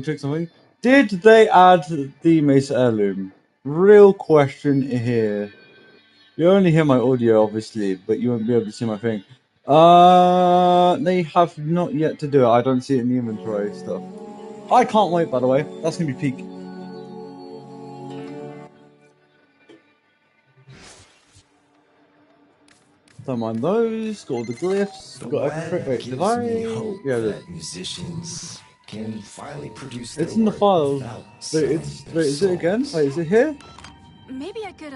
check something. Did they add the Mesa heirloom? Real question here. You only hear my audio, obviously, but you won't be able to see my thing. They have not yet to do it. I don't see it in the inventory stuff. I can't wait, by the way. That's gonna be peak. Don't mind those. Got all the glyphs. Got everything. Wait, did I? Yeah, I did. Musicians can finally produce It's in the files. Wait, is it again? Wait, is it here? Maybe I could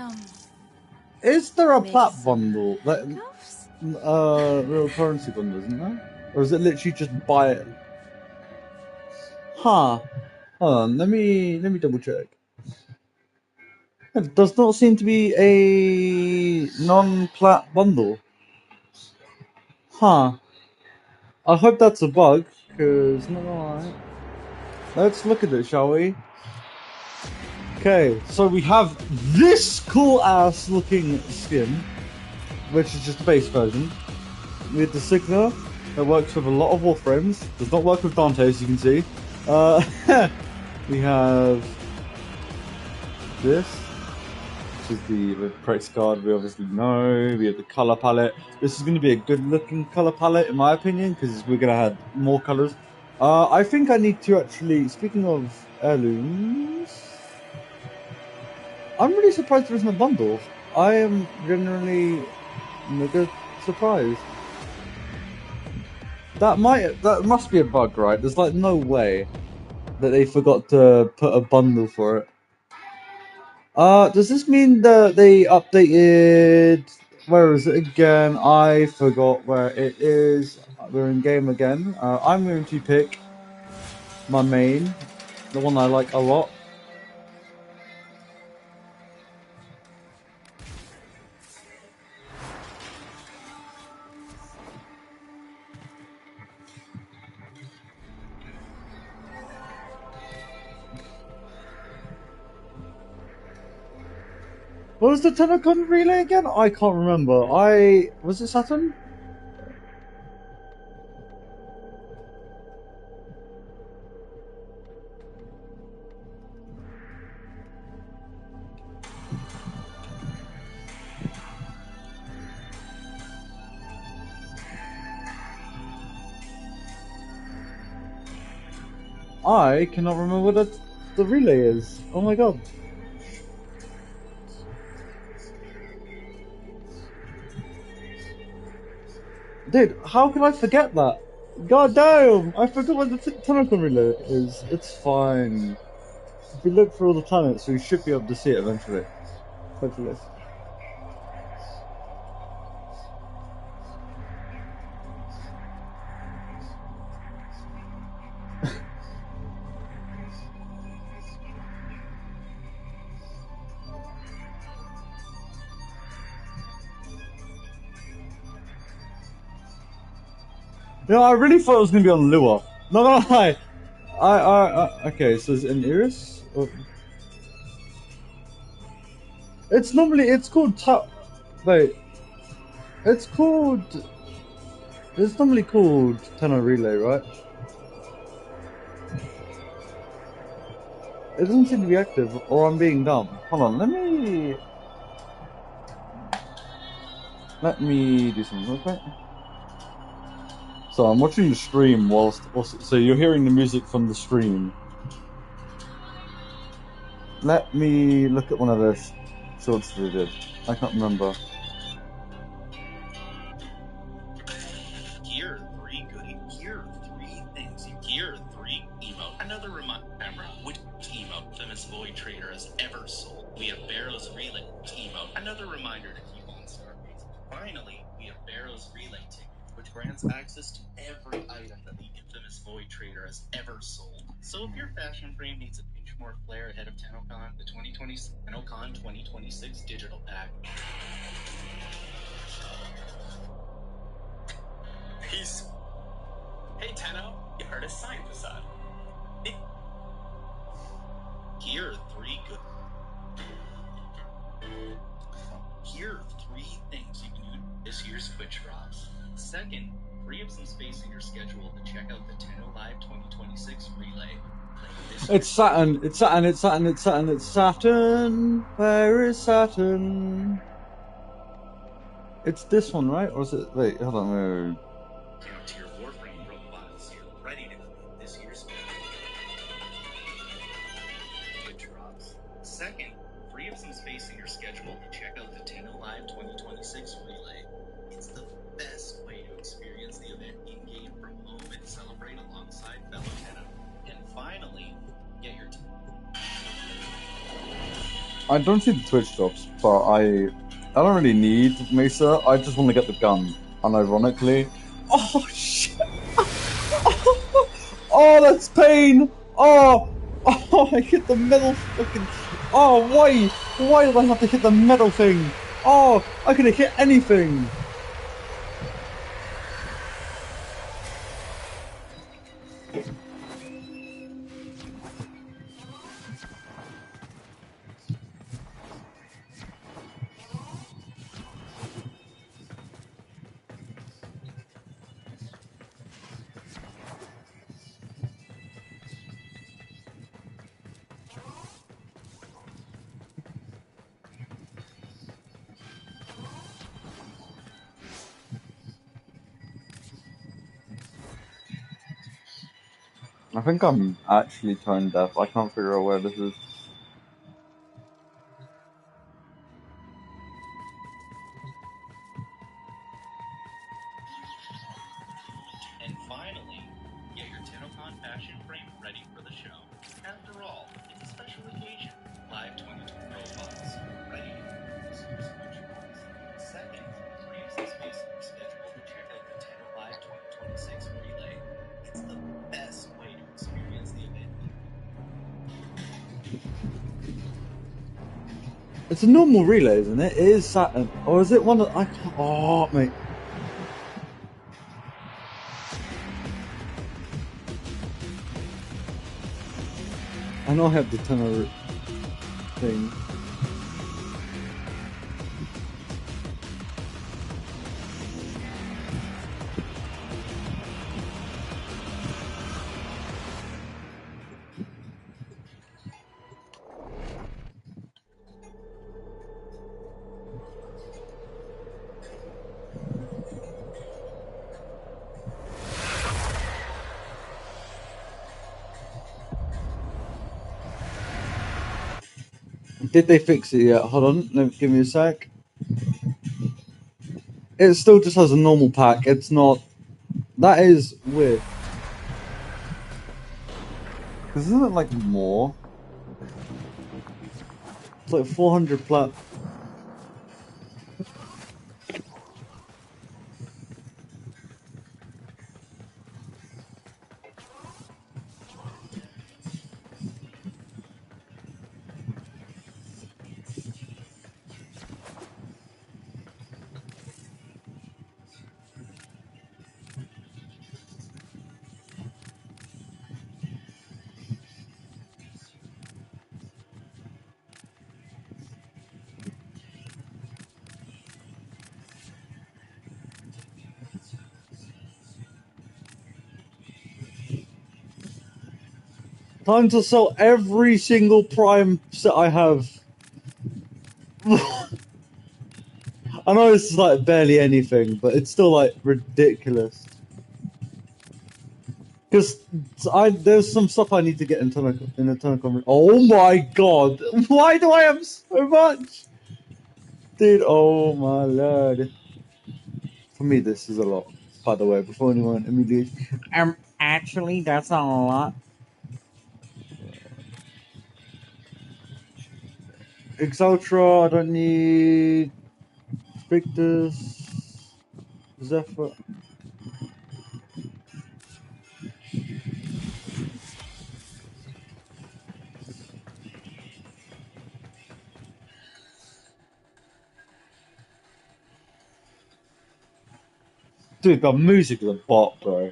Is there a make plat some bundle? Like, handcuffs? real currency bundle, isn't there? Or is it literally just buy it? Huh. Hold on, let me double check. It does not seem to be a non-plat bundle. Huh. I hope that's a bug, because not alright. Let's look at it, shall we? Okay, so we have this cool ass looking skin, which is just the base version, with the Sigma that works with a lot of Warframes. Does not work with Dante, as you can see. We have this, which is the Prex card we obviously know. We have the color palette. This is going to be a good looking color palette, in my opinion, because we're going to have more colors. I think I need to actually, speaking of heirlooms, I'm really surprised there isn't a bundle. I am generally mega surprised. That must be a bug, right? There's like no way that they forgot to put a bundle for it. Does this mean that they updated? Where is it again? I forgot where it is. We're in game again. I'm going to pick my main, the one I like a lot. What was the Tennocon relay again? I can't remember. Was it Saturn? I cannot remember what the relay is. Oh my god. Dude, how can I forget that? God damn! I forgot what the Tennocon relay is. It's fine. If we look for all the planets, we should be able to see it eventually. Hopefully. You know, I really thought it was gonna be on Lua. Not gonna lie. Okay, so is it an Iris? Or... It's called wait. It's normally called Tenor Relay, right? It doesn't seem to be active, or I'm being dumb. Hold on, let me do something real quick. So I'm watching the stream so you're hearing the music from the stream. Let me look at one of those shorts they did. I can't remember. Here are three things. Here are three emote. Another reminder, which emote Famous Void Trader has ever sold. We have Barrow's Relay emote. Another reminder to keep on Starbase. Finally, we have Barrow's Relay ticket, which grants access to every item that the infamous Void Trader has ever sold. So if your fashion frame needs a pinch more flair ahead of Tennocon, the Tennocon 2026 digital pack. Peace. Hey Tenno, you heard a sign facade. Here are three things you can do this year's Twitch drops. Second, free up some space in your schedule to check out the Tenno Live 2026 relay. It's Saturn. It's Saturn. It's Saturn. It's Saturn. It's Saturn. Where is Saturn? It's this one, right? Or is it? Wait, hold on. Wait. Tier Warframe robots, you're ready to complete this year's drops. Second, free up some space in your schedule to check out the Tenno Live 2026 Relay. It's the best way to experience the event in-game from home and celebrate alongside fellow Tenno. And finally, get your... I don't see the Twitch drops, but I don't really need Mesa. I just want to get the gun. And ironically, oh shit! Oh, that's pain! Oh, I hit the metal fucking. Oh, why? Why did I have to hit the metal thing? Oh, I could have hit anything. I think I'm actually tone deaf. I can't figure out where this is. And finally, get your Tennocon fashion frame ready for the show. After all, it's a special occasion. Live 22 robots, ready to this year's Switch box. Second, free up some space in your schedule to check out the Tenno Live 2026 Relay. It's the best way to experience the event. It's a normal relay, isn't it? It is Saturn. Or is it one that I can't. Oh, mate. I know I have the tenor thing. Did they fix it yet? Hold on, give me a sec. It still just has a normal pack. It's not. That is weird. Because isn't it like more? It's like 400 plat. Time to sell every single Prime set I have. I know this is like barely anything, but it's still like ridiculous. Because there's some stuff I need to get in the Tennocon. Oh my god! Why do I have so much? Dude, oh my lord. For me, this is a lot, by the way, before anyone immediately. Actually, that's not a lot. Exultra, I don't need. Victus. Zephyr. Dude, the music is a bop, bro.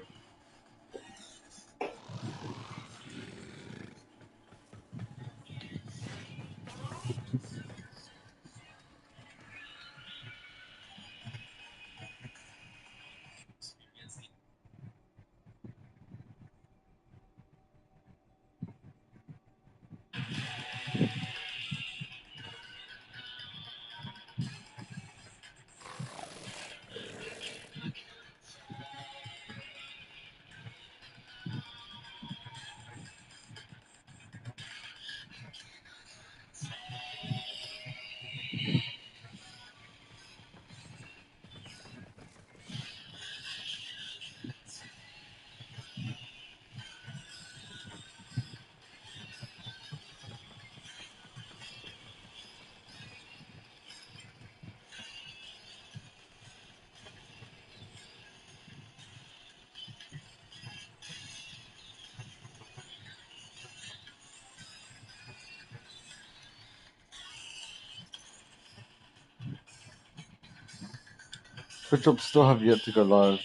Twitch drops still have yet to go live.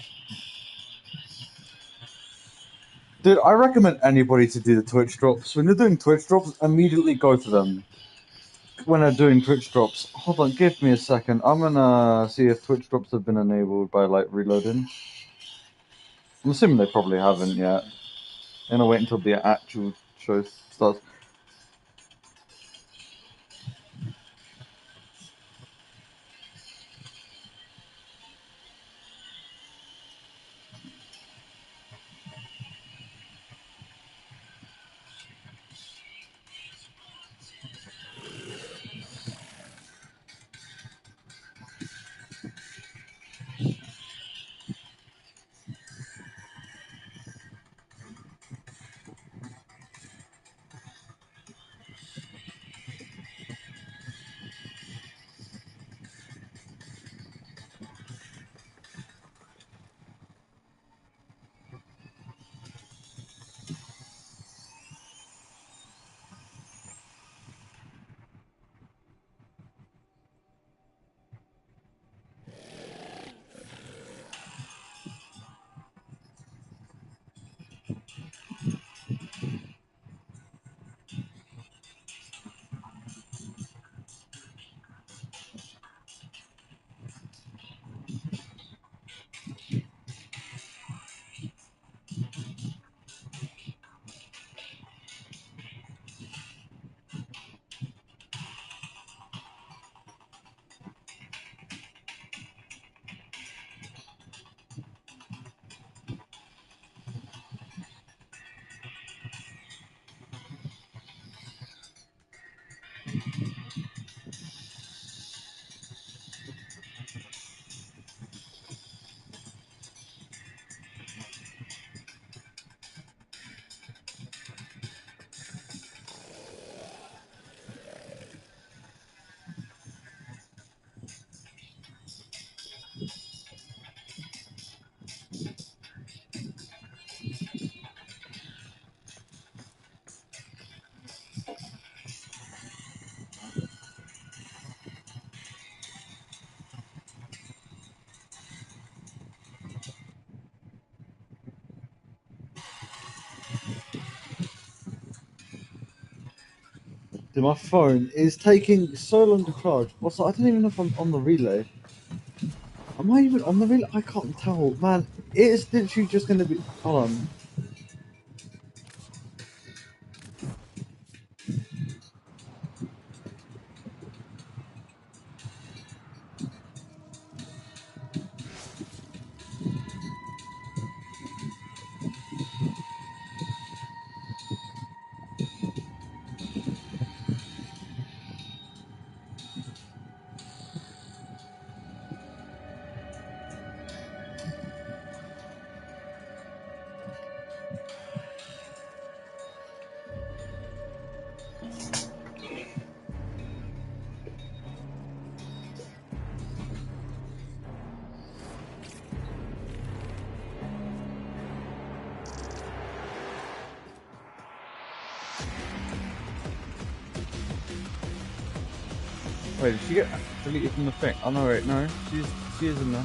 Dude, I recommend anybody to do the Twitch drops. When they're doing Twitch drops, immediately go to them. When they're doing Twitch drops. Hold on, give me a second. I'm gonna see if Twitch drops have been enabled by, like, reloading. I'm assuming they probably haven't yet. I'm gonna wait until the actual show starts. Dude, my phone is taking so long to charge. Also, I don't even know if I'm on the relay. Am I even on the relay? I can't tell. Man, it's literally just gonna be... Hold on. Wait, did she get deleted from the thing? Oh no, wait, no. She is in there.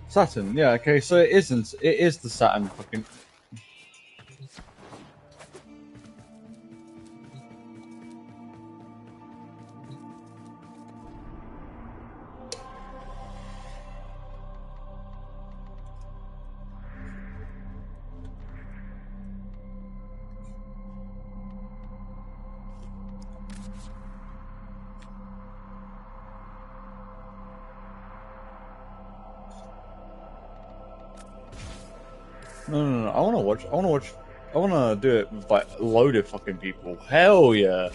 Saturn, yeah, okay, so it isn't. It is the Saturn fucking... No. I want to watch. I want to watch. I want to do it with like a load of fucking people. Hell yeah.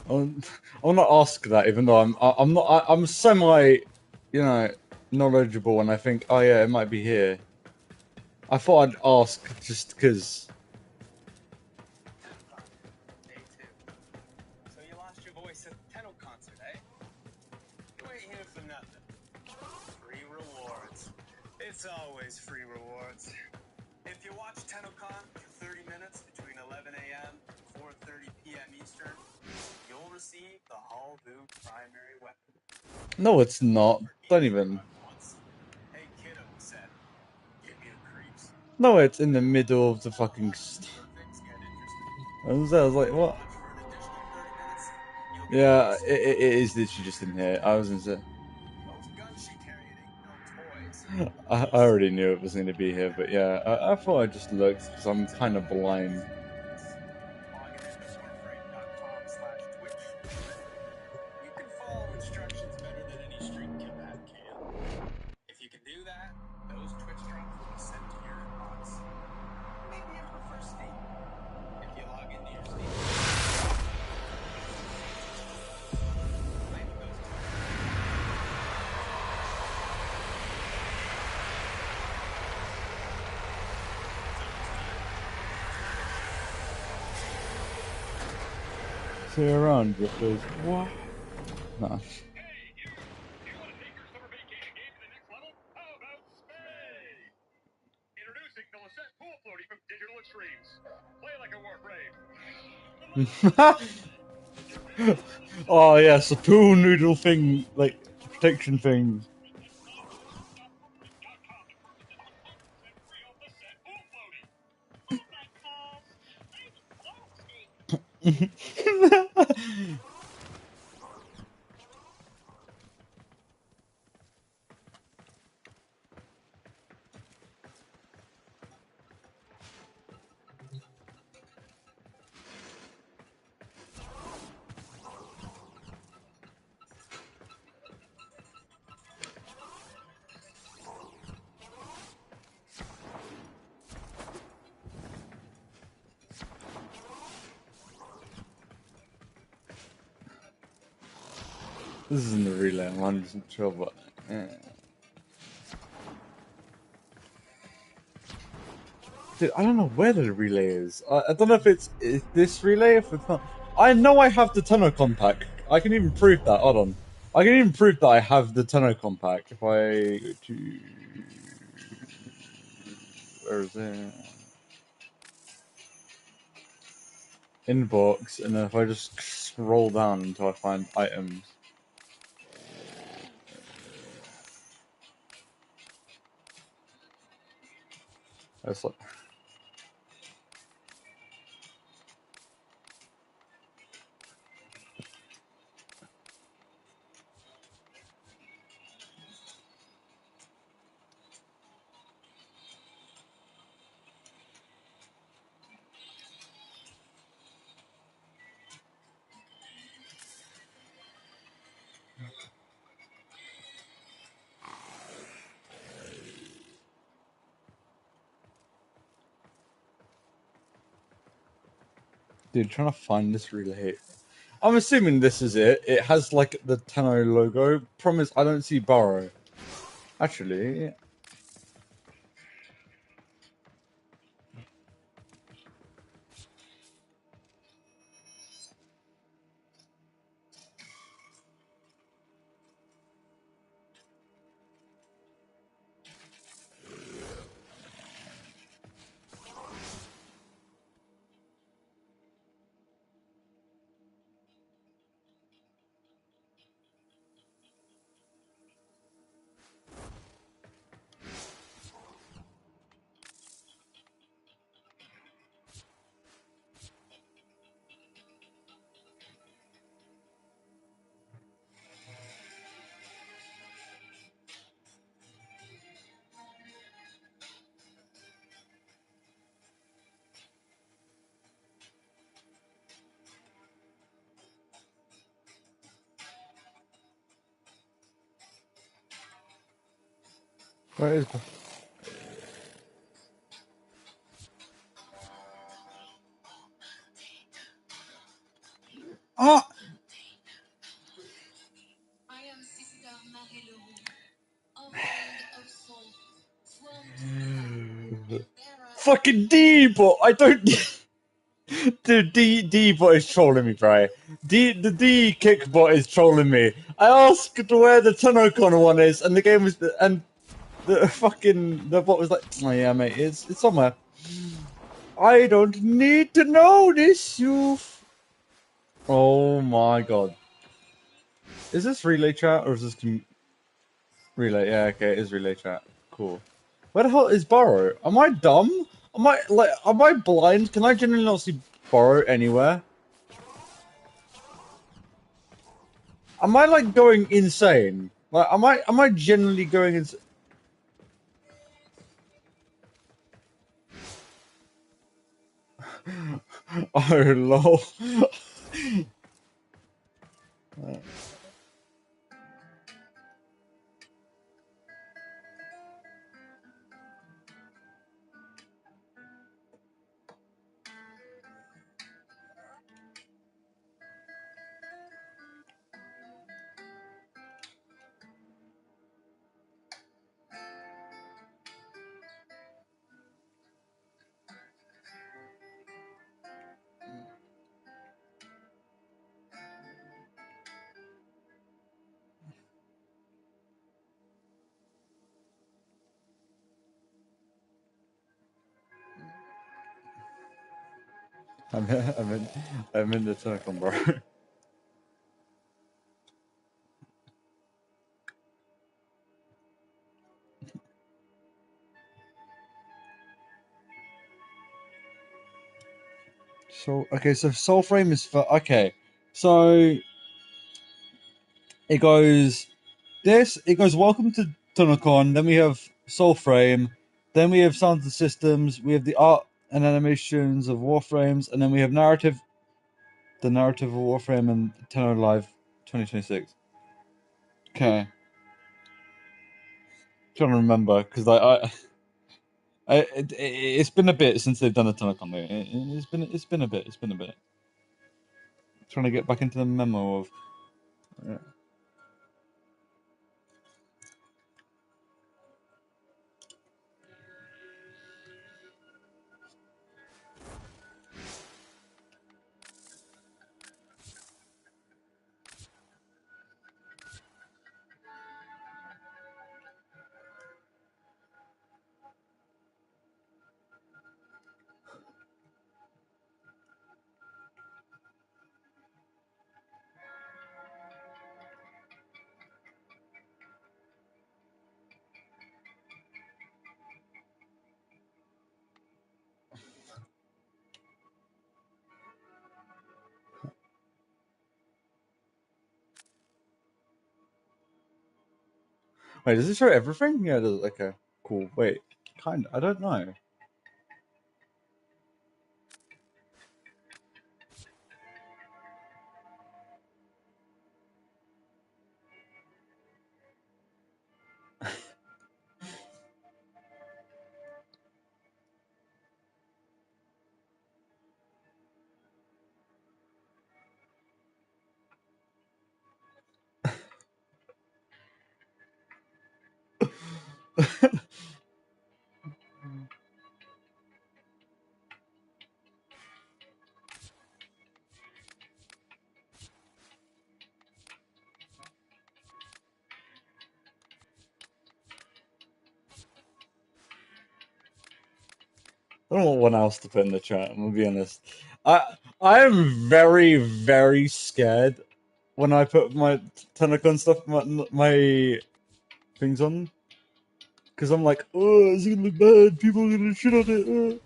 I want to ask that, even though I'm not. I'm semi, you know, knowledgeable, and I think, oh yeah, it might be here. I thought I'd ask just because. Day two. So you lost your voice at the Tennocon concert, eh? You ain't here for nothing. Free rewards. It's always free rewards. If you watch Tennocon for 30 minutes between 11 a.m. and 4:30 p.m. Eastern, you'll receive the Hallvu primary weapon. No, it's not. Don't even. Hey kiddo, he said, give me the creeps. No, it's in the middle of the fucking. Things get interesting. I was like, what? Watch for an additional 30 minutes. You'll get Yeah, it is literally just in here. I was gonna say. those guns she carried ain't no toys. I already knew it was going to be here, but yeah, I thought I just looked because I'm kind of blind. Logging into warframe.com/twitch. You can follow instructions better than any street kidnap can. If you can do that, those Twitch drops will be sent to your inbox. Maybe after first Steam. If you log into your Steam. See you around, drifters. What? No. Oh yes, a pool noodle thing, like protection thing. This isn't the relay, I'm 100% sure, but yeah. Dude, I don't know where the relay is. I don't know if it's this relay, if it's not. I know I have the Tennocon pack. I can even prove that. Hold on. I can even prove that I have the Tennocon pack if I go to. Where is it? Inbox, and then if I just scroll down until I find items. It's like. Dude, trying to find this relay. I'm assuming this is it. It has like the Tenno logo. Promise, I don't see Burrow. Actually, where is? Ah, I am Sister Marie Leroux, offering of soul, fucking D-bot. I don't. Dude, D-bot is trolling me, bro. The D kickbot is trolling me. I asked where the Tennocon one is, and the game was and the bot was like, oh yeah, mate, it's somewhere. I don't need to know this, you. Oh my god. Is this relay chat or is this relay? Yeah, okay, it is relay chat. Cool. Where the hell is Burrow? Am I dumb? Am I blind? Can I genuinely not see Burrow anywhere? Am I like going insane? Like, am I genuinely going insane? Oh lol. I'm I'm in the Tennocon, bro. So okay, so Soul Frame is for okay. So it goes it goes welcome to Tennocon, then we have Soul Frame, then we have Sounds and Systems, we have the art and animations of Warframes, and then we have the narrative of Warframe and Tenno Live 2026. Okay. Trying to remember because it's been a bit since they've done a Tennocon. It's been a bit. It's been a bit. Trying to get back into the memo of. Yeah. Wait, does it show everything? Yeah, it does. Okay, cool. Wait, kind of. I don't know. I don't know what else to put in the chat, I'm gonna be honest. I am very, very scared when I put my Tennocon stuff, my things on. Because I'm like, oh, it's gonna look bad, people are gonna shit on it.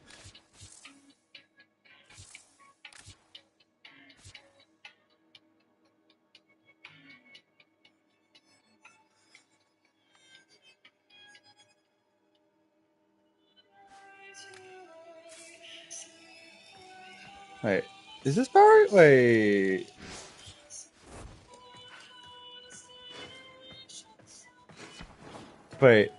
Wait, is this Barry? Wait. Wait.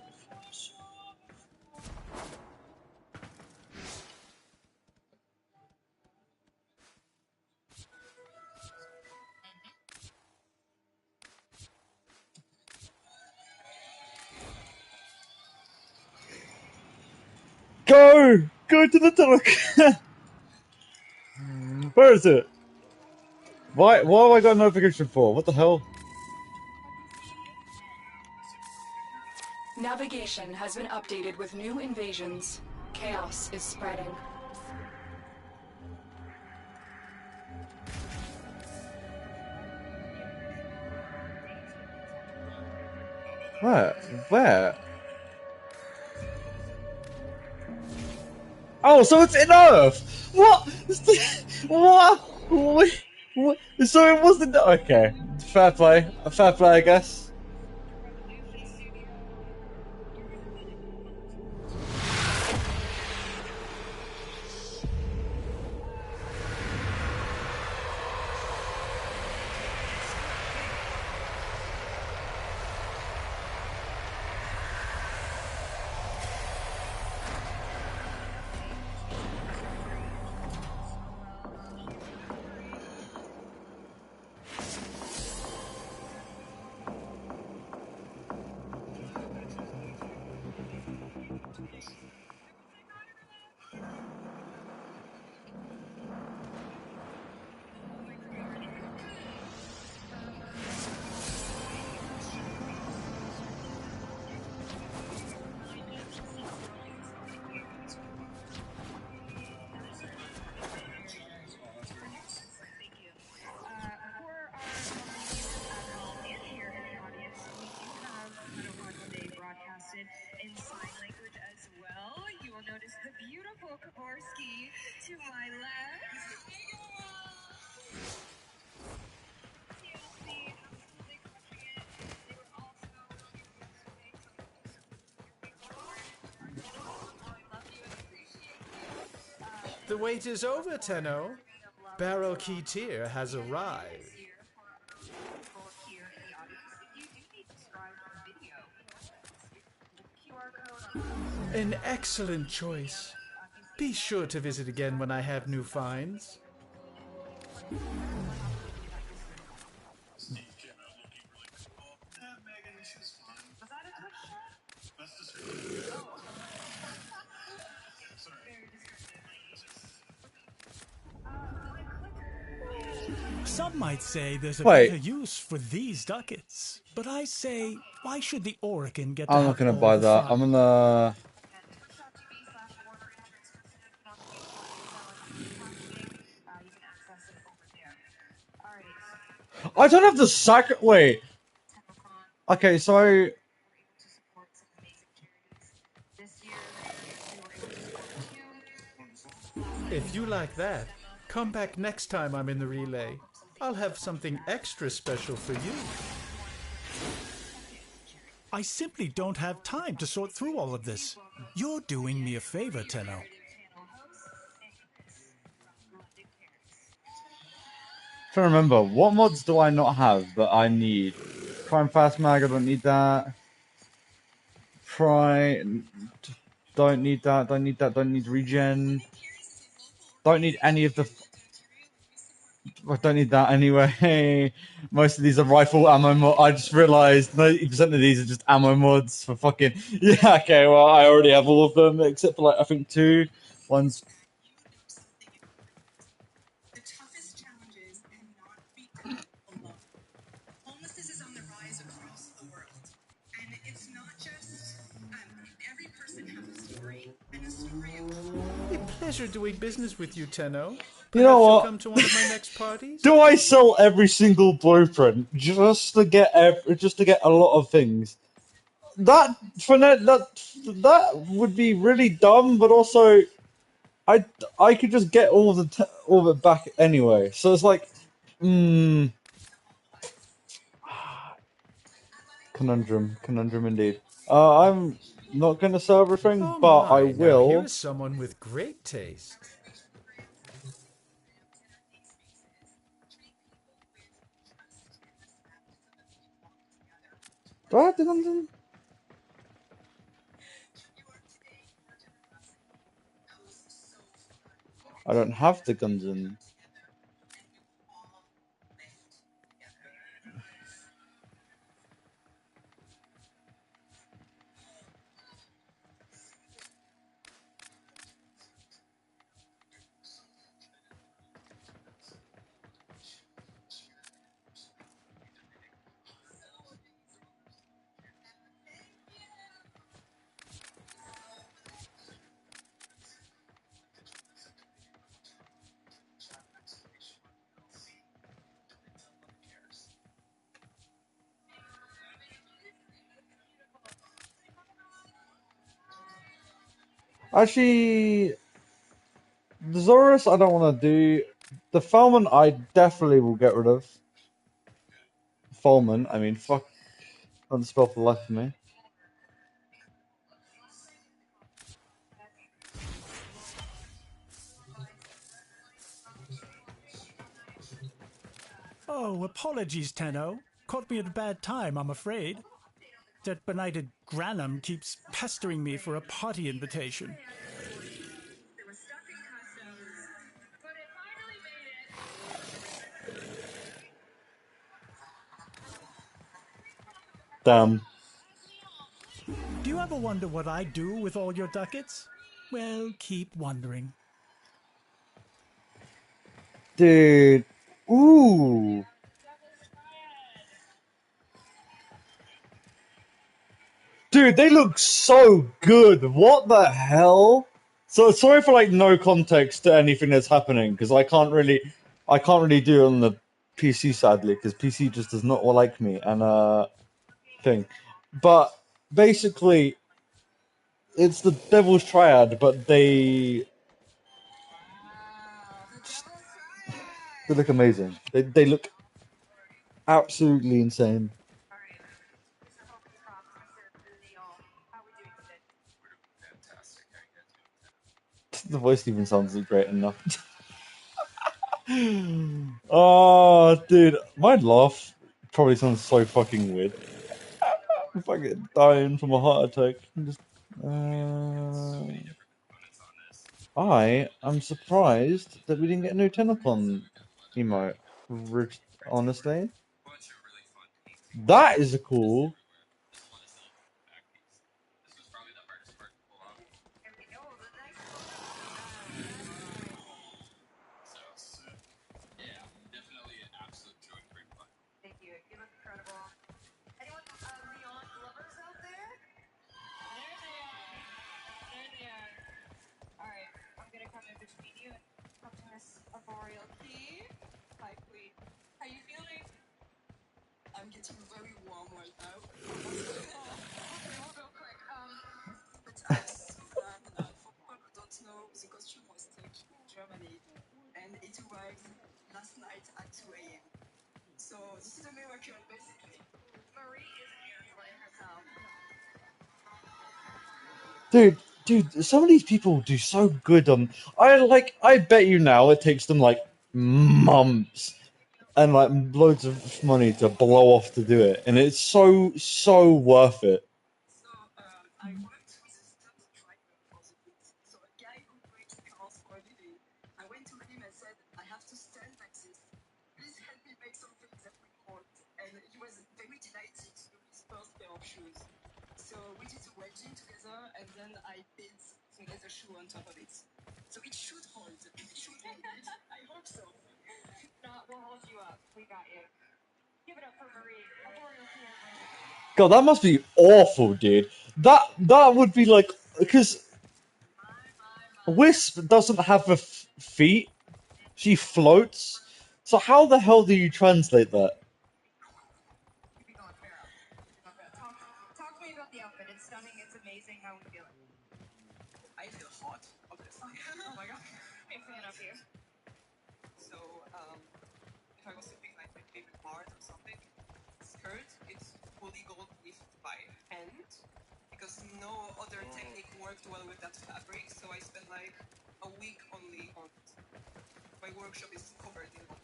Go! Go to the tunnel! Where is it? Why have I got a notification for? What the hell? Navigation has been updated with new invasions. Chaos is spreading. Where? Where? Oh, so it's in Earth! What? What? What? So it wasn't. Okay. Fair play. Fair play, I guess. in sign language as well. You will notice the beautiful Kaborski to my left. TLC absolutely crushing it. They were also here yesterday, I love you and appreciate you. The wait is over, Tenno. Barrel Key Tier has arrived. An excellent choice. Be sure to visit again when I have new finds. Some might say there's a Wait. better use for these ducats, but I say, why should the Oracle get to I'm have not gonna all buy the that. fun? I'm gonna. I don't have the sac. Wait. Okay, so. If you like that, come back next time I'm in the relay. I'll have something extra special for you. I simply don't have time to sort through all of this. You're doing me a favor, Tenno. Trying to remember, what mods do I not have that I need? Prime Fast Mag, I don't need that. Prime, don't need that, don't need that, don't need regen. Don't need any of the... I don't need that anyway. Most of these are rifle ammo mod. I just realized 90% of these are just ammo mods for fucking. Yeah, okay, well, I already have all of them except for, like, I think two. One's. The toughest challenges and not be alone. Homelessness is on the rise across the world. And it's not just every person has a story. And a story of A pleasure doing business with you, Tenno. You know Perhaps you'll what? come to one of my next parties? Do I sell every single blueprint just to get a lot of things? That that would be really dumb, but also I could just get all of it back anyway. So it's like, conundrum indeed. I'm not gonna sell everything, Oh but I my, now here will. is someone with great taste. Do I have the Gungeon? I don't have the Gungeon. Actually, the Zorus I don't want to do. The Falman I definitely will get rid of. Falman, I mean, fuck, doesn't spell for the life of me. Oh, apologies, Tenno. Caught me at a bad time, I'm afraid. That benighted Granum keeps pestering me for a party invitation. they were stuck in customs, but it finally made it. Damn. Do you ever wonder what I'd do with all your ducats? Well, keep wondering. Dude. Ooh. Dude, they look so good. What the hell? So sorry for like no context to anything that's happening because I can't really do it on the PC sadly because PC just does not like me and thing. But basically, it's the Devil's Triad, but they look amazing. They look absolutely insane. The voice even sounds great enough. Oh, dude, my laugh probably sounds so fucking weird. I'm fucking dying from a heart attack. I am surprised that we didn't get a new Tennocon emote. Honestly, that is a cool. Thank you. You look incredible. Anyone Leon lovers out there? There they are. There they are. All right, I'm gonna come in between you and talk to Miss Arboreal Key. Hi, Queen. How you feeling? I'm getting very warm right now. Okay, we'll go quick. But I'm so glad that for people who don't know, the costume was taken in Germany and it arrived last night at 2 a.m. So this is a miracle, basically. Marie is here by herself. Dude, some of these people do so good on. I bet you now it takes them like months and like loads of money to blow off to do it, and it's so worth it. So I worked with a stunt driver for the bit. So a guy who breaks cars for a living. I went to him and said, I have to stand like this something that we want, and he was very delighted to do his first pair of shoes. So we did a wedging together, and then I built the leather shoe on top of it. So it should hold. It should hold it. I hope so. No, we'll hold you up. We got you. Give it up for Marie. A royal family. God, that must be awful, dude. That would be like, because Wisp doesn't have feet. She floats. So how the hell do you translate that? Keep it going, Pharaoh. Talk to me about the outfit. It's stunning. It's amazing. How we feeling? I feel hot, obviously. Oh my god. Big fan of you. So, if I was to pick like my favorite part or something, skirt, it's fully gold leaf by hand because no other technique worked well with that fabric. So I spent like a week only on it. My workshop is covered in gold,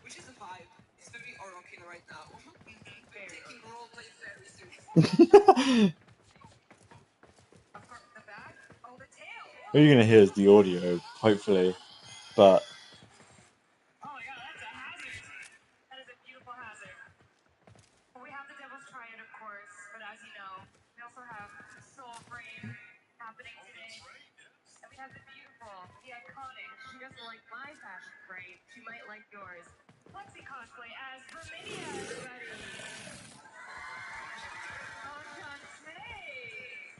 which is a vibe. It's very Orokin right now. We're taking roleplay very seriously. Of course, the back. Oh, the tail. All you're gonna hear is the audio, hopefully. But Oh my god, that's a hazard. That is a beautiful hazard. Well, we have the Devil's Triad, of course, but as you know, we also have Soul Frame happening today. And we have the beautiful, the iconic, she doesn't like my fashion frame, she might like yours. Lexi cosplay as Verminia, everybody. Oh, Shantae.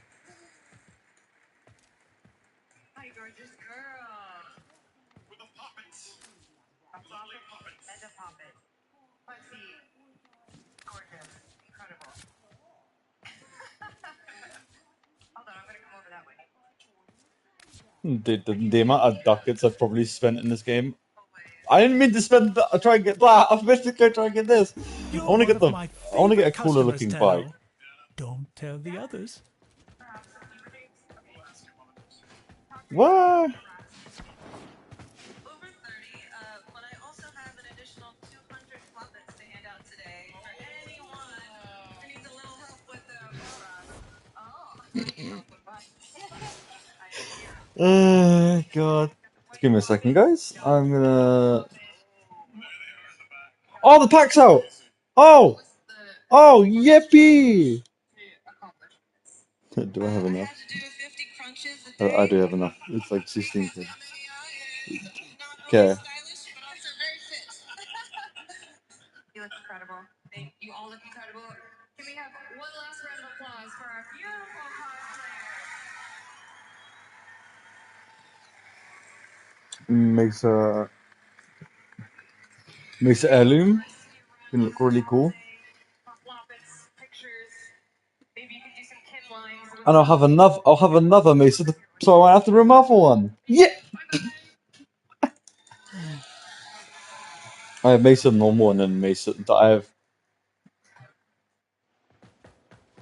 Hi, gorgeous girl. With a poppet. A poppet and a poppet. Lexi, gorgeous, incredible. Hold on, I'm gonna come over that way. the amount of ducats I've probably spent in this game. I didn't mean to spend try and get that. I meant to go try and get this. You're I want to one get of my I want to get a favorite cooler customers, looking bike. Tenno. Don't tell the others. What? Over 30, but I also have an additional 200 puppets to hand out today for anyone who needs a little help with them. Oh, I need help with mine. God. Give me a second, guys. I'm gonna. Oh, the pack's out. Oh. Oh, yippee! Do I have enough? I do have enough. It's like 16 quid. Okay. You look incredible. You all look incredible. Can we have one last round of applause for our beautiful cosplayers? Makes a heirloom. Can look really cool. And I'll have another Mesa, so I won't have to remodel one. Yeah. I have Mesa normal and then Mesa. I have.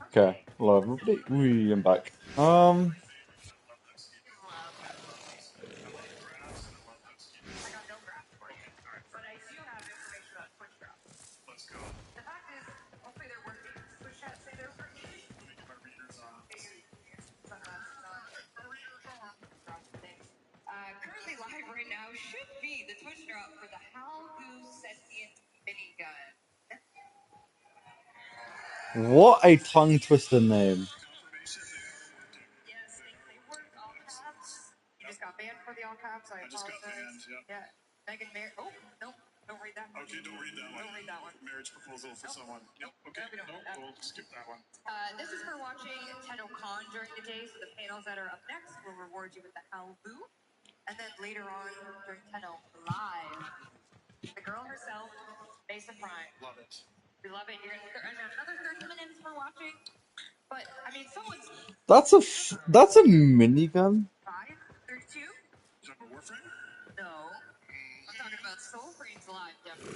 Okay, hello everybody. We am back. But I do have information about Twitch drops. Let's go. The fact is, hopefully they're working. Twitch chat say they're working. Let me get my readers on. Sunglasses on. Thanks. Currently live right now should be the Twitch drop for the Halbu Sentient Minigun. What a tongue twister name. Yes, they work all caps. You just got banned for the all caps. I just got banned. Yeah. Megan Oh, nope. Don't read that. Okay, don't read that one. Don't read that one. Marriage proposal for someone. Yep. Okay. We'll skip that one. This is for watching Tennocon during the day. So the panels that are up next will reward you with the Halbu, and then later on during Tenno live, the girl herself, Mesa Prime. Love it. We love it. You're another 30 minutes for watching. But I mean, someone's That's a minigun. 532. You talking about Warframe? No. I'm talking about Soulframe's live demo.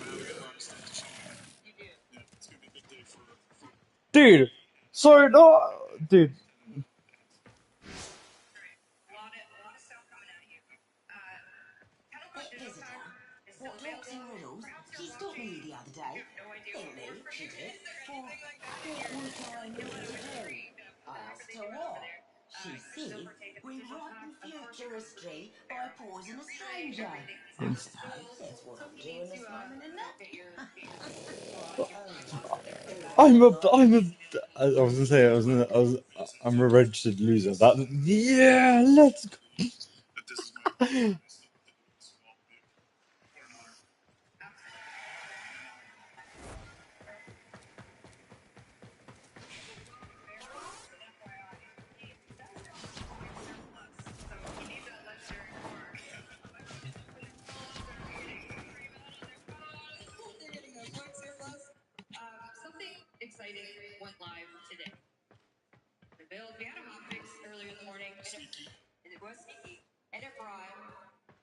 You do. Yeah, it's gonna be a big day for Dude. Sorry, no, dude. a lot of stuff coming at you. Visitor. What looks in riddles? She stopped me the other day. Think me, she did. For what was I meant to do? I asked her what. She said, rewriting future history by pausing a stranger. I suppose that's what I'm doing this moment in that. I'm gonna say I'm a registered loser. Yeah, let's go. Something exciting went live today. We had a hotfix earlier in the morning, and it was sneaky, and it brought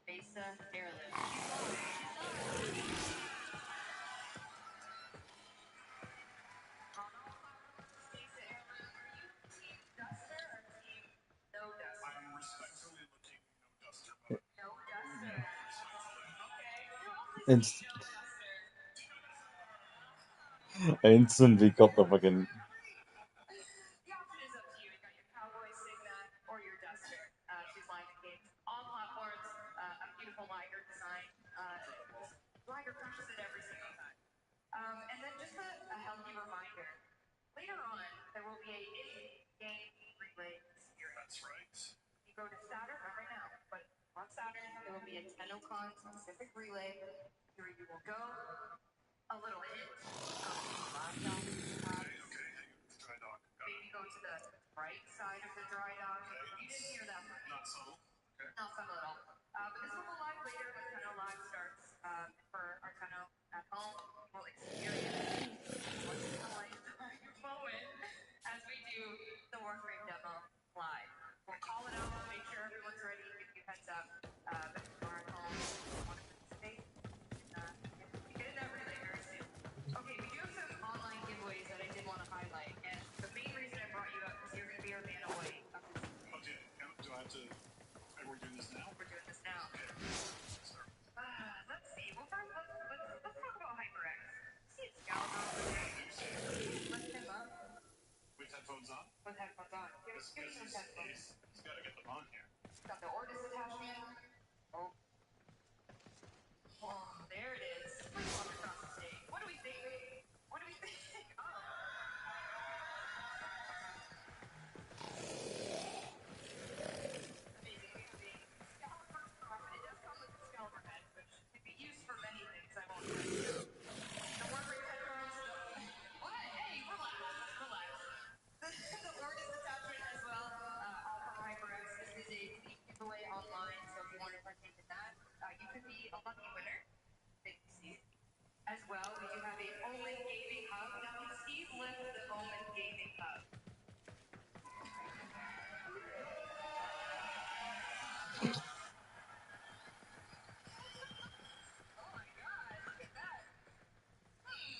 Mesa Maryland. I instantly got the fucking. Or your duster. She's live in games, all platforms, a beautiful Liger design. Liger crushes it every single time. And then just a healthy reminder. Later on, there will be a in-game relay experience. That's right. You go to Saturn, not right now, but on Saturn, there will be a Tennocon specific relay where you will go. A little hint. Maybe go to the right side of the dry dock. You didn't hear that from me. Not subtle. Okay. Not subtle at all. But this will go live later when Tenno Live starts. For our Tenno at home, we'll experience once in a lifetime moment as we do the Warframe demo live. We'll call it out, make sure everyone's ready, give you a heads up. If you are at home, want to participate, get in that relay very soon. Okay, we do have some online giveaways that I did want to highlight, and the main reason I brought you up is you're going to be our man away up to today. Okay, do I have to... We're doing this now? We're doing this now. Okay. Let's see. Well, first, let's talk about HyperX. See Excalibur over there. Lift him up. With headphones on? With headphones on. Give us those headphones. He's got to get them on here. Got the Ortis attachment. Oh. Oh, there it is. Let's walk across the stage. What do we think? What do we think? Oh. It does come with a Excalibur head, which can be used for many things. I won't tell you. The Warframe headphones. What? Hey, relax. The Ortis attachment as well. All from HyperX. This is a unique giveaway online, so if you want to partake in that, you could be a lucky winner. Thank you, Steve. As well, we do have a Omen Gaming Hub. Now, can Steve lift the Omen Gaming Hub? Oh my god, look at that.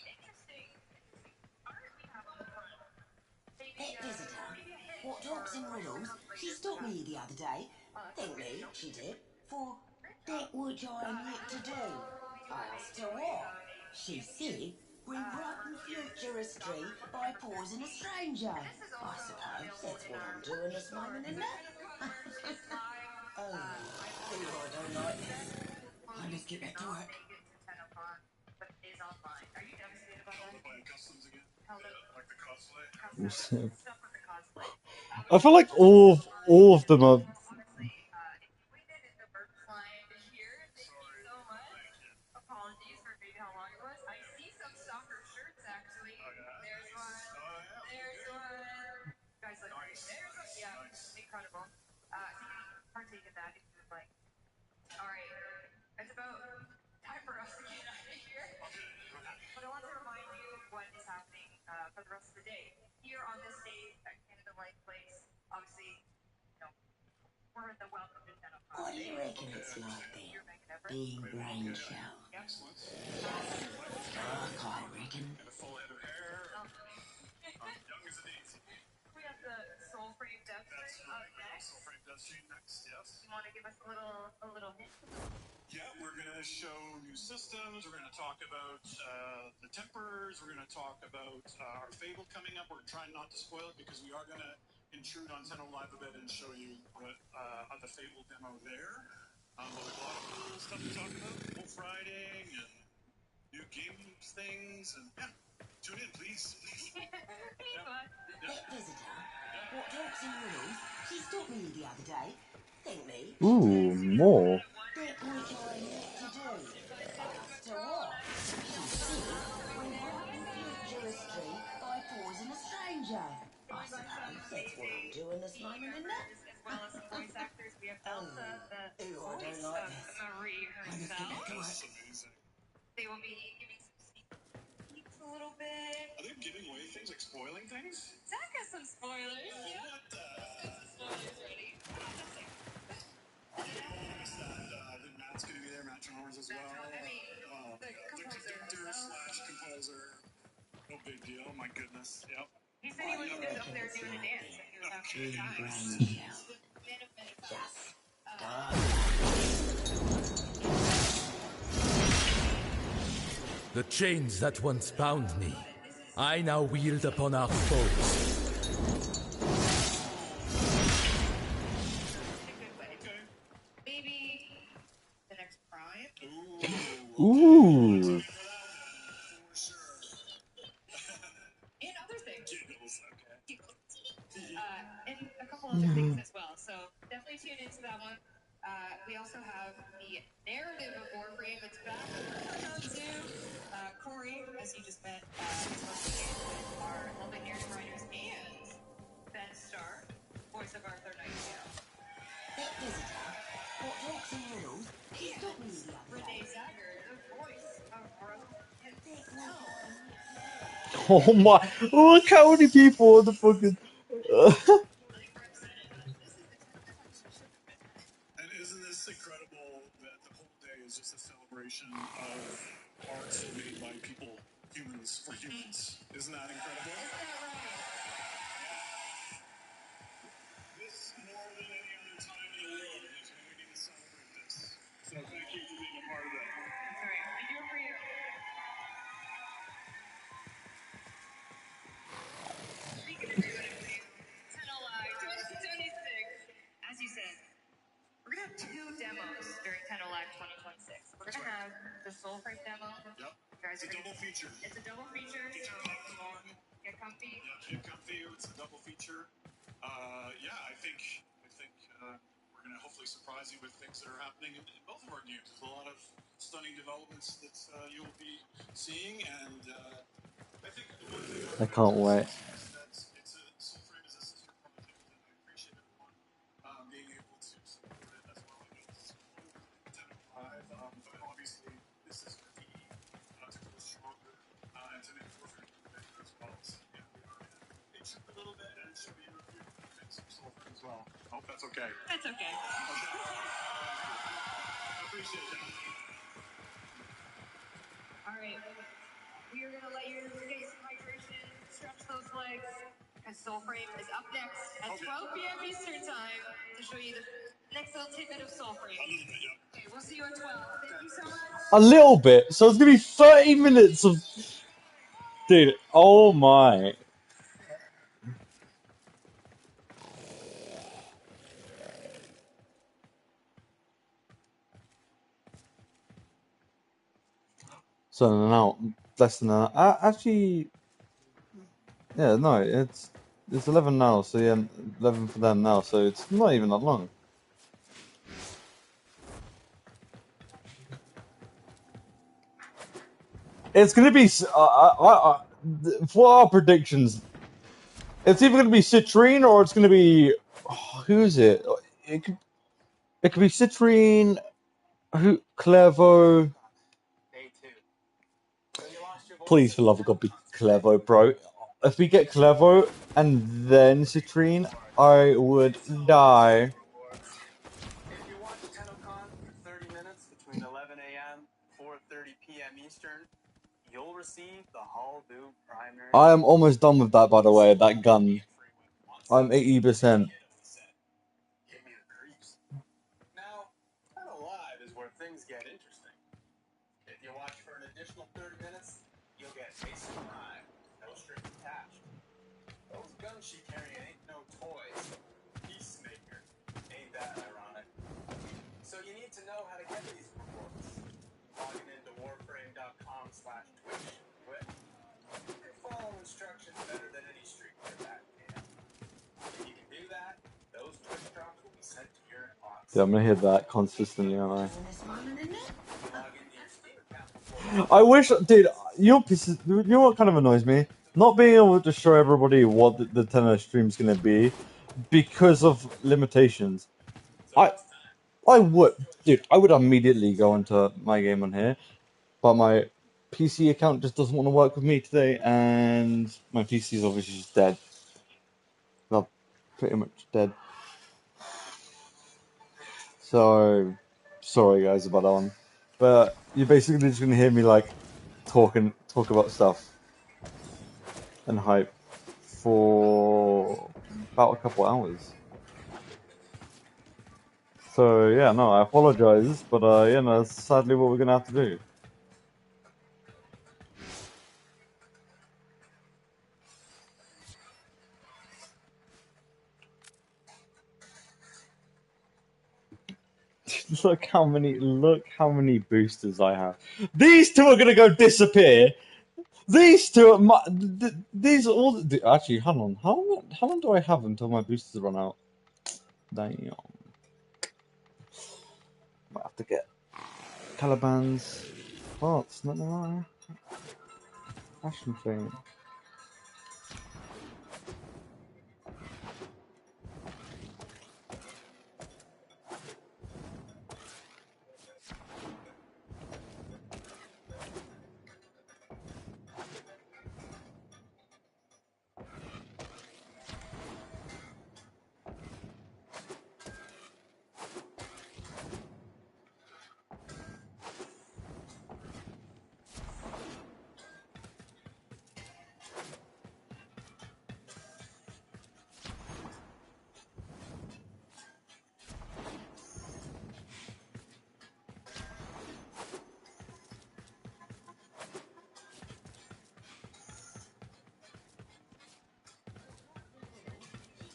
Interesting art we have on the front. That visitor, what talks in riddles, she stopped me the other day. Thanked me, she did, for that which I am yet to do. I asked her what. She said, rewriting future history by pausing a stranger. I suppose that's what I'm doing this moment, isn't it? Oh, things I don't like. I must get back to work. But is online. Are you devastated about that? Buying customs again? Like the cosplay? Stuff with the cosplay. I feel like all of them are. Honestly, if you waited in the merch line to hear, thank you so much. Apologies for maybe how long it was. I see some soccer shirts actually. There's one. There's one. You guys look great. There's one. Yeah, incredible. So you can partake in that if you would like. All right, it's about time for us to get out of here. But I want to remind you what is happening for the rest of the day. Here on this stage at Canada Life Place, obviously, we're in the Welcome to Tennocon. What do you reckon it's like there, being brain show? Fuck, I reckon. And a full head of hair. Young as a daisy. We have the Soulframe Death Stream up next. Soulframe Death Stream next, yes. You want to give us a little hint? Yeah, we're going to show new systems. We're going to talk about the Tempers. We're going to talk about our Fable coming up. We're trying not to spoil it because we are going to intrude on Tenno Live a bit and show you what the Fable demo there. But we have a lot of cool stuff to talk about, wolf riding and new game things, and yeah, tune in, please. That visitor, what talks in riddles, she stopped me the other day. Think me, Ooh, more. that which I am yet to do. I asked her what. She said, when brought in future history by poison a stranger. I suppose that's what I'm doing this moment, isn't it? As well as some voice actors, we have Elsa, the Ooh, I voice don't like of this. Marie I just get herself. back to work. Amazing. They will be giving some sneak peeks a little bit. Are they giving away things, like spoiling things? Zach has some spoilers. Yeah. What the? Got some spoilers ready. I think Matt's going to be there, Matt Chalmers as well. The composer composer. No big deal, my goodness. Yep. He said he was up there doing a dance if he was having a good time. Just The chains that once bound me, I now wield upon our foes. Maybe the next Prime. Ooh. And other things. And a couple other things as well. So definitely tune into that one. We also have the narrative of Warframe. It's back on Zoom. Corey, as you just met, is hosting it with our lovely narrative writers and Ben Starr, voice of Arthur Nightingale. that visitor, what talks in riddles, she stopped me the other day. Renee Zagger, the voice of Rose. Oh my! Look how many people in the fucking. And isn't this incredible that the whole day is just a celebration of arts made by people, humans for humans? Isn't that incredible? This, more than any other time in the world, is when we need to celebrate this. So thank you for being a part of that. That's right. We do it for you. Speaking of doing it for you, Tenno Live 2026. As you said, we're going to have two demos during Tenno Live 2026. We're going to have the Soulframe demo. Yep. It's a double feature. It's a double feature, so get comfy. Yeah, get comfy. It's a double feature. I think we're going to hopefully surprise you with things that are happening in both of our games. There's a lot of stunning developments that you'll be seeing, and I think the one thing I can't wait. is that Soulframe is a sister project, and I appreciate everyone being able to support it as well as Tennocon 5. But obviously, this is for the to grow stronger and to make Warframe better as well. So yeah, we are going to pitch a little bit and show you a few things from Soulframe as well. I hope that's okay. That's okay. I appreciate that. All right. We are going to let you get some hydration, stretch those legs, because Soulframe is up next at 12 p.m. Eastern Time to show you the next little tidbit of Soulframe. Okay, we'll see you at 12. Thank you so much. A little bit. So it's gonna be 30 minutes of. Dude, oh my. So now, less than an hour. Actually, yeah, no, it's 11 now, so yeah, 11 for them now, so it's not even that long. It's gonna be, for our predictions, it's either gonna be Citrine or it's gonna be, who's it? It could be Citrine, Clevo. Please, for love of God, be Clevo, bro. If we get Clevo and then Citrine, I would die. If you watch Tennocon for 30 minutes between 11 a.m. 4:30 p.m. Eastern, you'll receive the Hall-Du primary. I am almost done with that, by the way, that gun. I'm 80%. Give me the creeps. Now, Tenno Live is where things get interesting. If you watch for an additional 30 minutes, you'll get Ace Prime, no strings attached. Those guns she carrying ain't no toys. Yeah, I'm gonna hear that consistently, aren't I? I wish, dude. You know what kind of annoys me? Not being able to show everybody what the tenor stream's gonna be because of limitations. I would, dude. I would immediately go into my game on here, but my PC account just doesn't want to work with me today, and my PC is obviously just dead. Well, pretty much dead. So, sorry guys about that one. But you're basically just gonna hear me like talk about stuff and hype for about a couple hours. So yeah, no, I apologize, but yeah, no, that's sadly what we're gonna have to do. Look how many boosters I have. These two are gonna go disappear. These two are these are all. Actually, hang on. How long do I have until my boosters run out? Damn. Might have to get Caliban's parts. No. Fashion thing.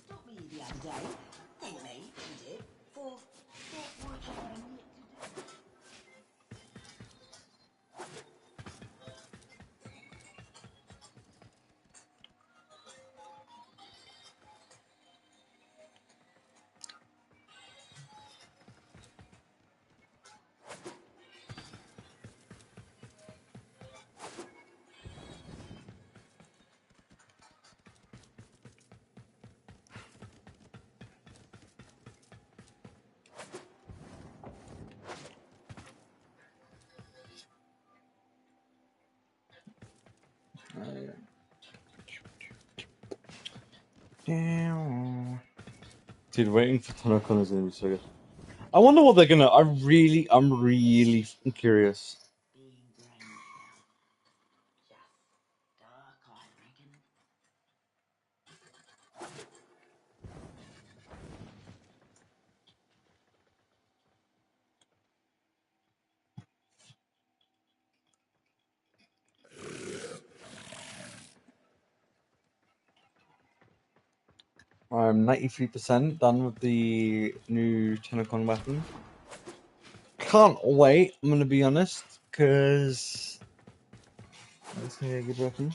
Stopped me the other day. Thank me, she did, for that which I am yet to do. Damn. Dude, waiting for Tennocon is gonna be so good. I wonder what they're gonna. I'm really curious. Dark, I reckon. I'm 93% done with the new Tennocon weapon. Can't wait, I'm gonna be honest, because that's gonna be a good weapon.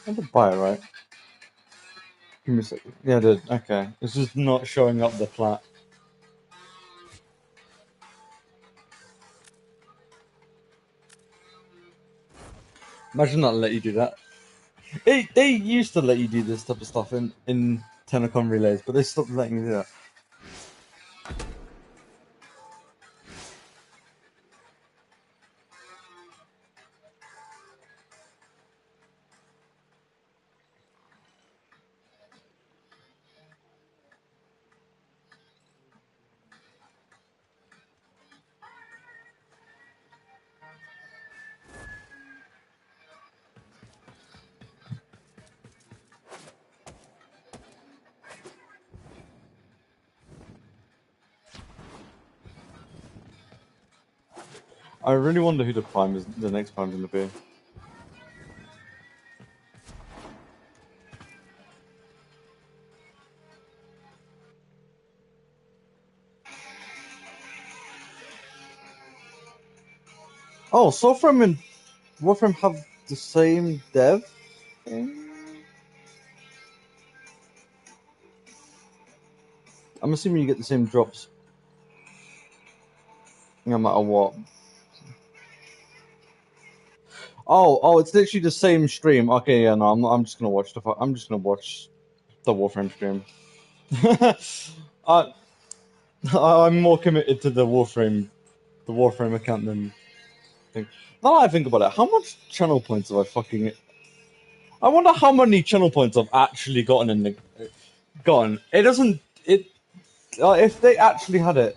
I did buy it, right? Give me a second. Yeah, I did. Okay. It's just not showing up the plat. Imagine not let you do that. They used to let you do this type of stuff in Tennocon relays, but they stopped letting you do that. I really wonder who the next prime is going to be. Oh, Soulframe and Warframe have the same dev? I'm assuming you get the same drops no matter what. Oh, it's literally the same stream. Okay, yeah, no, I'm just gonna watch I'm just gonna watch the Warframe stream. I, I'm more committed to the Warframe account than thing. Now that I think about it, how much channel points have I fucking? I wonder how many channel points I've actually gotten in the gotten. It doesn't. It if they actually had it.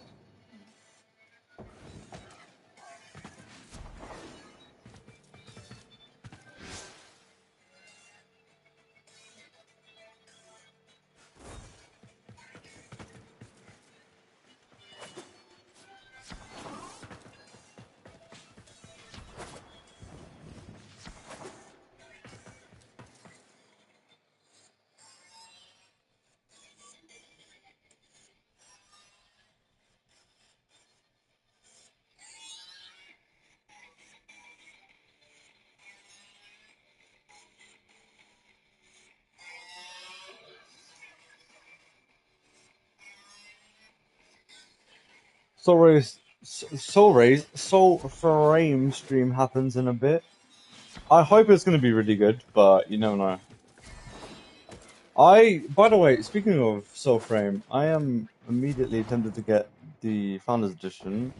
Soul Frame stream happens in a bit. I hope it's going to be really good, but you never know. By the way, speaking of Soul Frame, I am immediately tempted to get the Founders Edition.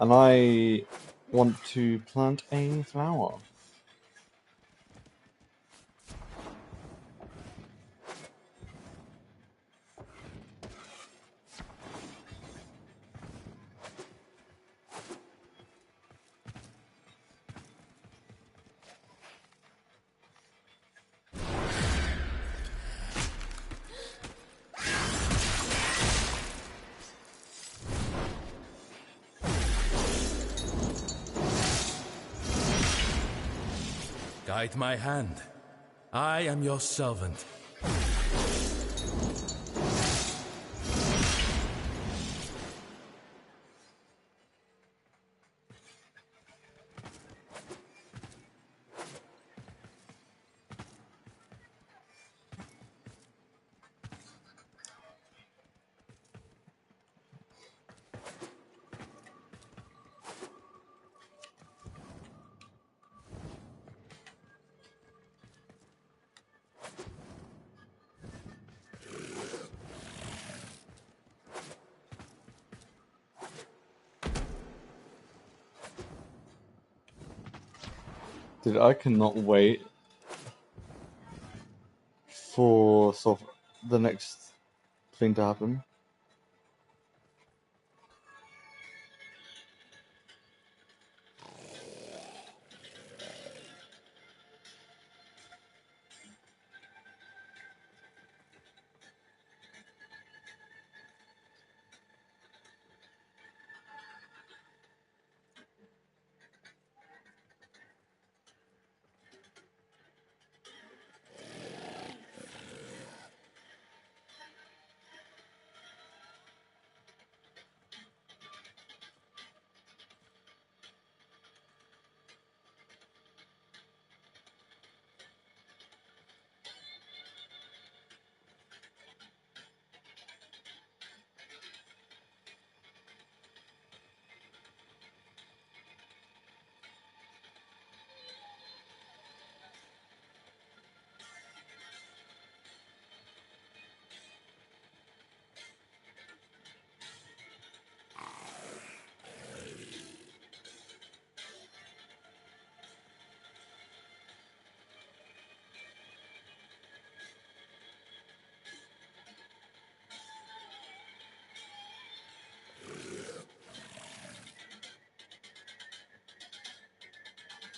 And I want to plant a flower. Guide my hand. I am your servant. Dude, I cannot wait for the next thing to happen.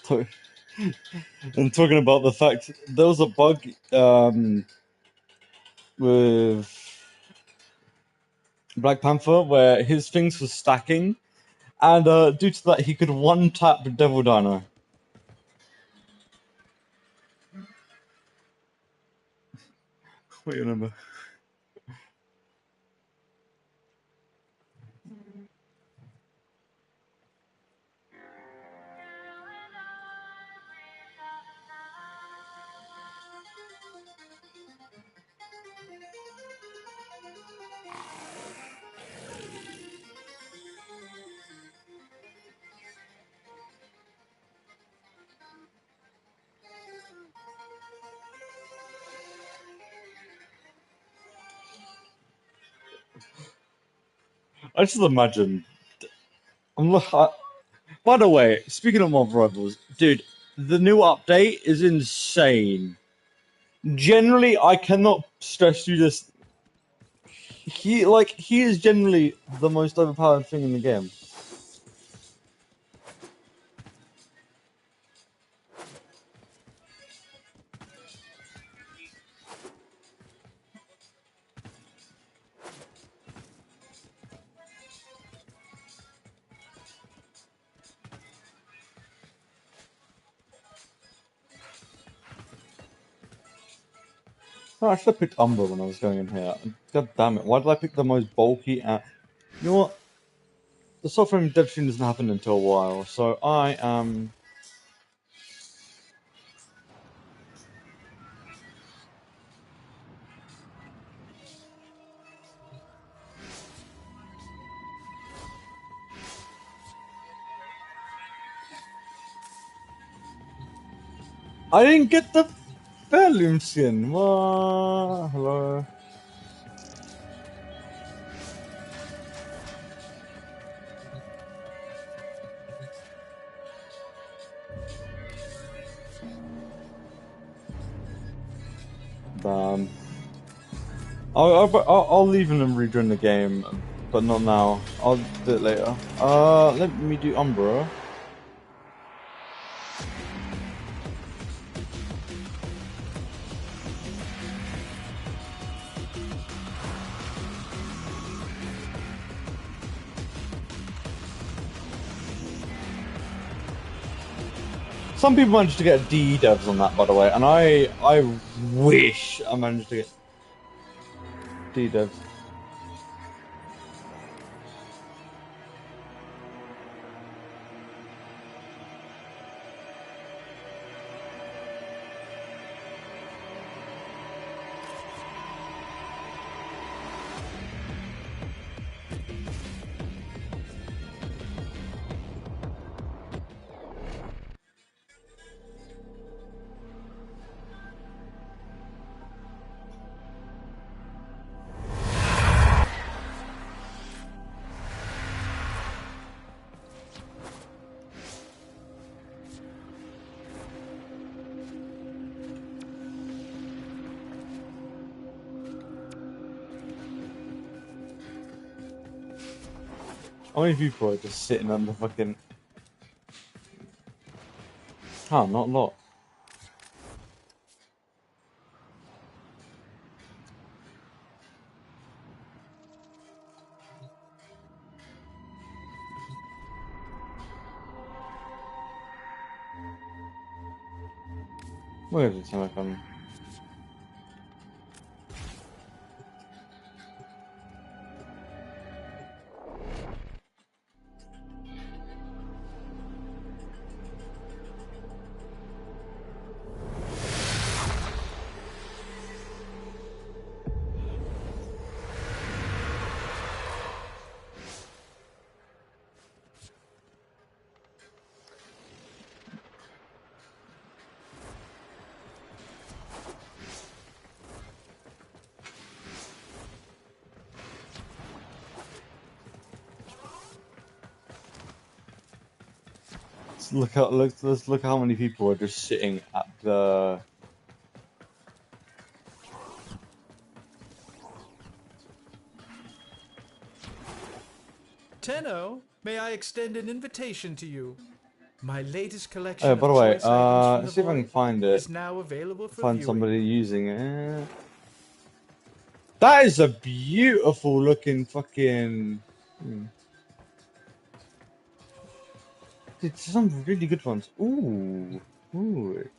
And talking about the fact there was a bug with Black Panther where his things were stacking, and due to that he could one tap Devil Dino. Wait, remember? I just imagine. By the way, speaking of Marvel Rivals, dude, the new update is insane. Generally, I cannot stress you this. He is generally the most overpowered thing in the game. Oh, I should have picked Umbra when I was going in here. God damn it! Why did I pick the most bulky? You know what? The software redemption doesn't happen until a while, so I am. I didn't get the Fairloom skin. Hello. Damn. I'll leave and rejoin the game, but not now. I'll do it later. Let me do Umbra. Some people managed to get DE devs on that, by the way, and I wish I managed to get DE devs. How many people are just sitting on the fucking... Oh, not a lot. Where is it, Tennocon? Let's look how many people are just sitting at the... Tenno, may I extend an invitation to you? My latest Oh, collection by of the way, choice items from the let's see if I can void find it. is now available for Find viewing. somebody using it. That is a beautiful looking fucking. Dude, some really good ones. Ooh, ooh.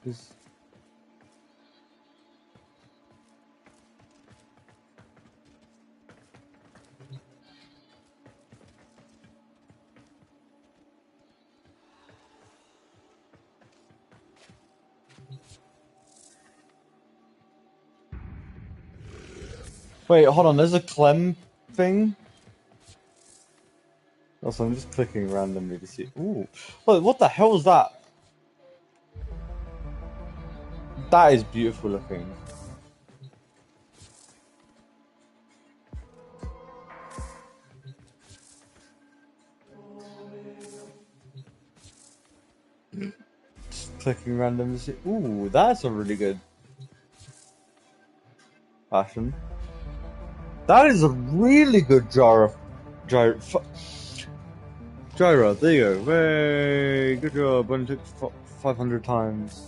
Wait, hold on. There's a Clem thing. Also, I'm just clicking randomly to see. Ooh, look, what the hell is that? That is beautiful looking. Just clicking randomly to see. Ooh, that's a really good fashion. That is a really good gyro. Gyro, there you go. Way, good job. Only took 500 times.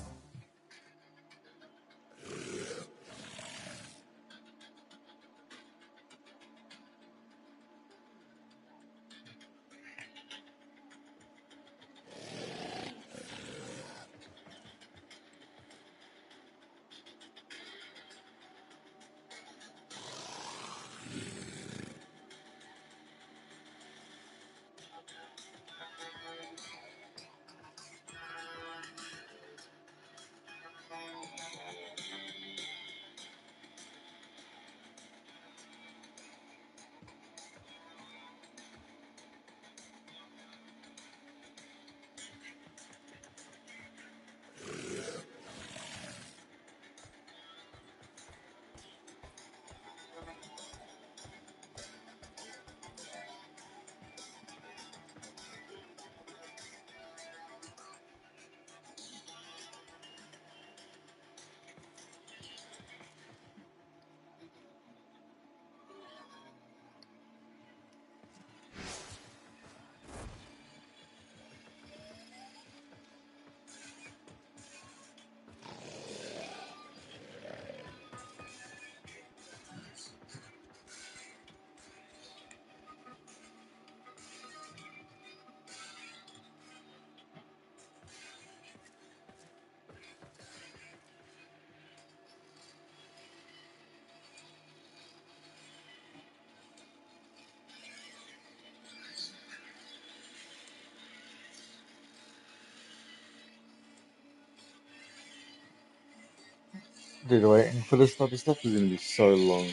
Dude, waiting for this type of stuff is gonna be so long.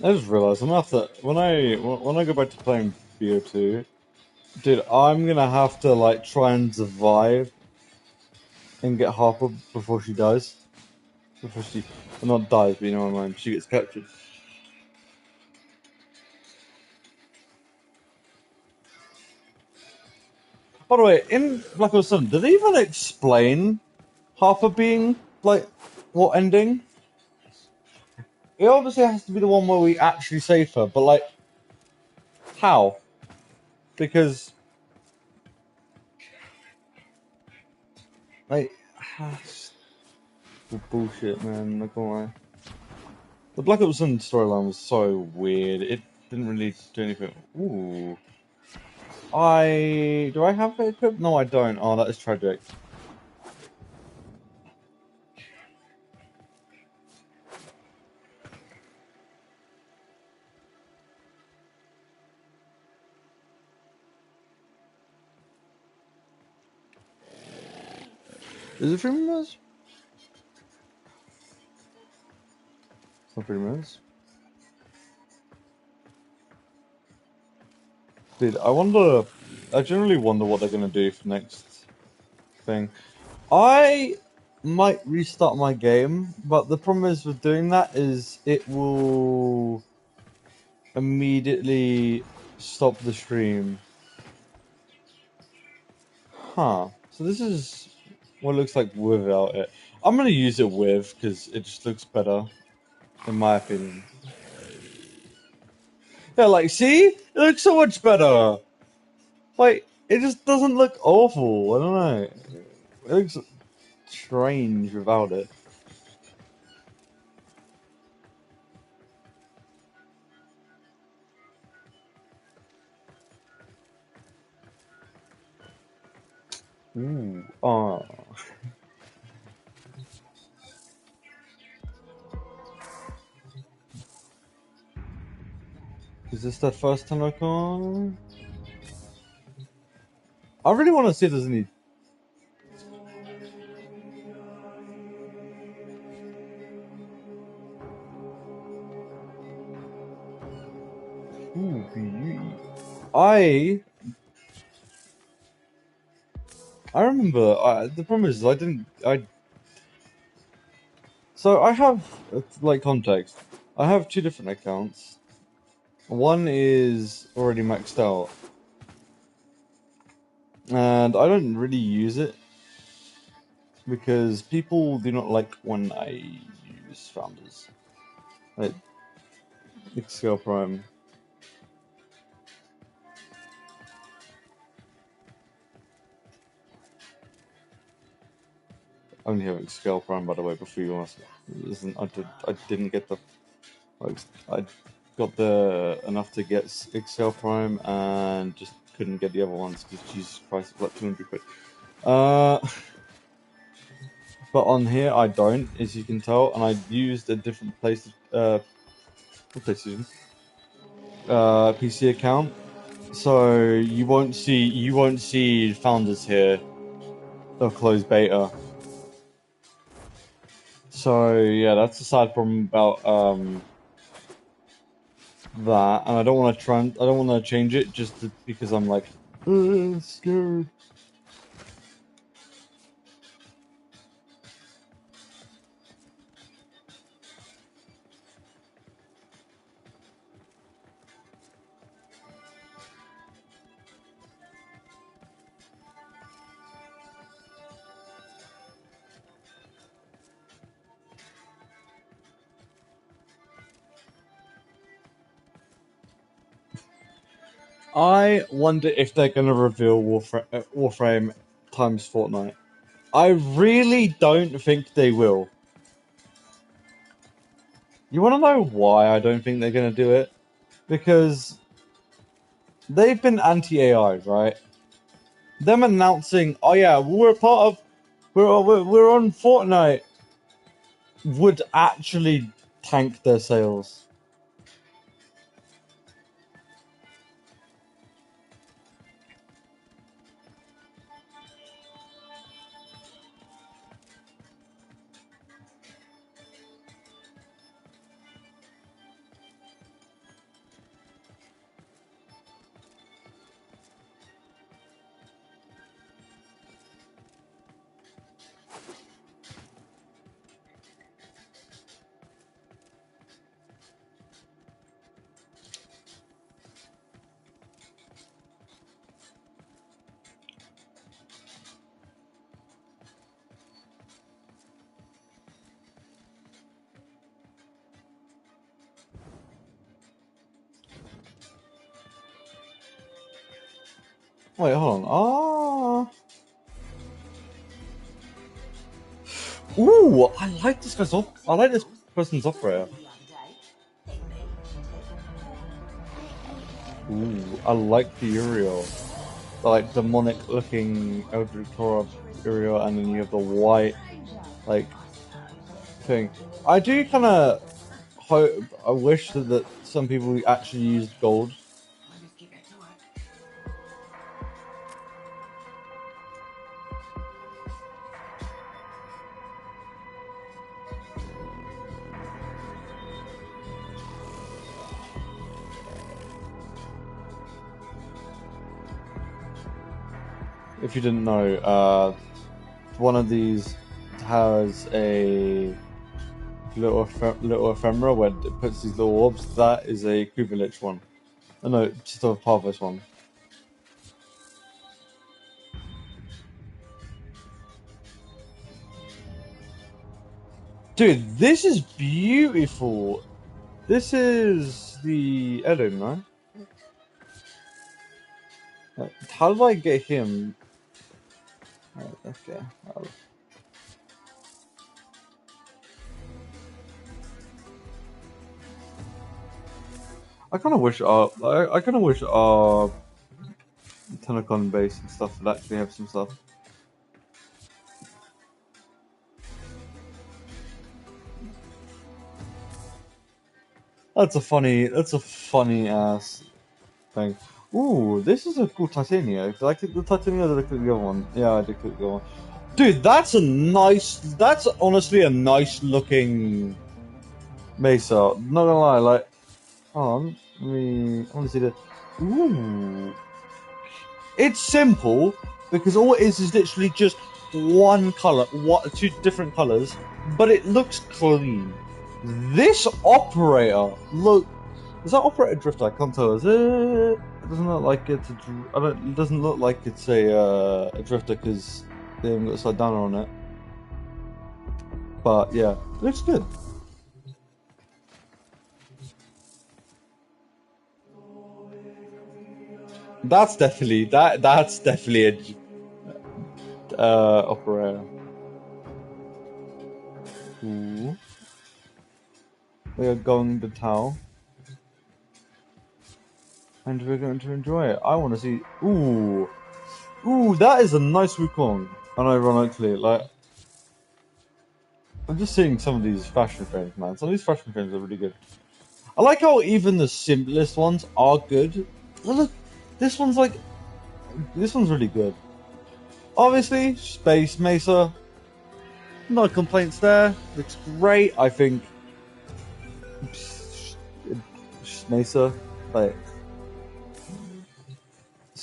I just realized I'm gonna have to when I go back to playing BO2, dude, I'm gonna have to like try and survive and get Harper before she dies. Before she, well, not dies, but you know what I mean. She gets captured. By the way, in Black Ops 7, did they even explain Harper being like what ending? It obviously has to be the one where we actually save her, but like how? Because Like, bullshit, man. Not gonna lie. The Black Ops 1 storyline was so weird. It didn't really do anything. Ooh. Do I have it equipped? No, I don't. Oh, that is tragic. Is it 3 minutes? It's not 3 minutes. Dude, I generally wonder what they're gonna do for next thing. I might restart my game, but the problem is with doing that is it will immediately stop the stream. Huh. So this is what it looks like without it. I'm gonna use it with, because it just looks better, in my opinion. Yeah, like, see? It looks so much better! Like, it just doesn't look awful. I don't know. It looks strange without it. Ooh. Ah. Is this the first Tennocon? I really want to see if there's any. Ooh, beauty. I remember. The problem is I didn't. So I have like context. I have 2 different accounts. One is already maxed out, and I don't really use it because people do not like when I use founders. Like Excel Prime. I only have Excel Prime, by the way, before you ask. I didn't get the. I got the enough to get Excel Prime and just couldn't get the other ones because Jesus Christ, it's like 200 quid. But on here I don't, as you can tell, and I used a different PlayStation PC account, so you won't see founders here or closed beta. So yeah, that's the side problem about that, and I don't want to change it because I'm like scared. I wonder if they're going to reveal Warframe times Fortnite. I really don't think they will. You want to know why I don't think they're going to do it? Because they've been anti-AI, right? Them announcing, oh yeah, we're on Fortnite, would actually tank their sales. Wait, hold on. Ooh, I like this guy's I like this person's operator. Ooh, I like the Uriel. The, like demonic looking Eldritch Horror Uriel, and then you have the white like thing. I do kind of hope. I wish that some people actually used gold. If you didn't know, one of these has a little ephemera where it puts these little orbs. That is a Kubelich one. Oh, no, just a Parvus one. Dude, this is beautiful. This is the Eden, right? How do I get him? Okay. I kind of wish I kind of wish our Tennocon base and stuff would actually have some stuff. That's a funny ass thing. Ooh, this is a cool Titania. Did I click the Titania or did I click the other one? Yeah, I did click the other one. Dude, that's honestly a nice looking Mesa. Not gonna lie, like, hold on, I want to see the, ooh. It's simple, because all it is literally just one colour, two different colours, but it looks clean. This operator, look, is that operator drifter? I can't tell, is it? It doesn't look like it's it doesn't look like it's a drifter because they haven't got a side down on it. But yeah, it looks good. That's definitely a operator. Ooh. We are going to Tau. And we're going to enjoy it. I want to see. Ooh. Ooh, that is a nice Wukong. Unironically, like. I'm just seeing some of these fashion frames, man. Some of these fashion frames are really good. I like how even the simplest ones are good. Look, this one's like. This one's really good. Obviously, Space Mesa. No complaints there. Looks great, I think. Mesa, like.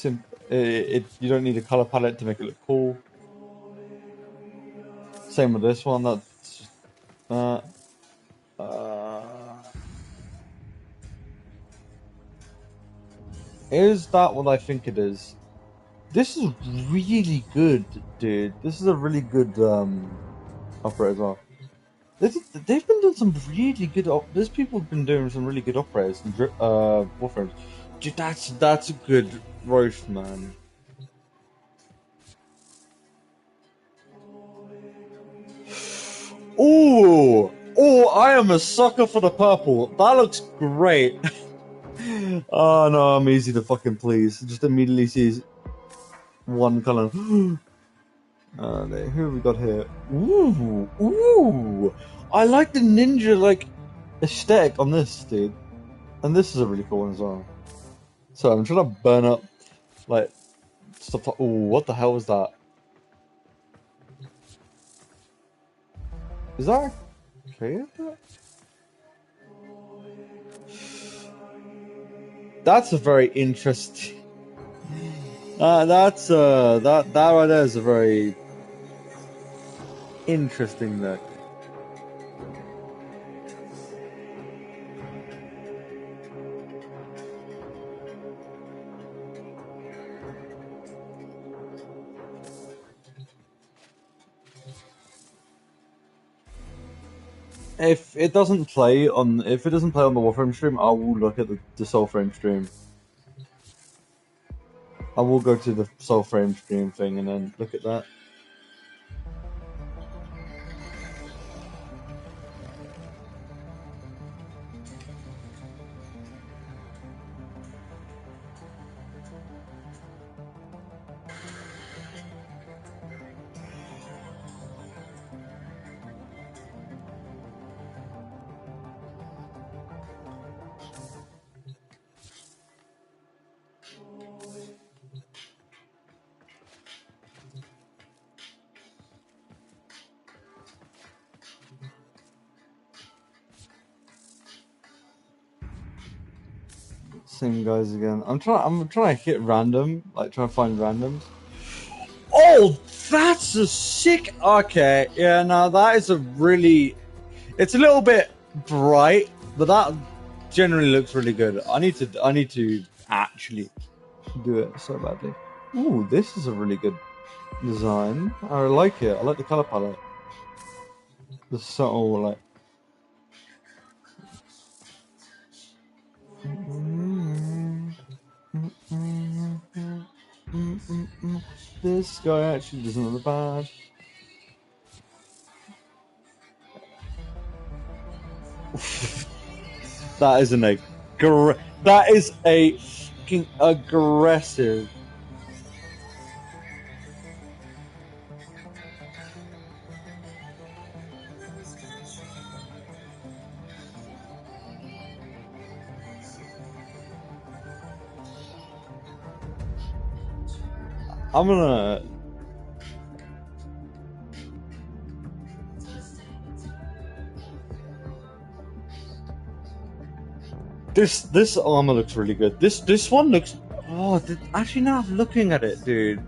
You don't need a color palette to make it look cool. Same with this one. That's is that what I think it is? This is really good, dude. This is a really good operator as well. They've been doing some really good. There's people have been doing some really good operators and warframes. Dude, that's a good roast, man. Ooh! Oh, I am a sucker for the purple. That looks great. Oh no, I'm easy to fucking please. Just immediately sees one color. Who have we got here? Ooh, ooh! I like the ninja like aesthetic on this, dude. And this is a really cool one as well. So I'm trying to burn up like stuff. Ooh, what the hell was that? Is that okay? That's a very interesting. That right there is a very interesting look. If it doesn't play on the Warframe stream, I will look at the Soulframe stream. I will go to the Soulframe stream thing and then look at that. Same guys again. I'm trying to hit random, like trying to find randoms. Oh, that's a sick. Okay, yeah, no, that is a really. It's a little bit bright, but that generally looks really good. I need to actually do it so badly. Ooh, this is a really good design. I like it. I like the color palette. The subtle like. This guy actually doesn't look bad. That is that is a fucking aggressive. I'm gonna. This armor looks really good. This one looks. Oh, actually now I'm looking at it, dude.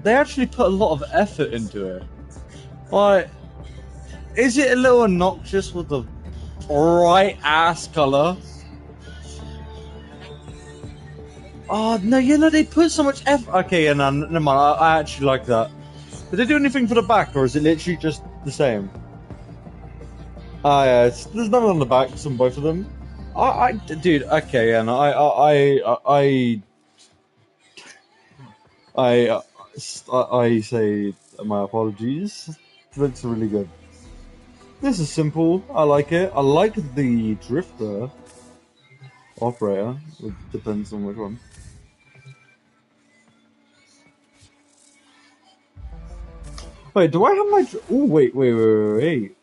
They actually put a lot of effort into it. Like, is it a little obnoxious with the bright ass color? Oh no, you know they put so much effort. Okay, yeah, no, never mind. I actually like that. Did they do anything for the back, or is it literally just the same? Ah, yeah, there's nothing on the backs on both of them. Dude, okay, yeah, no, I say my apologies. It looks really good. This is simple. I like it. I like the drifter operator. It depends on which one. Wait, do I have my? Oh, wait.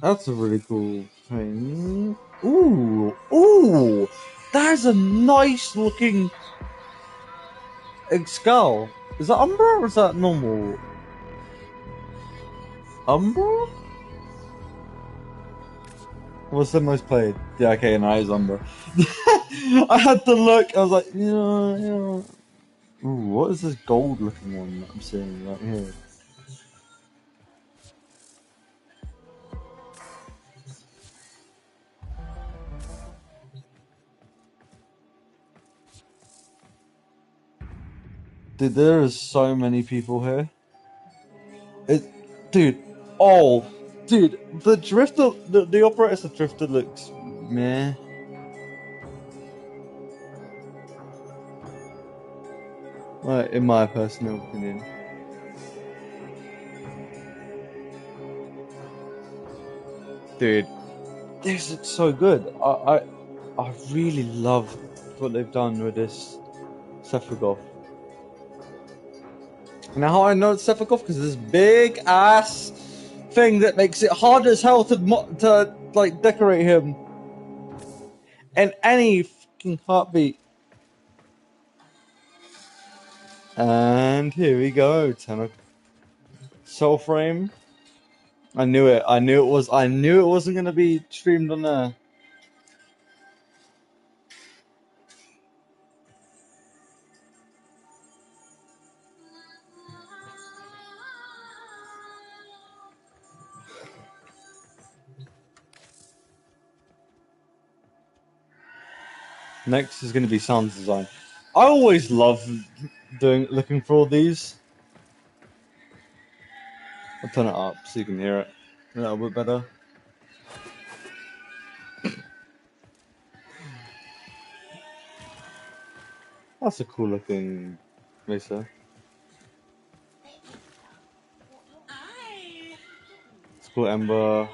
That's a really cool thing. Ooh, that's a nice looking skull. Is that Umbra or is that normal? Umbra? What's the most played? Yeah, okay, no, it's Umbra. I had to look. I was like, yeah. Ooh, what is this gold looking one that I'm seeing right here? Dude, there is so many people here. Dude, the drifter, the operator drifter looks meh. Right, in my personal opinion. Dude, this looks so good. I really love what they've done with this Sephiroth. Now how I know it's Sephiroth because this big ass thing that makes it hard as hell to like decorate him. And any fucking heartbeat. And here we go, Tennocon. Soul Frame. I knew it. I knew it wasn't gonna be streamed on there. Next is gonna be sound design. I always love looking for all these. I'll turn it up so you can hear it a little bit better. That's a cool looking racer. Hi. It's cool Ember.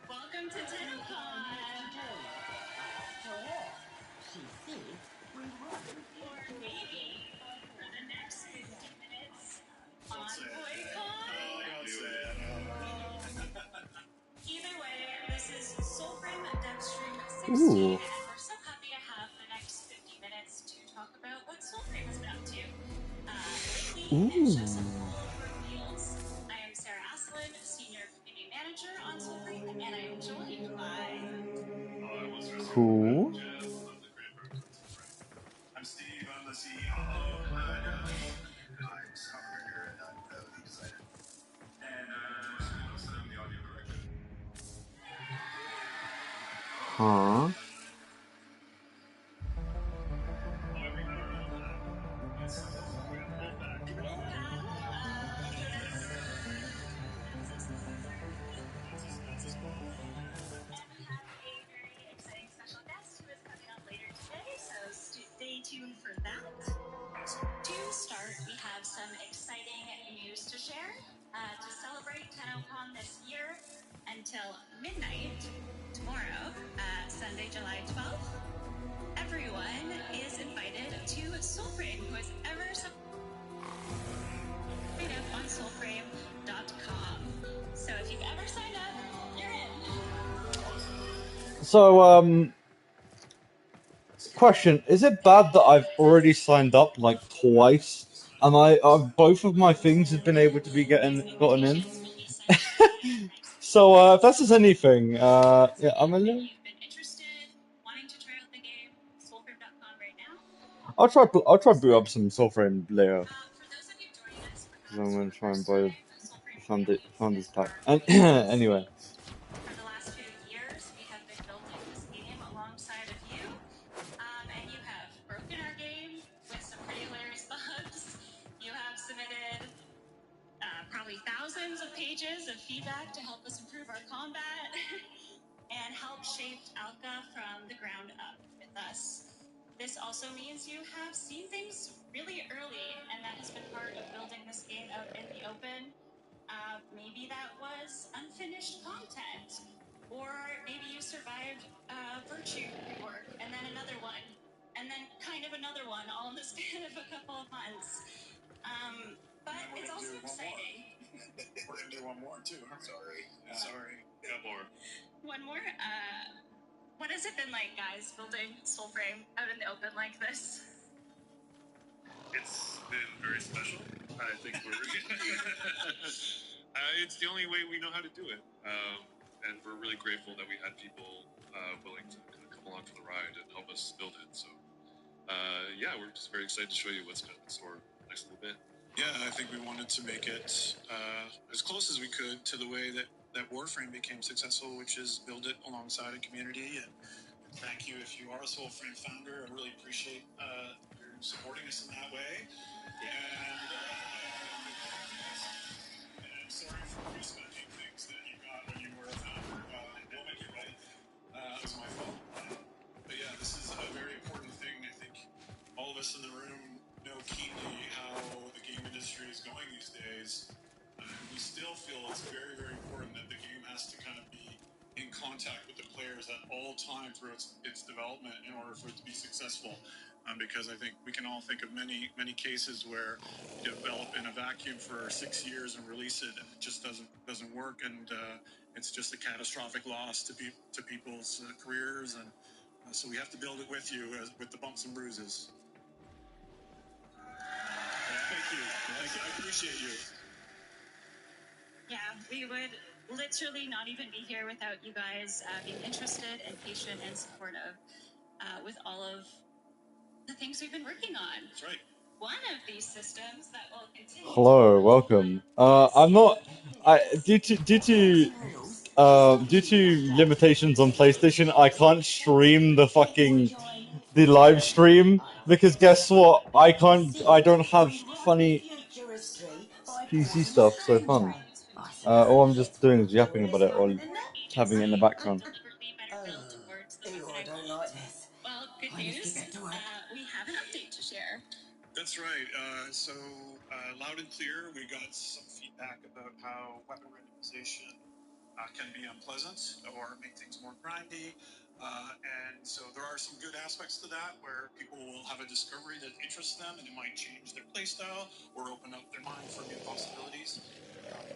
Welcome to Tennocon. Or maybe for the next 50 minutes on BoyCon. Either way, this is Soulframe Devstream 16, Ooh. and we're so happy to have the next 50 minutes to talk about what Soulframe has been up to. Lately, and just all over wheels. I am Sarah Aslin, Senior Community Manager on Soulframe, and I am joined by... Cool. I'm Steve, I'm the CEO of I'm Summer, and I'm the lead designer. And I'm Wilson, I'm the audio director. Huh? Stay tuned for that. To start, we have some exciting news to share. To celebrate Tennocon this year until midnight tomorrow, Sunday, July 12th, everyone is invited to Soulframe. Who has ever signed up on soulframe.com. So if you've ever signed up, you're in. So, question: is it bad that I've already signed up like twice, and both of my things have been able to be gotten in? So, if that's just anything, yeah, I'm a little. I'll try boot up some Soulframe later. So I'm gonna try and buy the Founders Pack. And anyway. For the last few years, we have been building this game alongside of you. And you have broken our game with some pretty hilarious bugs. You have submitted probably thousands of pages of feedback to help us improve our combat and help shape Alka from the ground up with us. This also means you have seen things really early, and that has been part of building this game out in the open. Maybe that was unfinished content, or maybe you survived Virtue rework, and then another one, and then kind of another one, all in the span of a couple of months. But it's also exciting. We're gonna do one more too. I'm sorry. Sorry. One more. One more. What has it been like, guys, building Soulframe out in the open like this? It's been very special. I think we're. It's the only way we know how to do it, and we're really grateful that we had people willing to kind of come along for the ride and help us build it. So, yeah, we're just very excited to show you what's kind of in store next little bit. Yeah, I think we wanted to make it as close as we could to the way that Warframe became successful, which is build it alongside a community. And thank you if you are a Soulframe founder. I really appreciate you supporting us in that way. And I'm sorry for respecting things that you got when you were a founder. We'll make it right. It was my fault. But yeah, this is a very important thing. I think all of us in the room know keenly how the game industry is going these days. We still feel it's very, very important that the game has to kind of be in contact with the players at all times through its development in order for it to be successful. Because I think we can all think of many, many cases where you develop in a vacuum for 6 years and release it, and it just doesn't work, and it's just a catastrophic loss to people's careers, and so we have to build it with you, with the bumps and bruises. Thank you. I appreciate you. Yeah, we would literally not even be here without you guys being interested and patient and supportive with all of the things we've been working on. That's right. One of these systems that will continue. Hello, welcome. I'm not. Due to limitations on PlayStation, I can't stream the live stream because guess what? I don't have funny PC stuff, so fun. All I'm just doing is yapping about it or having it in the background. I don't like this. Well, good news. We have an update to share. That's right. So loud and clear, we got some feedback about how weapon randomization can be unpleasant or make things more grindy. And so there are some good aspects to that where people will have a discovery that interests them and it might change their playstyle or open up their mind for new possibilities.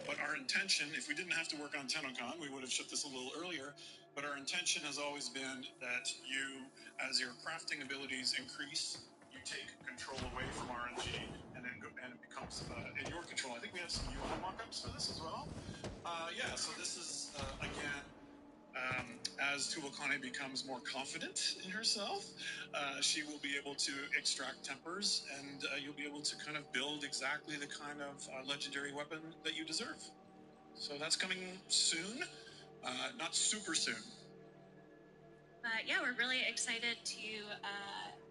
But our intention, if we didn't have to work on Tennocon, we would have shipped this a little earlier. But our intention has always been that you, as your crafting abilities increase, you take control away from RNG and it becomes in your control. I think we have some UI mock-ups for this as well. Yeah, so this is, again, as Tuwakane becomes more confident in herself, she will be able to extract tempers, and you'll be able to kind of build exactly the kind of legendary weapon that you deserve. So that's coming soon, not super soon. Yeah, we're really excited to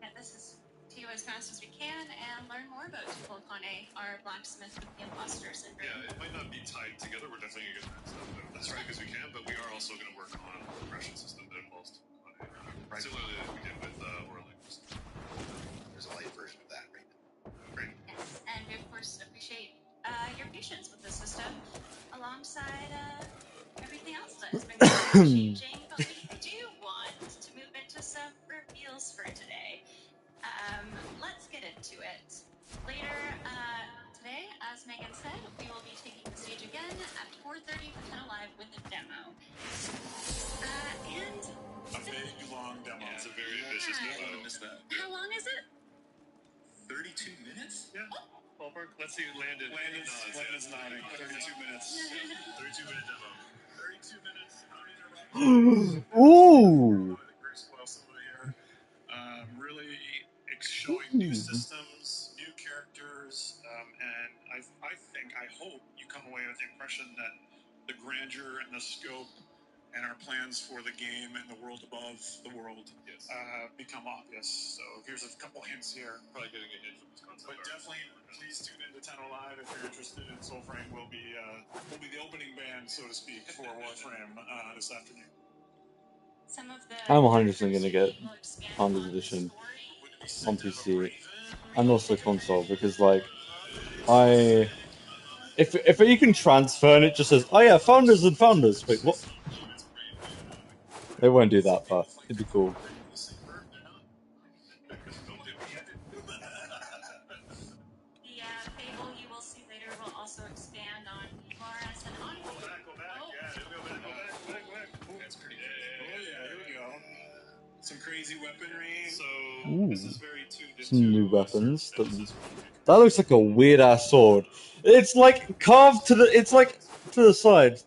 get this to you as fast as we can and learn more about Tuwakane, our blacksmith with the imposter syndrome. Yeah, it might not be tied together. We're definitely going to get that stuff out as quick as we can, but we are also going to work on a progression system that involves Tuwakane, similarly like we did with Orlux. There's a light version of that right now. Great. Yes, and we of course appreciate your patience with the system alongside everything else that has been changing, but we do want to move into some reveals for today. Let's get into it. Later today, as Megan said, we will be taking the stage again at 4:30 for 10 Alive with a demo. And a big, long demo. Yeah, it's a very ambitious demo. I missed that. How long is it? 32 minutes? Yeah. Ballpark. Let's see, Landon's nodding. 32 minutes. 32-minute demo. 32 minutes. Ooh. Really showing new systems, new characters, and I hope you come away with the impression that the grandeur and the scope and our plans for the game and the world above the world become obvious. So here's a couple hints here. Probably getting a hint from this concept. But definitely, please tune into Tenno Live if you're interested in Soulframe. We'll be the opening band, so to speak, for Warframe this afternoon. Some of the I'm 100% going to get Founders Edition on PC and also console because, like, if you can transfer and it just says, oh yeah, Founders and Founders. Wait, what? They won't do that, but it'd be cool. The fable you will see later will also expand on Mara as an envoy. Go back. That's pretty good. Oh yeah, here we go. Some crazy weaponry. So this is very tuned into Some new weapons. That looks like a weird ass sword. It's like carved to the. It's like to the side.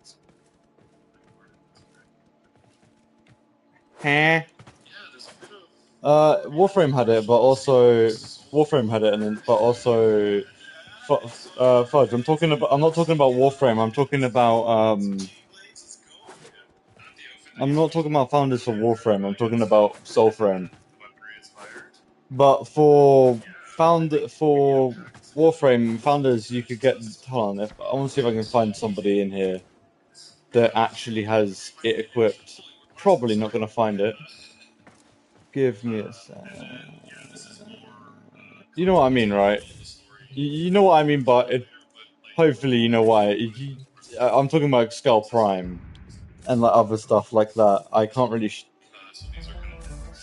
Huh? Warframe had it, but also Warframe had it, but also Fudge. I'm not talking about Warframe. I'm talking about I'm not talking about founders for Warframe. I'm talking about Soulframe. But for Warframe founders, you could get. Hold on, I want to see if I can find somebody in here that actually has it equipped. Probably not going to find it. Give me a sec. You know what I mean, right? You know what I mean, but hopefully you know why. I'm talking about Skull Prime and like other stuff like that. I can't really see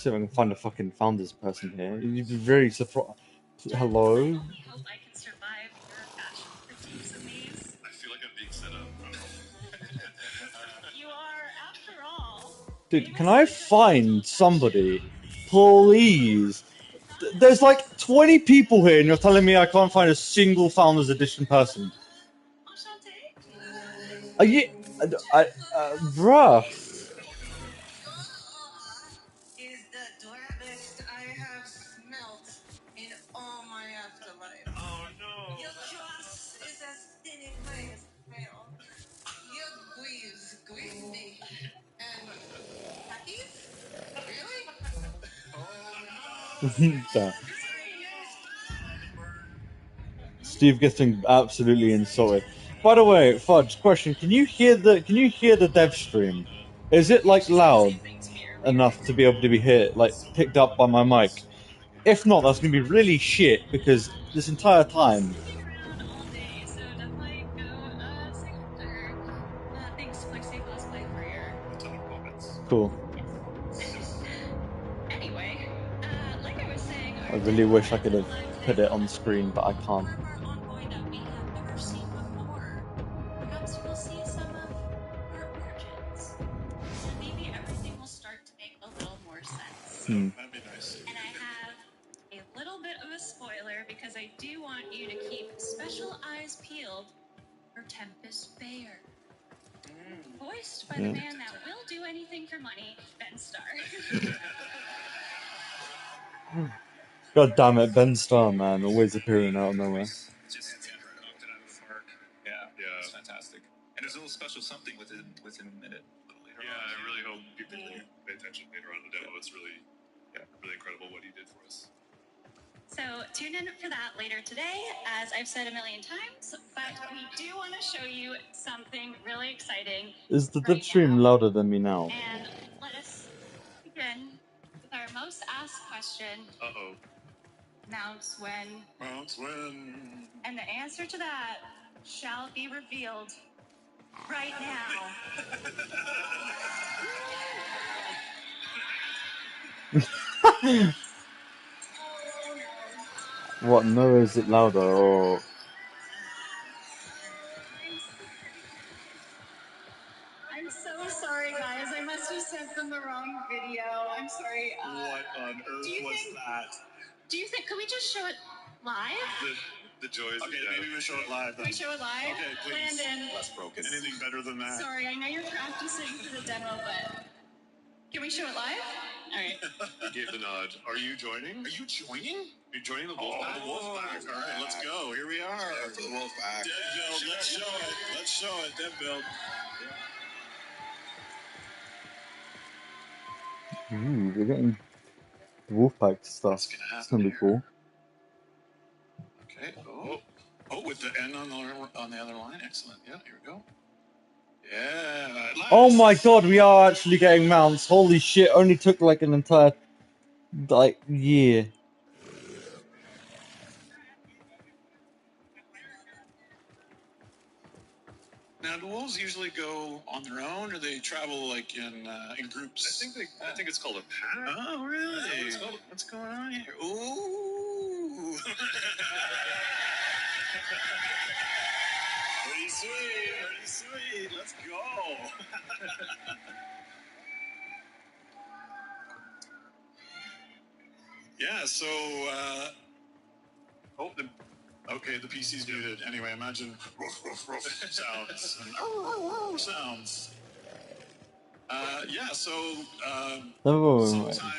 if I can find a fucking founders person here. You'd be very surprised. Hello? I hope I can survive your fashion critiques of these. I feel like I'm being set up. You are, after all. Dude, can I find somebody? Please. There's like 20 people here and you're telling me I can't find a single Founders Edition person. Are you... bruh. Is the dwarfest I have smelt in all my afterlife. Oh no! Your trust is as thin in clay as fail. Your grieve me. And Takis? Really? Damn. Steve getting absolutely insulted. By the way, Fudge, question: Can you hear the dev stream? Is it like loud enough to be able to be picked up by my mic? If not, that's gonna be really shit because this entire time. Thanks, Flexi Cosplay, for your Cool. Anyway, like I was saying, I really wish I could have put it on the screen, but I can't. envoy that we have never seen before. Perhaps you will see some of her origins, and maybe everything will start to make a little more sense. That'd be nice. And I have a little bit of a spoiler because I do want you to keep special eyes peeled for Tempest Bayer. Voiced by Yeah. the man that will do anything for money, Ben Starr. God damn it, Ben Starr, man, always appearing out of nowhere. Yeah, it's fantastic. And there's a little special something within a minute. Yeah, I really hope people pay attention later on in the demo. It's really incredible what he did for us. So tune in for that later today, as I've said a million times, but we do want to show you something really exciting. Is the dev stream louder than me now? And let us begin with our most asked question. Uh-oh. Mounts when? Mounts when? And the answer to that shall be revealed right now. What, no, is it louder, or... I'm so sorry, guys. I must have sent them the wrong video. I'm sorry. What on earth was that? Do you think, could we just show it live? The joys of death. Maybe we show it live then. Can we show it live? Okay, please. Landon. Less broken. Anything better than that? Sorry, I know you're practicing for the demo, but can we show it live? All right. He gave the nod. Are you joining? Are you joining? You're joining the Wolfpack? The Wolfpack. All right, let's go. Here we are. Yeah, for the Wolfpack. Dead build. Let's show it. Let's show it. Dead build. Ooh, we're getting the Wolfpack stuff. It's gonna be cool. Okay. Oh, with the N on the other line. Excellent. Yeah, here we go. Yeah. Oh my god, we are actually getting mounts. Holy shit, only took like an entire, like, year. Now, do wolves usually go on their own, or they travel like in groups? I think it's called a pack. Oh, really? What's going on here? Ooh. Pretty sweet. Pretty sweet. Let's go. Yeah. So. Okay, the PC's muted. Anyway, imagine roof, roof, roof sounds and sounds. Yeah, so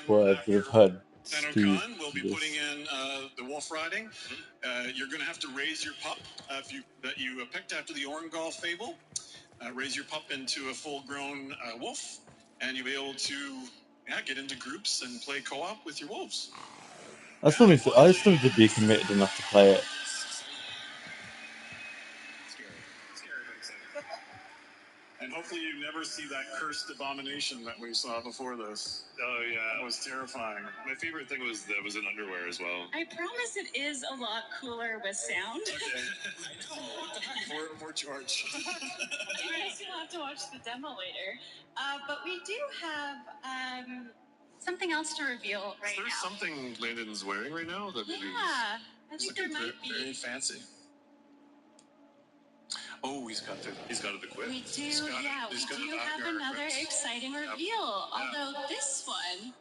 What I've heard. Tennocon will be putting in the wolf riding. You're going to have to raise your pup that you picked after the Orangol fable. Raise your pup into a full-grown wolf, and you'll be able to get into groups and play co-op with your wolves. I still need to be committed enough to play it. And hopefully you never see that cursed abomination that we saw before this. Oh yeah, that was terrifying. My favorite thing was that was in underwear as well. I promise it is a lot cooler with sound. Okay. for George. You guys will have to watch the demo later. But we do have something else to reveal right now. Is there something Landon's wearing right now that maybe I think there might be. Very fancy. Oh, he's got it equipped. We do, we do have another exciting reveal. Although this one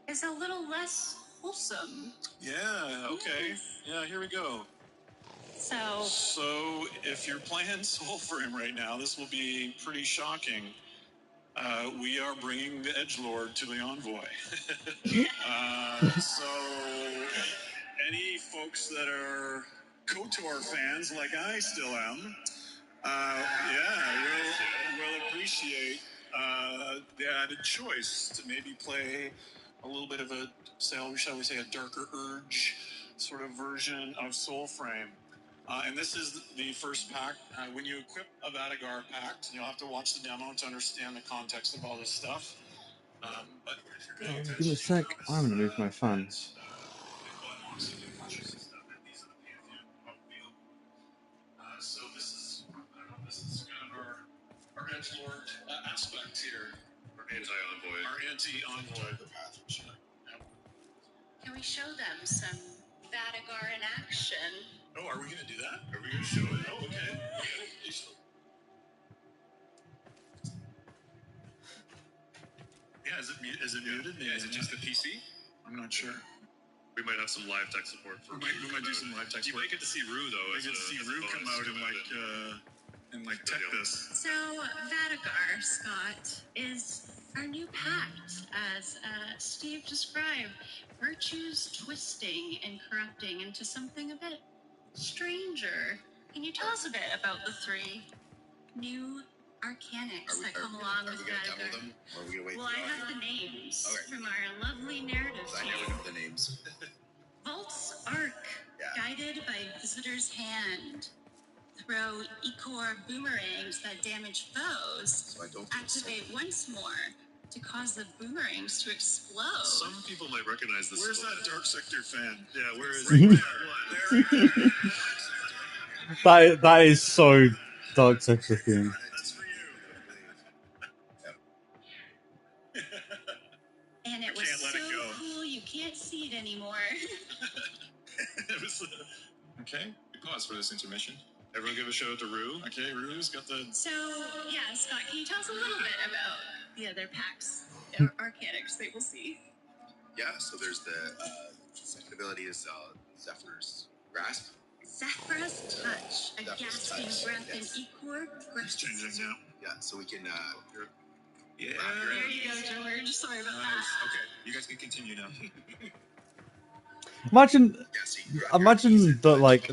is a little less wholesome. Yeah, okay. Yeah, here we go. So if you're playing Soulframe right now, this will be pretty shocking. We are bringing the Edgelord to the Envoy. So any folks that are KOTOR fans, like I still am, we'll appreciate the added choice to maybe play a little bit of a, shall we say, a darker urge sort of version of Soulframe. And this is the first pack. When you equip a Vadagar pact, you'll have to watch the demo to understand the context of all this stuff. But if you're paying attention, Give me a sec, I'm gonna move my phone. So this is kind of our edgelord aspect here. Our anti-envoy. Our anti-envoy. can we show them some Vadagar in action? Oh, are we going to do that? Are we going to show it? Oh, okay. Yeah, is it muted? Yeah, is it just the PC? I'm not sure. We might have some live tech support. We might do some live tech support. You might get to see Rue, though. You get to see Rue come out and like tech this. So, Vatigar, Scott, is our new pact. As Steve described, virtues twisting and corrupting into something a bit stranger. Can you tell us a bit about the three new arcanics that come along with Vatigar? Well, I have the names from our lovely narrative team. I never know the names. Vault's Arc, guided by Visitor's Hand. Throw Ecor boomerangs that damage foes. So I don't activate once more to cause the boomerangs to explode. Some people might recognize this. Where's that Dark Sector fan? Yeah, where is it? That is so Dark Sector themed. That's for you. And it was so cool you can't see it anymore. It was, okay, we pause for this intermission. Everyone give a shout out to Rue. Okay, Rue's got the... So, yeah, Scott, can you tell us a little bit about the other packs or arcanics they will see? Yeah, so there's the second ability is Zephyr's Grasp. Zephyr's Touch, a gasping breath in Ecor grips. It's changing, yeah. Yeah, so we can... yeah. There you go, George. Sorry about that. Okay, you guys can continue now. Imagine that, like,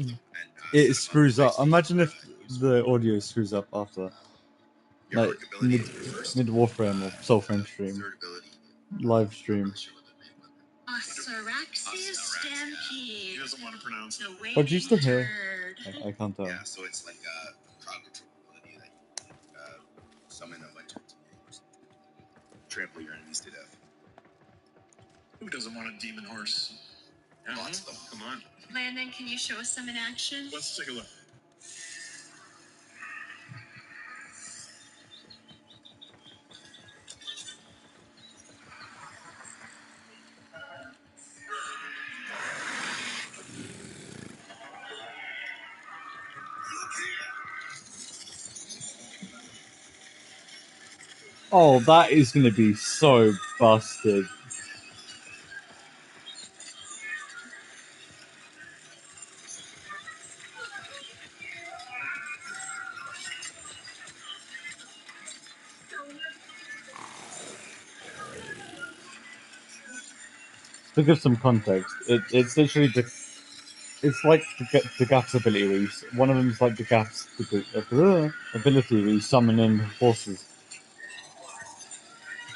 it screws up. Imagine if the audio screws up after, like, mid Warframe or Soulframe stream, live stream. Cyraxia's Stampede. He doesn't want to pronounce it. What did you still hear? I can't tell. Yeah, so it's like a crowd control ability that you summon a bunch of trample your enemies to death. Who doesn't want a demon horse? Lots of them. Come on. Landon, can you show us some in action? Let's take a look. Oh, that is going to be so busted. To give some context, it's literally it's like the Gap's ability where one of them is like the Gap's ability where you summon in horses,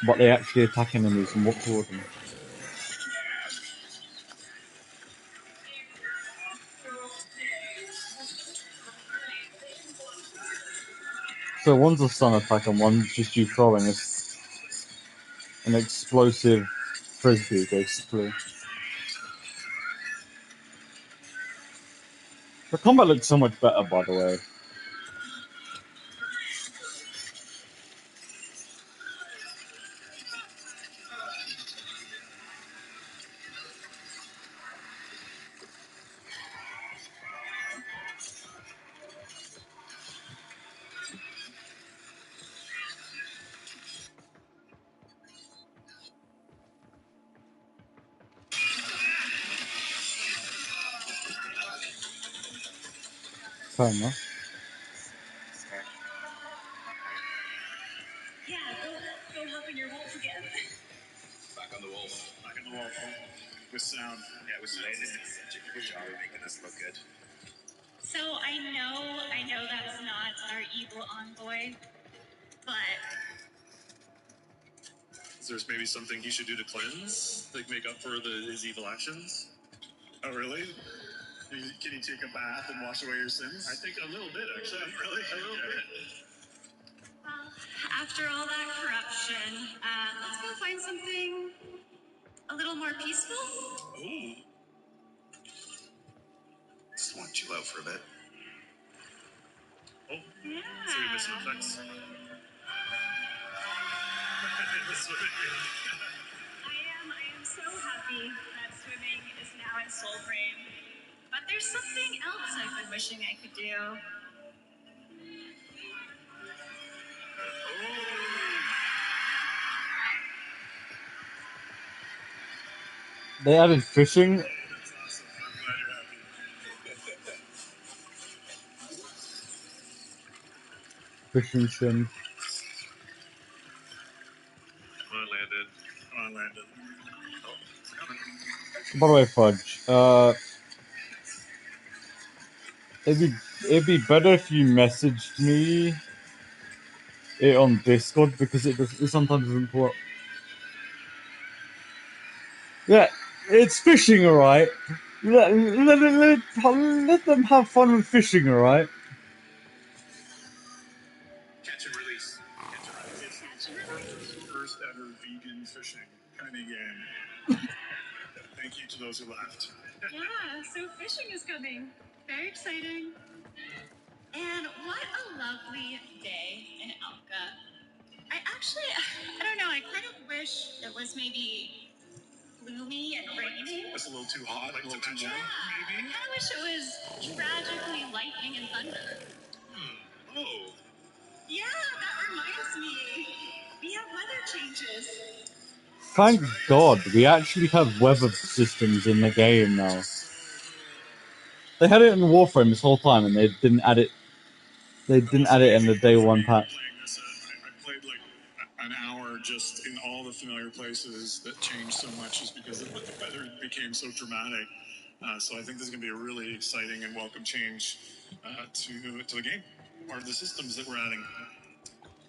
but they actually attack enemies and walk toward them. So one's a stun attack and one's just you throwing an explosive frisbee, basically. The combat looks so much better, by the way. Fair enough. Yeah, go hop in your wolf again. Back on the wolf. Back on the wolf. With sound. Yeah, with Landon did such a good job of making this look good. So I know that's not our evil envoy, but Is there maybe something he should do to cleanse? Like make up for his evil actions? Oh, really? Can you take a bath and wash away your sins? I think a little bit, actually. Really? A little bit. well, after all that corruption, let's go find something a little more peaceful. Ooh. Just want to chill out for a bit. Oh. Yeah. So you're missing effects. I am so happy that swimming is now in Soulframe. But there's something else I've been wishing I could do. They added fishing. fishing sim. I landed. By the way, Fudge, it'd be better if you messaged me it on Discord because it sometimes doesn't pull up. Yeah, it's fishing, alright. Let them have fun with fishing, alright. Catch and release. It's the first ever vegan fishing kind of game. Thank you to those who laughed. Yeah, so fishing is coming. Very exciting. And what a lovely day in Elka. I don't know, I kind of wish it was maybe gloomy and rainy. It's a little too hot, a little too warm, maybe. I kind of wish it was tragically lightning and thunder. Oh. Yeah, that reminds me. We have weather changes. Thank God, we actually have weather systems in the game now. They had it in Warframe this whole time, and they didn't add it. They didn't add it in the day one patch. I played like an hour just in all the familiar places that changed so much just because the weather became so dramatic. So I think this is going to be a really exciting and welcome change to the game, or the systems that we're adding.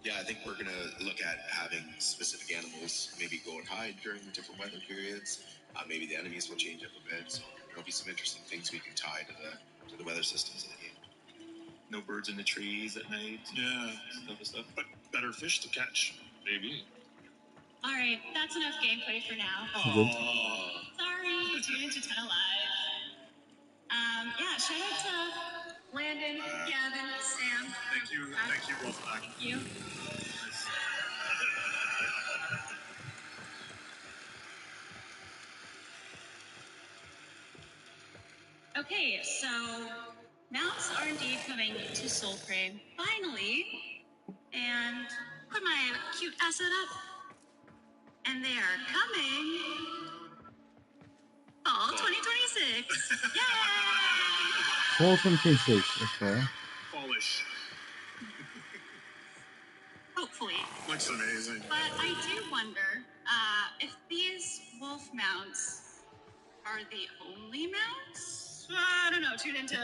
Yeah, I think we're going to look at having specific animals maybe go and hide during the different weather periods. Maybe the enemies will change up a bit. So there'll be some interesting things we can tie to the weather systems in the game. No birds in the trees at night. Yeah, stuff. But better fish to catch, maybe. All right, that's enough gameplay for now. Aww. Sorry, tune into 10 Alive. Yeah, shout out to Landon, Gavin, Sam. Thank you, Wolfpack. Thank you. Okay, so mounts are indeed coming to Soulframe, finally. And put my cute asset up. And they are coming fall 2026. Yay! Fall 2026, okay. Fallish. Hopefully. Looks amazing. But I do wonder if these wolf mounts are the only mounts? I don't know. Tune into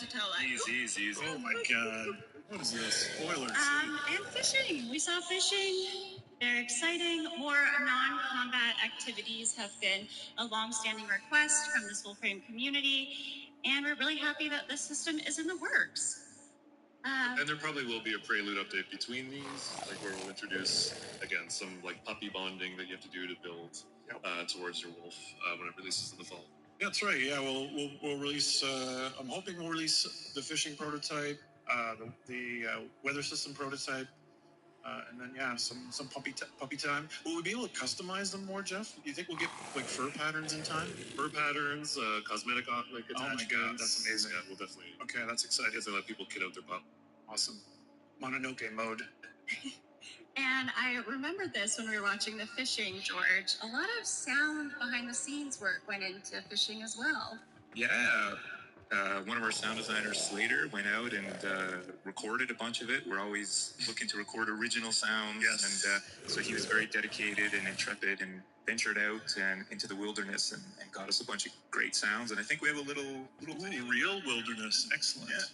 Tell Life. Easy. Oh my god. What is this? Spoilers. And fishing. We saw fishing. Very exciting. More non-combat activities have been a long-standing request from the Soulframe community, and we're really happy that this system is in the works. And there probably will be a prelude update between these, like where we'll introduce again some like puppy bonding that you have to do to build towards your wolf when it releases in the fall. Yeah, that's right. Yeah, we'll release. I'm hoping we'll release the fishing prototype, the weather system prototype, and then some puppy time. Will we be able to customize them more, Jeff? Do you think we'll get like fur patterns in time? Fur patterns, cosmetic like attachments. Oh my god, that's amazing. Yeah, we'll definitely. Okay, that's exciting. Because they let people kid out their pup. Awesome. Mononoke mode. And I remember this when we were watching the fishing, George. A lot of sound behind the scenes work went into fishing as well. Yeah. One of our sound designers, Slater, went out and recorded a bunch of it. We're always looking to record original sounds. Yes. And so he was very dedicated and intrepid and ventured out and into the wilderness and got us a bunch of great sounds. And I think we have a little video. Real wilderness. Excellent. Yeah.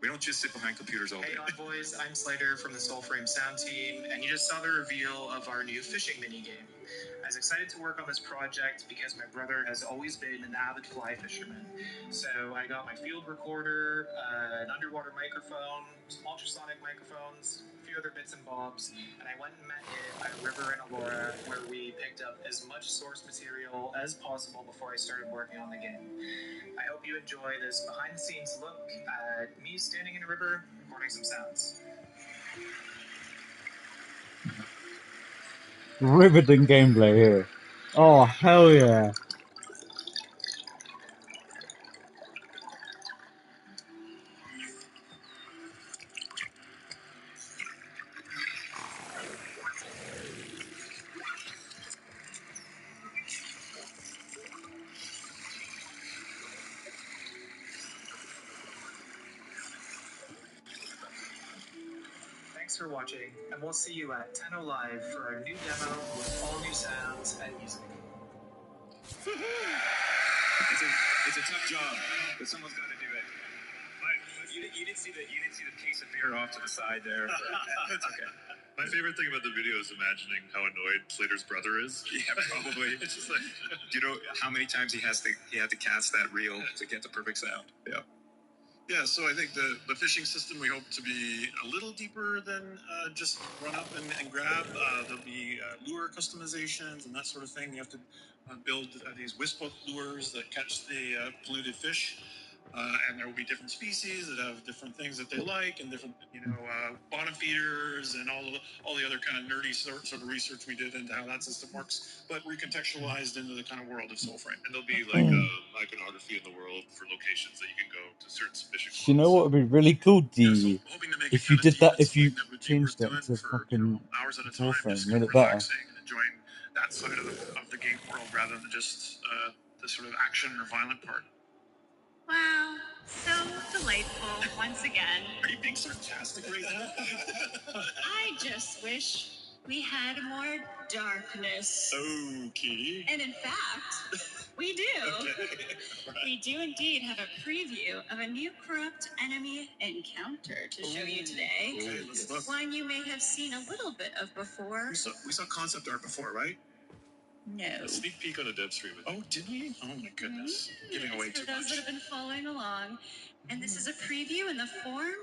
We don't just sit behind computers all day. Hey Envoys, I'm Slater from the Soulframe sound team, and you just saw the reveal of our new fishing minigame. I was excited to work on this project because my brother has always been an avid fly fisherman. So I got my field recorder, an underwater microphone, some ultrasonic microphones, a few other bits and bobs, and I went and met him at a river in Aurora where we picked up as much source material as possible before I started working on the game. I hope you enjoy this behind-the-scenes look at me standing in a river recording some sounds. Riveting gameplay here. Oh, hell yeah. Thanks for watching, and we'll see you at Tenno Live for our new demo with all new sounds and music. It's a tough job, but someone's got to do it. You didn't see the case of beer off to the side there. It's okay. My favorite thing about the video is imagining how annoyed Slater's brother is. Yeah, probably. It's just like, Do you know how many times he had to cast that reel to get the perfect sound? Yeah. Yeah, so I think the fishing system we hope to be a little deeper than just run up and grab. There'll be lure customizations and that sort of thing. You have to build these wisp hook lures that catch the polluted fish. And there will be different species that have different things that they like, and different, bottom feeders, and all the other kind of nerdy sort of research we did into how that system works, but recontextualized into the kind of world of Soulframe. and there'll be like iconography in the world for locations that you can go to certain fishing You know what would be really cool, D? If you did that, if you changed it to fucking hours at a time, Warframe, just made kind of it better. relaxing and enjoying that side of the game world rather than just the sort of action or violent part. Wow, so delightful once again. Are you being sarcastic right now? I just wish we had more darkness. Okay. And in fact, we do. Okay. Right. We do indeed have a preview of a new corrupt enemy encounter to show you today. Okay, let's look. One you may have seen a little bit of before. We saw concept art before, right? No. a sneak peek on a dev stream. Oh, did we? Oh my goodness. Giving away For too those much. that have been following along, and this is a preview in the form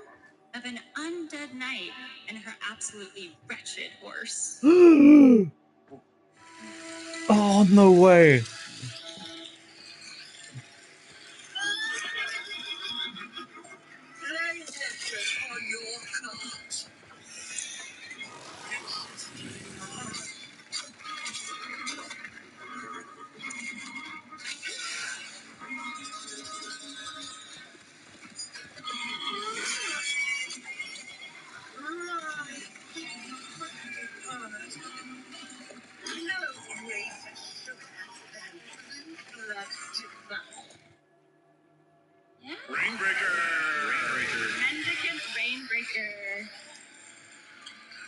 of an undead knight and her absolutely wretched horse. Oh, no way. Yeah. Rainbreaker! Mendicant Rainbreaker.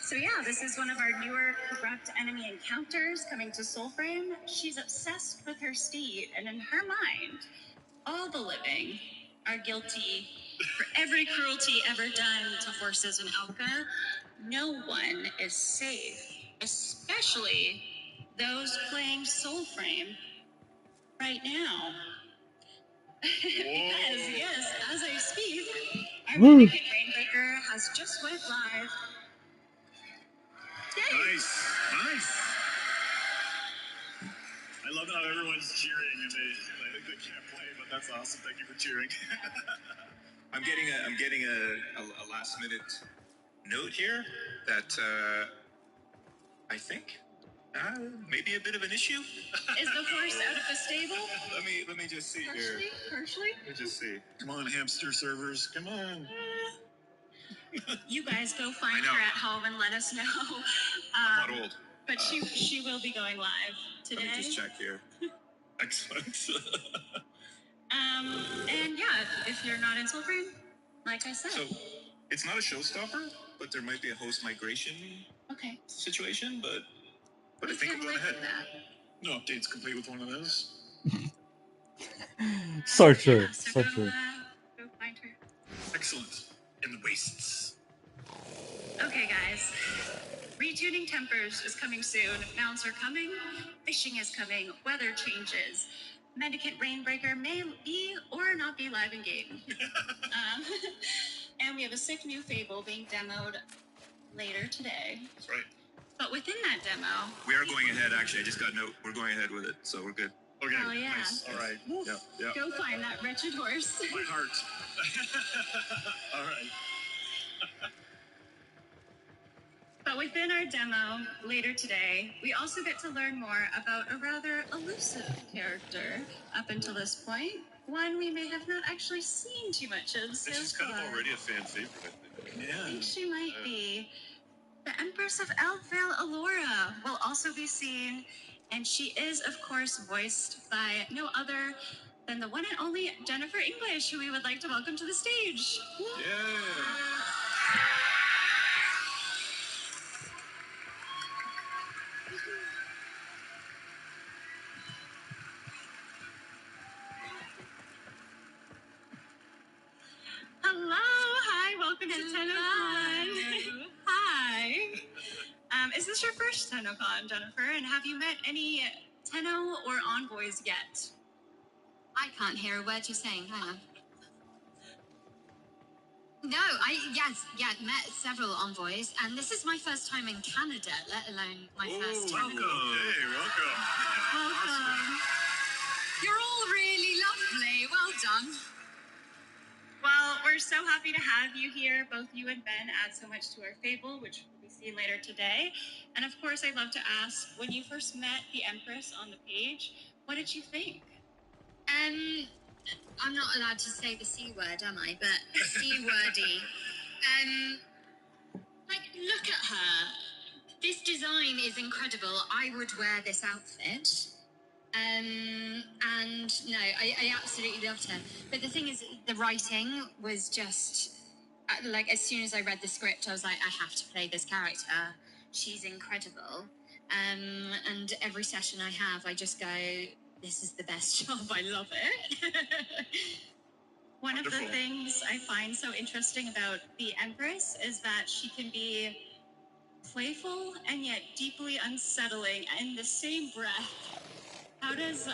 So yeah, this is one of our newer corrupt enemy encounters coming to Soulframe. She's obsessed with her steed, and in her mind, all the living are guilty for every cruelty ever done to horses in Elka. No one is safe, especially those playing Soulframe right now. Yes, as I speak, our Mendicant Rainbreaker has just went live. Yay! Nice. I love how everyone's cheering and they can't play, but that's awesome. Thank you for cheering. I'm getting a last minute note here that I think maybe a bit of an issue. Is the horse out of the stable? Let me just see here. Partially? Let me just see. Come on, hamster servers. Come on. You guys go find her at home and let us know. I'm not old. But she will be going live today. Let me just check here. Excellent. And yeah, if you're not in Soulframe, like I said. So it's not a showstopper, but there might be a host migration situation, but I think we'll go ahead. No updates complete with one of those. So true. So true. Go find her. Excellent. In the wastes. Okay, guys. Retuning Tempers is coming soon. Mounts are coming. Fishing is coming. Weather changes. Mendicant Rainbreaker may be or not be live in game. And we have a sick new Fable being demoed later today. That's right. But within that demo... We are going ahead, actually. I just got a note. We're going ahead with it, so we're good. Okay, oh, yeah. nice. All right. Yeah. Go find that wretched horse. My heart. All right. But within our demo later today, we also get to learn more about a rather elusive character up until this point. One we may have not actually seen too much of so She's far. kind of already a fan favorite, I think. I think she might be. The Empress of Elfvale, Alora, will also be seen, and she is, of course, voiced by no other than the one and only Jennifer English, who we would like to welcome to the stage. Yeah. Hello, hi, welcome to Tennocon. Hi. Is this your first Tennocon, Jennifer? And have you met any Tenno or envoys yet? I can't hear a word you're saying. Hang on. No, met several envoys, and this is my first time in Canada, let alone my first time. Welcome. Hey, welcome. Welcome. You're all really lovely. Well done. Well, we're so happy to have you here. Both you and Ben add so much to our fable, which we'll be seeing later today. And of course, I'd love to ask, when you first met the Empress on the page, what did you think? I'm not allowed to say the C word, am I? But C-wordy. Look at her. This design is incredible. I would wear this outfit. And no, I absolutely loved her. But the thing is, the writing was just as soon as I read the script, I was like, I have to play this character. She's incredible. And every session I have, I just go, this is the best job. I love it. One of the things I find so interesting about the Empress is that she can be playful and yet deeply unsettling in the same breath. How does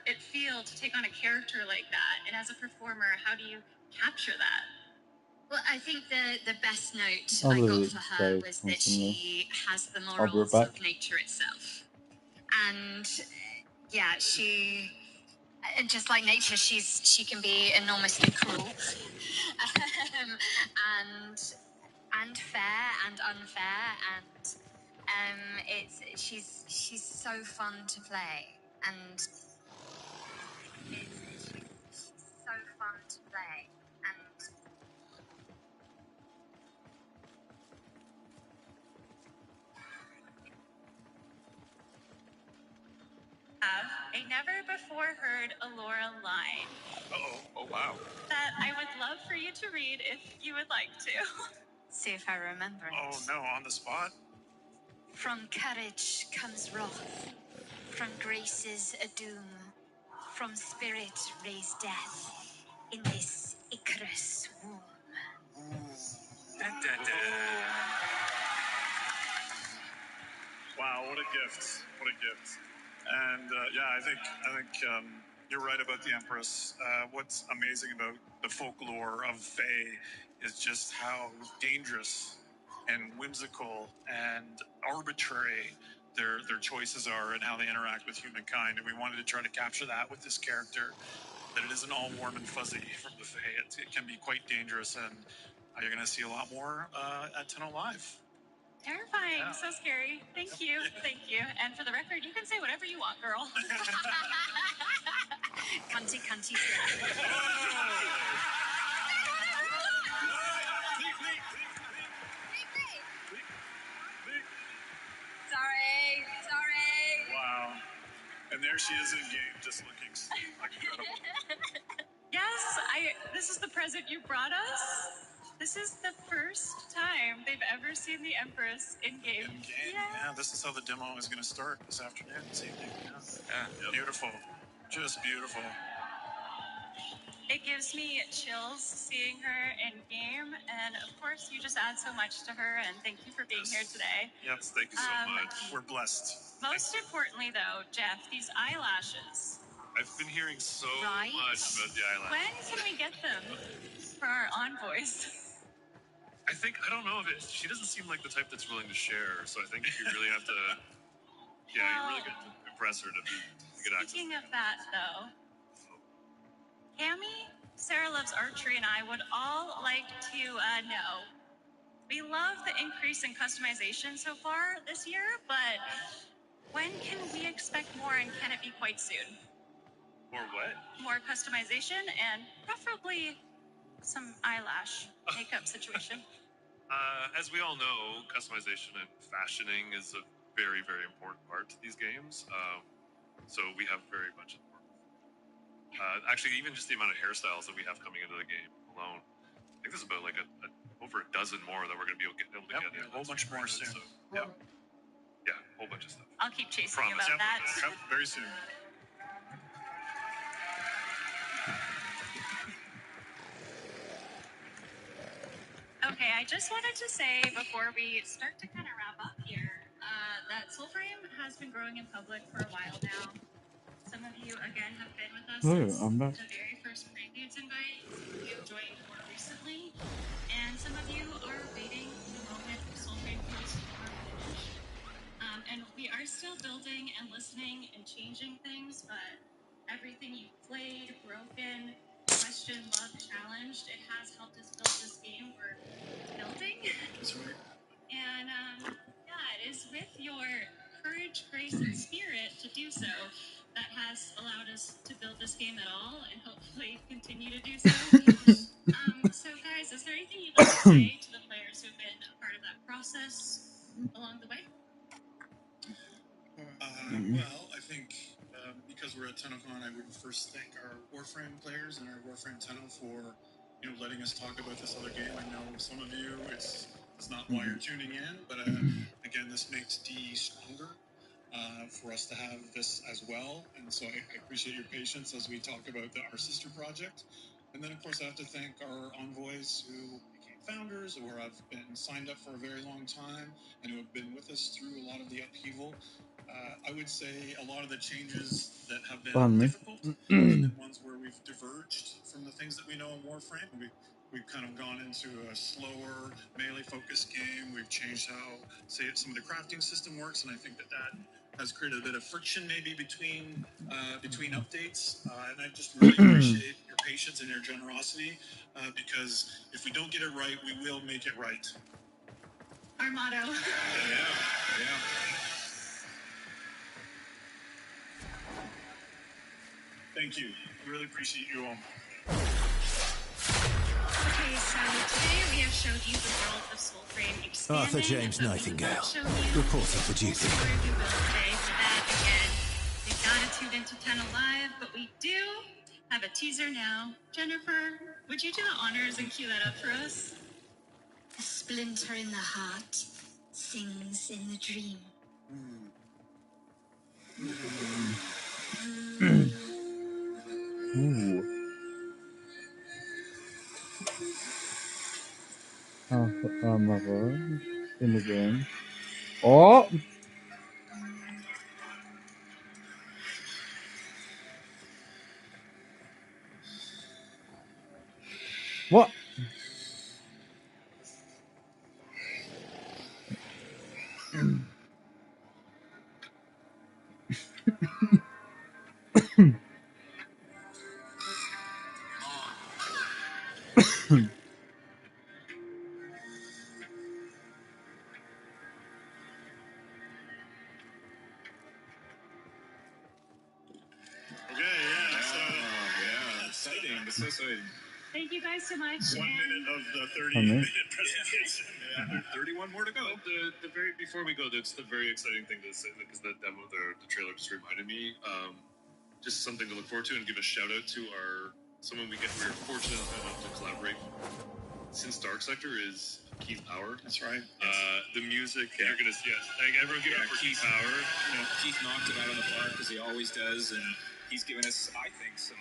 it feel to take on a character like that? And as a performer, how do you capture that? Well, I think the best note I got for her was that she has the morals of nature itself. And yeah, just like nature, she can be enormously cruel, and fair and unfair, and she's so fun to play, and she's so fun to play, and A never before heard Allura line. Oh, wow. That I would love for you to read if you would like to. see if I remember it. Oh, no, on the spot? From courage comes wrath, from graces a doom, from spirit raised death, in this Icarus womb. Wow, what a gift! What a gift! And I think you're right about the Empress. What's amazing about the folklore of Fae is just how dangerous and whimsical and arbitrary their choices are and how they interact with humankind. And we wanted to try to capture that with this character. That it isn't all warm and fuzzy from the Fae. It can be quite dangerous, and you're going to see a lot more at Tenno Live. Terrifying, so scary. Thank you, thank you. And for the record, you can say whatever you want, girl. Cunty, cunty, slut. Sorry. Wow. And there she is in game, just looking incredible. Yes, this is the present you brought us. This is the first time they've ever seen the Empress in game. In game, yeah. This is how the demo is going to start this afternoon, this evening. Yeah. Beautiful. Just beautiful. It gives me chills seeing her in game, and of course, you just add so much to her, and thank you for being here today. Yes, thank you so much. We're blessed. Most importantly, though, Jeff, these eyelashes. I've been hearing so Right? much about the eyelashes. When can we get them for our envoys? I don't know if she doesn't seem like the type that's willing to share, so I think you really have to, you really got to impress her to get access. Speaking of that, though, Cammy, Sarah Loves Archery, and I would all like to know. We love the increase in customization so far this year, but when can we expect more, and can it be quite soon? More what? More customization and preferably some eyelash makeup situation. As we all know, customization and fashioning is a very, very important part to these games. So we have very much actually, even just the amount of hairstyles that we have coming into the game alone, I think there's about over a dozen more that we're going to be able to get in. A whole bunch more soon. So, yeah, a whole bunch of stuff. I'll keep chasing you about that. Very soon. I just wanted to say before we start to kind of wrap up here that Soulframe has been growing in public for a while now. Some of you, again, have been with us Oh, since I'm back. the very first Preludes invite. Some of you joined more recently. And some of you are waiting for the moment Soulframe feels more finished. And we are still building and listening and changing things, but everything you've played, broken, questioned, loved, challenged, it has helped us build this game we're building. That's right. And yeah, it is with your courage, grace, and spirit to do so that has allowed us to build this game at all and hopefully continue to do so. So guys, is there anything you'd like to say to the players who've been a part of that process along the way? Well, I think because we're at Tennocon, I would first thank our Warframe players and our Warframe Tenno for letting us talk about this other game. I know some of you, it's not why you're tuning in, but again, this makes D stronger for us to have this as well. And so I appreciate your patience as we talk about our sister project. And then, of course, I have to thank our envoys who became founders or have been signed up for a very long time and who have been with us through a lot of the upheaval. I would say a lot of the changes that have been difficult have been ones where we've diverged from the things that we know in Warframe. We've kind of gone into a slower, melee-focused game. We've changed how, say, some of the crafting system works, and I think that has created a bit of friction maybe between updates. And I just really appreciate your patience and your generosity because if we don't get it right, we will make it right. Our motto. Yeah. Thank you. Really appreciate you all. Okay, so today we have showed you the world of Soulframe expanding. Arthur James Nightingale, reporting for duty. Where we will today for that again. We gotta tune into Tenno Live, but we do have a teaser now. Jennifer, would you do the honors and cue that up for us? A splinter in the heart sings in the dream. Ooh. Mother in the game. Oh! What? Exciting. This is exciting. Thank you guys so much. 1 minute of the 30-minute presentation. Yeah, 31 more to go. The very before we go, that's the very exciting thing to say because the demo, the trailer just reminded me. Just something to look forward to and give a shout out to someone we're fortunate enough to collaborate since Dark Sector is Keith Power. That's right. The music you're gonna see. Thank everyone. Give it up for Keith Power. Keith knocked it out of the park as he always does, and he's given us, I think, some.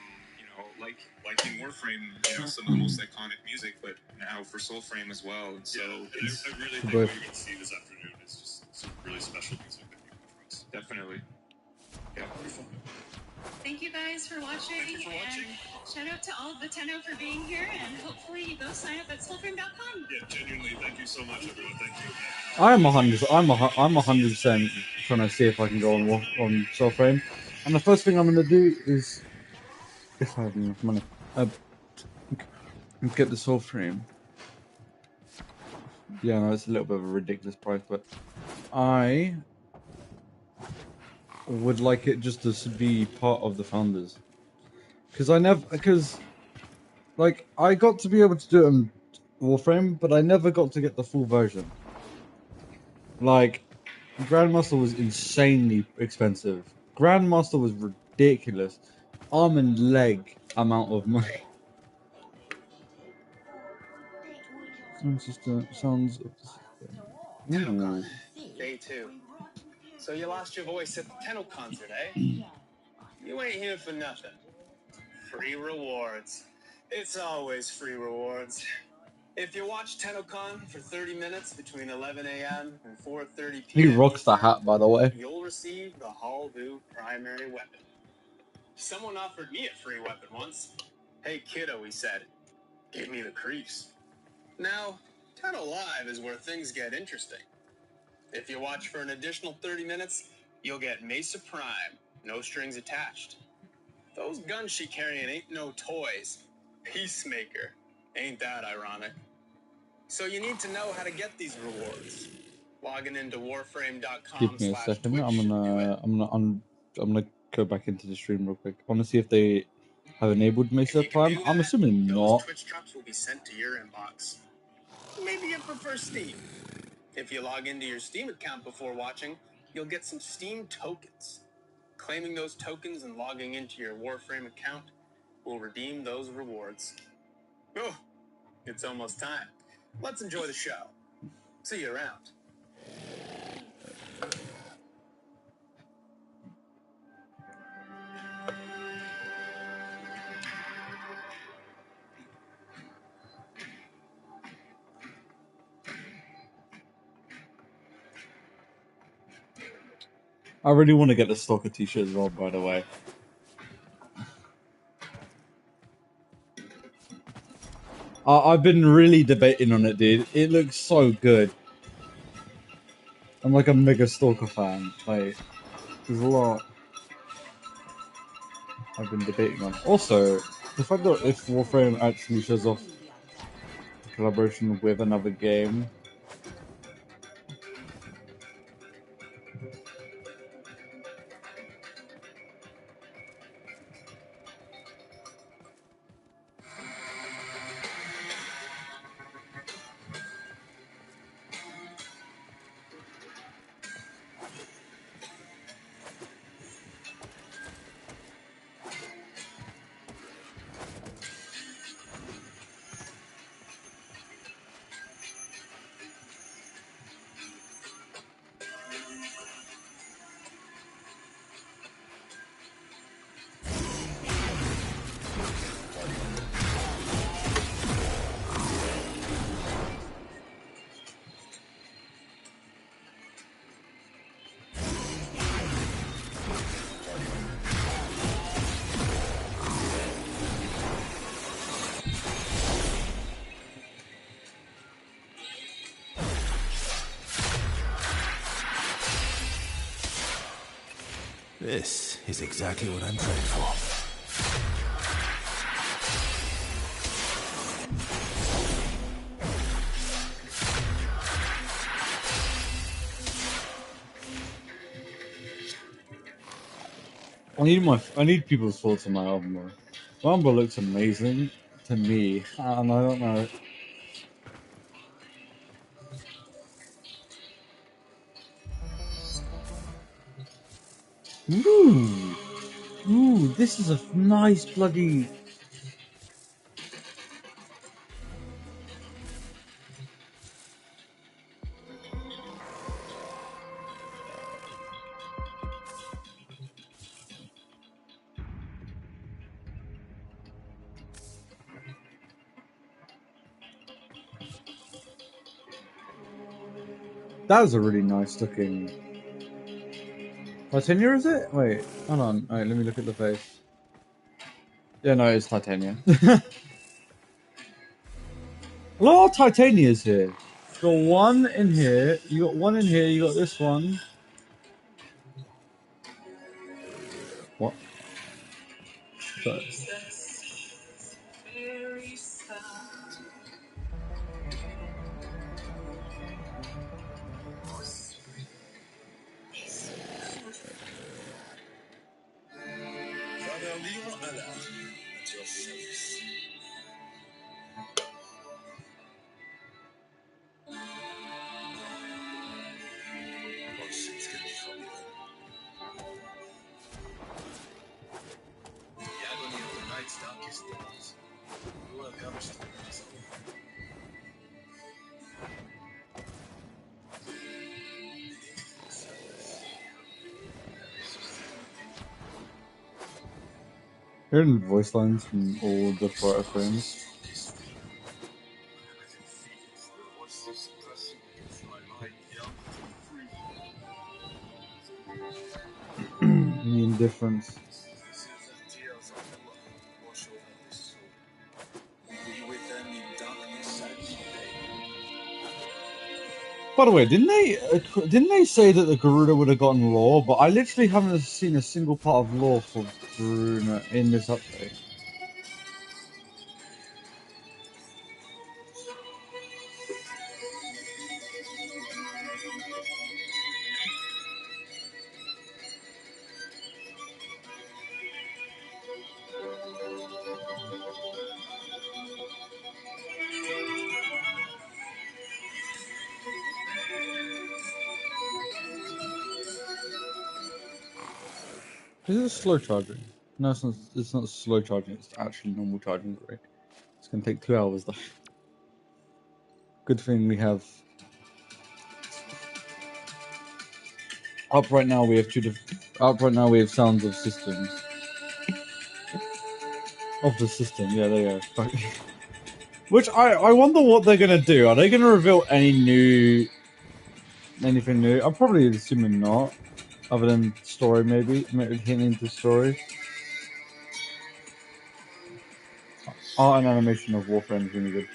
Like in Warframe, some of the most iconic music, but now for Soulframe as well. And so I really think what you're going to see this afternoon is just some really special music that you have for us. Definitely. Yeah, wonderful. Thank you guys for watching. Thank you for watching. And shout out to all of the Tenno for being here, and hopefully you go sign up at soulframe.com. Yeah, genuinely, thank you so much, everyone. Thank you. I'm 100% trying to see if I can go on Soulframe. And the first thing I'm going to do is, if I have enough money, get the Soulframe. Yeah, no, it's a little bit of a ridiculous price, but I would like it just to be part of the founders. Because I got to be able to do it on Warframe, but I never got to get the full version. Like, Grandmaster was insanely expensive. Grandmaster was ridiculous. Arm and leg amount of money. Sounds of the system. Tennocon, day 2. So you lost your voice at the Tennocon today? You ain't here for nothing. Free rewards. It's always free rewards. If you watch Tennocon for 30 minutes between 11 a.m. and 4:30 He p.m. rocks that hat, by the way. you'll receive the Hall Vu primary weapon. Someone offered me a free weapon once. Hey kiddo, he said, give me the creeps. Now, Tenno Live is where things get interesting. If you watch for an additional 30 minutes, you'll get Mesa Prime, no strings attached. Those guns she carrying ain't no toys. Peacemaker. Ain't that ironic? So you need to know how to get these rewards. Logging into Give me a second. I'm gonna go back into the stream real quick. I want to see if they have enabled Mesa Prime. I'm assuming not. Twitch drops will be sent to your inbox. Maybe you prefer Steam. If you log into your Steam account before watching, you'll get some Steam tokens. Claiming those tokens and logging into your Warframe account will redeem those rewards. Oh, it's almost time. Let's enjoy the show. See you around. I really want to get the Stalker t-shirt as well, by the way. I've been really debating on it, dude. It looks so good. I'm like a mega Stalker fan. Like, there's a lot I've been debating on. Also, the fact that if Warframe actually shows off the collaboration with another game. This is exactly what I'm trained for. I need people's thoughts on my album. My album looks amazing to me, and I don't know. Ooh, ooh, this is a nice bloody. That was a really nice looking. Titania, is it? Wait, hold on. Alright, let me look at the face. Yeah, no, it's Titania. A lot of Titanias here. You got one in here, you got one in here, you got this one. What? Sorry. Father Leon Allah, at your service. All sins can be forgiven. The agony of the night's darkest days. Who comes to us? Hearing voice lines from all the photo frames. difference. By the way, didn't they say that the Garuda would have gotten lore? But I literally haven't seen a single part of lore for Garuda in this update. Is it slow charging? No, it's not. It's not slow charging. It's actually normal charging rate. It's gonna take 2 hours though. Good thing we have up right now. We have up right now. We have sounds of systems of the system. Yeah, there you go. Which I wonder what they're gonna do. Are they gonna reveal anything new? I'm probably assuming not, other than story maybe hinting into story. Art and animation of Warframe is really good.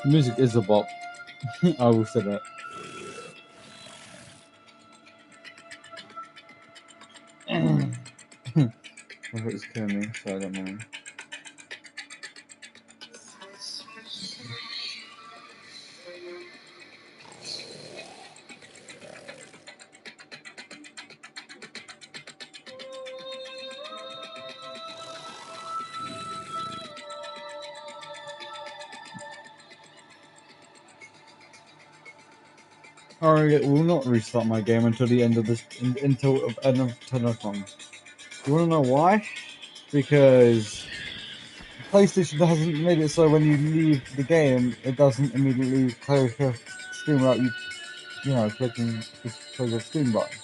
The music is a bop. I will say that. I thought it was killing me, so I don't mind. Alright, will not restart my game until the end of this, until end of Tennocon. You wanna know why? Because PlayStation hasn't made it so when you leave the game, it doesn't immediately close your Steam without you know, clicking the close your Steam button.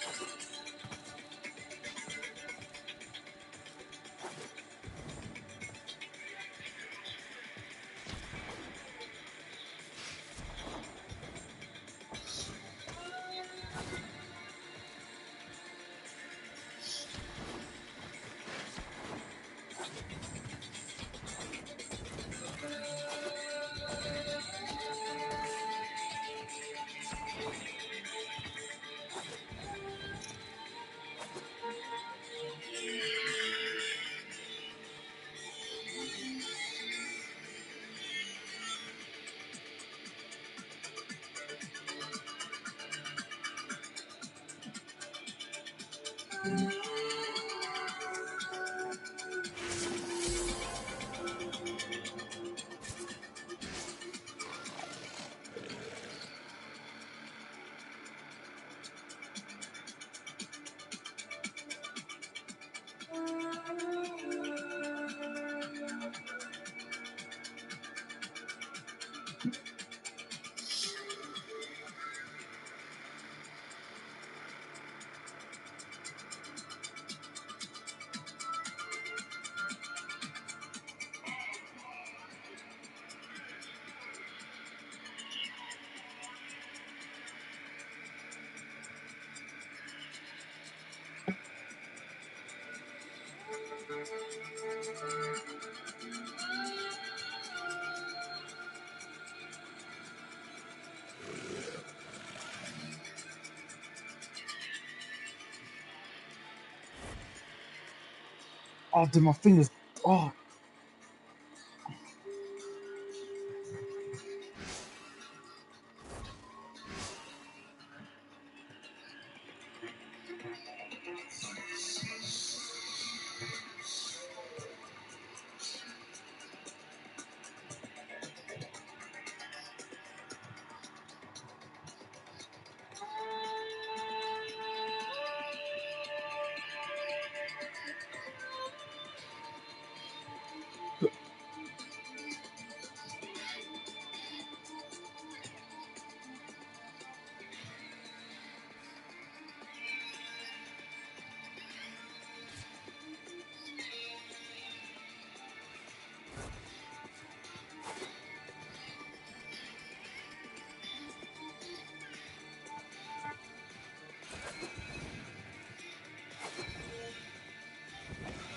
Oh, dude, my fingers. Oh.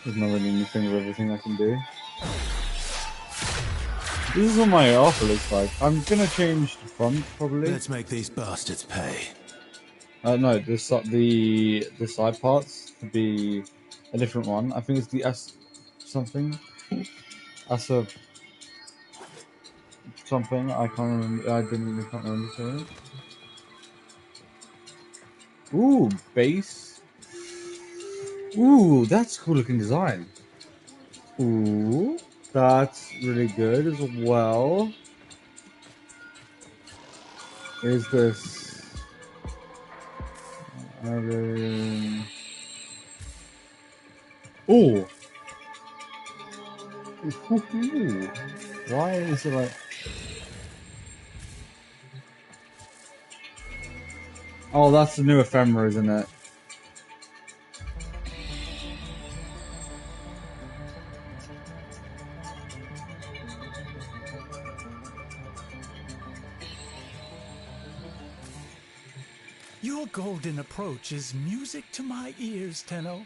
There's not really anything of everything I can do. This is what my alpha looks like. I'm gonna change the font probably. Let's make these bastards pay. No, the side parts to be a different one. I think it's the S something. S of something. I can't remember. I genuinely can't remember. Sorry. Ooh, base. Ooh, that's a cool looking design. Ooh, that's really good as well. Is this? Ooh. Ooh. Why is it like? Oh, that's the new ephemera, isn't it? Your golden approach is music to my ears, Tenno.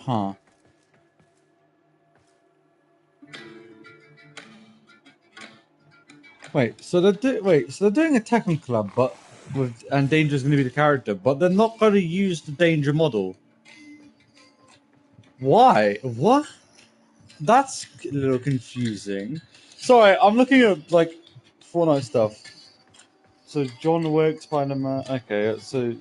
Huh. So they're doing a Tekken club, but and Danger's going to be the character, but they're not going to use the Danger model. Why? What? That's a little confusing. Sorry, I'm looking at like Fortnite stuff. So John Wick, Spider-Man. Okay, so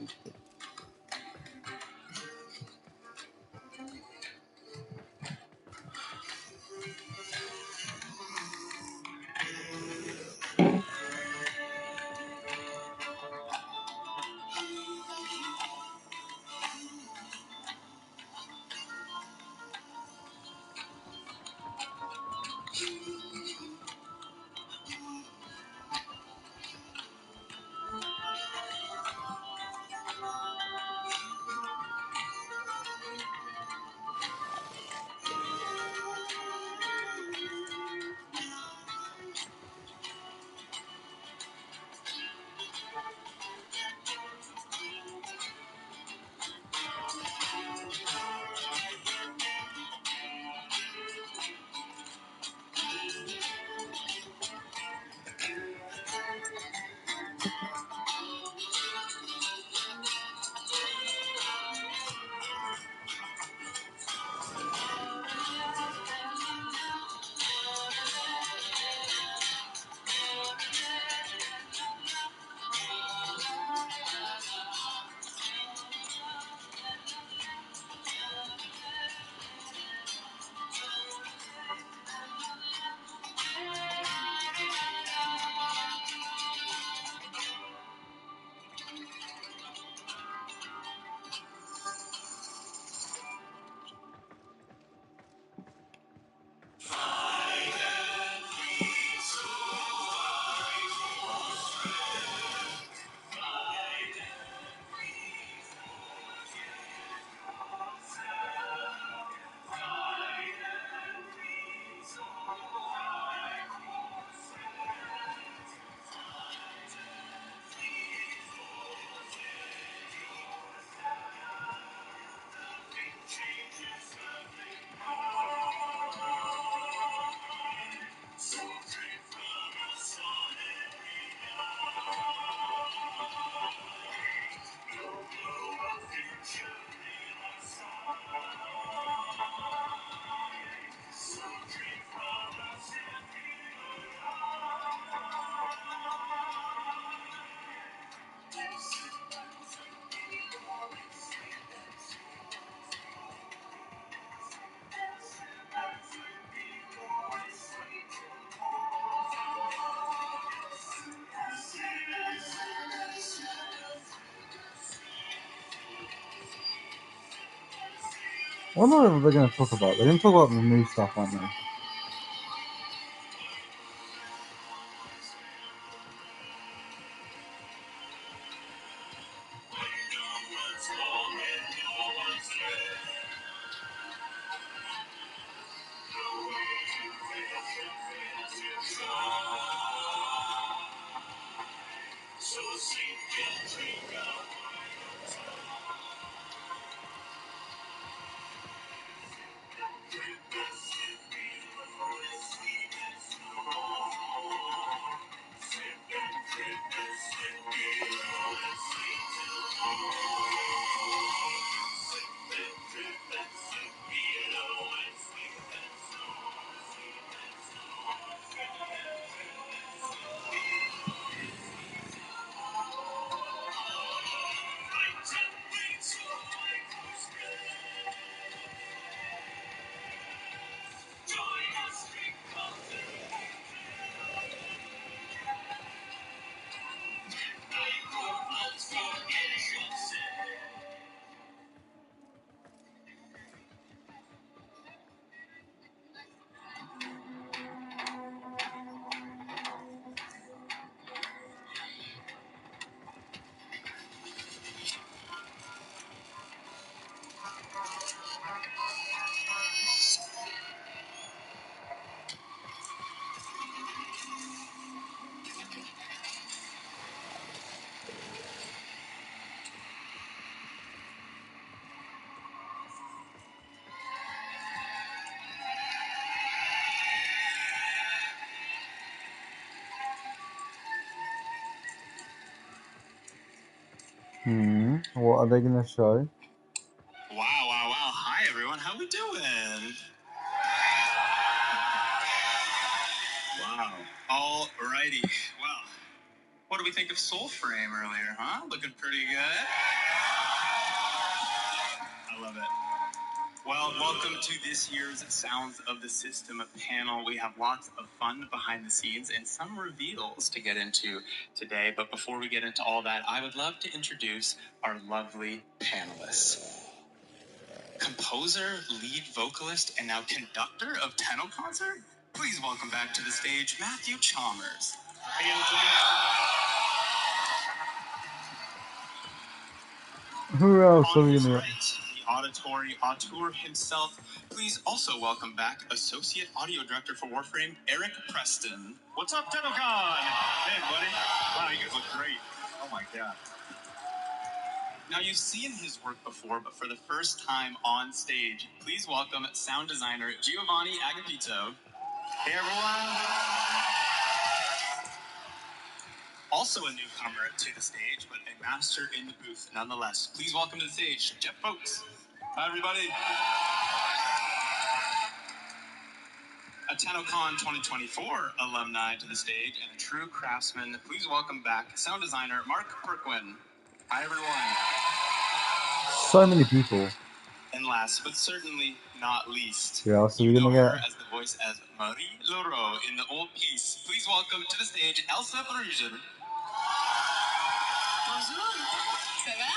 I wonder what they're going to talk about. They're going to talk about the new stuff, aren't they? What are they going to show? Wow. Hi, everyone. How we doing? Wow. Alrighty. Well, what do we think of Soulframe earlier, huh? Looking pretty good. I love it. Well, welcome to this year's Sounds of the System panel. We have lots of fun behind the scenes and some reveals to get into today. But before we get into all that, I would love to introduce our lovely panelists. Composer, lead vocalist, and now conductor of Tennocon. Please welcome back to the stage Matthew Chalmers. Who else are On we his going right, the auditory auteur himself. Please also welcome back Associate Audio Director for Warframe, Eric Preston. What's up, Tennocon? Hey, buddy. Wow, you guys look great. Oh my god. Now, you've seen his work before, but for the first time on stage, please welcome sound designer Giovanni Agapito. Hey, everyone. Also a newcomer to the stage, but a master in the booth nonetheless. Please welcome to the stage, Jeff Folks. Hi, everybody. A Tennocon 2024 alumni to the stage and a true craftsman. Please welcome back sound designer Mark Perquin. Hi, everyone. So many people. And last, but certainly not least, Who else are you we know going to her get? as the voice as Marie Leroux in the old piece. Please welcome to the stage Elsa Parisian. Bonjour. Ça va?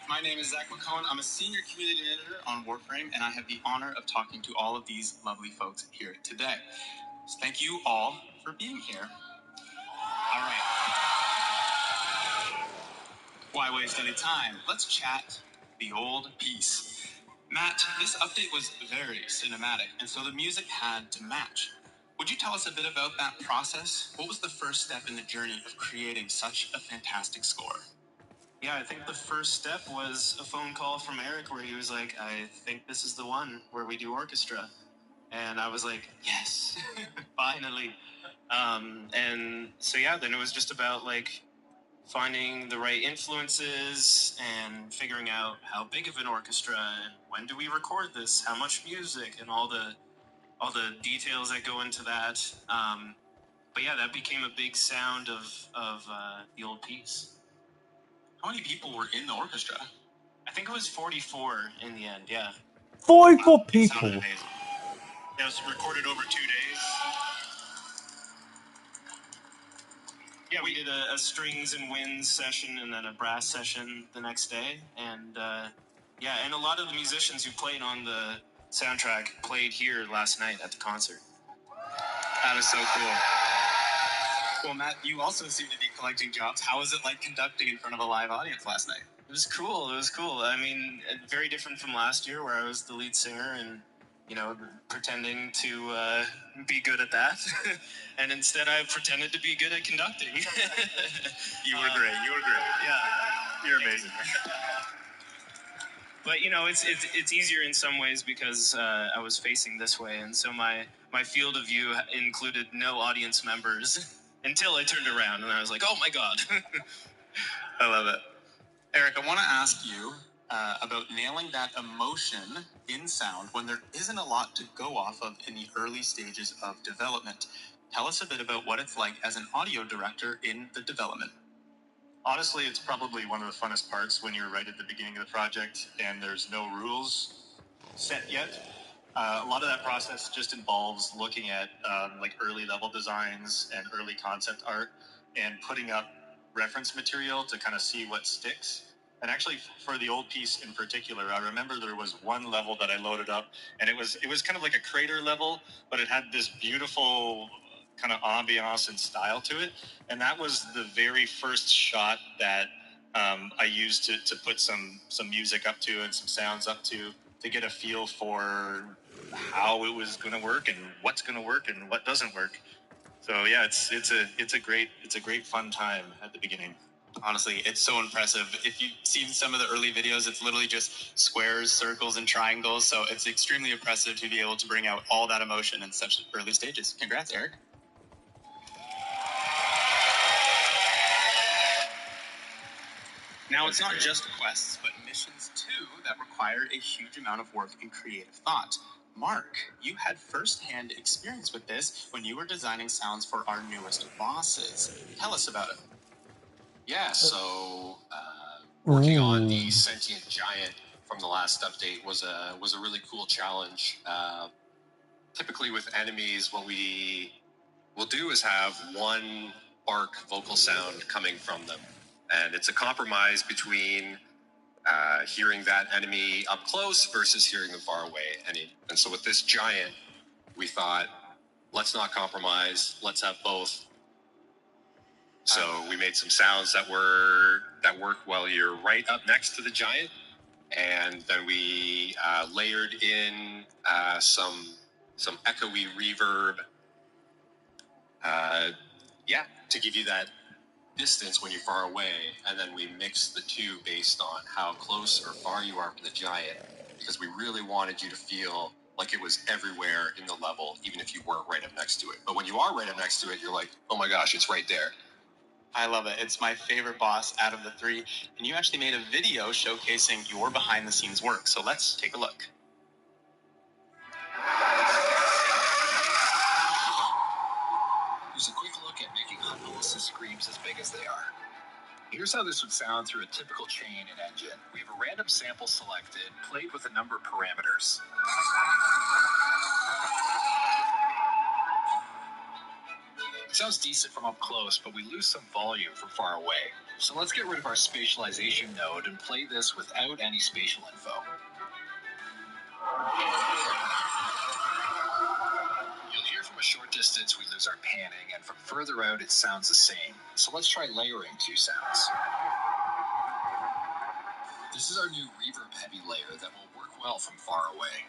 My name is Zach McCone. I'm a senior community manager on Warframe, and I have the honor of talking to all of these lovely folks here today. So thank you all for being here. All right. Why waste any time? Let's chat the old piece. Matt, this update was very cinematic, and so the music had to match. Would you tell us a bit about that process? What was the first step in the journey of creating such a fantastic score? Yeah, I think the first step was a phone call from Eric where he was like, I think this is the one where we do orchestra. And I was like, yes, finally. And so, yeah, then it was just about like finding the right influences and figuring out how big of an orchestra and when do we record this, how much music, and all the details that go into that. But yeah, that became a big sound of the old piece. How many people were in the orchestra? I think it was 44 in the end, yeah. 44 It people. sounded amazing. It was recorded over 2 days. Yeah, we did a strings and winds session and then a brass session the next day. And Yeah, and a lot of the musicians who played on the soundtrack played here last night at the concert. That is so cool. Well, Matt, you also seem to be collecting jobs. How was it like conducting in front of a live audience last night? It was cool. It was cool. I mean, very different from last year where I was the lead singer and, you know, pretending to be good at that. And instead I pretended to be good at conducting. You were great. You were great. Yeah. You're amazing. But, you know, it's easier in some ways because I was facing this way. And so my field of view included no audience members until I turned around and I was like, oh, my God. I love it. Eric, I want to ask you about nailing that emotion in sound when there isn't a lot to go off of in the early stages of development. Tell us a bit about what it's like as an audio director in the development. Honestly, it's probably one of the funnest parts when you're right at the beginning of the project and there's no rules set yet. A lot of that process just involves looking at like early level designs and early concept art and putting up reference material to kind of see what sticks. And actually, for the old piece in particular, I remember there was one level that I loaded up, and it was kind of like a crater level, but it had this beautiful kind of ambiance and style to it. And that was the very first shot that I used to put some music up to and some sounds up to get a feel for how it was going to work and what's going to work and what doesn't work. So yeah, it's a great fun time at the beginning. Honestly, it's so impressive. If you've seen some of the early videos, it's literally just squares, circles, and triangles. So it's extremely impressive to be able to bring out all that emotion in such early stages. Congrats, Eric. Now, it's not just quests, but missions too that required a huge amount of work and creative thought. Mark, you had first-hand experience with this when you were designing sounds for our newest bosses. Tell us about it. Yeah, so working on the sentient giant from the last update was a really cool challenge. Typically with enemies, what we will do is have one bark vocal sound coming from them. And it's a compromise between hearing that enemy up close versus hearing them far away. And so with this giant, we thought, let's not compromise, let's have both. So we made some sounds that work while you're right up next to the giant, and then we layered in some echoey reverb, to give you that distance when you're far away, and then we mixed the two based on how close or far you are from the giant, because we really wanted you to feel like it was everywhere in the level, even if you weren't right up next to it. But when you are right up next to it, you're like, oh my gosh, it's right there. I love it. It's my favorite boss out of the three. And you actually made a video showcasing your behind-the-scenes work. So let's take a look. Here's a quick look at making Hunholis's screams as big as they are. Here's how this would sound through a typical chain and engine. We have a random sample selected, played with a number of parameters. It sounds decent from up close, but we lose some volume from far away. So let's get rid of our spatialization node and play this without any spatial info. You'll hear from a short distance we lose our panning, and from further out it sounds the same. So let's try layering two sounds. This is our new reverb-heavy layer that will work well from far away.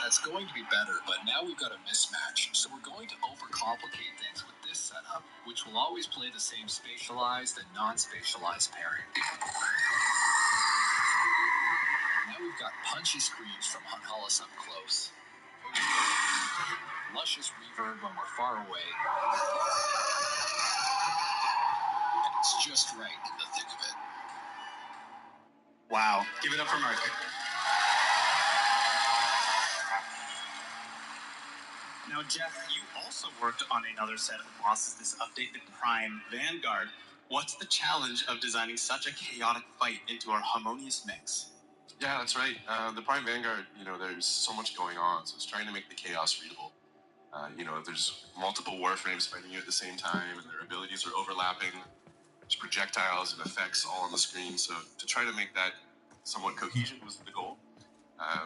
That's going to be better, but now we've got a mismatch, so we're going to overcomplicate things with this setup, which will always play the same spatialized and non-spatialized pairing. Now we've got punchy screams from Hunholis up close, luscious reverb when we're far away, and it's just right in the thick of it. Wow. Give it up for Mark. Now, Jeff, you also worked on another set of bosses this update, the Prime Vanguard. What's the challenge of designing such a chaotic fight into our harmonious mix? Yeah, that's right. The Prime Vanguard, there's so much going on, so it's trying to make the chaos readable. There's multiple warframes fighting you at the same time, and their abilities are overlapping. there's projectiles and effects all on the screen. So to try to make that somewhat cohesion was the goal.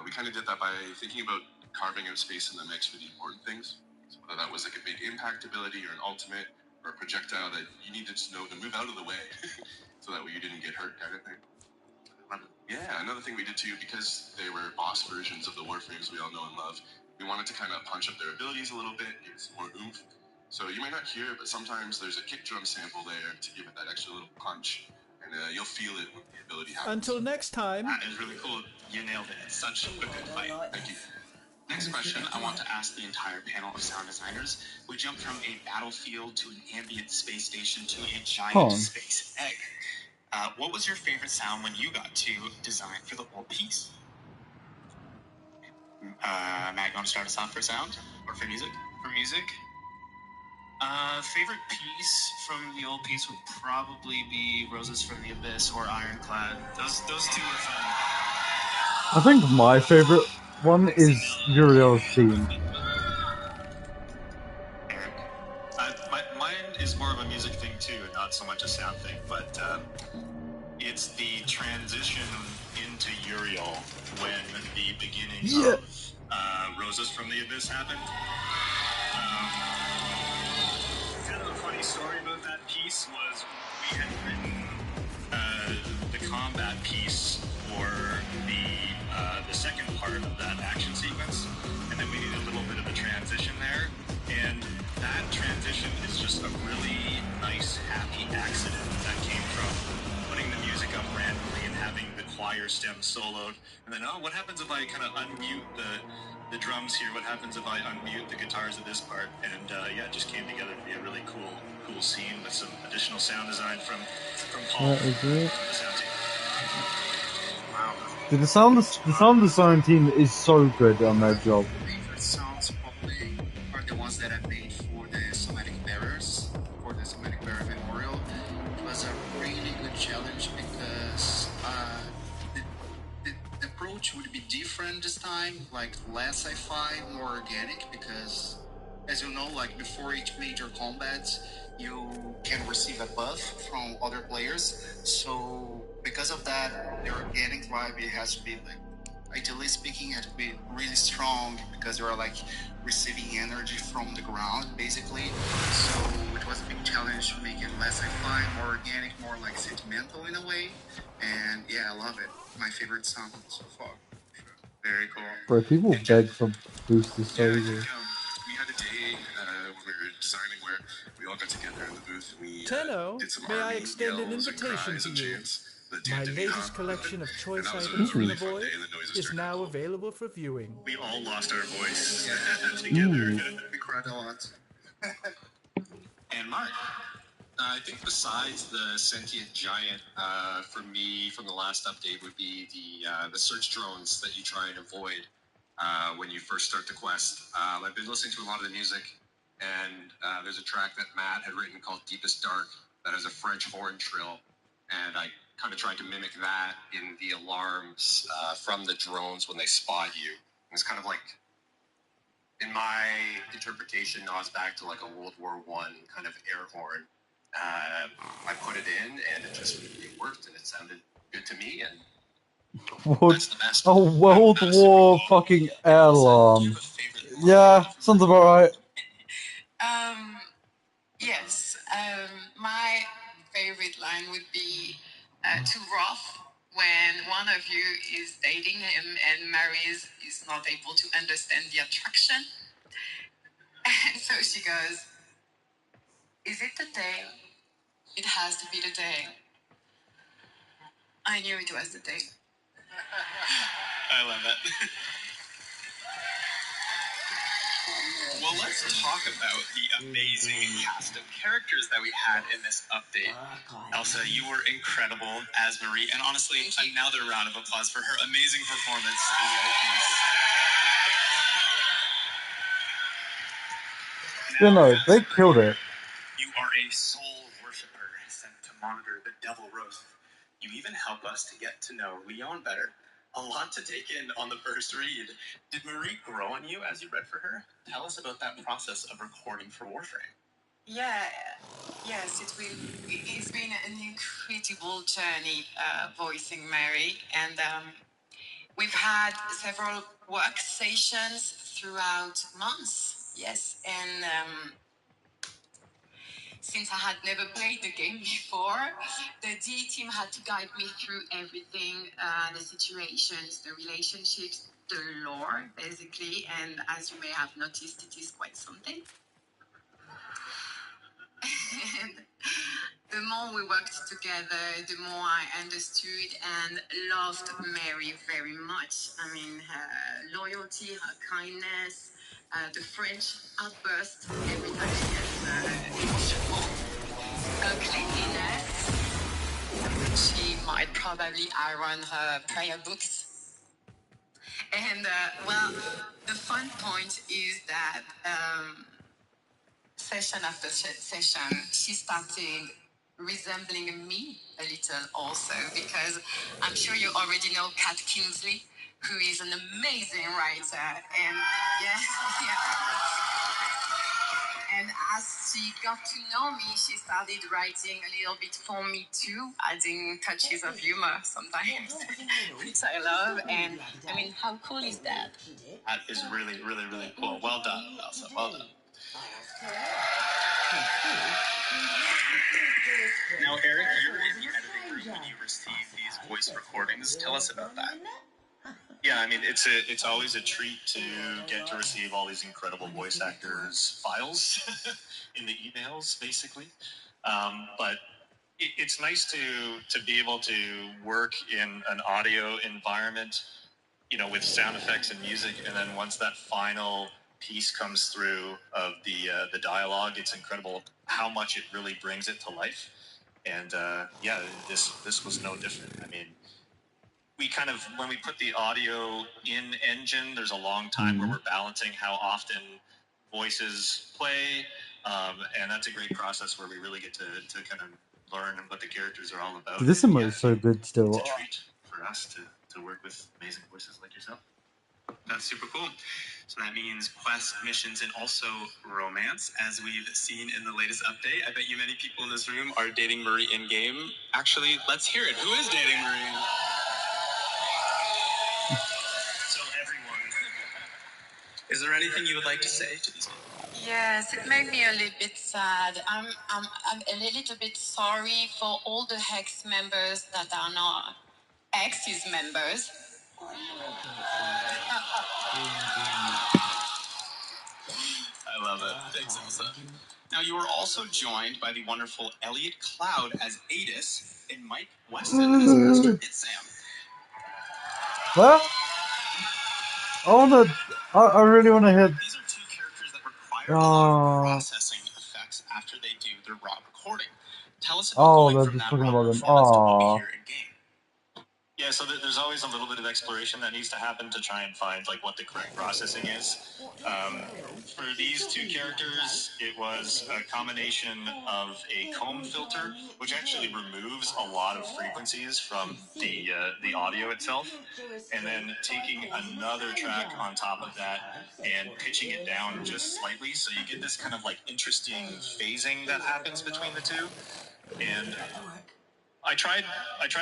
We kind of did that by thinking about carving out space in the mix for the important things. So whether that was like a big impact ability or an ultimate or a projectile that you needed to know to move out of the way so that way you didn't get hurt kind of thing. Yeah, another thing we did too, because they were boss versions of the Warframes we all know and love, we wanted to kind of punch up their abilities a little bit, give it some more oomph. So you might not hear it, but sometimes there's a kick drum sample there to give it that extra little punch, and you'll feel it when the ability happens. Until next time. That is really cool. You nailed it. It's such a good fight. Thank you. Next question, I want to ask the entire panel of sound designers. We jumped from a battlefield to an ambient space station to a giant space egg. What was your favorite sound when you got to design for the whole piece? Matt, you want to start us off for sound or for music? For music, favorite piece from the old piece would probably be Roses from the Abyss or Ironclad. Those two were fun. I think my favorite one is Uriel's theme. Mine is more of a music thing too, and not so much a sound thing, but it's the transition into Uriel when the beginning of Roses from the Abyss happened. Kind of a funny story about that piece was we had written the combat piece for the second part of that action sequence, and then we needed a little bit of a transition there, and that transition is just a really nice, happy accident that came from putting the music up randomly and having the choir stem soloed, and then, what happens if I kind of unmute the drums here? What happens if I unmute the guitars of this part? And it just came together to be a really cool scene with some additional sound design from Paul. That is it. From the sound team. Wow. Dude, the sound design team is so good on their job. Favorite sounds probably are the ones that I made for the Somatic Bearers, for the Somatic Bearer Memorial. It was a really good challenge because the approach would be different this time, like less sci-fi, more organic, because as you know, like before each major combat, you can receive a buff from other players. So because of that, the organic vibe, it has to be like, ideally speaking, it has to be really strong because you are like receiving energy from the ground, basically. So it was a big challenge to make it less sci-fi, more organic, more like sentimental in a way. And yeah, I love it. My favorite sound so far. Very cool. Bro, people beg for boosters so easy. We had a day when we were designing where we all got together in the booth and we Tenno, did some may I army extend an yells and invitation cries to and you? chants. My latest collection of choice that was a items from really the fun void day, and the noises is turned now available for viewing. We all lost our voice together. We cried a lot. And Mark. I think besides the sentient giant, for me from the last update would be the search drones that you try and avoid when you first start the quest. I've been listening to a lot of the music, and there's a track that Matt had written called Deepest Dark that has a French horn trill, and I kind of tried to mimic that in the alarms from the drones when they spot you. It's kind of like, in my interpretation, nods back to like a World War I kind of air horn. I put it in, and it worked, and it sounded good to me, and that's the best. A World War fucking alarm. Yeah, sounds about right. Yes. My favorite line would be too rough when one of you is dating him and Mary is not able to understand the attraction. And so she goes, "Is it the day? It has to be the day." I knew it was the day. I love it. Well, let's talk about the amazing cast of characters that we had in this update. Elsa, you were incredible as Marie, and honestly, another round of applause for her amazing performance in the piece. You know, they killed it. You are a soul worshiper sent to monitor the Devil Roast. You even help us to get to know Leon better. A lot to take in on the first read. Did Marie grow on you as you read for her? Tell us about that process of recording for Warframe. Yeah, yes, it's been an incredible journey voicing Mary, and we've had several work sessions throughout months. Yes, and since I had never played the game before, the D team had to guide me through everything, the situations, the relationships, the lore, basically. And as you may have noticed, it is quite something. And the more we worked together, the more I understood and loved Mary very much. I mean, her loyalty, her kindness, the French outburst every time she gets emotional, her cleanliness. She might probably iron her prayer books. And, well, the fun point is that session after session, she started resembling me a little also, because I'm sure you already know Kat Kingsley, who is an amazing writer. And yeah, and as she got to know me, she started writing a little bit for me too, adding touches of humor sometimes, which I love. And I mean, how cool is that? That is really, really, really cool. Well done, Elsa. Well done. Now, Eric, you're in the editing room when you receive these voice recordings. Tell us about that. Yeah, I mean, it's always a treat to get to receive all these incredible voice actors' files in the emails, basically. But it's nice to be able to work in an audio environment, you know, with sound effects and music, and then once that final piece comes through of the dialogue, it's incredible how much it really brings it to life. And yeah, this was no different. I mean, we kind of, when we put the audio in engine, there's a long time where we're balancing how often voices play, and that's a great process where we really get to kind of learn what the characters are all about. This And emote yeah, is so good still. it's a treat for us to work with amazing voices like yourself. That's super cool. So that means quest, missions, and also romance, as we've seen in the latest update. I bet you many people in this room are dating Marie in game. Actually, let's hear it. Who is dating Marie? So everyone. Is there anything you would like to say to these people? Yes, it made me a little bit sad. I'm a little bit sorry for all the Hex members that are not X's members. I love it. Thanks, Elsa. Now, you are also joined by the wonderful Elliot Cloud as Adis and Mike Weston as Master Itsam. What? I really want to hear. These are two characters that require a lot of processing effects after they do their raw recording. Tell us about going they're from just that talking raw about them. performance to what we hear in game. Yeah, so there's always a little bit of exploration that needs to happen to try and find like what the correct processing is. For these two characters, it was a combination of a comb filter, which actually removes a lot of frequencies from the audio itself, and then taking another track on top of that and pitching it down just slightly, so you get this kind of like interesting phasing that happens between the two. And I tried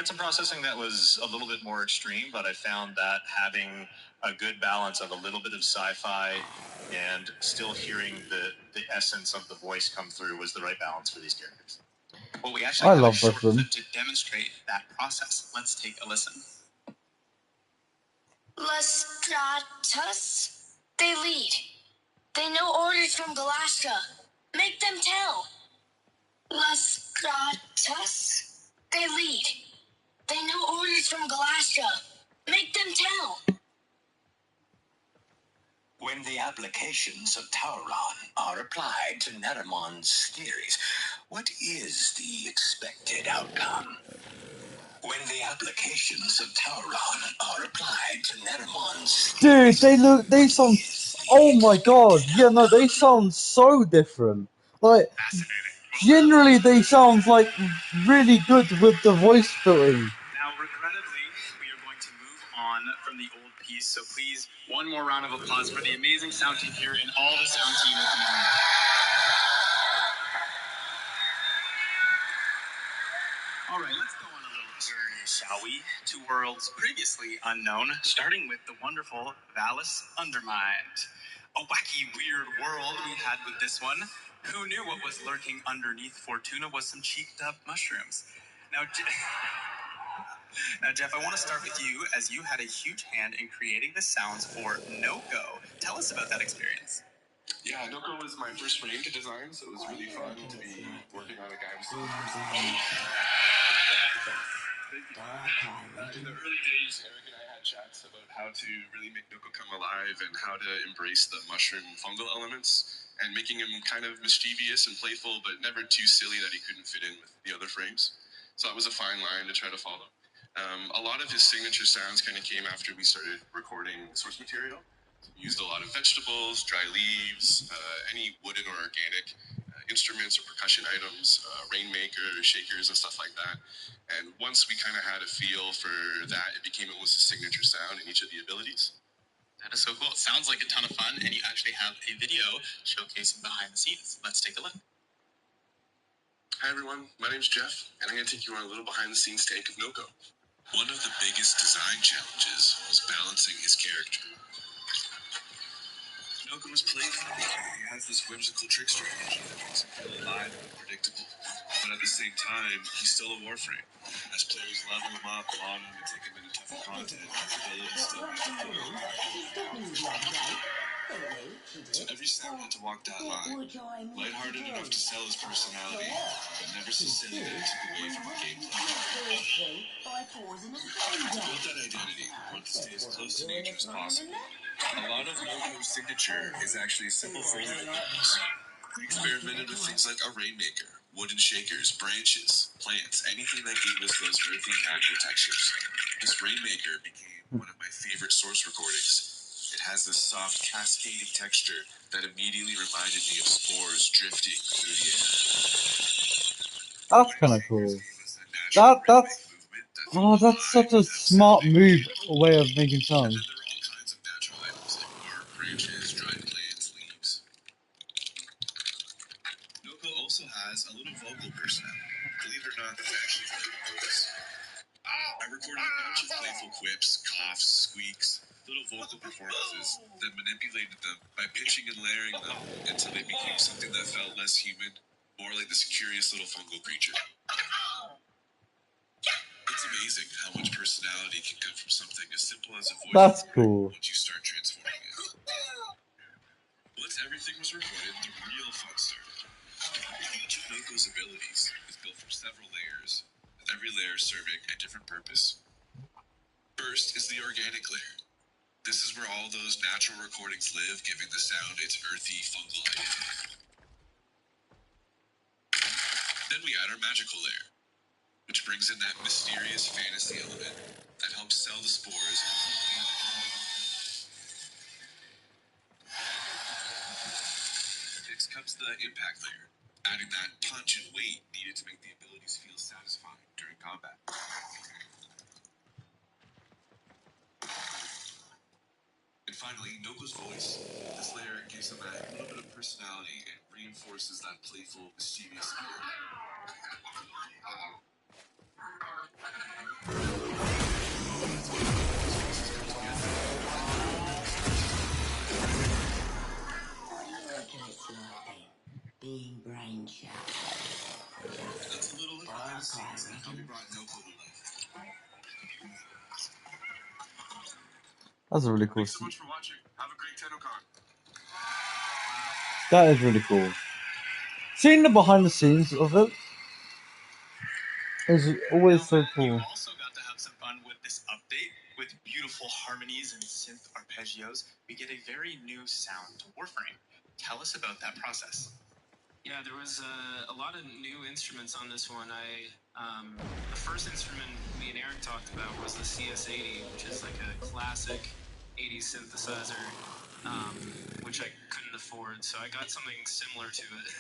some processing that was a little bit more extreme, but I found that having a good balance of a little bit of sci-fi and still hearing the essence of the voice come through was the right balance for these characters. Well, we actually have a short clip to demonstrate that process. Let's take a listen. Lestratus, they lead. They know orders from Galastra. Make them tell. Lestratus, they lead. They know orders from Galastra. Make them tell. When the applications of Tauron are applied to Neramon's theories, what is the expected outcome? When the applications of Tauron are applied to Neramon's Dude, they sound. Oh my god, yeah, no, they sound so different. Like, generally, they sound like really good with the voice filtering. Now, regrettably, we are going to move on from the old piece, so please, one more round of applause for the amazing sound team here and all the sound team at the moment. All right, let's go on a little journey, shall we? To worlds previously unknown, starting with the wonderful Valis Undermined. A wacky, weird world we had with this one. Who knew what was lurking underneath Fortuna was some cheeked-up mushrooms? Now, Jeff, I want to start with you, as you had a huge hand in creating the sounds for Noko. Tell us about that experience. Yeah, Noko was my first frame to design, so it was really fun to be working on a guy with some in the early days, Eric and I had chats about how to really make Noko come alive and how to embrace the mushroom fungal elements and making him kind of mischievous and playful, but never too silly that he couldn't fit in with the other frames. So that was a fine line to try to follow. A lot of his signature sounds kind of came after we started recording source material. So we used a lot of vegetables, dry leaves, any wooden or organic instruments or percussion items, rainmakers, shakers, and stuff like that. And once we kind of had a feel for that, it became almost a signature sound in each of the abilities. That is so cool. It sounds like a ton of fun, and you actually have a video showcasing behind the scenes. Let's take a look. Hi everyone, my name's Jeff, and I'm going to take you on a little behind-the-scenes take of Noko. One of the biggest design challenges was balancing his character. Noko is playful. He has this whimsical trickster energy that makes him feel alive and predictable. But at the same time, he's still a warframe. As players level him up, along and take him into tougher content, his abilities still have to feel so every sound had to walk that line. Lighthearted enough to sell his personality, but never so silly that it took away from the gameplay. To build that identity, I want to stay as close to nature as possible. A lot of Noko's signature is actually simple foldable weapons. We experimented with things like a rainmaker, wooden shakers, branches, plants, anything that gave us those earthy natural textures. This rainmaker became one of my favorite source recordings. It has this soft, cascading texture that immediately reminded me of spores drifting through the air. That's kind of cool. That's such a smart move, way of making sounds. There were all kinds of natural items like bark, branches, dried plants, leaves. Noko also has a little vocal personality. Believe it or not, that's actually how he goes. I recorded a bunch of playful quips, coughs, squeaks, little vocal performances, then manipulated them by pitching and layering them until they became something that felt less human, more like this curious little fungal creature. It's amazing how much personality can come from something as simple as a voice. That's cool. Once you start transforming it. Once everything was recorded, the real fun started. Each of Noko's abilities is built from several layers, with every layer serving a different purpose. First is the organic layer. This is where all those natural recordings live, giving the sound its earthy, fungal identity. Then we add our magical layer, which brings in that mysterious fantasy element that helps sell the spores. Next comes the impact layer, adding that punch and weight needed to make the abilities feel satisfying during combat. And finally, Noko's voice. This layer gives him that little bit of personality and reinforces that playful, mischievous spirit. Being brain sharp. That's a little behind the scenes and how we brought Noko to life. That's a really cool. Thanks so much for watching. Have a great Tennocon. That is really cool. Seeing the behind the scenes of it is always so cool. You also got to have some fun with this update. With beautiful harmonies and synth arpeggios, we get a very new sound to Warframe. Tell us about that process. Yeah, there was a lot of new instruments on this one. The first instrument me and Eric talked about was the CS80, which is like a classic 80s synthesizer, which I couldn't afford, so I got something similar to it.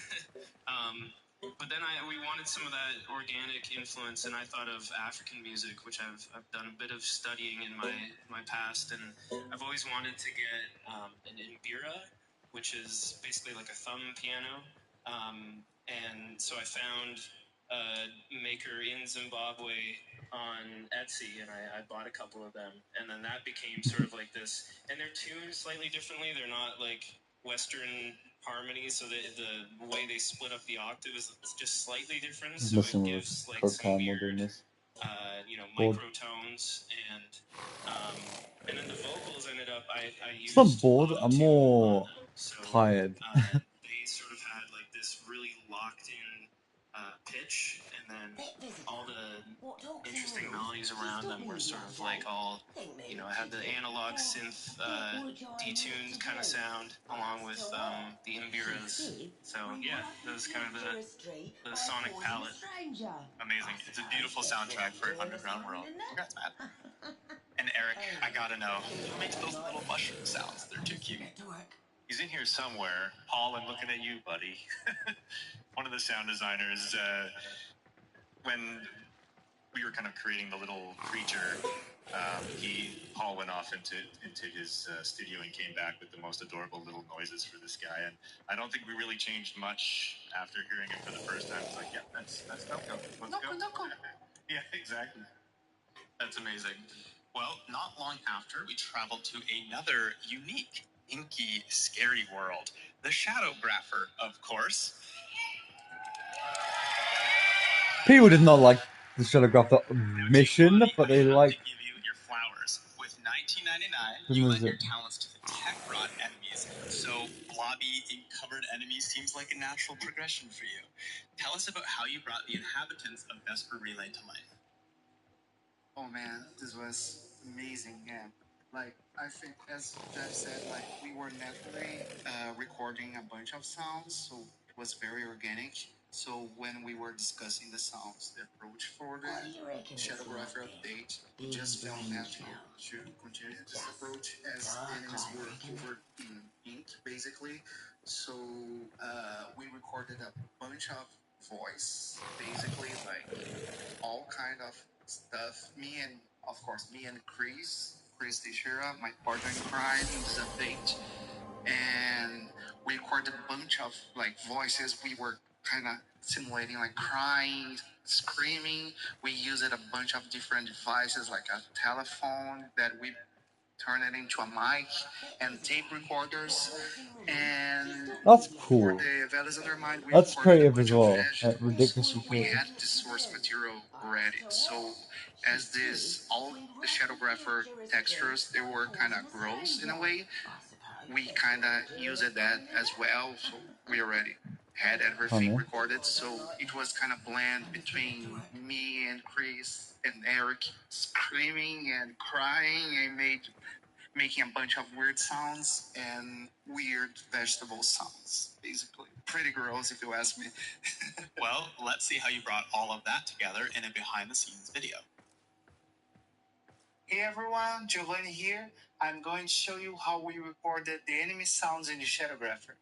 But then we wanted some of that organic influence, and I thought of African music, which I've done a bit of studying in my past, and I've always wanted to get an mbira, which is basically like a thumb piano. And so I found maker in Zimbabwe on Etsy, and I bought a couple of them, and then that became sort of like this. And they're tuned slightly differently. They're not like Western harmonies, so the way they split up the octave is just slightly different. Just So it messing with gives like code some camera doing weird, this. Bored. microtones, and then the vocals ended up. I It's not used bored. I'm more so tired. they sort of had like this really locked in pitch, and then all the interesting melodies around them were sort of like all, it had the analog synth detuned kind of sound along with the imbiras. So yeah, that was kind of the sonic palette. Amazing. It's a beautiful soundtrack for Underground World. Congrats, Matt. And Eric, I gotta know, who makes those little mushroom sounds? They're too cute. He's in here somewhere. Paul, I'm looking at you, buddy. One of the sound designers, when we were kind of creating the little creature, Paul went off into his studio and came back with the most adorable little noises for this guy. And I don't think we really changed much after hearing it for the first time. It's like, yeah, that's Tennocon. Let's go. Yeah, exactly. That's amazing. Well, not long after, we traveled to another unique, inky, scary world. The Shadowgrapher, of course. People did not like the Shadowgrapher mission, but they liked. Give you your flowers. With $19.99, the you lend music. your talents to the tech-brought enemies. So, blobby, ink-covered enemies seems like a natural progression for you. Tell us about how you brought the inhabitants of Vesper Relay to life. Oh man, this was amazing. Yeah, like I think, as Jeff said, like we were naturally recording a bunch of sounds, so it was very organic. So when we were discussing the sounds, the approach for the Shadowgrapher update, it just felt natural to continue this approach as the enemies were covered in ink, basically. So we recorded a bunch of voice, basically like all kind of stuff. Me and Chris Teixeira, my partner in crime, in this update, and we recorded a bunch of like voices. We were kind of simulating like crying, screaming. We used a bunch of different devices like a telephone that we turned it into a mic and tape recorders. And That's for cool. the Values Under Mind, we That's recorded a creative bunch as of well. vegetables. Ridiculously We creative. had the source material ready. So as this, all the Shadowgrapher textures, they were kind of gross in a way. We kind of used that as well. So we already had everything recorded. So it was kind of blend between me and Chris and Eric screaming and crying and making a bunch of weird sounds and weird vegetable sounds, basically. Pretty gross, if you ask me. Well, let's see how you brought all of that together in a behind-the-scenes video. Hey everyone, Giovanni here. I'm going to show you how we recorded the enemy sounds in the Shadowgrapher.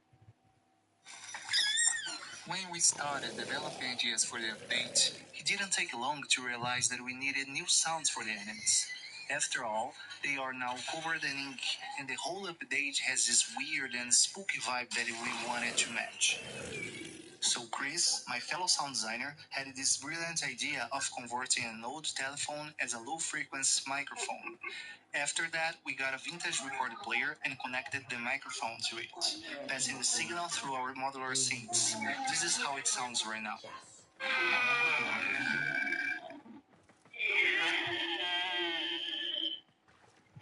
When we started developing ideas for the update, it didn't take long to realize that we needed new sounds for the enemies. After all, they are now covered in ink, and the whole update has this weird and spooky vibe that we wanted to match. So Chris, my fellow sound designer, had this brilliant idea of converting an old telephone as a low-frequency microphone. After that, we got a vintage record player and connected the microphone to it, passing the signal through our modular synths. This is how it sounds right now.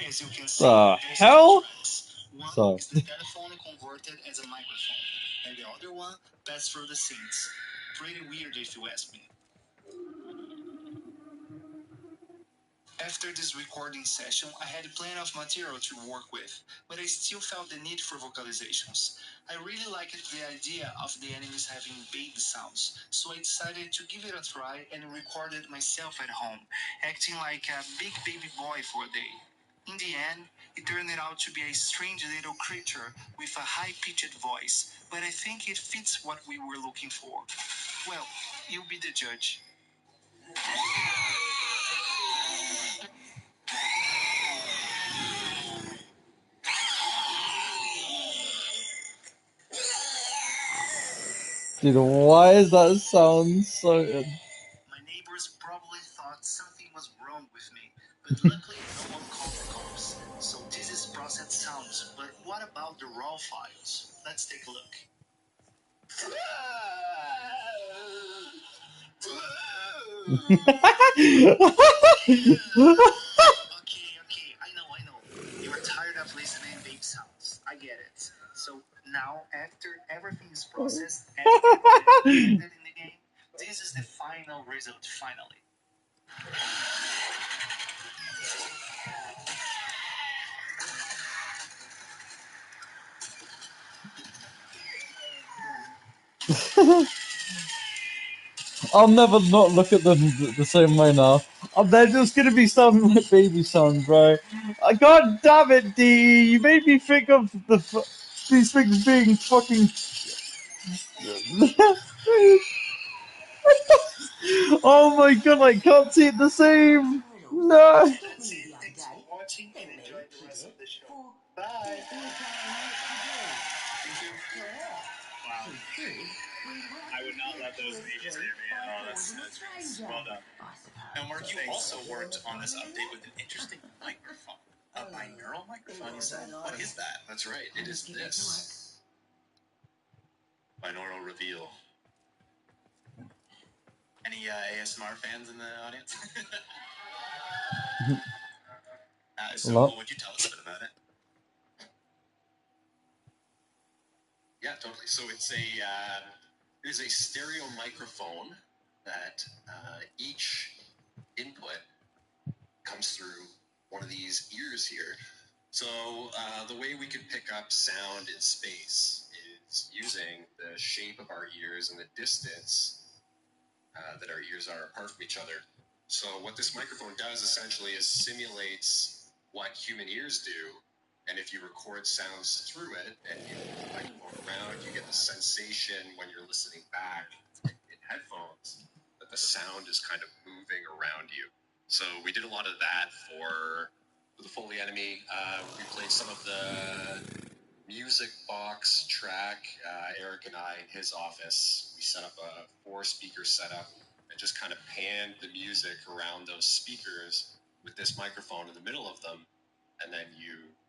As you can see, The there's hell? two tracks. One Sorry. is the telephone converted as a microphone, and the other one passed through the synths. Pretty weird if you ask me. After this recording session, I had plenty of material to work with, but I still felt the need for vocalizations. I really liked the idea of the enemies having baby sounds, so I decided to give it a try and recorded myself at home, acting like a big baby boy for a day. In the end, it turned out to be a strange little creature with a high-pitched voice, but I think it fits what we were looking for. Well, you'll be the judge. Dude, why is that sound so good? My neighbors probably thought something was wrong with me, but luckily no one called the cops. So this is processed sounds, but what about the raw files? Let's take a look. Okay, I know. You are tired of listening to babe sounds. I get it. So now, after everything is processed and implemented in the game, this is the final result, finally. I'll never not look at them the same way now. They're just gonna be some baby sounds, bro. God damn it, D! You made me think of these things being fucking. Oh my god, I can't see it the same! No! She taught me the other day. Think me, she did. For that which I am yet to do. So what? Wow. She stood I would not let those babies near me. Oh, that's well done. I suppose. Now, Mark, you also worked on this update with an interesting microphone. A binaural microphone, you said? What is that? That's right. It is this. Binaural reveal. Any ASMR fans in the audience? So, What? would you tell us a bit about it? Yeah, totally. So it is a stereo microphone that each input comes through one of these ears here. So the way we can pick up sound in space is using the shape of our ears and the distance that our ears are apart from each other. So what this microphone does essentially is simulates what human ears do. And if you record sounds through it and you move the microphone around, you get the sensation when you're listening back in headphones that the sound is kind of moving around you. So we did a lot of that for the Foley Enemy. We played some of the music box track. Eric and I, in his office, we set up a 4-speaker setup and just kind of panned the music around those speakers with this microphone in the middle of them. And then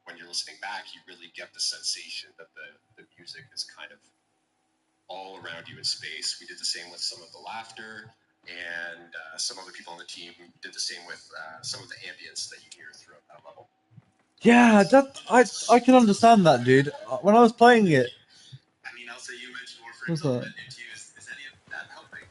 when you're listening back, you really get the sensation that the music is kind of all around you in space. We did the same with some of the laughter, and some other people on the team did the same with some of the ambience that you hear throughout that level. Yeah, I can understand that, dude. When I was playing it. I mean, also you mentioned Warframe's a little bit new to you. Is any of that helping?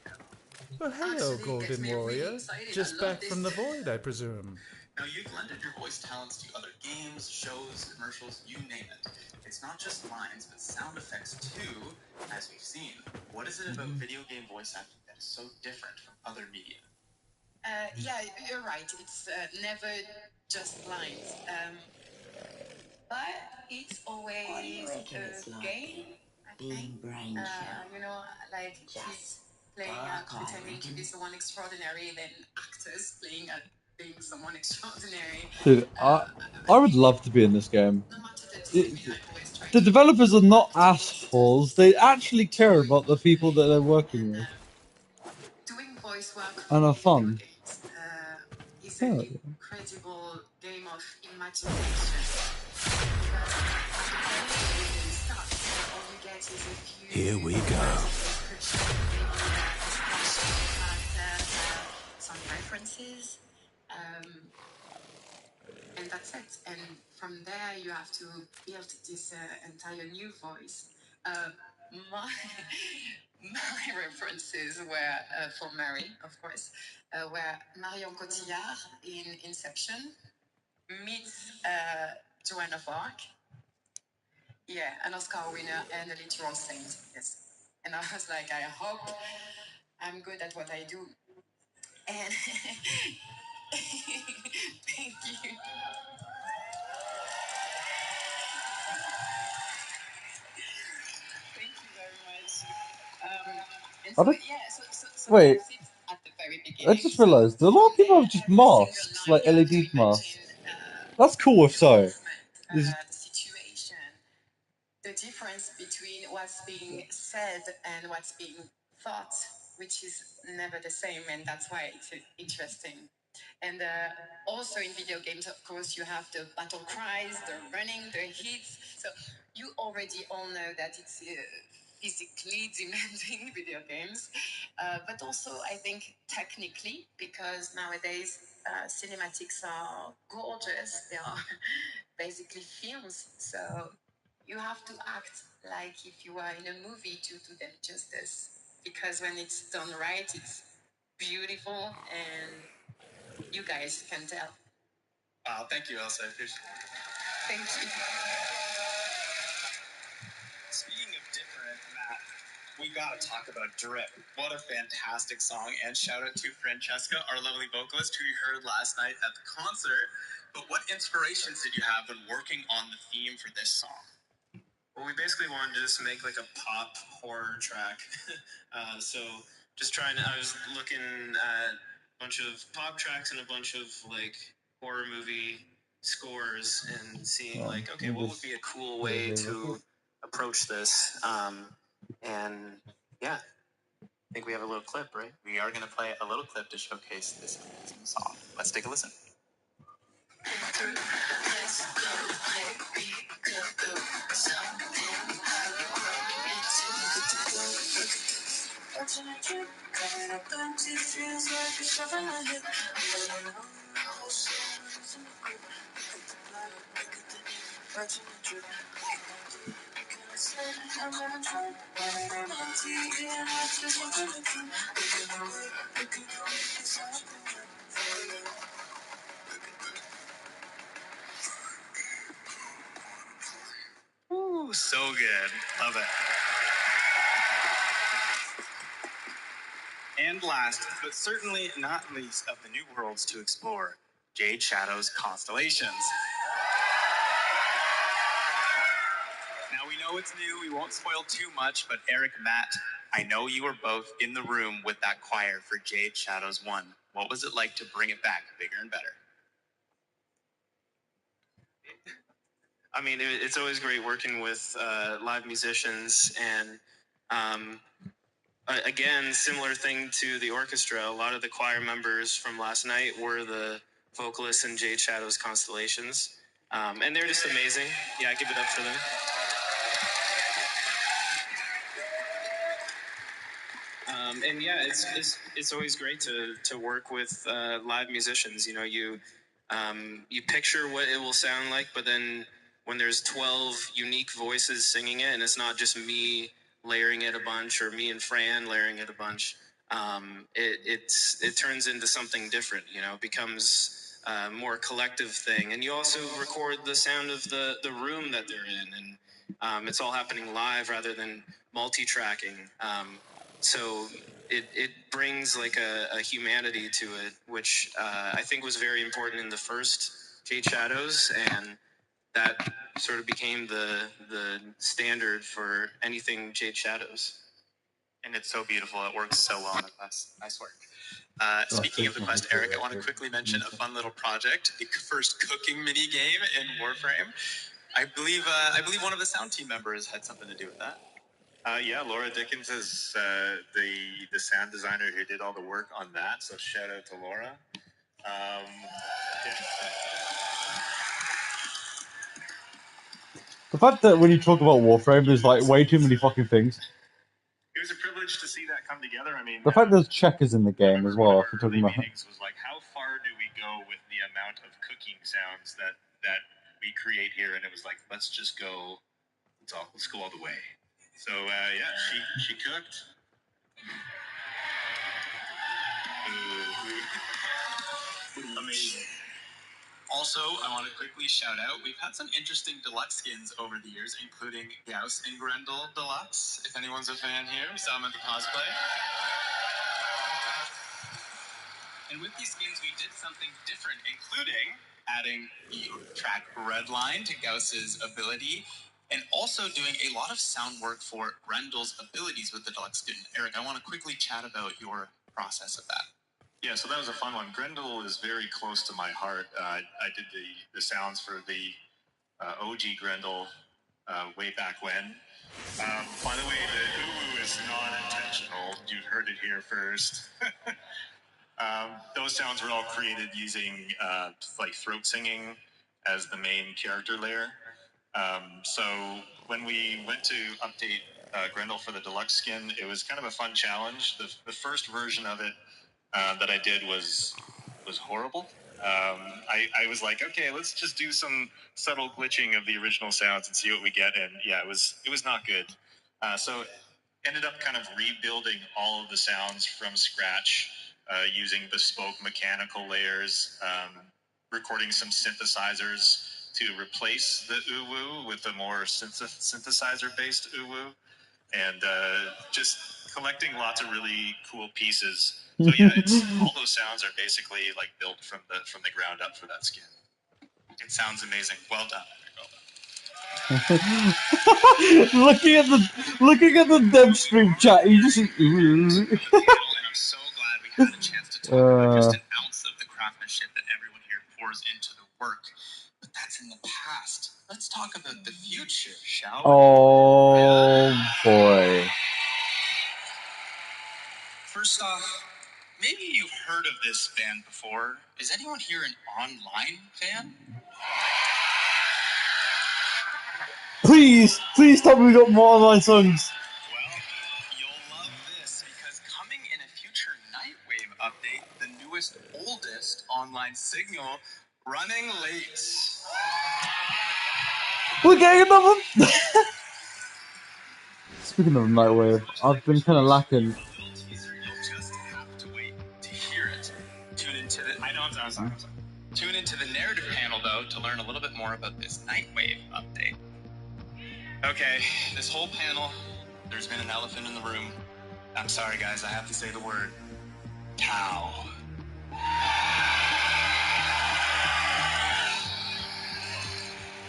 Well, hello, Golden Warrior. Just back from the void, I presume. Now, you've lended your voice talents to other games, shows, commercials, you name it. It's not just lines, but sound effects too, as we've seen. What is it about video game voice acting that is so different from other media? Yeah, you're right. It's never just lines. But it's always a game. Being brain cell. You know, like kids playing pretending to be someone extraordinary, then actors playing being someone extraordinary. Dude, I would love to be in this game. The developers are not assholes. They actually care about the people that they're working with. Doing voice work And are for video fun. games is an incredible game of imagination. Because at the beginning, when the game starts, all you get is a few Here we go. description, maybe a splash of character, some references, and that's it. And from there, you have to build this entire new voice. My my references were for Mary, of course, were Marion Cotillard in Inception meets Joan of Arc. Yeah, an Oscar winner and a literal saint. Yes. And I was like, I hope I'm good at what I do. And thank you. Thank you very much. And so, so Wait, that's it at the very I beginning. just realised a lot of people have just masks, like LED masks. That's cool if so. The situation, the difference between what what's being said and what's being thought, which is never the same, and that's why it's interesting. And also in video games, of course, you have the battle cries, the running, the hits. So you already all know that it's physically demanding video games, but also I think technically, because nowadays cinematics are gorgeous. They are basically films. So you have to act like if you were in a movie to do them justice. Because when it's done right, it's beautiful, and you guys can tell. Wow, thank you, Elsa. I appreciate it. Thank you. Speaking of different, Matt, we gotta talk about Drip. What a fantastic song, and shout out to Francesca, our lovely vocalist, who you heard last night at the concert. But what inspirations did you have when working on the theme for this song? Well, we basically wanted to just make like a pop horror track. So just trying to, I was looking at a bunch of pop tracks and a bunch of like horror movie scores and seeing like, okay, what would be a cool way to approach this? And yeah, I think we have a little clip, right? We are gonna play a little clip to showcase this amazing song. Let's take a listen. Ooh, so good. Love it. And last, but certainly not least of the new worlds to explore, Jade Shadow's Constellations. Now we know it's new, we won't spoil too much, but Eric, Matt, I know you were both in the room with that choir for Jade Shadows 1. What was it like to bring it back bigger and better? I mean, it's always great working with live musicians, and again, similar thing to the orchestra. A lot of the choir members from last night were the vocalists in Jade Shadow's Constellations, and they're just amazing. Yeah, give it up for them. And yeah, it's always great to work with live musicians. You know, you picture what it will sound like, but then when there's 12 unique voices singing it, and it's not just me layering it a bunch or me and Fran layering it a bunch, it turns into something different. You know, it becomes a more collective thing, and you also record the sound of the room that they're in, and it's all happening live rather than multi-tracking. So it brings like a humanity to it, which I think was very important in the first Jade Shadows, and that sort of became the standard for anything Jade Shadows. And it's so beautiful. It works so well in the Quest. Nice work. Speaking of the Quest, Eric, I want to quickly mention a fun little project, the first cooking mini game in Warframe. I believe one of the sound team members had something to do with that. Yeah, Laura Dickens is the sound designer who did all the work on that. So shout out to Laura. The fact that when you talk about Warframe, there's like way too many fucking things. It was a privilege to see that come together. I mean, The fact there's checkers in the game as well, if we're talking about. meetings was like, how far do we go with the amount of cooking sounds that we create here? And it was like, let's just go. Let's go all the way. So yeah, she cooked. Amazing. Also, I want to quickly shout out, we've had some interesting deluxe skins over the years, including Gauss and Grendel Deluxe. If anyone's a fan here, we saw them at the cosplay. And with these skins, we did something different, including adding the track Redline to Gauss's ability, and also doing a lot of sound work for Grendel's abilities with the deluxe skin. Eric, I want to quickly chat about your process of that. Yeah, so that was a fun one. Grendel is very close to my heart. I did the sounds for the OG Grendel way back when. By the way, the uwu is not intentional. You heard it here first. Those sounds were all created using like throat singing as the main character layer. So when we went to update Grendel for the deluxe skin, it was kind of a fun challenge. The first version of it that I did was horrible. I was like, okay, let's just do some subtle glitching of the original sounds and see what we get. And yeah, it was not good. So ended up kind of rebuilding all of the sounds from scratch using bespoke mechanical layers, recording some synthesizers to replace the uwu with a more synthesizer-based uwu, and just collecting lots of really cool pieces. So yeah, all those sounds are basically like built from the ground up for that skin. It sounds amazing. Well done. looking at the dev stream chat, you just. And I'm so glad we had a chance to talk about just an ounce of the craftsmanship that everyone here pours into the work. But that's in the past. Let's talk about the future, shall we? Oh boy. First off, maybe you've heard of this band before. Is anyone here an online fan? Please tell me we got more online songs. Well, you'll love this because coming in a future Nightwave update, the newest, oldest online signal, running late. We're getting another. Speaking of Nightwave, I've been kind of lacking. You'll just have to wait to hear it. Tune into the. I'm sorry. Tune into the narrative panel though to learn a little bit more about this Nightwave update. Okay, this whole panel, there's been an elephant in the room. I'm sorry guys, I have to say the word. Tau.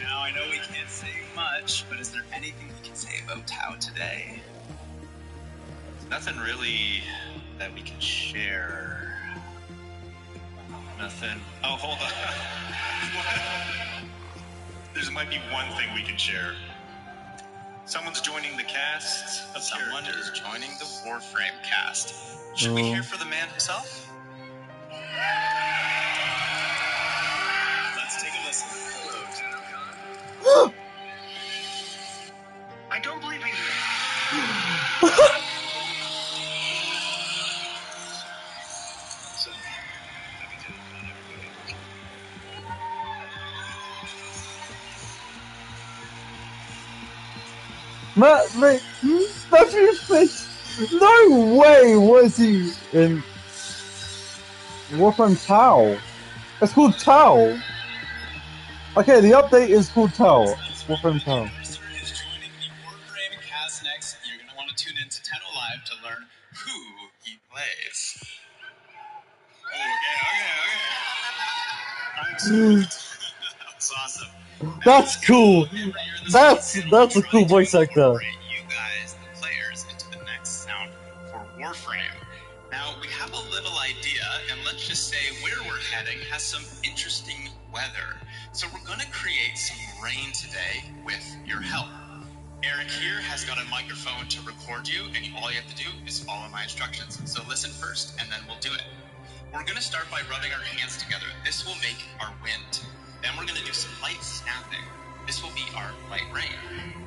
Now I know we can't say much, but is there anything we can say about Tau today? Nothing really that we can share. Nothing. Oh, hold on. There might be one thing we can share. Someone's joining the cast. Someone is joining the Warframe cast. Should we hear for the man himself? Let's take a listen. Hello, Tennocon. I don't believe we. So, happy Tennocon, everybody. Mate, that's his face. No way was he in Warframe Tau. It's called Tau. Okay, the update is called Tau. Warframe Tau. Who's joining the Warframe cast next? You're going to want to tune in to Tenno Live to learn who he plays. Okay. I'm stoked. That's awesome. That's cool. That's a cool voice actor. You guys, the players, into the next sound for Warframe. Now, we have a little idea, and let's just say where we're heading has some interesting weather. So we're going to create some rain today with your help. Eric here has got a microphone to record you, and all you have to do is follow my instructions. So listen first, and then we'll do it. We're going to start by rubbing our hands together. This will make our wind. Then we're going to do some light snapping. This will be our light rain.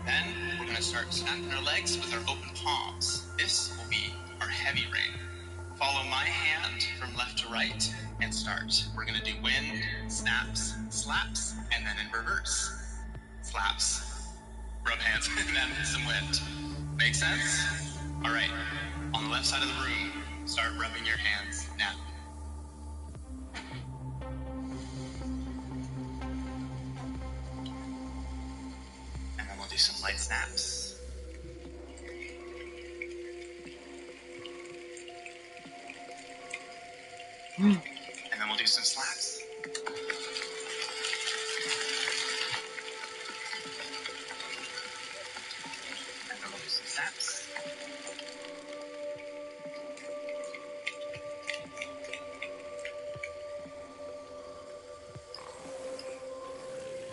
Then we're going to start snapping our legs with our open palms. This will be our heavy rain. Follow my hand from left to right and start. We're going to do wind, snaps, slaps, and then in reverse. Slaps, rub hands, and then some wind. Make sense? All right. On the left side of the room, start rubbing your hands now. And then we'll do some light snaps. And then we'll do some slaps. And then we'll do some snaps.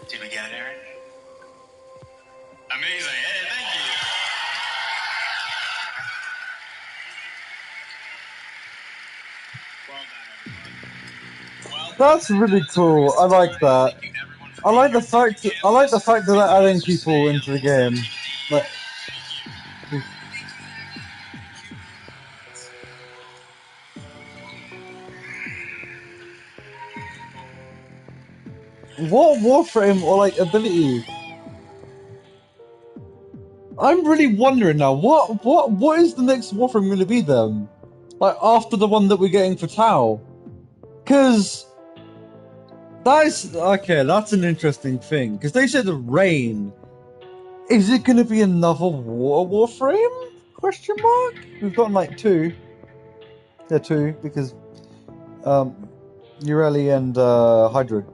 Did we get it, Aaron? Amazing. Hey, thank you. That's really cool. I like that. I like the fact that they're adding people into the game. Like, what Warframe or like ability? I'm really wondering now. What is the next Warframe going to be then? Like after the one that we're getting for Tau? Because that's okay. That's an interesting thing. Because they said rain. Is it going to be another Warframe? Question mark. We've gotten like two. Yeah, two because Ureli and Hydra.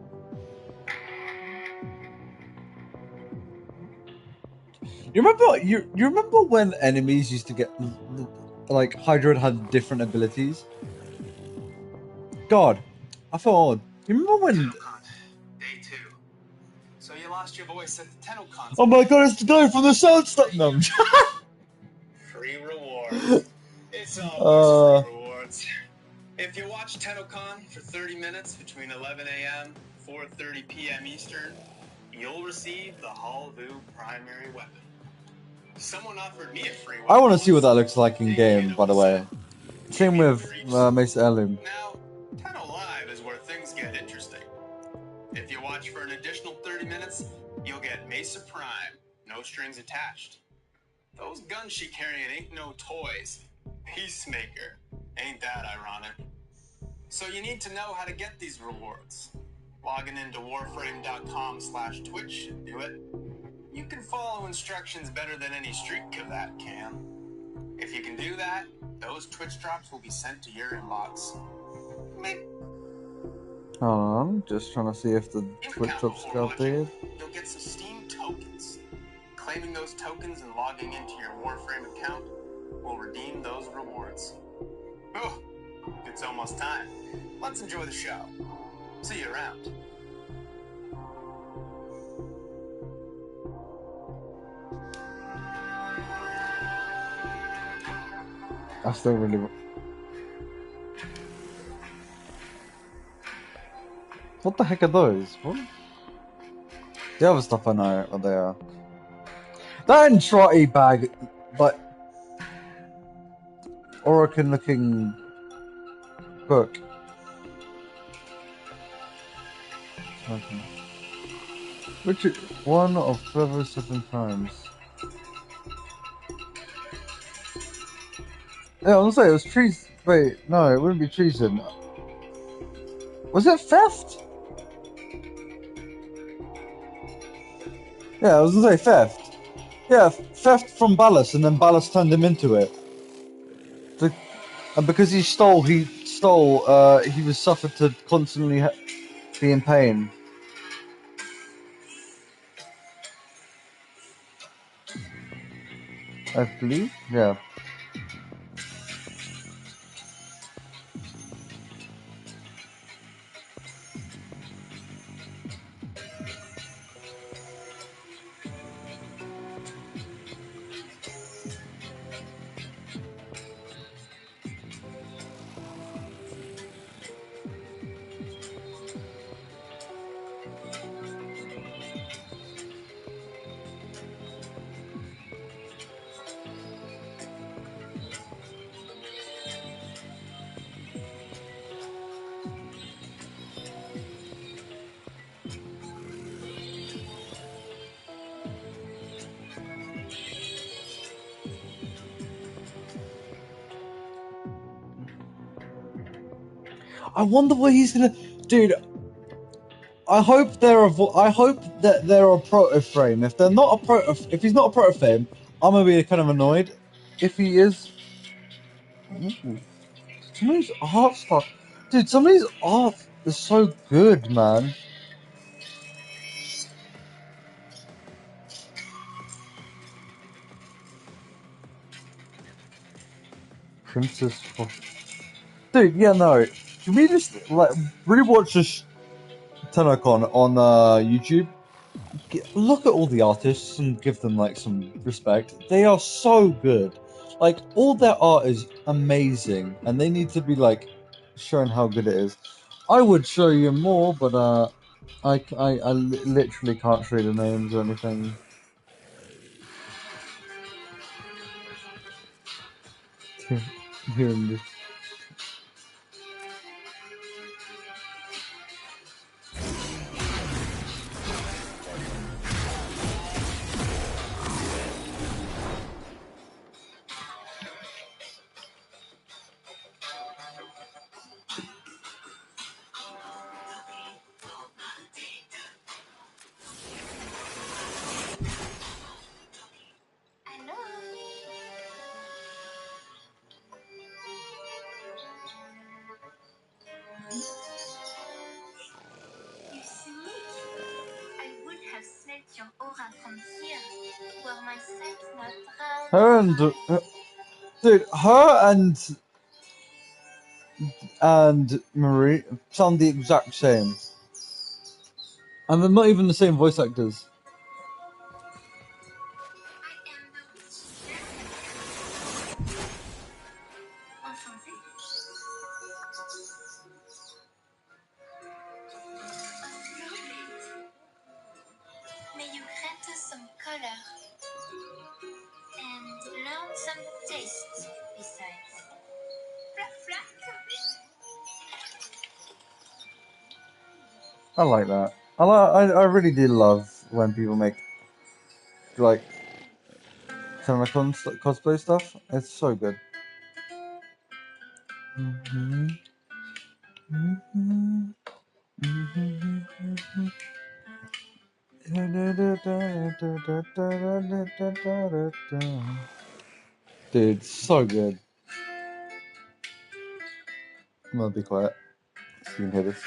You remember when enemies used to get like Hydra had different abilities? God, I felt odd. You remember when? Tennocon, day 2. So you lost your voice at the Tennocon. Oh my God, it's the guy from the sound stuff. No. Free rewards. It's always free rewards. If you watch Tennocon for 30 minutes between 11 a.m. 4:30 p.m. Eastern, you'll receive the Halvu primary weapon. Someone offered me a free weapon. I want to see what that looks like in game. By the way, same with Mesa Heirloom. Now, Tenno Live is where things get interesting. If you watch for an additional 30 minutes, you'll get Mesa Prime, no strings attached. Those guns she carrying ain't no toys. Peacemaker. Ain't that ironic? So you need to know how to get these rewards. Logging into warframe.com/Twitch should do it. You can follow instructions better than any street cadet can. If you can do that, those Twitch drops will be sent to your inbox. Hold on, just trying to see if the Twitch drops got updated. You'll get some Steam tokens. Claiming those tokens and logging into your Warframe account will redeem those rewards. Oh, it's almost time. Let's enjoy the show. See you around. I still really. What the heck are those? What? The other stuff I know what they are. That and trotty bag, but Orokin looking book. Okay. Which is one of clever 7 times. Yeah, I was gonna say it was treason. Wait, no, it wouldn't be treason. Was it theft? Yeah, I was gonna say theft. Yeah, theft from Ballas, and then Ballas turned him into it. And because he stole, he was suffered to constantly be in pain. I believe, yeah. I wonder what he's gonna, dude. I hope that they're a proto frame. If they're not a proto, if he's not a proto frame, I'm gonna be kind of annoyed. If he is, ooh, some of these art stuff, dude. Some of these art is so good, man. Princess, dude. Yeah, no. Can we just like rewatch this Tennocon on YouTube? Look at all the artists and give them like some respect. They are so good. Like all their art is amazing, and they need to be like shown how good it is. I would show you more, but I literally can't show you the names or anything. Here in this. You see, I would have snaked your aura from here, where my sight not Her and dude, her and Marie sound the exact same, and they're not even the same voice actors. Enchantée. May you grant us some color and learn some taste besides. Flack, flack. I like that. I really do love when people make like Tennocon cosplay stuff. It's so good. Dude, so good. I'm gonna be quiet so you can hear this.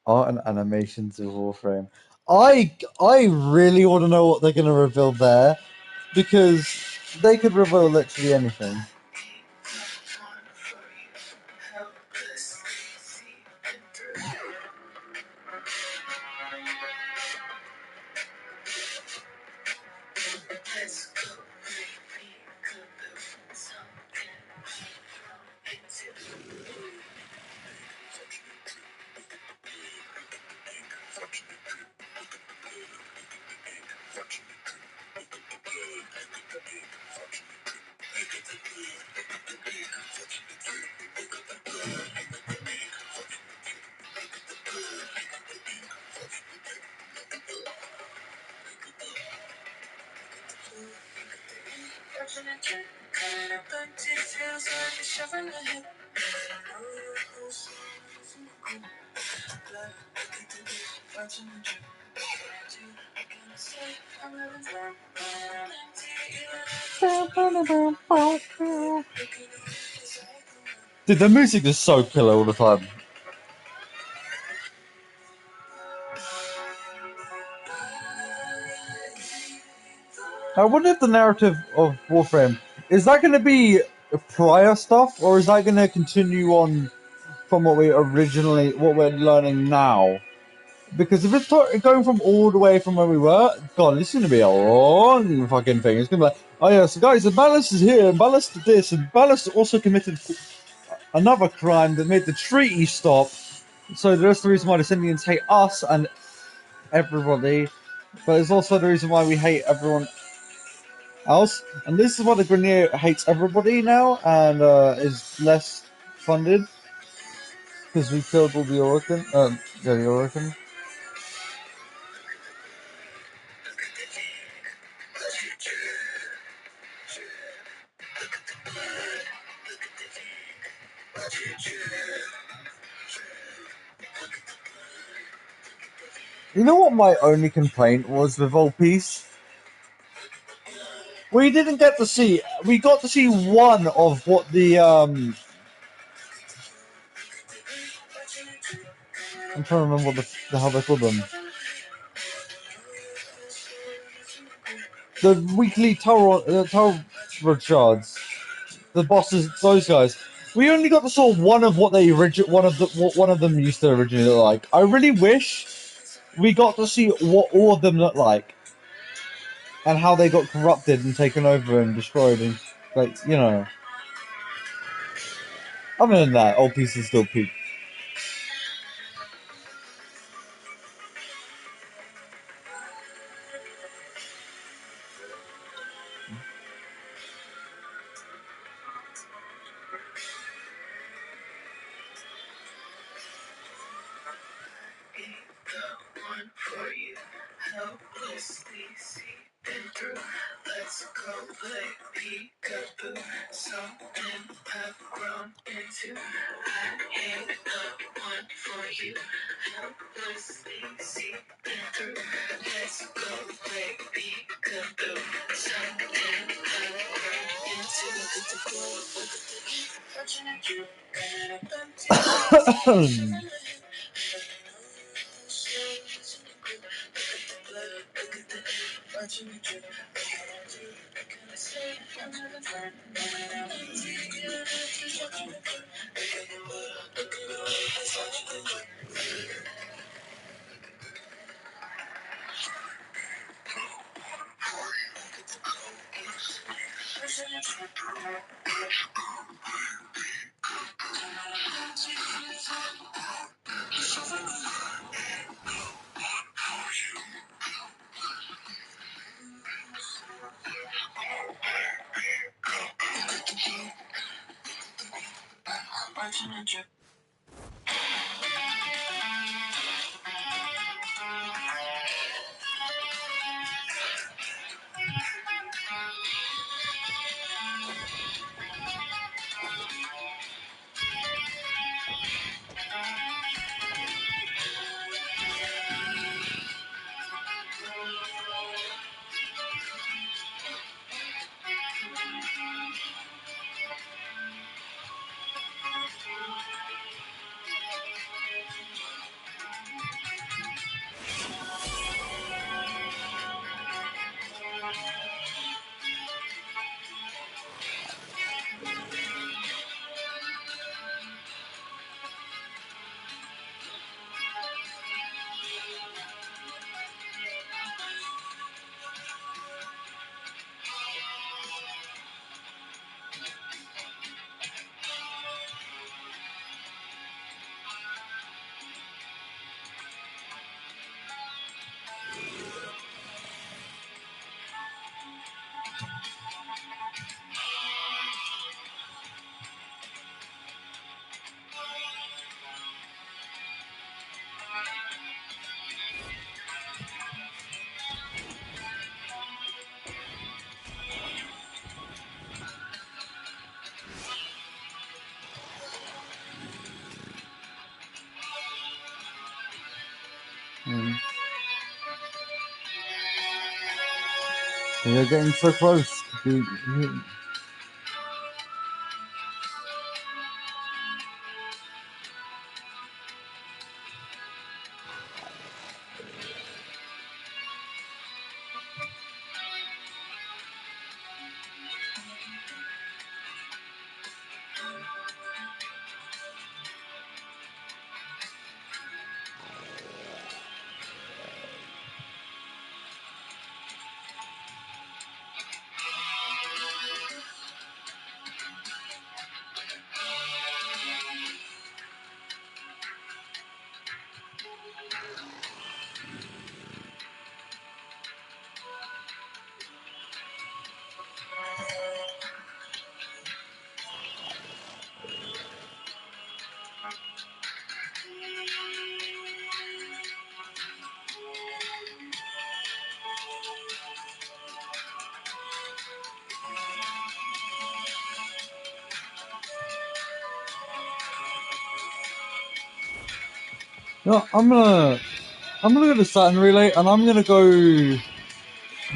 Art and animations of Warframe. I really want to know what they're gonna reveal there, because they could reveal literally anything. Dude, the music is so killer all the time. I wonder if the narrative of Warframe is that going to be prior stuff, or is that going to continue on from what we're learning now? Because if it's going from all the way from where we were, God, this is going to be a long fucking thing. It's going to be like, oh yeah, so guys, the Ballast is here, and Ballast did this, and Ballast also committed another crime that made the treaty stop. So that's the reason why the Scythians hate us and everybody, but it's also the reason why we hate everyone else. And this is why the Grenier hates everybody now and is less funded, because we killed all the Orokin. The Orokin. You know what my only complaint was with Old Peace? We didn't get to see. We got to see one of what the I'm trying to remember what the hell they called them. The weekly Tower shards. The bosses, those guys. We only got to saw one of what they one of them used to originally look like. I really wish we got to see what all of them look like. And how they got corrupted and taken over and destroyed and, like, you know. Other than that, old piece is still peak. For you, helplessly seeping through. Let's go play peekaboo. Something I've grown into. I ain't the one for you, helplessly seeping through. Let's go play peekaboo. Something I've grown into. Look at the glow, look at the fortune at you. You're getting so close. No, I'm gonna go to Saturn Relay, and I'm gonna go.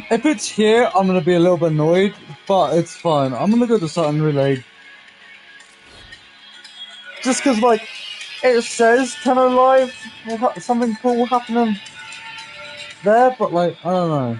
If it's here, I'm gonna be a little bit annoyed, but it's fine. I'm gonna go to Saturn Relay, just because like it says Tenno Live, something cool happening there, but like I don't know.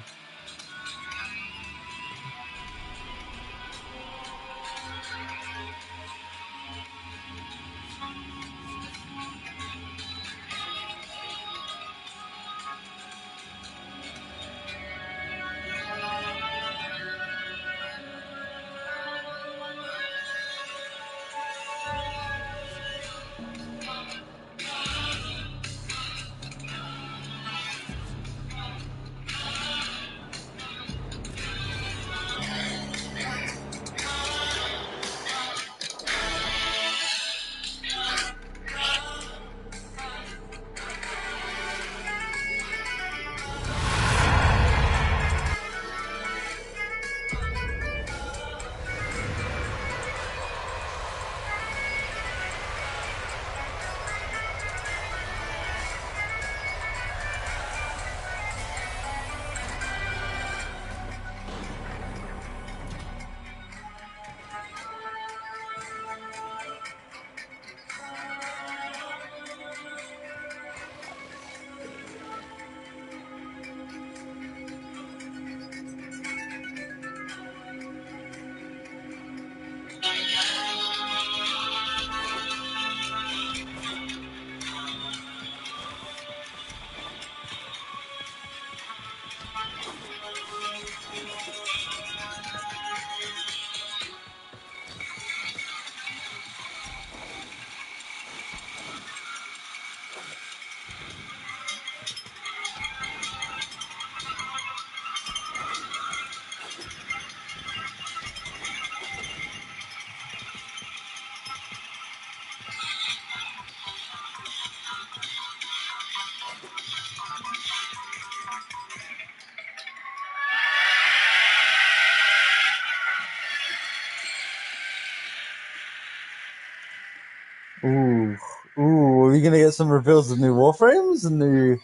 Ooh, ooh, are we gonna get some reveals of new Warframes and new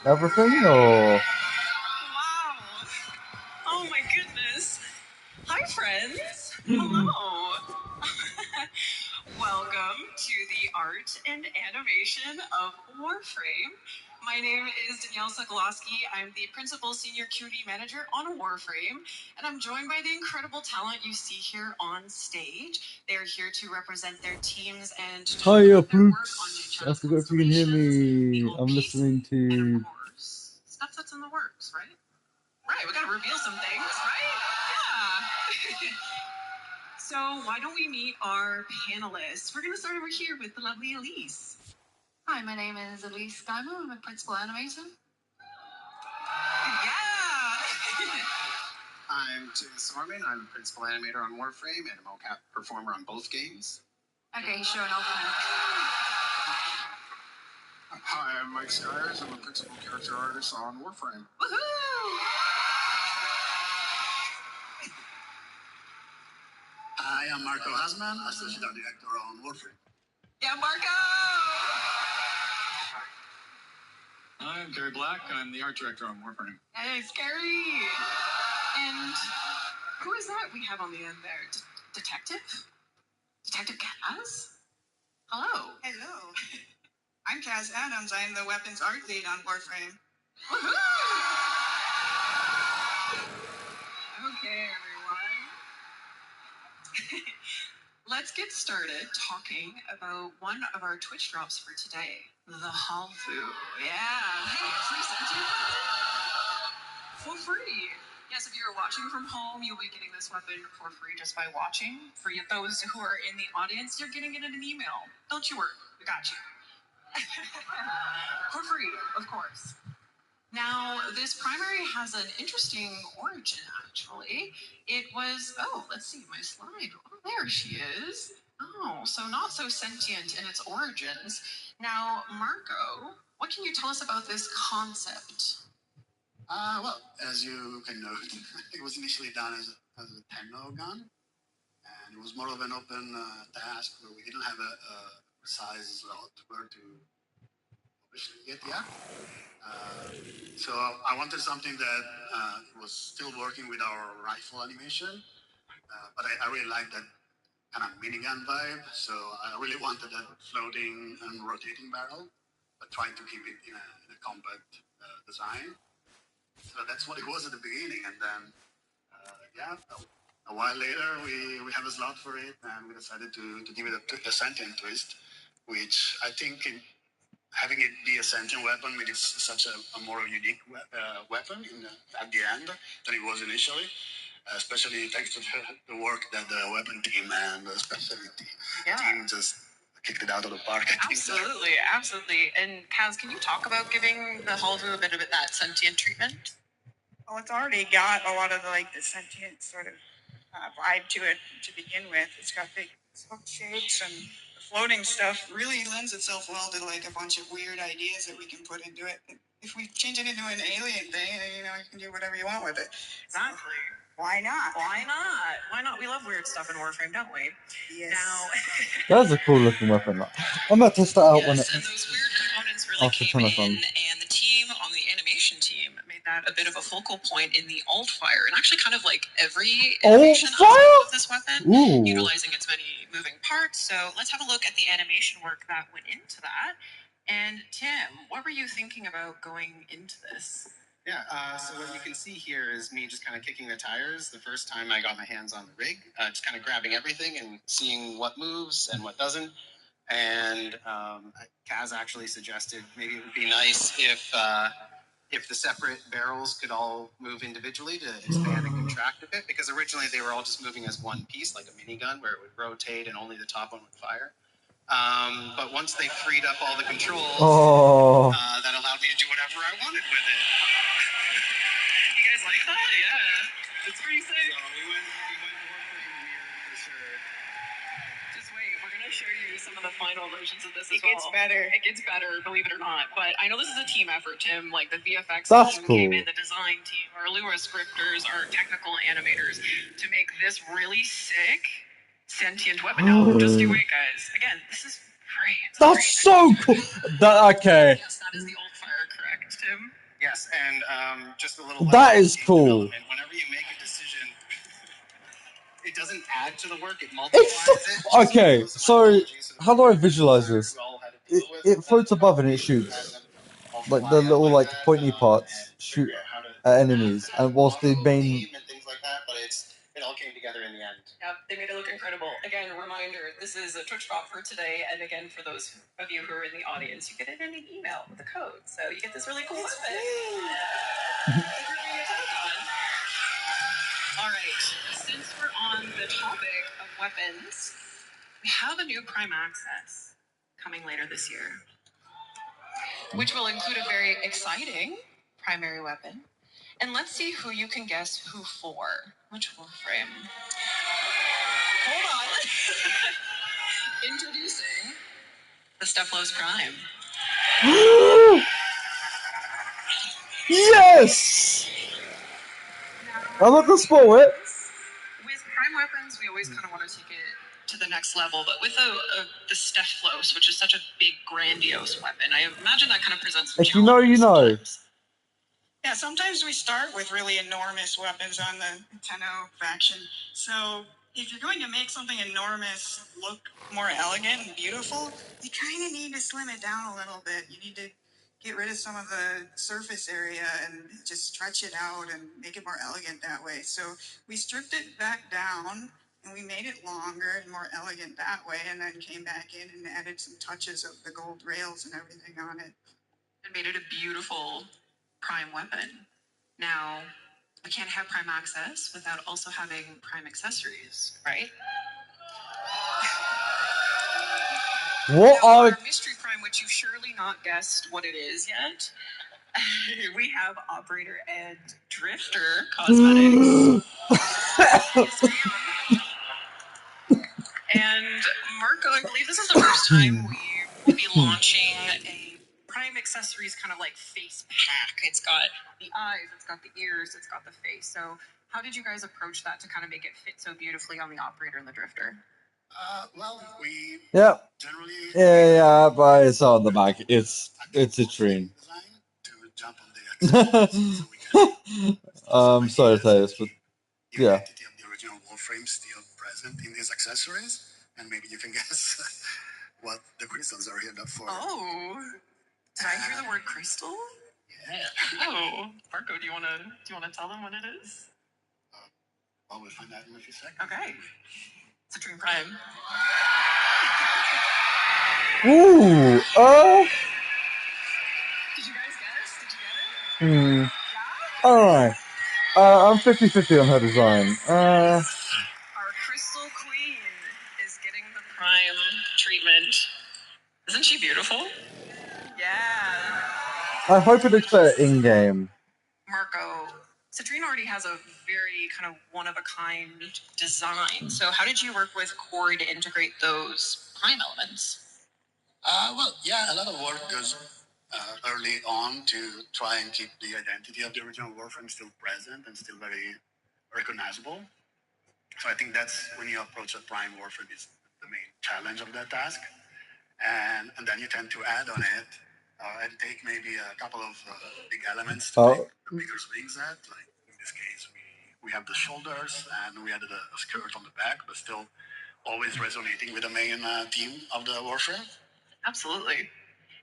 everything, or? Wow. Oh my goodness. Hi, friends. Hello. Welcome to the art and animation of Warframe. My name is Danielle Sokolowski. I'm the Principal Senior QD Manager on Warframe, and I'm joined by the incredible talent you see here on stage. They're here to represent their teams and talk Hiya, about their work on new Ploots. channel I forgot if you can hear me. I'm listening to. stuff that's in the works, right? Right, we gotta reveal some things, right? Yeah. So why don't we meet our panelists? We're gonna start over here with the lovely Elise. Hi, my name is Elise Guymo. I'm a principal animator. Yeah. I'm Tim Sorman. I'm a principal animator on Warframe and a mocap performer on both games. Okay, sure, no problem. Hi, I'm Mike Skyers. I'm a principal character artist on Warframe. Woohoo! Hi, I'm Marco Hasman, Associate Art Director on Warframe. Yeah, Marco! I'm Gary Black. I'm the art director on Warframe. Hey, Scary! And who is that we have on the end there? Detective? Detective Kaz? Hello. Hello. I'm Kaz Adams. I am the weapons art lead on Warframe. Woohoo! Okay, everyone. Let's get started talking about one of our Twitch drops for today, the Halfu. Yeah, hey, free sentient for free. Yes, if you're watching from home, you'll be getting this weapon for free just by watching. For those who are in the audience, you're getting it in an email. Don't you worry, we got you. For free, of course. Now, this primary has an interesting origin, actually. It was, let's see, my slide. Oh, there she is. Oh, so not so sentient in its origins. Now, Marco, what can you tell us about this concept? Well, as you can note, it was initially done as a Tennocon, and it was more of an open task where we didn't have a precise slot where to publish it yet. So I wanted something that was still working with our rifle animation, but I really liked that kind of minigun vibe. So I really wanted that floating and rotating barrel, but trying to keep it in a compact design. So that's what it was at the beginning, and then a while later we have a slot for it, and we decided to give it a sentient twist, which I think having it be a sentient weapon made it such a more unique weapon at the end than it was initially, especially thanks to the work that the weapon team and especially the team just kicked it out of the park. Absolutely, absolutely. And Kaz, can you talk about giving the Halfu a bit of that sentient treatment? Well, it's already got a lot of the sentient sort of vibe to it to begin with. It's got big hook shapes, and the floating stuff really lends itself well to a bunch of weird ideas that we can put into it. If we change it into an alien thing, you can do whatever you want with it. Exactly. So, why not? Why not? Why not? We love weird stuff in Warframe, don't we? Yes. Now, That's a cool looking weapon. I'm about to test that out when it. and those weird components really came in, and the team on the animation team made that a bit of a focal point in the alt fire, and actually kind of like every animation of this weapon, utilizing its many moving parts. So let's have a look at the animation work that went into that. And Tim, what were you thinking about going into this? Yeah, so what you can see here is me just kind of kicking the tires the first time I got my hands on the rig, just kind of grabbing everything and seeing what moves and what doesn't. And Kaz actually suggested maybe it would be nice if the separate barrels could all move individually to expand and contract a bit, because originally they were all just moving as one piece, like a minigun, where it would rotate and only the top one would fire. But once they freed up all the controls, that allowed me to do whatever I wanted with it. You guys like that? Yeah. It's pretty sick. So we went Warframe weird for sure. Just wait, we're going to show you some of the final versions of this as well. It gets better. It gets better, believe it or not. But I know this is a team effort, Tim. Like the VFX That's team cool. came in, the design team, our Lua scripters, our technical animators to make this really sick sentient weapon. No, just you wait, guys. Again, this is free. It's That's so cool. That okay. Yes, that is the old fire, correct, Tim? Yes, and just a little. That is cool. Whenever you make a decision, it doesn't add to the work; it multiplies It's okay. So how do I visualize this? It floats above and it shoots. Like the little like pointy parts shoot at enemies, and whilst the main and things like that. But it all came together in the end. Yep, they made it look incredible. Again, reminder, this is a Twitch drop for today, and again, for those of you who are in the audience, you get it in an email with a code, so you get this really cool weapon. All right, since we're on the topic of weapons, we have a new Prime Access coming later this year, which will include a very exciting primary weapon. And let's see who you can guess who for. Which Warframe? Hold on. Introducing the Steplos Prime. yes. I'm not gonna spoil it. With Prime weapons, we always kind of want to take it to the next level, but with the Steplos, which is such a big, grandiose weapon, I imagine that kind of presents some If you know, you know. sometimes. Yeah, sometimes we start with really enormous weapons on the Tenno faction. So if you're going to make something enormous look more elegant and beautiful, you kind of need to slim it down a little bit. You need to get rid of some of the surface area and just stretch it out and make it more elegant that way. So we stripped it back down and we made it longer and more elegant that way, and then came back in and added some touches of the gold rails and everything on it. And made it a beautiful Prime weapon. Now, we can't have Prime Access without also having Prime accessories, right? What now, are our Mystery Prime, which you've surely not guessed what it is yet, we have Operator and Drifter cosmetics. And Marco, I believe this is the first time we will be launching a Prime accessories kind of like face pack. It's got the eyes, it's got the ears, it's got the face. So how did you guys approach that to kind of make it fit so beautifully on the Operator and the Drifter? Well, we yeah. generally Yeah, but it's on the back. It's a train. to jump on the accessories so we can Sorry to tell you this, but the yeah. identity of the original Warframe still present in these accessories, and maybe you can guess what the crystals are here for. Oh, did I hear the word crystal? Yeah. Oh, Marco, do you wanna tell them what it is? Well, we'll find out in a few seconds. Okay, it's a Dream Prime. Ooh, Did you guys guess? Did you get it? alright. I'm 50-50 on her design. Our Crystal Queen is getting the Prime treatment. Isn't she beautiful? Yeah. I hope it looks better in-game. Marco, Citrine already has a very kind of one-of-a-kind design. So how did you work with Corey to integrate those Prime elements? Well, yeah, a lot of work goes early on to try and keep the identity of the original Warframe still present and still very recognizable. So I think that's when you approach a Prime Warframe is the main challenge of that task. And then you tend to add on it and take maybe a couple of big elements to make Maker's Wings at. Like in this case, we have the shoulders and we added a skirt on the back, but still always resonating with the main theme of the Warframe. Absolutely.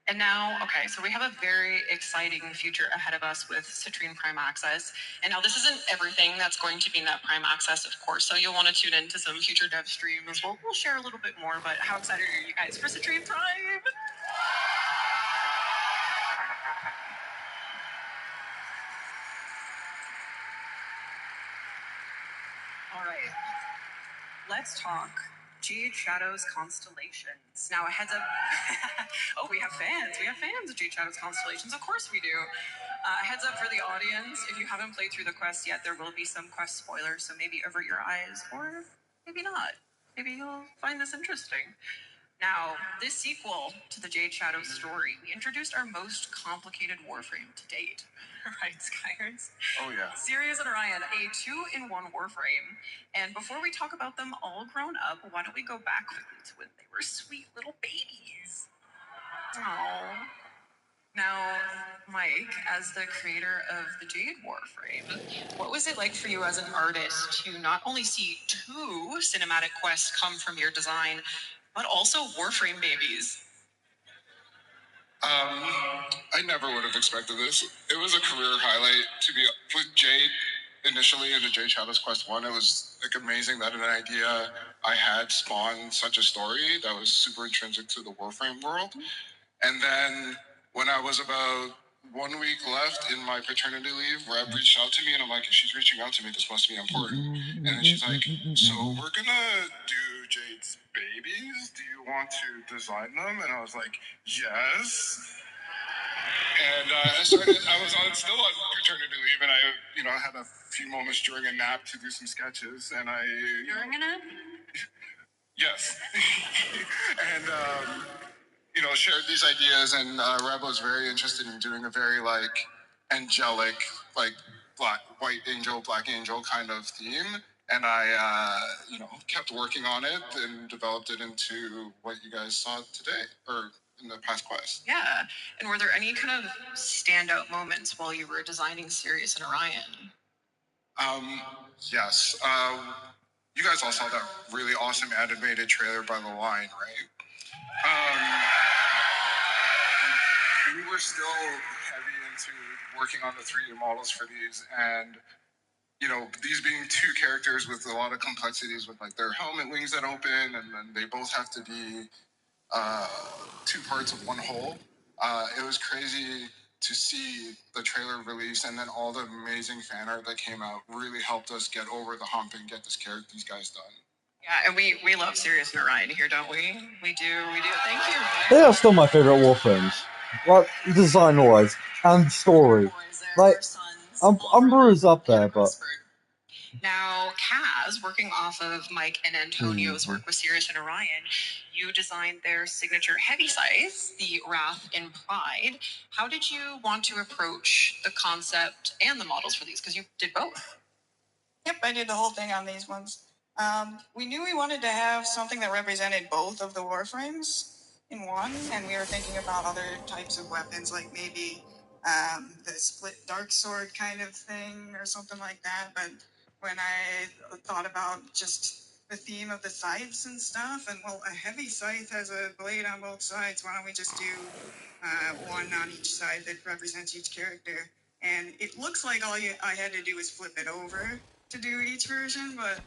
And now, okay, so we have a very exciting future ahead of us with Citrine Prime Access. And now this isn't everything that's going to be in that Prime Access, of course, so you'll want to tune into some future dev streams. We'll share a little bit more, but how excited are you guys for Citrine Prime? All right, let's talk Jade Shadows Constellations. Now, a heads up. Oh, we have fans. We have fans of Jade Shadows Constellations. Of course we do. Heads up for the audience. If you haven't played through the quest yet, there will be some quest spoilers, so maybe avert your eyes, or maybe not. Maybe you'll find this interesting. Now, this sequel to the Jade Shadow story, we introduced our most complicated Warframe to date. Right, Skyers? Oh, yeah. Sirius and Orion, a 2-in-1 Warframe. And before we talk about them all grown up, why don't we go back quickly to when they were sweet little babies? Aww. Now, Mike, as the creator of the Jade Warframe, what was it like for you as an artist to not only see 2 cinematic quests come from your design, but also Warframe babies? I never would have expected this. It was a career highlight to be with Jade initially in the Jade Shadows Quest 1. It was like amazing that an idea I had spawned such a story that was super intrinsic to the Warframe world. And then when I was about 1 week left in my paternity leave, Reb reached out to me and I'm like, if she's reaching out to me, this must be important. And then she's like, so we're gonna do Jade's babies. Do you want to design them? And I was like, yes. And I was still on paternity leave, and I had a few moments during a nap to do some sketches, and During a nap? Yes. And, shared these ideas, and Reb was very interested in doing a very, angelic, white angel, black angel kind of theme. And I, kept working on it and developed it into what you guys saw today, or in the past quest. Yeah. And were there any kind of standout moments while you were designing Sirius and Orion? Yes. You guys all saw that really awesome animated trailer by The Line, right? We were still heavy into working on the 3D models for these, and these being 2 characters with a lot of complexities with their helmet wings that open, and then they both have to be 2 parts of one whole. It was crazy to see the trailer release, and then all the amazing fan art that came out really helped us get over the hump and get these guys done. Yeah, and we love Sirius and Orion here, don't we? We do. Thank you. They are still my favorite Warframes. Like, design-wise, and story. Like, Umber is up there, but... Now, Kaz, working off of Mike and Antonio's work with Sirius and Orion, you designed their signature heavy size, the Wrath in Pride. How did you want to approach the concept and the models for these? Because you did both. Yep, I did the whole thing on these ones. We knew we wanted to have something that represented both of the Warframes in one, and we were thinking about other types of weapons, like maybe the split dark sword kind of thing or something like that. But when I thought about just the theme of the scythes and stuff, and well, a heavy scythe has a blade on both sides. Why don't we just do one on each side that represents each character? And it looks like I had to do was flip it over to do each version, but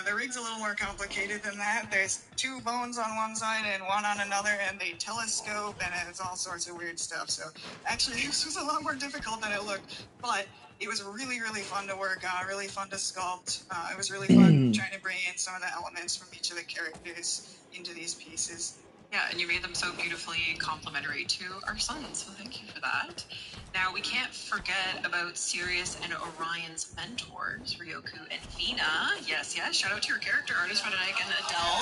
the rig's a little more complicated than that. There's 2 bones on one side and 1 on another, and they telescope, and it's all sorts of weird stuff. So actually, this was a lot more difficult than it looked, but it was really, really fun to work on, really fun to sculpt. It was really fun trying to bring in some of the elements from each of the characters into these pieces. Yeah, and you made them so beautifully complementary to our sons, so thank you for that. Now, we can't forget about Sirius and Orion's mentors, Ryoku and Vina. Yes, shout out to your character artist, Frederick and Adele.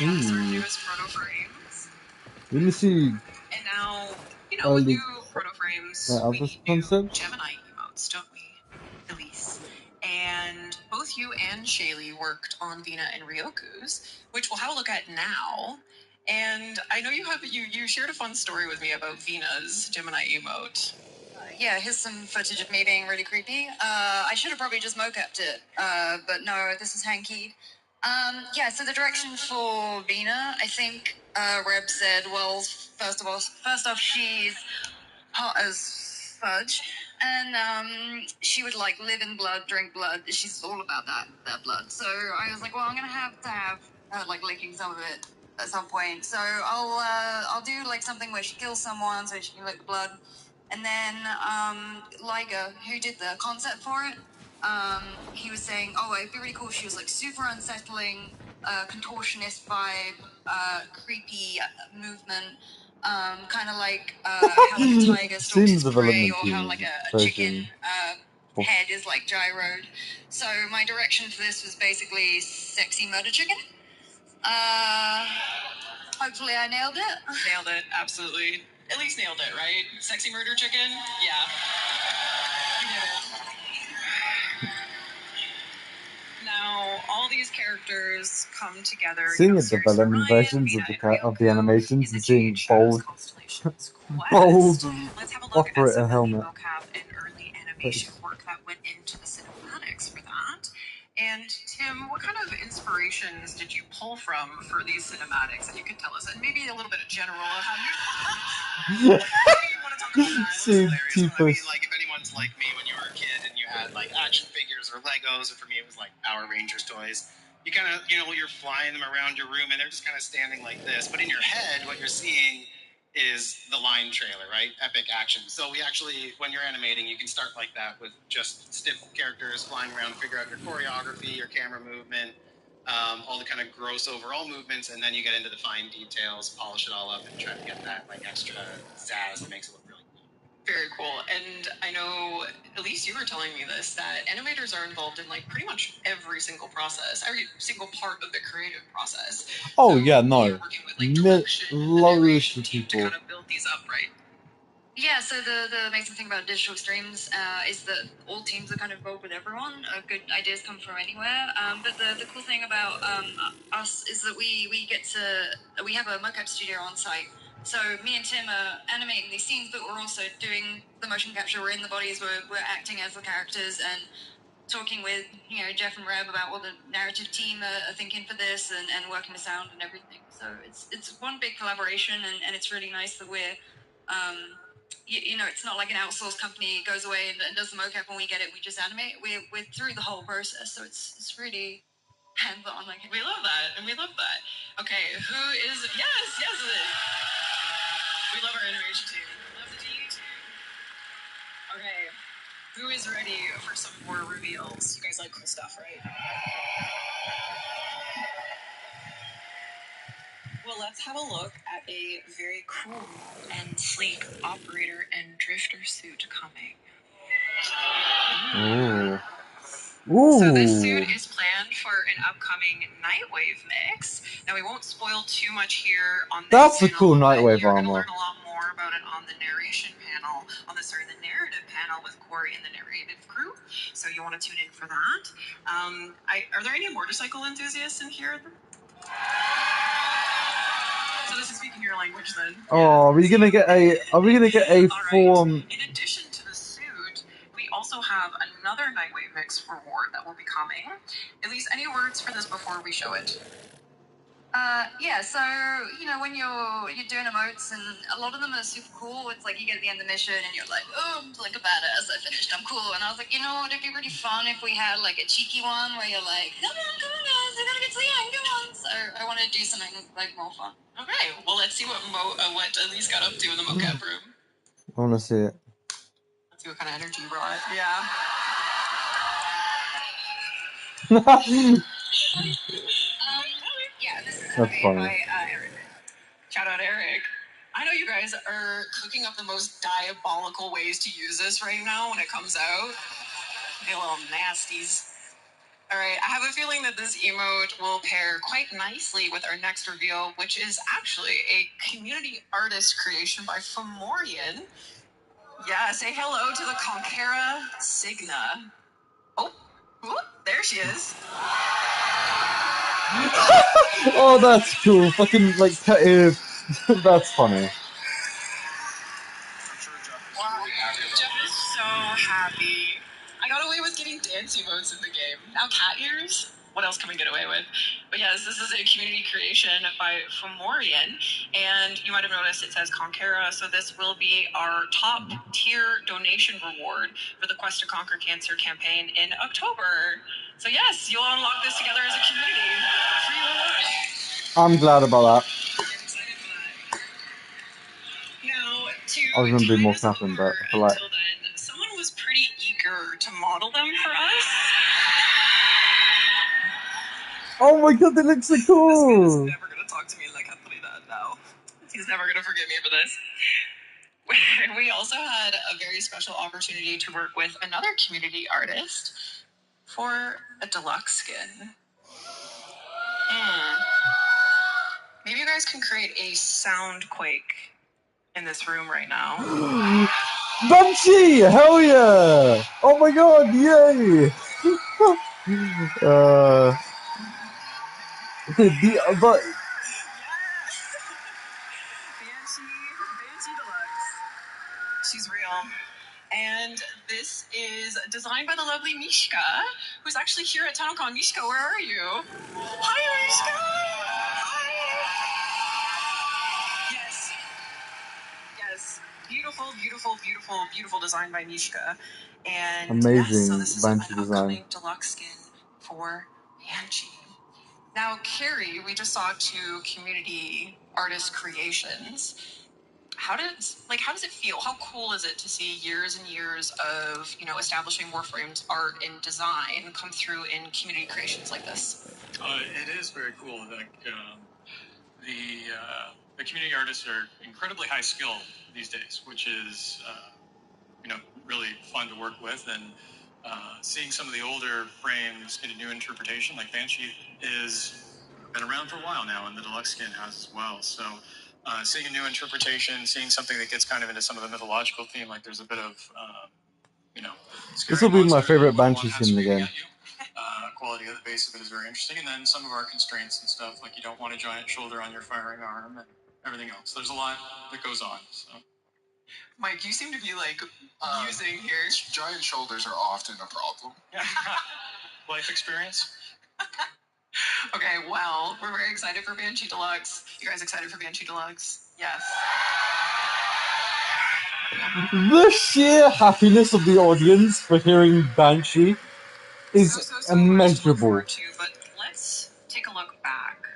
Yes, our newest proto frames. Let me see. And now, with new proto frames, we need new Gemini emotes, don't we, Elise? And both you and Shaylee worked on Vina and Ryoku's, which we'll have a look at now. And I know you shared a fun story with me about Vina's Gemini emote. Yeah, here's some footage of me being really creepy. I should have probably just mocapped it, but no, this is hanky. Yeah, so the direction for Vina, I think Reb said, well, first off, she's hot as fudge, and she would live in blood, drink blood. She's all about that blood. So I was like, well, I'm gonna have to have her licking some of it at some point. So I'll do something where she kills someone so she can lick the blood. And then Liger, who did the concept for it, he was saying, oh, it'd be really cool if she was super unsettling, contortionist vibe, creepy movement, kind of how a tiger stalks its prey, or how a chicken head is gyroed. So my direction for this was basically sexy murder chicken. Hopefully I nailed it. Nailed it, absolutely. At least nailed it, right? Sexy murder chicken? Yeah. You did it. Now, all these characters come together. Seeing the development versions of the animations and seeing bold Let's have a look at operator some of the helmet. mocap and early animation work that went into the cinematics for that. And Tim, what kind of inspirations did you pull from for these cinematics? And you could tell us, and maybe a little bit of general of how you. Maybe you want to talk about that. See, I mean, like, if anyone's like me when you were a kid and you had like action figures or Legos, or for me it was like Power Rangers toys. You kind of, you're flying them around your room and they're just kind of standing like this. But in your head, what you're seeing is the line trailer, right? Epic action. So we actually, when you're animating, you can start like that with just stiff characters flying around, figure out your choreography, your camera movement, all the kind of gross overall movements, and then you get into the fine details, polish it all up, and try to get that like extra zazz that makes it look really cool. Very cool. And I know, at least you were telling me this, that animators are involved in like pretty much every single process, every single part of the creative process. Oh yeah, no, loads of people. To kind of build these up, right? Yeah, so the amazing thing about digital streams is that all teams are kind of involved with everyone. Good ideas come from anywhere. But the cool thing about us is that we have a mocap studio on site. So me and Tim are animating these scenes, but we're also doing the motion capture. We're in the bodies. We're acting as the characters and talking with Jeff and Reb about what the narrative team are thinking for this and working the sound and everything. So it's one big collaboration, and it's really nice that we're it's not like an outsourced company goes away and does the mocap when we get it, we just animate. We're through the whole process, so it's really hands-on. Like, we love that, and we love that. Okay, who is yes we love our animation team. Love the DE team. Okay, who is ready for some more reveals? You guys like cool stuff, right? Well, let's have a look at a very cool and sleek operator and drifter suit coming. Ooh. So this suit is planned for an upcoming Nightwave mix. Now we won't spoil too much here on this That's a panel, cool but Nightwave you're going to armor. learn a lot more about it on the narration panel, the narrative panel with Corey and the narrative crew. So you want to tune in for that. Are there any motorcycle enthusiasts in here? So this is speaking your language then. Oh, are we gonna get a full? In addition to the suit, we also have another Nightwave Mix reward that will be coming. At least any words for this before we show it? So when you're doing emotes, and a lot of them are super cool. It's like you get to the end of the mission and you're like, oh, I'm like a badass, I finished, I'm cool. And I was like, it'd be really fun if we had like a cheeky one where you're like, come on guys, I gotta get to the end, come on. So I want to do something like more fun. Okay, well let's see what Elise got up to in the mocap room. I wanna see it. Let's see what kind of energy you brought. Yeah. This is That's funny. By Eric. Shout out Eric. I know you guys are cooking up the most diabolical ways to use this right now when it comes out. You little nasties. Alright, I have a feeling that this emote will pair quite nicely with our next reveal, which is actually a community artist creation by Fomorian. Yeah, say hello to the Conquera Signa. Oh, there she is. Oh, that's cool. Fucking like that's funny. Wow, Jeff is so happy. I got away with getting dance emotes in the game. Now cat ears? What else can we get away with? But yes, this is a community creation by Fomorian, and you might have noticed it says Conquera, so this will be our top tier donation reward for the Quest to Conquer Cancer campaign in October. So yes, you'll unlock this together as a community. Free reward. I'm glad about that. Now, I was gonna do more snapping, but I feel like until then, someone was pretty eager to model them for us. oh my god, they look so cool. This guy's never gonna talk to me like autoridad now. He's never gonna forgive me for this. We also had a very special opportunity to work with another community artist for a deluxe skin. Maybe you guys guys can create a sound quake in this room right now. Banshee! Hell yeah! Oh my god, yay! But Banshee Deluxe. She's real. And this is designed by the lovely Mishka, who's actually here at Tennocon. Mishka, where are you? Hi, Mishka! Hi! Yes. Yes. Beautiful, beautiful, beautiful, beautiful design by Mishka. And yes, so amazing this is an Banshee design. upcoming deluxe skin for Banshee. Now, Carrie, we just saw 2 community artist creations. How does it feel? How cool is it to see years and years of, establishing Warframe's art and design come through in community creations like this? It is very cool. The community artists are incredibly high skill these days, which is really fun to work with. And seeing some of the older frames get a new interpretation, like Banshee is been around for a while now, and the deluxe skin has as well. So seeing a new interpretation, seeing something that gets kind of into some of the mythological theme, like there's a bit of This will be my favorite Banshee skin again. quality of the base of it is very interesting. And then some of our constraints and stuff, like you don't want a giant shoulder on your firing arm and everything else. There's a lot that goes on. So. Mike, you seem to be using here. Giant shoulders are often a problem. Life experience. Okay, well, we're very excited for Banshee Deluxe. You guys excited for Banshee Deluxe? Yes. The sheer happiness of the audience for hearing Banshee is immeasurable. But let's take a look back.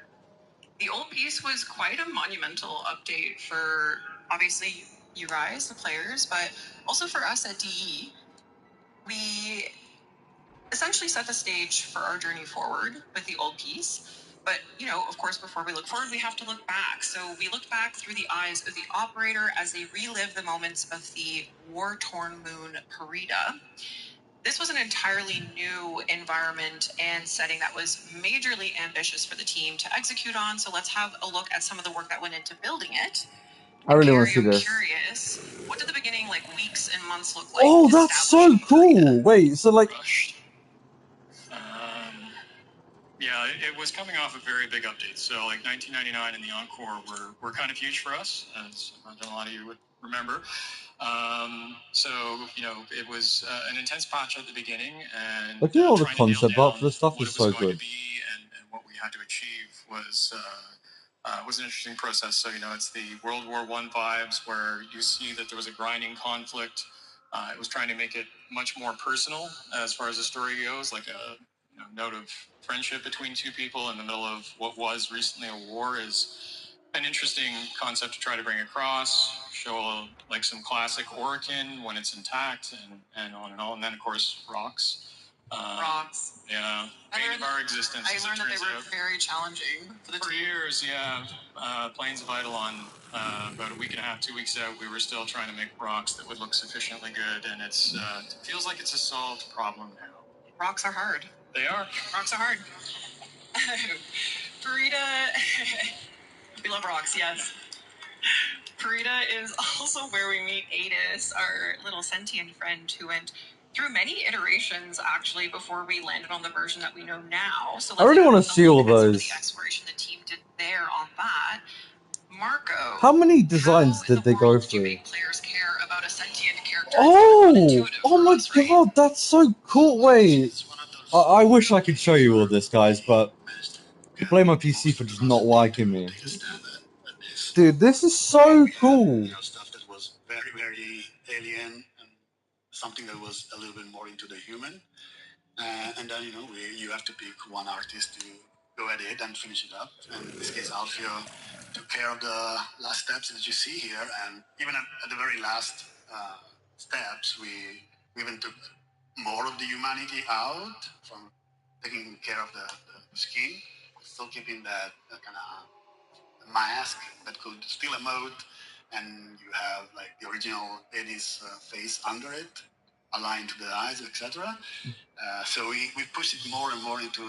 The old piece was quite a monumental update for, obviously, you guys, the players, but also for us at DE. We essentially set the stage for our journey forward with the old piece. But, of course, before we look forward, we have to look back. So we look back through the eyes of the operator as they relive the moments of the war-torn moon Parida. This was an entirely new environment and setting that was majorly ambitious for the team to execute on. So let's have a look at some of the work that went into building it. I really want to see I'm this. curious, what did the beginning, weeks and months look like? Oh, that's so cool! Wait, so Yeah, it was coming off a very big update. So 1999 and the Encore were kind of huge for us, as a lot of you would remember. It was an intense patch at the beginning, and looking at all the trying to nail concept down art for this stuff what is it was so going good. to be and what we had to achieve was an interesting process. So it's the World War I vibes where you see that there was a grinding conflict. It was trying to make it much more personal as far as the story goes, like a note of friendship between 2 people in the middle of what was recently a war is an interesting concept to try to bring across, show some classic Orokin when it's intact and on and on. And then, of course, rocks. Rocks. Yeah. Bane of our existence. I learned that they were very challenging for the team. Years, yeah. Plains of Eidolon, about a week and a half, 2 weeks out, we were still trying to make rocks that would look sufficiently good, and it feels like it's a solved problem now. Rocks are hard. They are. Rocks are hard. Parida, we love rocks, yes. Parida is also where we meet Adis, our little sentient friend who went through many iterations actually before we landed on the version that we know now. So I really want to see all those. the exploration the team did there on that. Marco, How many designs did they go through? players care about a sentient character. Oh my god, that's so cool. Wait, I wish I could show you all this, guys, but I blame my PC for just not liking me. Dude, this is so cool. Stuff that was very, very alien and something that was a little bit more into the human. And then, you have to pick one artist to go at it and finish it up. And in this case, Alfio took care of the last steps that you see here. And even at the very last steps, we even took more of the humanity out from taking care of the skin, still keeping that kind of mask that could still emote, and you have the original Eddie's face under it. aligned to the eyes, etc. So we pushed it more and more into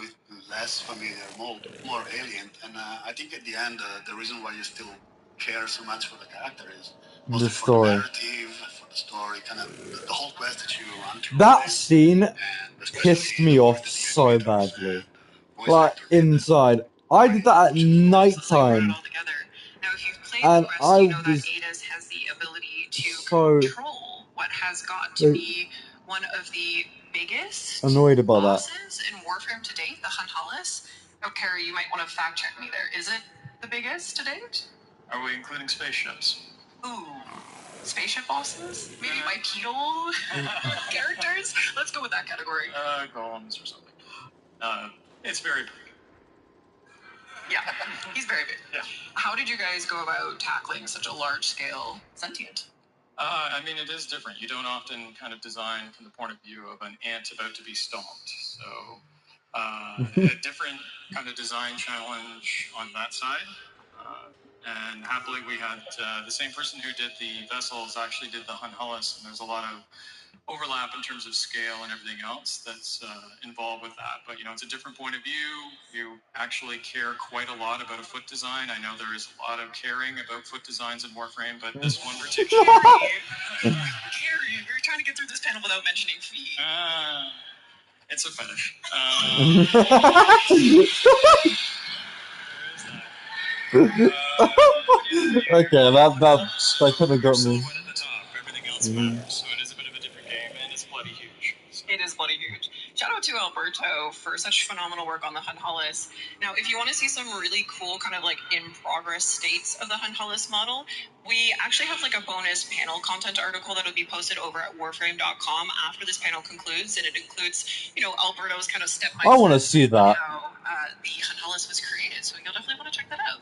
less familiar mold, more alien. And I think at the end, the reason why you still care so much for the character is mostly The for the story. narrative, for the story, kind of the whole quest that you run through. That scene pissed me off so badly. Like, inside. I did that at night time. Now, if you've played And the quest, I you know that was Adis has the ability to so control what has got to be one of the biggest annoyed about that. bosses in Warframe to date, the Hunhalis. Oh, Carrie, you might want to fact check me there. Is it the biggest to date? Are we including spaceships? Ooh, spaceship bosses? Maybe bipedal characters? Let's go with that category. Golems or something. It's very big. Yeah, he's very big. Yeah. How did you guys go about tackling such a large-scale sentient? I mean, it is different. You don't often kind of design from the point of view of an ant about to be stomped. So, a different kind of design challenge on that side. And happily, we had the same person who did the vessels actually did the Hunhalis, and there's a lot of overlap in terms of scale and everything else that's involved with that. But, you know, it's a different point of view. You actually care quite a lot about a foot design. I know there is a lot of caring about foot designs in Warframe, but this one particularly... Carrie, we were trying to get through this panel without mentioning feet. It's a fetish. Okay, that could have got me. So it is a bit of a different game, and it's bloody huge. It is bloody huge. Shout out to Alberto for such phenomenal work on the Hunhalis. Now, if you want to see some really cool kind of like in-progress states of the Hunhalis model, we actually have like a bonus panel content article that will be posted over at warframe.com after this panel concludes, and it includes, you know, Alberto's kind of step-by-step I want to see that. how the Hunhalis was created, so you'll definitely want to check that out.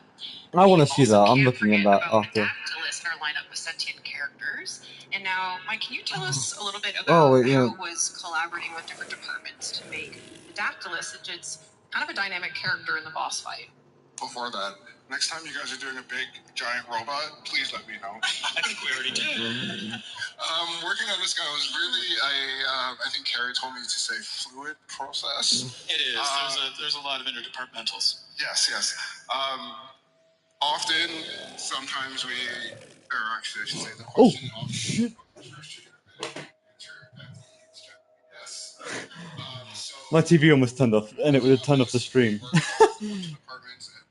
I want to see that. I'm looking at that after. Dactylus in our lineup with sentient characters. And now, Mike, can you tell us a little bit about how it was collaborating with different departments to make the Dactylus, since it's kind of a dynamic character in the boss fight? Before that, next time you guys are doing a big, giant robot, please let me know. I think we already did. Working on this guy was really, I think Carrie told me to say fluid process. It is. There's a lot of interdepartmentals. Yes. Often, sometimes we, or actually I should say the question shit. Yes. My TV almost turned off, and it would have turned off the stream.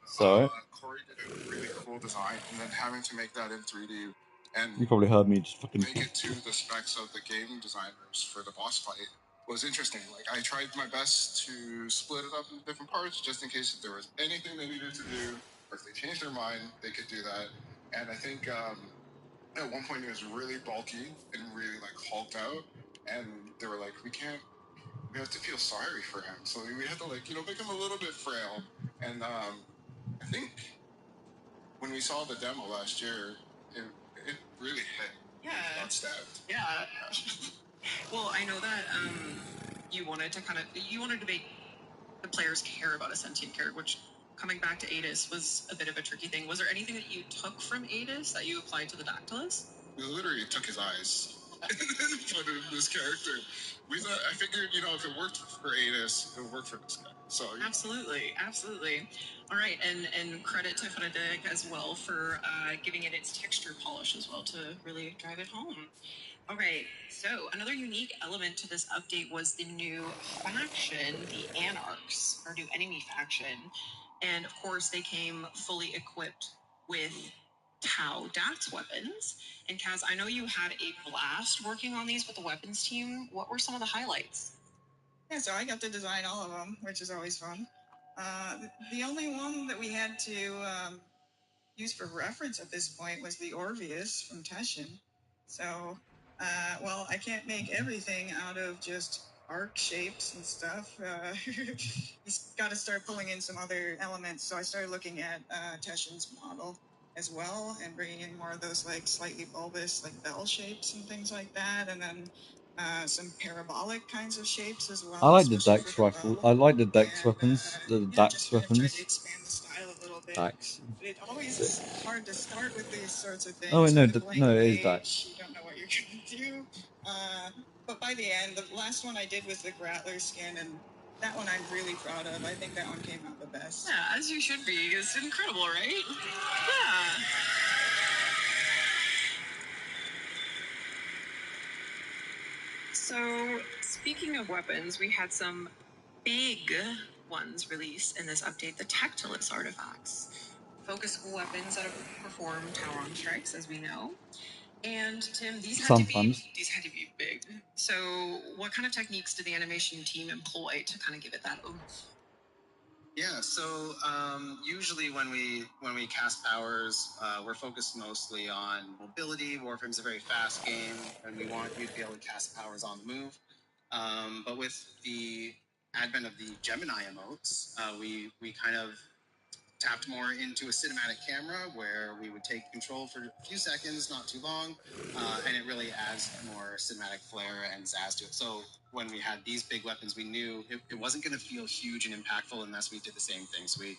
Sorry. Corey did a really cool design, and then having to make that in 3D and You probably heard me just fucking. make it to the specs of the game designers for the boss fight was interesting. Like, I tried my best to split it up into different parts, just in case if there was anything they needed to do, or if they changed their mind, they could do that. And I think at one point it was really bulky and really like hulked out, and they were like, we have to feel sorry for him, so we have to, like, you know, make him a little bit frail. And I think when we saw the demo last year, it really hit. Yeah. Got stabbed. Yeah. Well, I know that you wanted to make the players care about a sentient character, which, coming back to Adis, was a bit of a tricky thing. Was there anything that you took from Adis that you applied to the Dactylus? We literally took his eyes and put it in this character. I figured, you know, if it worked for Adis, it would work for this guy. So Absolutely. All right, and credit to Fnatic as well for giving it its texture polish as well to really drive it home. All right, so another unique element to this update was the new faction, the Anarchs, our new enemy faction. And of course, they came fully equipped with Tau Dax weapons. And Kaz, I know you had a blast working on these with the weapons team. What were some of the highlights? Yeah, so I got to design all of them, which is always fun. The only one that we had to use for reference at this point was the Orpheus from Teshin. So, well, I can't make everything out of just arc shapes and stuff. He's got to start pulling in some other elements. So I started looking at Teshin's model as well, and bringing in more of those like slightly bulbous like bell shapes and things like that, and then some parabolic kinds of shapes as well. I like the especially Dex for rifle. bow. I like the Dex weapons. The Dax Just kind of tried to weapons. expand the style a little bit. Dax. But it always is hard to start with these sorts of things. Oh wait, no, With a blank no, it is page, Dax. you don't know what you're gonna do. But by the end, the last one I did was the Grattler skin, and that one I'm really proud of. I think that one came out the best. Yeah, as you should be. It's incredible, right? Yeah. So, speaking of weapons, we had some big ones released in this update, the Tactilus artifacts. Focus weapons that perform Tauron strikes, as we know. And Tim, these had to be big. So, what kind of techniques did the animation team employ to kind of give it that oomph? Yeah, so usually when we cast powers, we're focused mostly on mobility. Warframe's a very fast game, and we want you to be able to cast powers on the move. But with the advent of the Gemini emotes, we kind of tapped more into a cinematic camera where we would take control for a few seconds, not too long, and it really adds more cinematic flair and zazz to it. So when we had these big weapons, we knew it wasn't going to feel huge and impactful unless we did the same thing. So we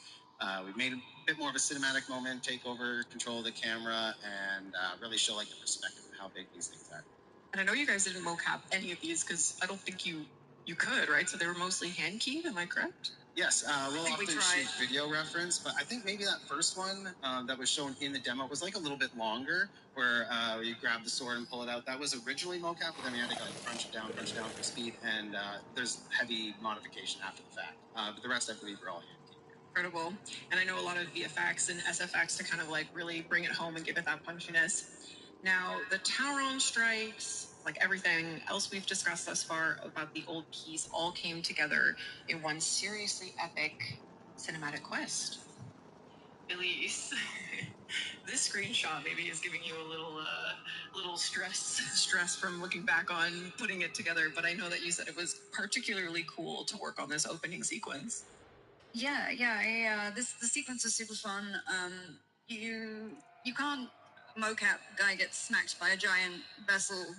made a bit more of a cinematic moment, take over control of the camera, and really show like the perspective of how big these things are. And I know you guys didn't mocap any of these because I don't think you could, right? So they were mostly hand keyed. Am I correct? Yes, we'll often shoot video reference, but I think maybe that first one that was shown in the demo was like a little bit longer, where you grab the sword and pull it out. That was originally mocap, but then we had to like crunch it down for speed, and there's heavy modification after the fact. But the rest, I believe, were all hand keyed. Incredible. And I know a lot of VFX and SFX to kind of like really bring it home and give it that punchiness. Now, the Tauron strikes, like everything else we've discussed thus far about the old piece, all came together in one seriously epic cinematic quest. Elise, this screenshot maybe is giving you a little stress from looking back on putting it together. But I know that you said it was particularly cool to work on this opening sequence. Yeah. The sequence is super fun. You can't mocap guy gets smacked by a giant vessel.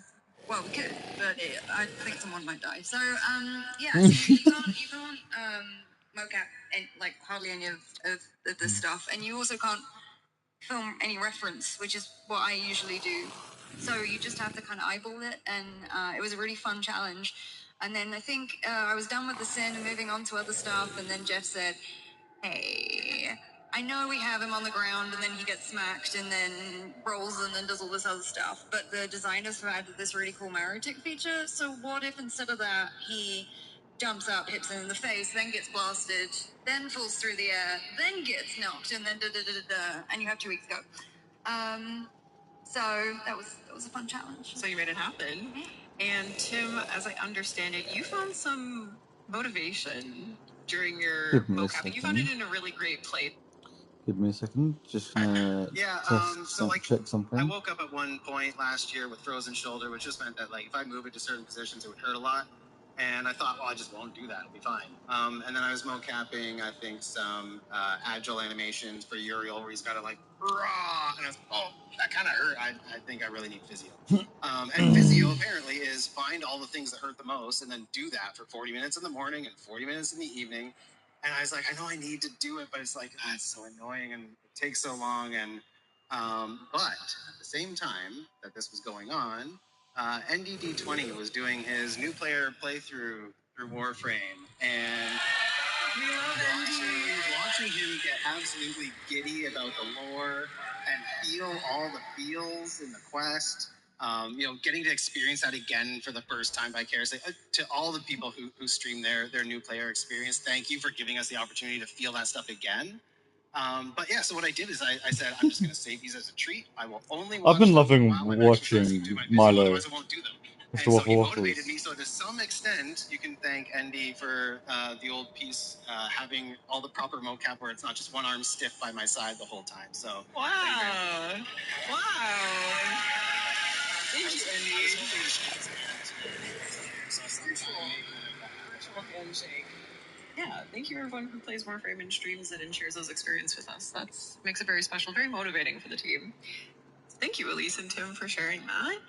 Well, we could, but I think someone might die. So so you can't mocap like hardly any of this stuff, and you also can't film any reference, which is what I usually do. So you just have to kind of eyeball it, and it was a really fun challenge. And then I think I was done with the sin and moving on to other stuff, and then Jeff said, hey, I know we have him on the ground and then he gets smacked and then rolls and then does all this other stuff, but the designers have added this really cool marrow tick feature, so what if instead of that he jumps up, hits him in the face, then gets blasted, then falls through the air, then gets knocked, and then da-da-da-da-da, and you have 2 weeks to go. So that was a fun challenge. So you made it happen. And Tim, as I understand it, you found some motivation during your Give me a mocap. You found second. it in a really great place. Give me a second. Just gonna check something. I woke up at one point last year with frozen shoulder, which just meant that like if I move into certain positions, it would hurt a lot. And I thought, well, I just won't do that. It'll be fine. And then I was mocapping, I think, some agile animations for Uriel, where he's got to like, rah, and I was, oh, that kind of hurt. I think I really need physio. And physio apparently is find all the things that hurt the most and then do that for 40 minutes in the morning and 40 minutes in the evening. And I was like, I know I need to do it, but it's like, it's so annoying and it takes so long. And but at the same time that this was going on, NDD20 was doing his new player playthrough through Warframe, and watching him get absolutely giddy about the lore and feel all the feels in the quest. Getting to experience that again for the first time vicariously. To all the people who stream their new player experience, thank you for giving us the opportunity to feel that stuff again. But yeah, so what I did is I said, I'm just going to save these as a treat. I will only watch I've been them loving while I'm watching Milo. otherwise I won't do them. And Mr. so he Waffle motivated Waffles. me. So to some extent, you can thank ND for the old piece having all the proper mocap where it's not just one arm stiff by my side the whole time. So Wow. Thank you, Andy. Virtual handshake. Yeah, thank you everyone who plays Warframe and streams it and shares those experiences with us. That makes it very special, very motivating for the team. Thank you, Elise and Tim, for sharing that.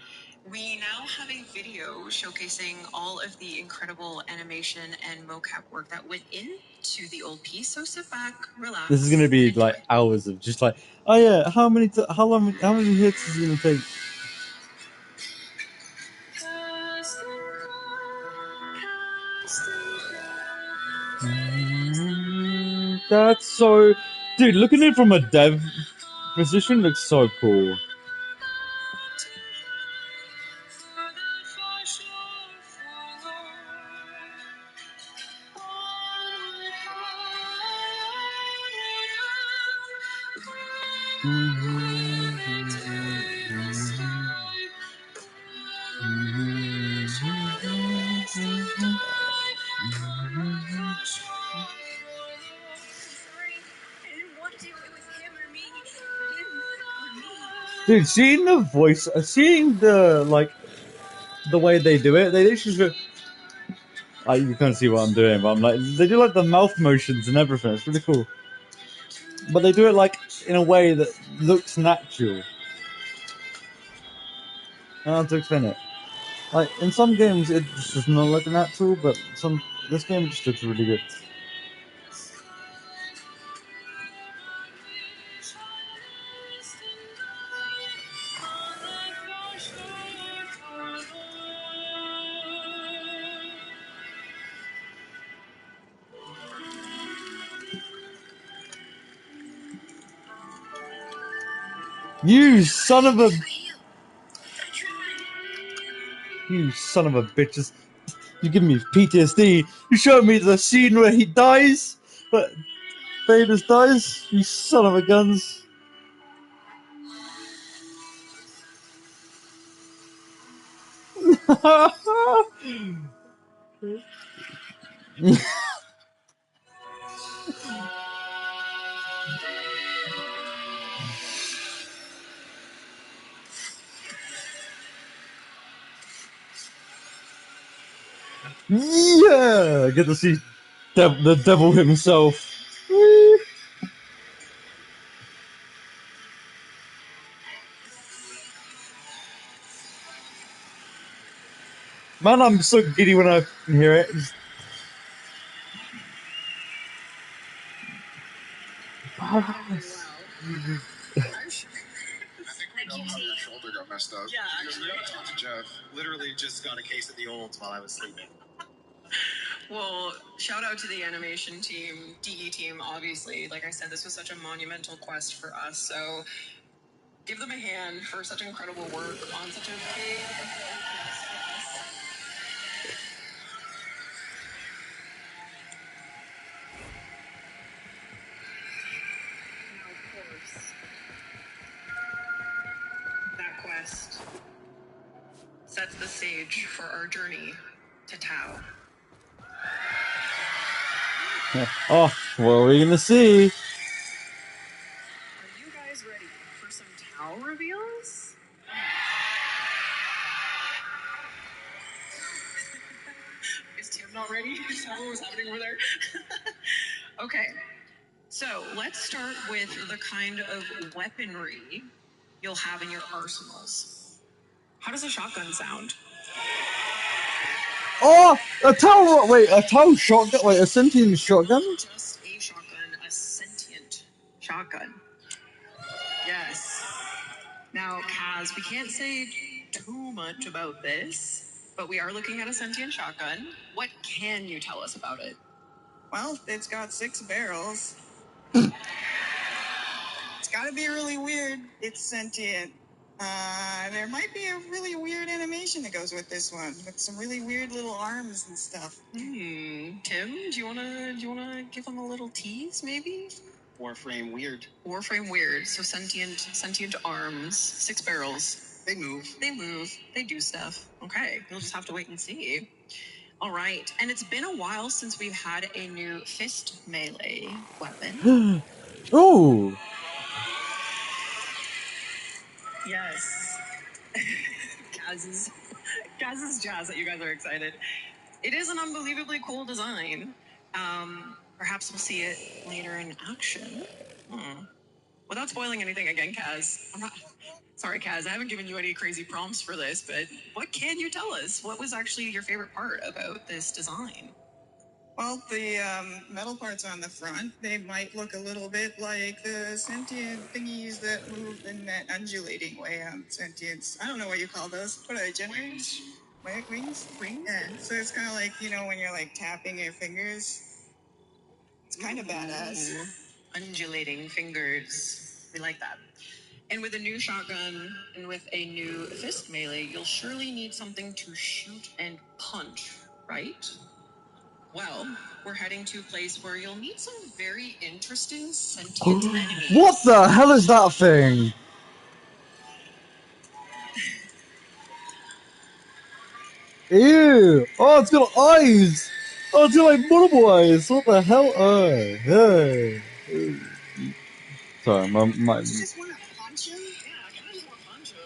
We now have a video showcasing all of the incredible animation and mocap work that went into the old piece. So sit back, relax. This is gonna be like hours of just like, oh yeah, how many hits is it gonna take? That's so... Dude, looking at it from a dev position looks so cool. Dude, seeing the voice, seeing the, like, the way they do it, they literally just... you can't see what I'm doing, but I'm like, they do like the mouth motions and everything, it's really cool. But they do it like, in a way that looks natural. I don't know how to explain it. Like, in some games it just does not look natural, but this game just looks really good. You son of a... You son of a bitches. You give me PTSD. You showed me the scene where he dies, but Vader dies. You son of a guns. Yeah, I get to see the devil himself. Man, I'm so giddy when I hear it. I think we know how your shoulder got messed up. Yeah, Because we gotta talk to Jeff. literally just got a case of the olds while I was sleeping. Well, shout out to the animation team, DE team, obviously. Like I said, this was such a monumental quest for us. So give them a hand for such incredible work on such a big, important quest for us. Now, of course, that quest sets the stage for our journey to Tau. Oh, what are we gonna see? Are you guys ready for some Tau reveals? Is Tim not ready? Is that what was happening over there? Okay, so let's start with the kind of weaponry you'll have in your arsenals. How does a shotgun sound? Oh, a Tau. Wait, a Tau shotgun. Wait, a sentient shotgun. Not just a shotgun, a sentient shotgun. Yes. Now, Kaz, we can't say too much about this, but we are looking at a sentient shotgun. What can you tell us about it? Well, it's got 6 barrels. It's gotta be really weird. It's sentient. There might be a really weird animation that goes with this one, with some really weird little arms and stuff. Tim, do you wanna give them a little tease, maybe? Warframe weird. Warframe weird. So sentient arms, 6 barrels. They move. They move. They do stuff. Okay, you'll just have to wait and see. All right, and it's been a while since we've had a new fist melee weapon. Oh. Yes. Kaz's jazz that you guys are excited. It is an unbelievably cool design. Perhaps we'll see it later in action. Without spoiling anything again, Kaz, sorry, Kaz, I haven't given you any crazy prompts for this, but what can you tell us? What was actually your favorite part about this design? Well, the metal parts on the front, they might look a little bit like the sentient thingies that move in that undulating way on sentience. I don't know what you call those. What are they, generators? Wings? Wings? Yeah, so it's kind of like, when you're like tapping your fingers. It's kind of badass. Undulating fingers. We like that. And with a new shotgun and with a new fist melee, you'll surely need something to shoot and punch, right? Well, we're heading to a place where you'll meet some very interesting sentient enemies. What the hell is that thing? Ew! Oh, it's got eyes! Oh, it's got like multiple eyes! What the hell? Sorry, my... You just want to punch him? Yeah, I kind of just want to punch him.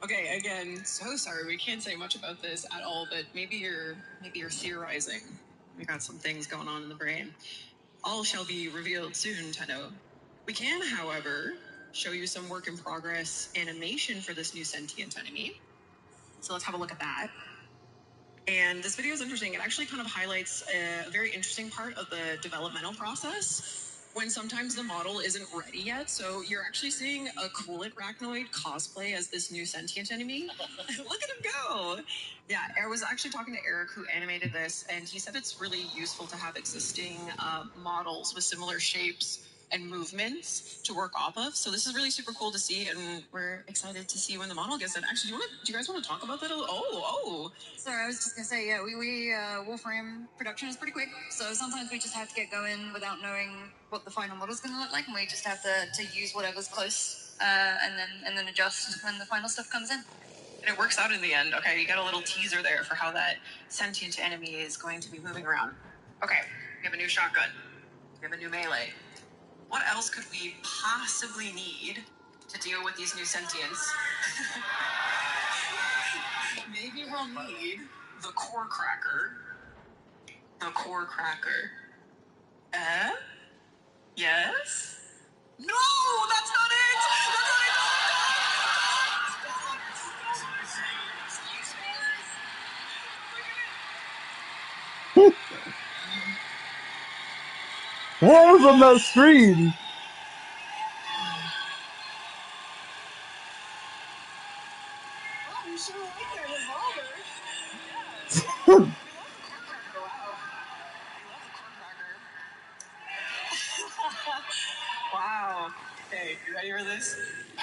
Okay, again, so sorry, we can't say much about this at all, but maybe you're theorizing. We got some things going on in the brain. All shall be revealed soon, Tenno. We can, however, show you some work in progress animation for this new sentient enemy. So let's have a look at that. And this video is interesting. It actually kind of highlights a very interesting part of the developmental process when sometimes the model isn't ready yet. So you're actually seeing a Coolant Arachnoid cosplay as this new sentient enemy. Look at him go. Yeah, I was actually talking to Eric who animated this, and he said it's really useful to have existing models with similar shapes and movements to work off of. So this is really super cool to see, and we're excited to see when the model gets in. Actually, do you guys want to talk about that a little? Oh. Sorry, I was just gonna say, yeah, we Warframe production is pretty quick, so sometimes we just have to get going without knowing what the final model's gonna look like, and we just have to use whatever's close, and then adjust when the final stuff comes in. And it works out in the end. Okay, you got a little teaser there for how that sentient enemy is going to be moving around. Okay, we have a new shotgun. We have a new melee. What else could we possibly need to deal with these new sentients? Maybe we'll need the core cracker. The core cracker. Yes? No, that's not it! That's not What was on that screen? Oh, you sure like that revolver. Yes. We love the core cracker. Wow. We love the core cracker. Wow. Okay, you ready for this?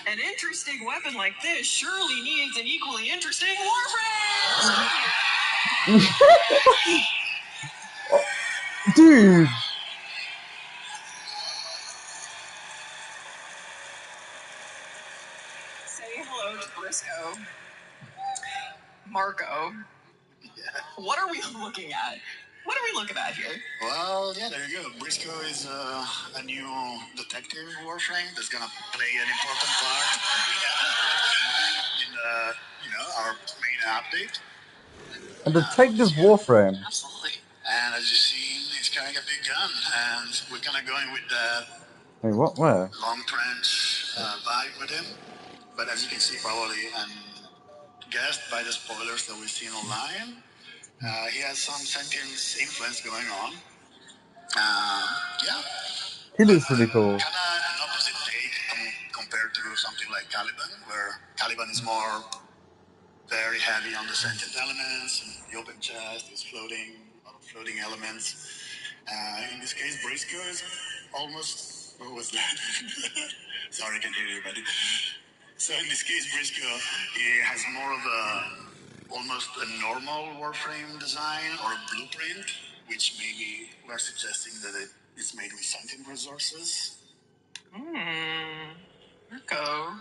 An interesting weapon like this surely needs an equally interesting warframe! Dude! Say hello to Briscoe. Marco. What are we looking at? What are we looking at here? Well, yeah, there you go. Briscoe is a new detective warframe that's gonna play an important part in our main update. A detective Warframe. Absolutely. And as you've seen, he's carrying a big gun, and we're kind of going with that Wait, what? Where? long trench vibe with him. But as you can see, probably, and guessed by the spoilers that we've seen online, he has some sentience influence going on. Yeah. He looks pretty cool. Kind of an opposite take compared to something like Caliban, where Caliban is more very heavy on the sentient elements, and the open chest is floating, a lot of floating elements. In this case, Briscoe is almost. What was that? Sorry, I can't hear you, buddy. So in this case, Briscoe, he has more of almost a normal Warframe design or a blueprint, which maybe we're suggesting that it is made with sentient resources. Marco.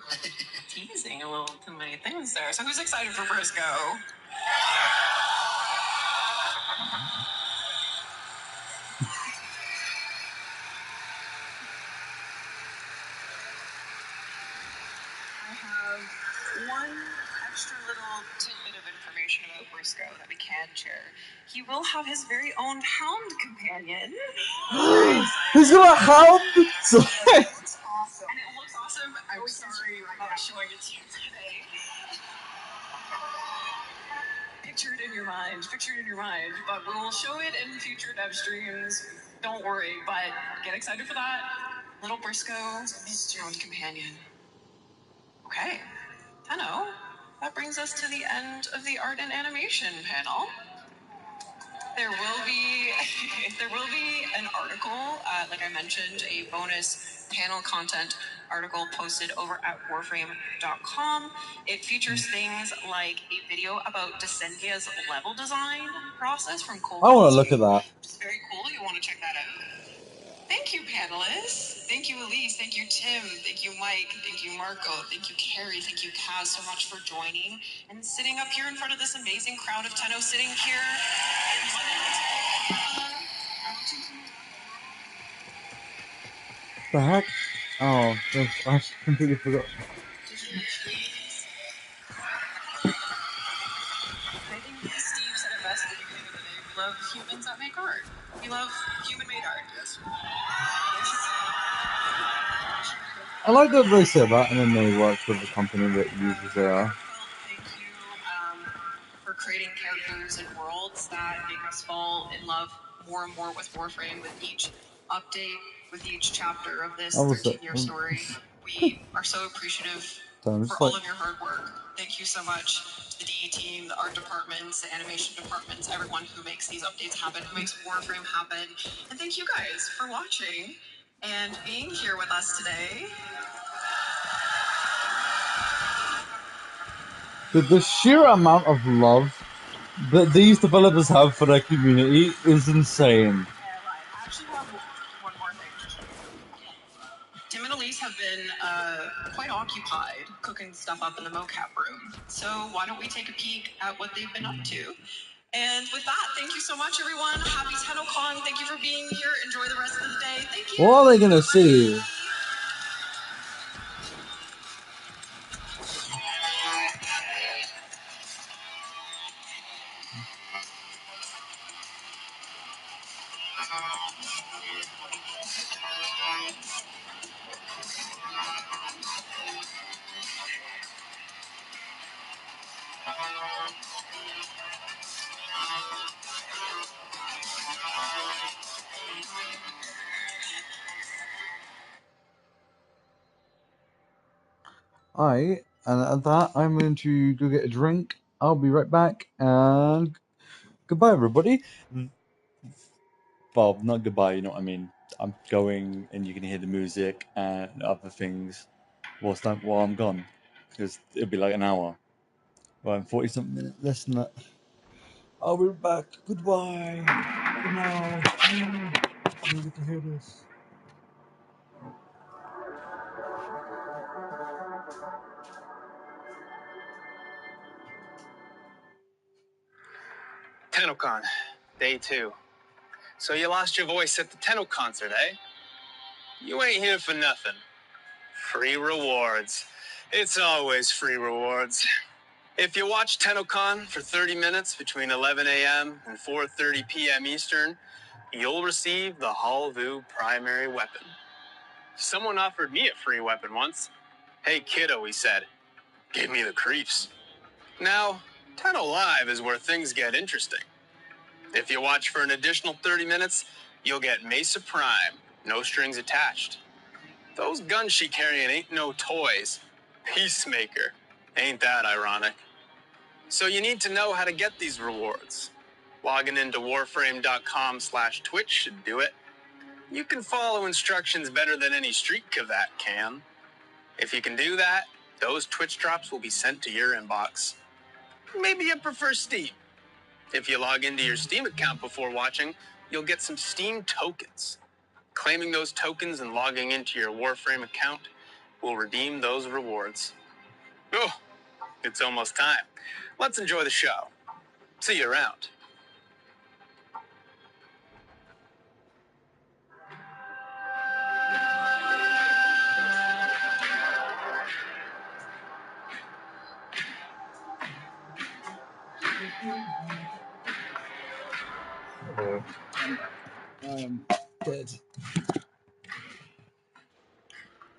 Teasing a little too many things there. So who's excited for Briscoe? I have one extra little tidbit of information about Briscoe that we can share. He will have his very own hound companion. He's got a hound? Sorry. It looks awesome. And it looks awesome. I'm sorry I'm not showing it to you today. Picture it in your mind. Picture it in your mind. But we will show it in future dev streams. Don't worry, but get excited for that. Little Briscoe is your own companion. Okay. Tenno, that brings us to the end of the art and animation panel. There will be an article, like I mentioned, a bonus panel content article posted over at warframe.com. It features things like a video about Descendia's level design process from Cold I want Ones to look 2, at that. which is very cool. You want to check that out. Thank you, panelists. Thank you, Elise. Thank you, Tim. Thank you, Mike. Thank you, Marco. Thank you, Carrie. Thank you, Kaz, so much for joining and sitting up here in front of this amazing crowd of Tenno sitting here. The heck? Oh, I completely forgot. I think Steve said it best at the beginning of the day. We love humans that make art. We love human-made art. Yes. I like that they say that, and then they work with a company that uses AI. Thank you for creating characters and worlds that make us fall in love more and more with Warframe with each update, with each chapter of this 13-year story. We are so appreciative for all of your hard work. Thank you so much to the DE team, the art departments, the animation departments, everyone who makes these updates happen, who makes Warframe happen. And thank you guys for watching and being here with us today. The sheer amount of love that these developers have for their community is insane. I actually have one more thing. Tim and Elise have been quite occupied cooking stuff up in the mocap room. So why don't we take a peek at what they've been up to? And with that, thank you so much, everyone. Happy Tennocon. Thank you for being here. Enjoy the rest of the day. Thank you. What are they gonna see? And at that, I'm going to go get a drink. I'll be right back, and goodbye, everybody. Well, not goodbye, you know what I mean. I'm going, and you can hear the music and other things while I'm gone, because it'll be like an hour. Well, in 40-something minutes, less than that. I'll be back. Goodbye. Good night. I don't get to hear this. Tennocon, day 2. So you lost your voice at the Tenno concert, eh? You ain't here for nothing. Free rewards. It's always free rewards. If you watch Tennocon for 30 minutes between 11 a.m. and 4:30 p.m. Eastern, you'll receive the Halvu primary weapon. Someone offered me a free weapon once. Hey kiddo, he said. Gave me the creeps. Now, Tenno Live is where things get interesting. If you watch for an additional 30 minutes, you'll get Mesa Prime, no strings attached. Those guns she carrying ain't no toys. Peacemaker. Ain't that ironic? So you need to know how to get these rewards. Logging into warframe.com/Twitch should do it. You can follow instructions better than any street cavat can. If you can do that, those Twitch drops will be sent to your inbox. Maybe you prefer Steam. If you log into your Steam account before watching, you'll get some Steam tokens. Claiming those tokens and logging into your Warframe account will redeem those rewards. Oh, it's almost time. Let's enjoy the show. See you around. I'm dead.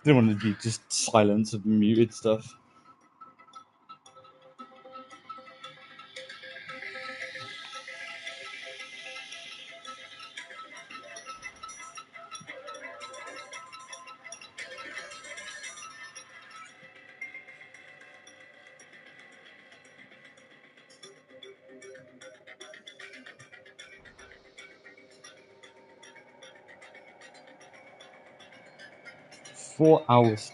Didn't want to be just silence of muted stuff. 4 hours.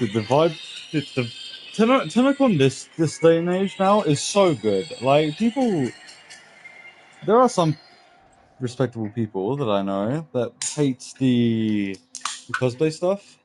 The vibe, the Tennocon this day and age now is so good. Like people, there are some respectable people that I know that hates the cosplay stuff.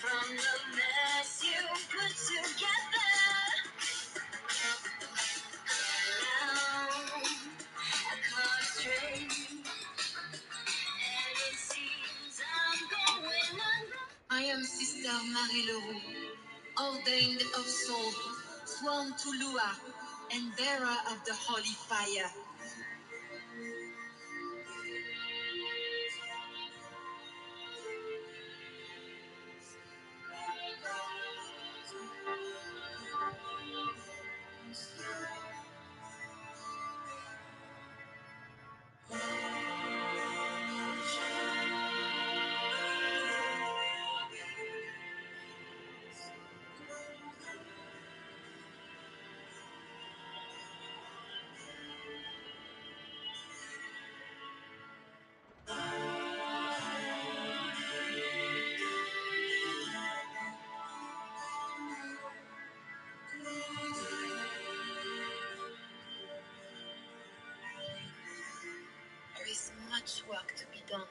From the mess you put together. Now I caught straight, and it seems I'm going under. I am Sister Marilo, ordained of soul, sworn to Lua, and bearer of the holy fire. There is much work to be done.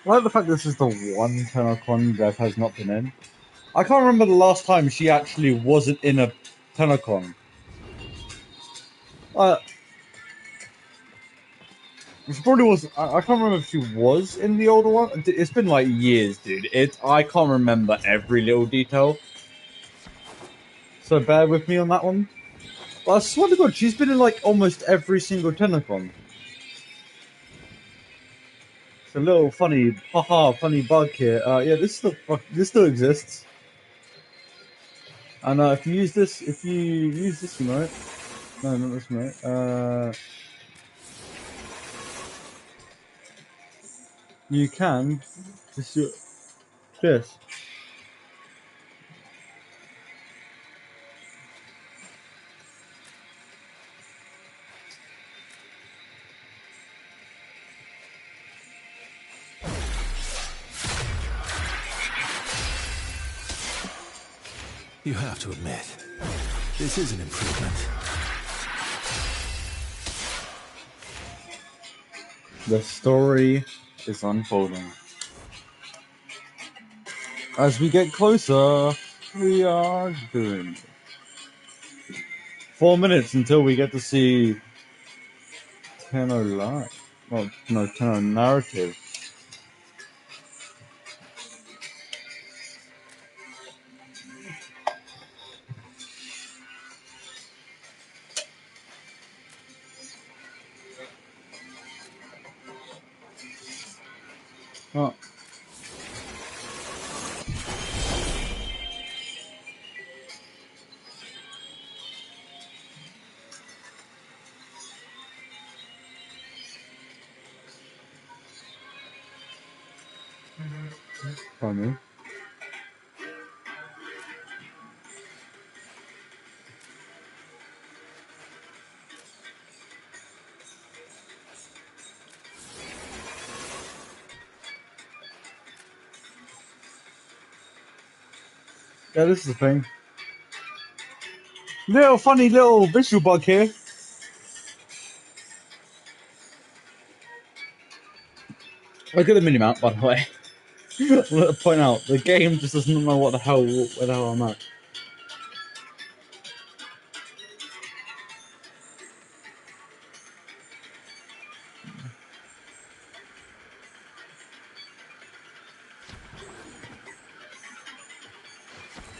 I like the fact this is the one Tennocon Dev has not been in. I can't remember the last time she actually wasn't in a Tennocon. She probably was. I can't remember if she was in the older one. It's been like years, dude. I can't remember every little detail. So bear with me on that one. But I swear to God, she's been in like almost every single Tennocon. It's a little funny, haha, funny bug here. Yeah, this still exists. And if you use this remote, no, not this remote. You can just do this. You have to admit, this is an improvement. The story is unfolding. As we get closer, we are doing it. 4 minutes until we get to see Tenno live. Well, no, Tenno narrative. Oh. Pardon me. Yeah, this is the thing. Little funny little visual bug here. Look at the minimap, by the way. I want to point out, the game just doesn't know where the hell I'm at.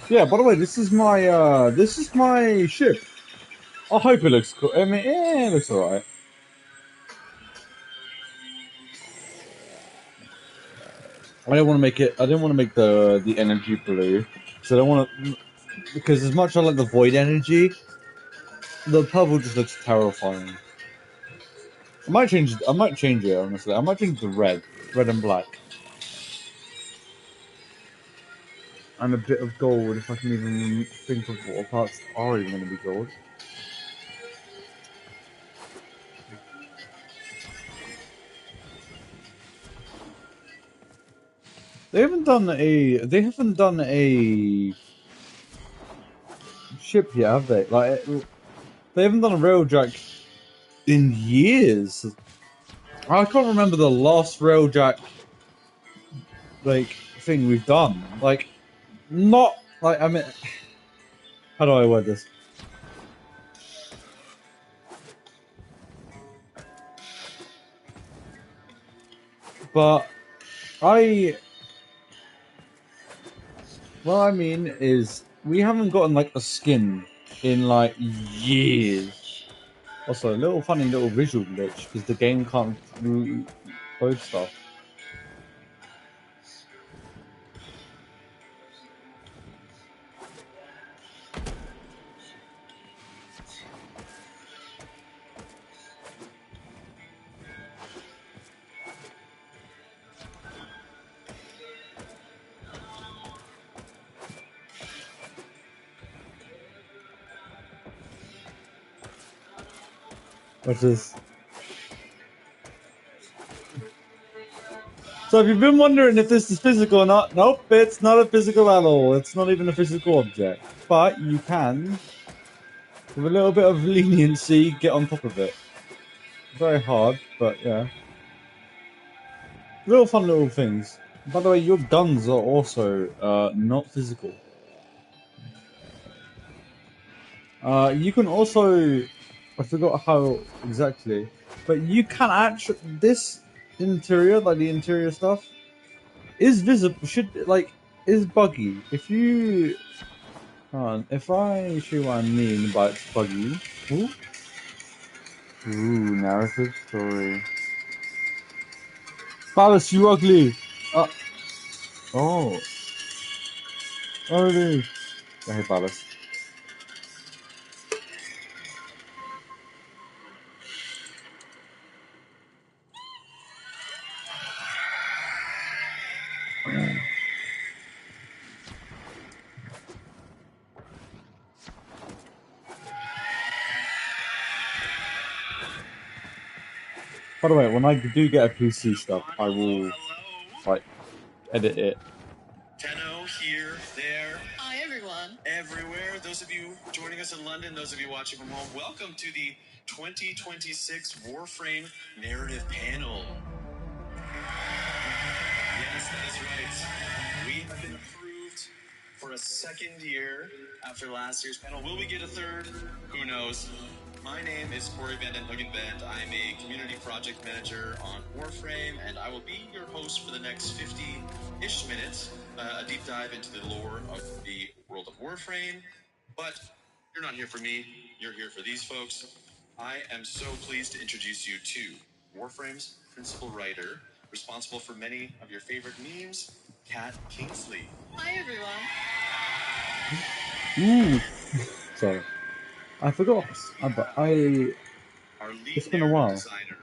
Yeah, by the way, this is my ship. I hope it looks cool. I mean, yeah, it looks alright. I don't want to make it. I didn't want to make the energy blue, so I don't want to, because as much as I like the void energy, the purple just looks terrifying. I might change it. Honestly. I might change the red and black, and a bit of gold if I can even think of what parts are even going to be gold. They haven't done a ship yet, have they? Like, they haven't done a railjack in years. I can't remember the last railjack thing we've done. Like, not like, I mean, how do I word this? But what I mean is, we haven't gotten like a skin in like years. Also, a little funny little visual glitch because the game can't load stuff. Which is. So if you've been wondering if this is physical or not, nope, it's not a physical at all. It's not even a physical object. But you can, with a little bit of leniency, get on top of it. Very hard, but yeah. Little fun little things. By the way, your guns are also not physical. You can also, I forgot how exactly, but you can actually, this interior, like the interior stuff, is visible, is buggy. If you, if I show you what I mean by it's buggy. Ooh, narrative story. Palace, you ugly! Oh. Already. I hate ballast. By the way, when I do get a PC stuff, I will like edit it. Tenno here, there. Hi, everyone. Everywhere. Those of you joining us in London, those of you watching from home, welcome to the 2026 Warframe Narrative Panel. Yes, that is right. We have been approved for a second year after last year's panel. Will we get a third? Who knows? My name is Corey Van Den Hoogenband. I'm a community project manager on Warframe, and I will be your host for the next 50-ish minutes, a deep dive into the lore of the world of Warframe. But you're not here for me, you're here for these folks. I am so pleased to introduce you to Warframe's principal writer, responsible for many of your favorite memes, Kat Kingsley. Hi, everyone. Ooh, sorry, I forgot. Our lead It's been a while. designer,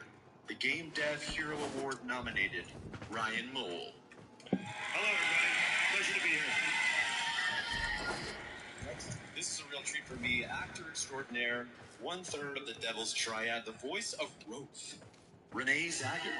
the Game Dev Hero Award nominated Ryan Mole. Hello, everybody. Pleasure to be here. Next, this is a real treat for me. Actor extraordinaire, 1/3 of the Devil's Triad, the voice of Roth, Renee Zagger.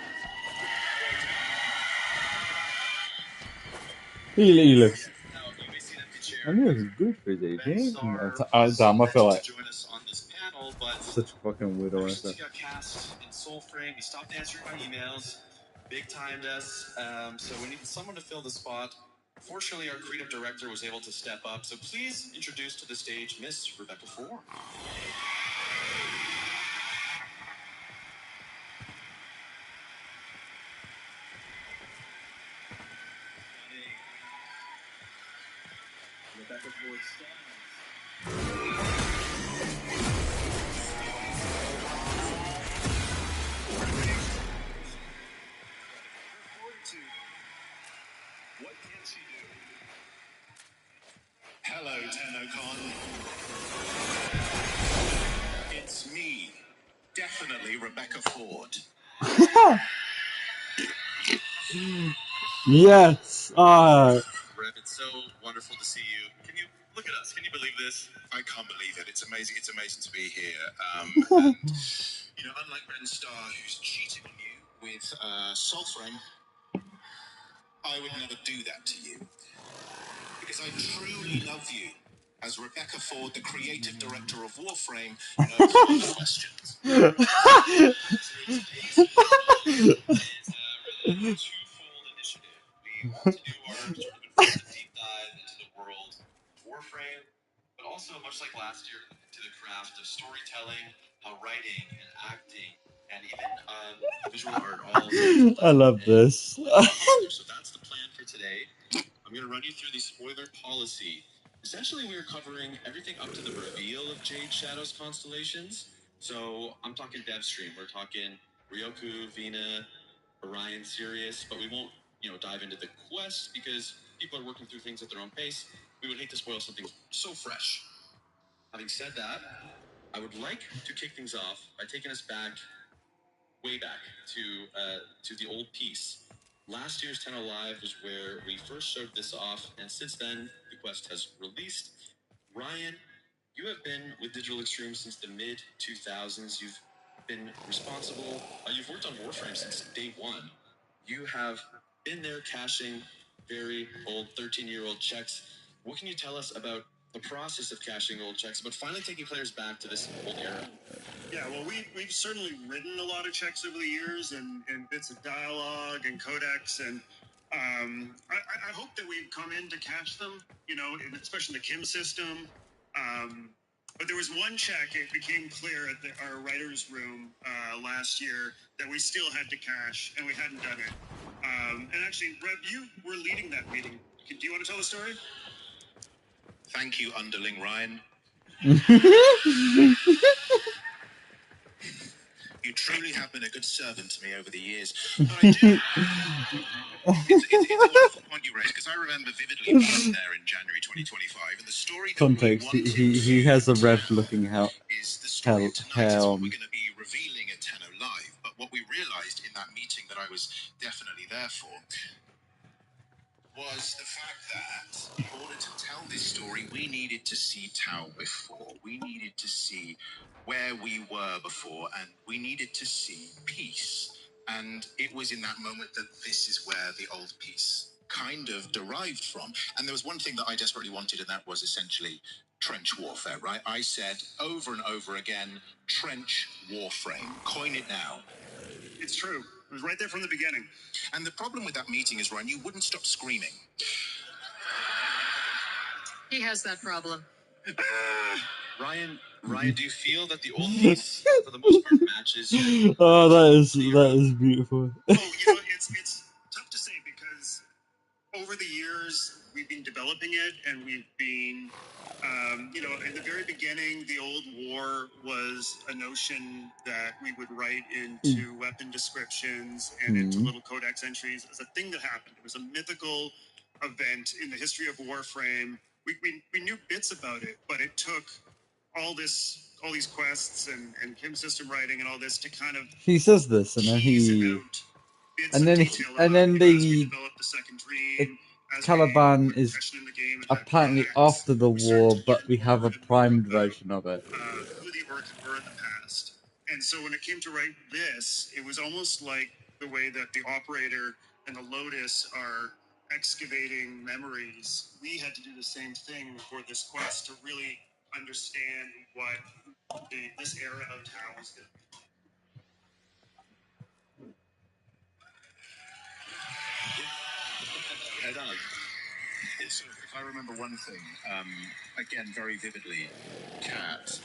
He looks. Now, you may see an empty chair. I knew he was good for his age. Ben Eh? Starr Damn, I feel mentioned like to join us on this panel, but such a fucking weirdo. ever Like since that. he got cast in Soulframe, he stopped answering my emails, big timed us. So we needed someone to fill the spot. Fortunately, our creative director was able to step up. So please introduce to the stage Miss Rebecca Ford. Rebecca Ford stands. What can she do? Hello, Tennocon. It's me, definitely Rebecca Ford. Yes. Reb, it's so wonderful to see you. Can you look at us? Can you believe this? I can't believe it. It's amazing. It's amazing to be here. And, you know, unlike Ben Starr, who's cheating on you with Soulframe, I would never do that to you. Because I truly love you. As Rebecca Ford, the creative director of Warframe, knows my questions. Really a twofold initiative. We want to do our sort of impressive deep dive into the world of Warframe, but also, much like last year, into the craft of storytelling, writing and acting, and even visual art. All I love this. so that's the plan for today. I'm going to run you through the spoiler policy. Essentially, we're covering everything up to the reveal of Jade Shadow's constellations. So I'm talking dev stream. We're talking Ryoku, Vina, Orion, Sirius, but we won't, dive into the quest because people are working through things at their own pace. We would hate to spoil something so fresh. Having said that, I would like to kick things off by taking us way back to the old piece. Last year's 10 Live was where we first showed this off, and since then, the quest has released. Ryan, you have been with Digital Extreme since the mid-2000s. You've been responsible. You've worked on Warframe since day one. You have been there cashing very old 13-year-old checks. What can you tell us about the process of cashing old checks, but finally taking players back to this old era? Yeah, well, we've certainly written a lot of checks over the years and bits of dialogue and codex, and I hope that we've come in to cache them, especially the Kim system. But there was one check, it became clear at our writer's room last year that we still had to cache, and we hadn't done it. And actually, Reb, you were leading that meeting. Do you want to tell the story? Thank you, underling Ryan. You truly have been a good servant to me over the years. But I do. It's a wonderful point you raised, because I remember vividly being there in January 2025, and the context, he has a Rev looking how is the story of tonight is what we're going to be revealing at Tenno Live. But what we realised in that meeting that I was definitely there for was the fact that in order to tell this story, we needed to see Tau before. We needed to see where we were before, and we needed to see peace. And it was in that moment that this is where the old peace kind of derived from. And there was one thing that I desperately wanted, and that was essentially trench warfare, right? I said over and over again, trench warframe. Coin it now. It's true. It was right there from the beginning. And the problem with that meeting is, Ryan, you wouldn't stop screaming. He has that problem. Ryan, do you feel that the old piece, for the most part, matches? Oh, that is beautiful. Oh, you know, it's tough to say because over the years we've been developing it, and we've been, you know, in the very beginning, the old war was a notion that we would write into weapon descriptions and into little codex entries as a thing that happened. It was a mythical event in the history of Warframe. We knew bits about it, but it took all these quests and Kim system writing and all this to kind of He says this, and then the Caliban is apparently after the war, but we have a primed version of it. Who the Orcs were in the past. And so when it came to write this, it was almost like the way that the operator and the Lotus are excavating memories. We had to do the same thing for this quest to really understand what this era of Tau is going to be. Head on. So if I remember one thing, again, very vividly, Kat,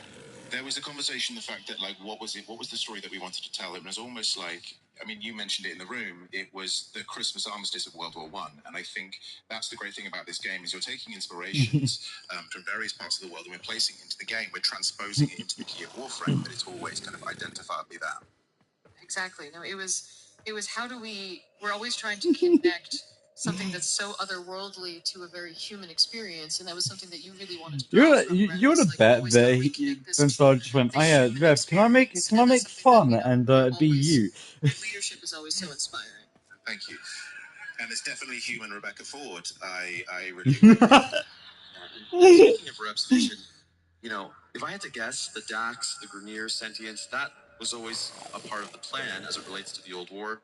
there was a conversation, the fact that, like, what was the story that we wanted to tell? It was almost like, I mean, you mentioned it in the room, it was the Christmas armistice of World War One. And I think that's the great thing about this game, is you're taking inspirations from various parts of the world and we're placing it into the game, we're transposing it into the key of Warframe, but it's always kind of identifiably that. Exactly. No, it was how do we're always trying to connect something that's so otherworldly to a very human experience, and that was something that you really wanted to draw from. You would have bet that Vincent just went, "Oh yeah, Rev, can I make fun and be you?" Leadership is always so inspiring. Thank you. And it's definitely human Rebecca Ford. I really Speaking of Reb's vision, you know, if I had to guess, the Dax, the Grineer sentience, that was always a part of the plan as it relates to the old war.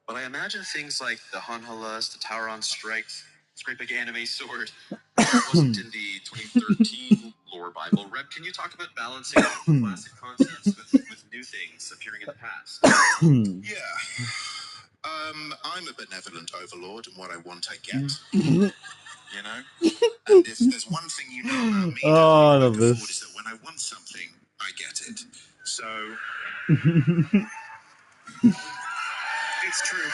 But I imagine things like the Hanhalas, the Tauron strikes, this great big anime sword, that wasn't in the 2013 lore Bible. Reb, can you talk about balancing classic concepts with new things appearing in the past? Yeah. I'm a benevolent overlord, and what I want, I get. You know? And if there's one thing you know about me, I love Ford, is this. that when I want something, I get it. So... It's true.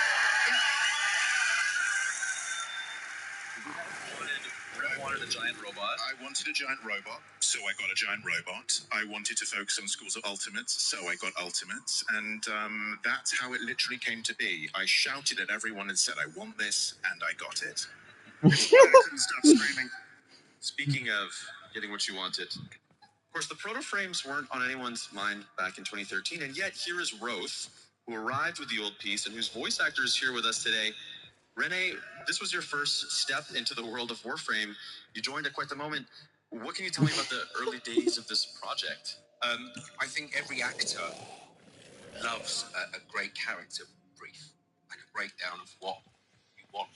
Reb wanted a giant robot. I wanted a giant robot, so I got a giant robot. I wanted to focus on schools of ultimates, so I got ultimates. And that's how it literally came to be. I shouted at everyone and said, I want this, and I got it. It's why I couldn't stop screaming. Speaking of getting what you wanted, of course, the proto-frames weren't on anyone's mind back in 2013, and yet here is Roth, who arrived with the old piece and whose voice actor is here with us today. Renee, this was your first step into the world of Warframe. You joined at quite the moment. What can you tell me about the early days of this project? I think every actor loves a great character brief, like a breakdown of what you want.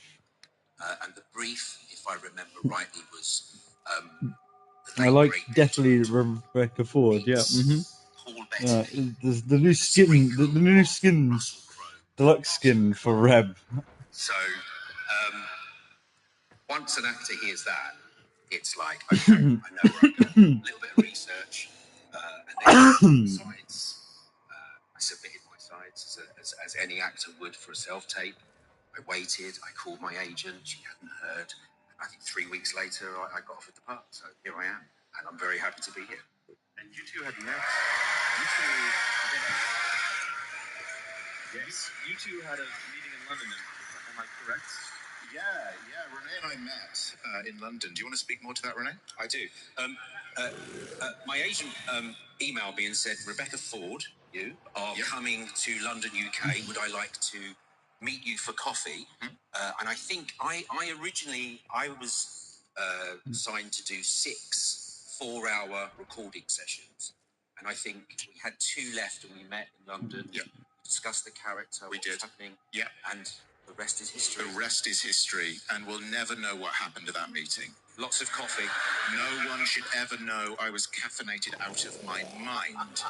And the brief, if I remember rightly, was I like definitely Rebecca Ford. Yeah. There's the new skin, the new skin, deluxe skin for Reb. So once an actor hears that, it's like, okay, I know where I'm going. A little bit of research, and then sides. I submitted my sides as any actor would for a self-tape. I waited, I called my agent, she hadn't heard. I think 3 weeks later, I got offered the part, so here I am, and I'm very happy to be here. And you two had met. You two had a meeting in London, am I correct? Renee and I met in London. Do you want to speak more to that, Renee? I do. My agent emailed me and said, Rebecca Ford, you are coming to London, UK. Would I like to meet you for coffee? And I think I originally, I was signed to do 6 4-hour recording sessions. And I think we had 2 left and we met in London. Yeah. Discussed the character, We what did. was happening. Yeah. And the rest is history. The rest is history, and we'll never know what happened at that meeting. Lots of coffee. No one should ever know I was caffeinated out of my mind.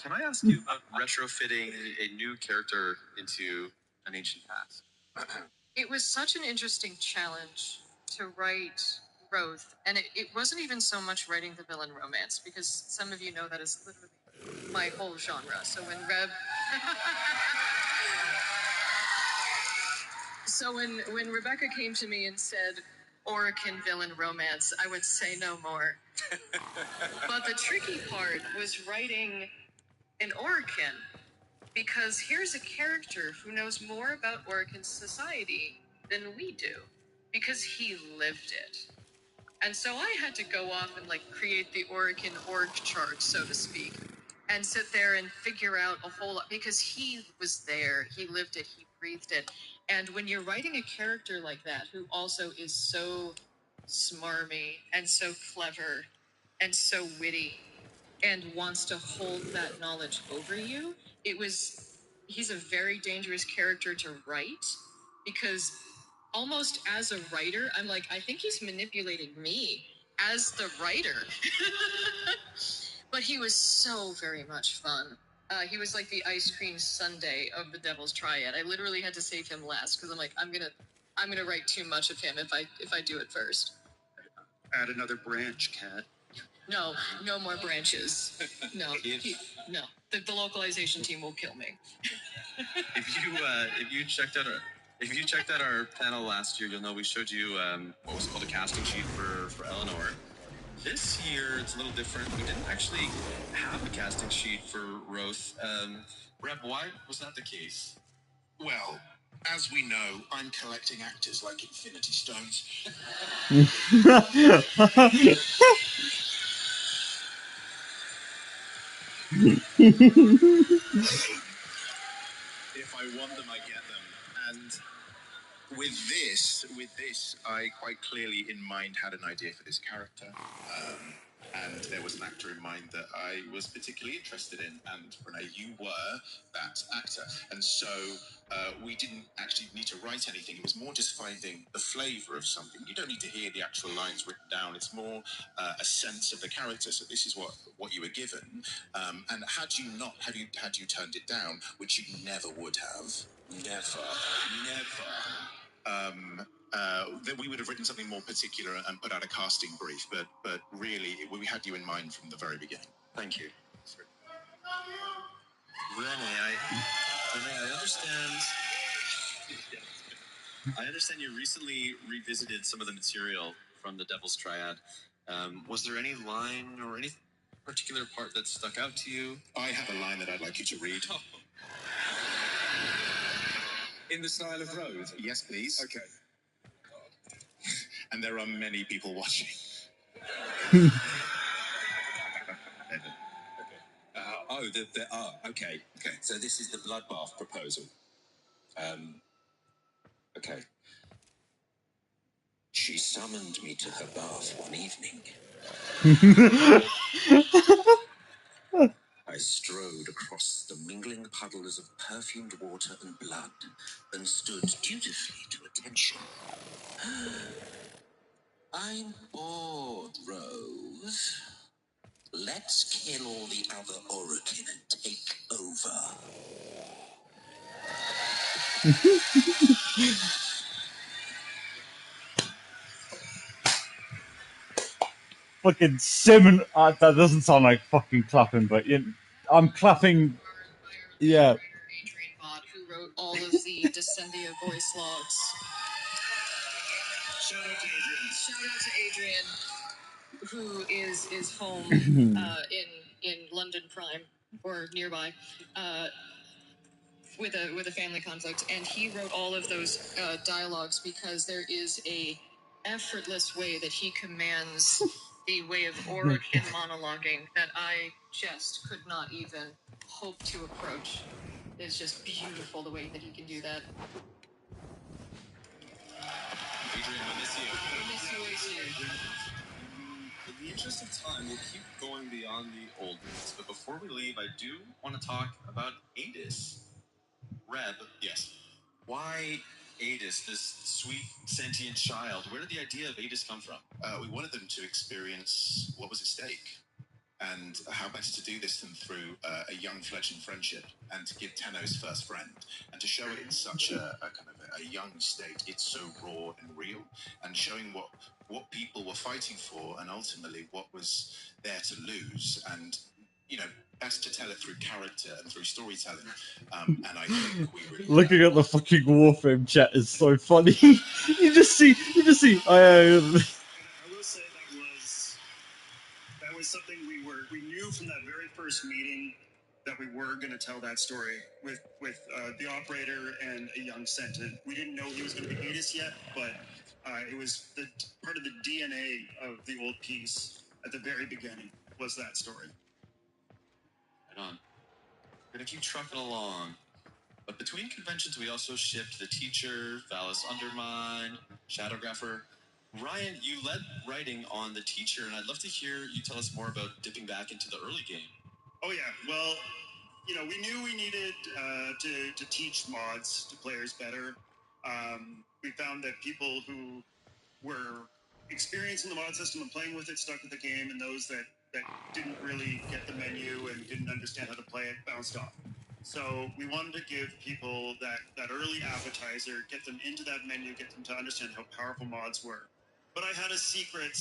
Can I ask you about retrofitting a new character into an ancient past? It was such an interesting challenge to write Roth, and it wasn't even so much writing the villain romance, because some of you know that is literally my whole genre. So when when Rebecca came to me and said Orican villain romance, I would say no more. But the tricky part was writing an Orican, because here's a character who knows more about Orican society than we do, because he lived it. And so I had to go off and create the Orican org chart, so to speak, and sit there and figure out a whole lot, because he was there, he lived it, he breathed it. And when you're writing a character like that, who also is so smarmy and so clever and so witty and wants to hold that knowledge over you, he's a very dangerous character to write, because almost as a writer, I'm like, I think he's manipulating me as the writer. But he was so very much fun. He was like the ice cream sundae of the Devil's Triad. I literally had to save him last, because I'm like, I'm gonna write too much of him if I do it first. Add another branch, Kat. No, no more branches. No, no. The localization team will kill me. If you checked out our panel last year, you'll know we showed you what was called a casting sheet for Eleanor. This year it's a little different. We didn't actually have a casting sheet for Roth. Reb, why was that the case? Well, as we know, I'm collecting actors like Infinity Stones. If I want them, I get them. And with this, I quite clearly in mind had an idea for this character. And there was an actor in mind that I was particularly interested in. And Renee, you were that actor. And so we didn't actually need to write anything. It was more just finding the flavour of something. You don't need to hear the actual lines written down. It's more a sense of the character. So this is what you were given. And had you turned it down, which you never would have, never. Then we would have written something more particular and put out a casting brief. But really, we had you in mind from the very beginning. Thank you. Renee, I understand. I understand you recently revisited some of the material from the Devil's Triad. Was there any line or any particular part that stuck out to you? I have a line that I'd like you to read. In the style of Roth? Yes, please. Okay. And there are many people watching. There are. Okay. So this is the bloodbath proposal. Okay. She summoned me to her bath one evening. I strode across the mingling puddles of perfumed water and blood and stood dutifully to attention. I'm bored, Rose. Let's kill all the other Orican and take over. Fucking seven. That doesn't sound like fucking clapping, but I'm clapping. Yeah. Adrian Bott, who wrote all of the Descendia voice logs. Shout out to Adrian. Shout out to Adrian, who is home in London Prime or nearby. with a family conflict, and he wrote all of those dialogues because there is a effortless way that he commands the way of auric and monologuing that I just could not even hope to approach. It's just beautiful the way that he can do that. In the interest of time, we'll keep going beyond the old movies, but before we leave, I do want to talk about Adis. Reb, yes. Why Adis, this sweet sentient child? Where did the idea of Adis come from? We wanted them to experience what was at stake. And how better to do this than through a young fledgling friendship, and to give Tenno his first friend, and to show it in such a kind of a young state. It's so raw and real, and showing what people were fighting for, and ultimately what was there to lose. And best to tell it through character and through storytelling. And I think we really Looking at the fucking Warframe chat is so funny. you just see. I will say that was something we knew from that very first meeting that we were going to tell that story with the operator and a young Sentinel. We didn't know he was going to be Adis yet, but it was part of the DNA of the old piece at the very beginning was that story. Right on. We're gonna keep trucking along. But between conventions, we also shipped The Teacher, Valis Undermine, Shadowgrapher. Ryan, you led writing on The Teacher, and I'd love to hear you tell us more about dipping back into the early game. Oh yeah, well, we knew we needed to teach mods to players better. We found that people who were experienced in the mod system and playing with it stuck with the game, and those that didn't really get the menu and didn't understand how to play it bounced off. So we wanted to give people that early appetizer, get them into that menu, get them to understand how powerful mods were. But I had a secret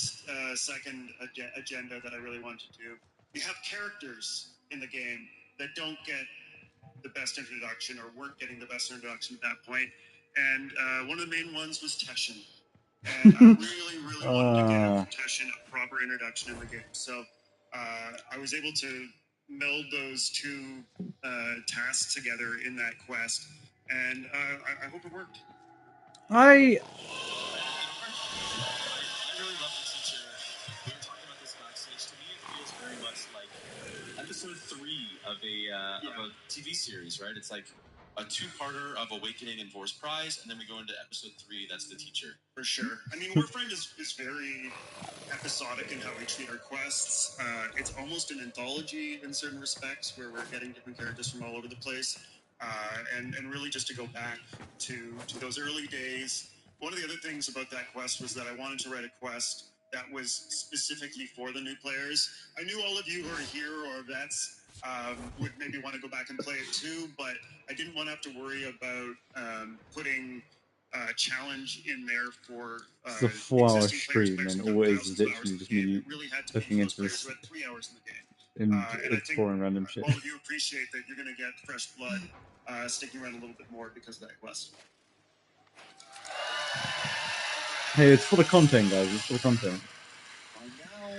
second agenda that I really wanted to do. We have characters in the game that don't get the best introduction or weren't getting the best introduction at that point. And one of the main ones was Teshin. And I really wanted to give Teshin a proper introduction in the game. So I was able to meld those two tasks together in that quest. And I hope it worked. I really love The Teacher. We were talking about this backstage. To me, it feels very much like episode 3 of a TV series, right? It's like a two-parter of Awakening and Vor's Prize, and then we go into episode 3. That's The Teacher. For sure. I mean, Warframe is very episodic in how we treat our quests. It's almost an anthology in certain respects, where we're getting different characters from all over the place. And really just to go back to those early days. One of the other things about that quest was that I wanted to write a quest that was specifically for the new players. I knew all of you who are here or vets would maybe want to go back and play it too, but I didn't want to have to worry about putting challenge in there for it's a 4-hour stream, and all it is literally just me looking into this who had 3 hours in the game. and exploring random shit. All of you appreciate that you're going to get fresh blood sticking around a little bit more because of that quest. Hey, it's for the content, guys. It's for the content. Now,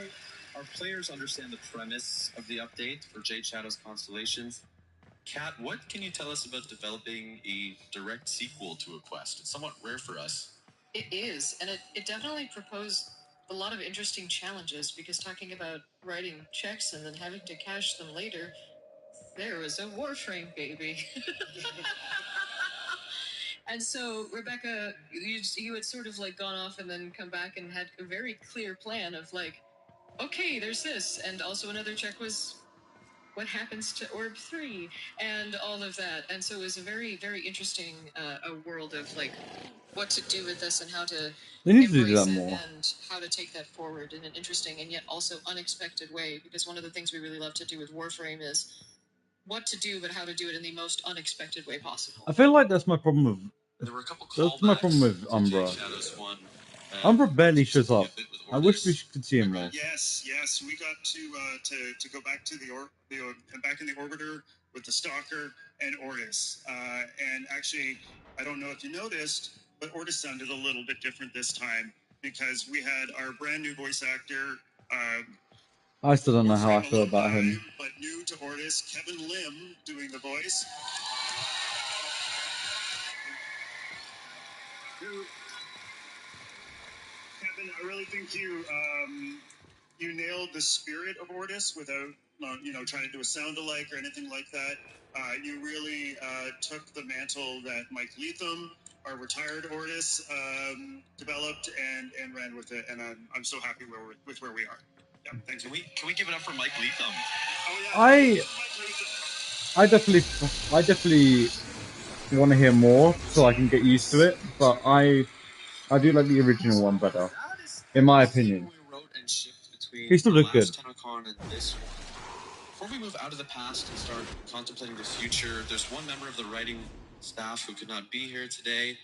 our players understand the premise of the update for Jade Shadow's Constellations. Kat, what can you tell us about developing a direct sequel to a quest? It's somewhat rare for us. It is, and it definitely proposed a lot of interesting challenges, because talking about writing checks and then having to cash them later, there was a Warframe baby. And so, Rebecca, you had sort of like gone off and then come back and had a very clear plan of like, okay, there's this. And also another check was what happens to Orb 3 and all of that. And so it was a very, very interesting a world of like what to do with this and how to They need to do embrace that it more. and how to take that forward in an interesting and yet also unexpected way. Because one of the things we really love to do with Warframe is what to do, but how to do it in the most unexpected way possible. I feel like that's my problem with. There were a couple That's my problem with Umbra. Umbra barely shows up. I wish we could see him more. Yes, we got to go back to back in the orbiter with the Stalker and Ortis. And actually, I don't know if you noticed, but Ortis sounded a little bit different this time because we had our brand new voice actor. I still don't know how I feel about him. But new to Ortis, Kevin Lim doing the voice. Kevin, I really think you nailed the spirit of Ortis without trying to do a sound alike or anything like that. You really took the mantle that Mike Leatham, our retired Ortis, developed and ran with it, and I'm so happy with where we are. Yeah, thank you. Can we give it up for Mike Leatham? Oh yeah. I definitely want to hear more so I can get used to it, but I do like the original one better, in my opinion. He still did good. Tennocon and this one. Before we move out of the past and start contemplating the future, there's one member of the writing staff who could not be here today,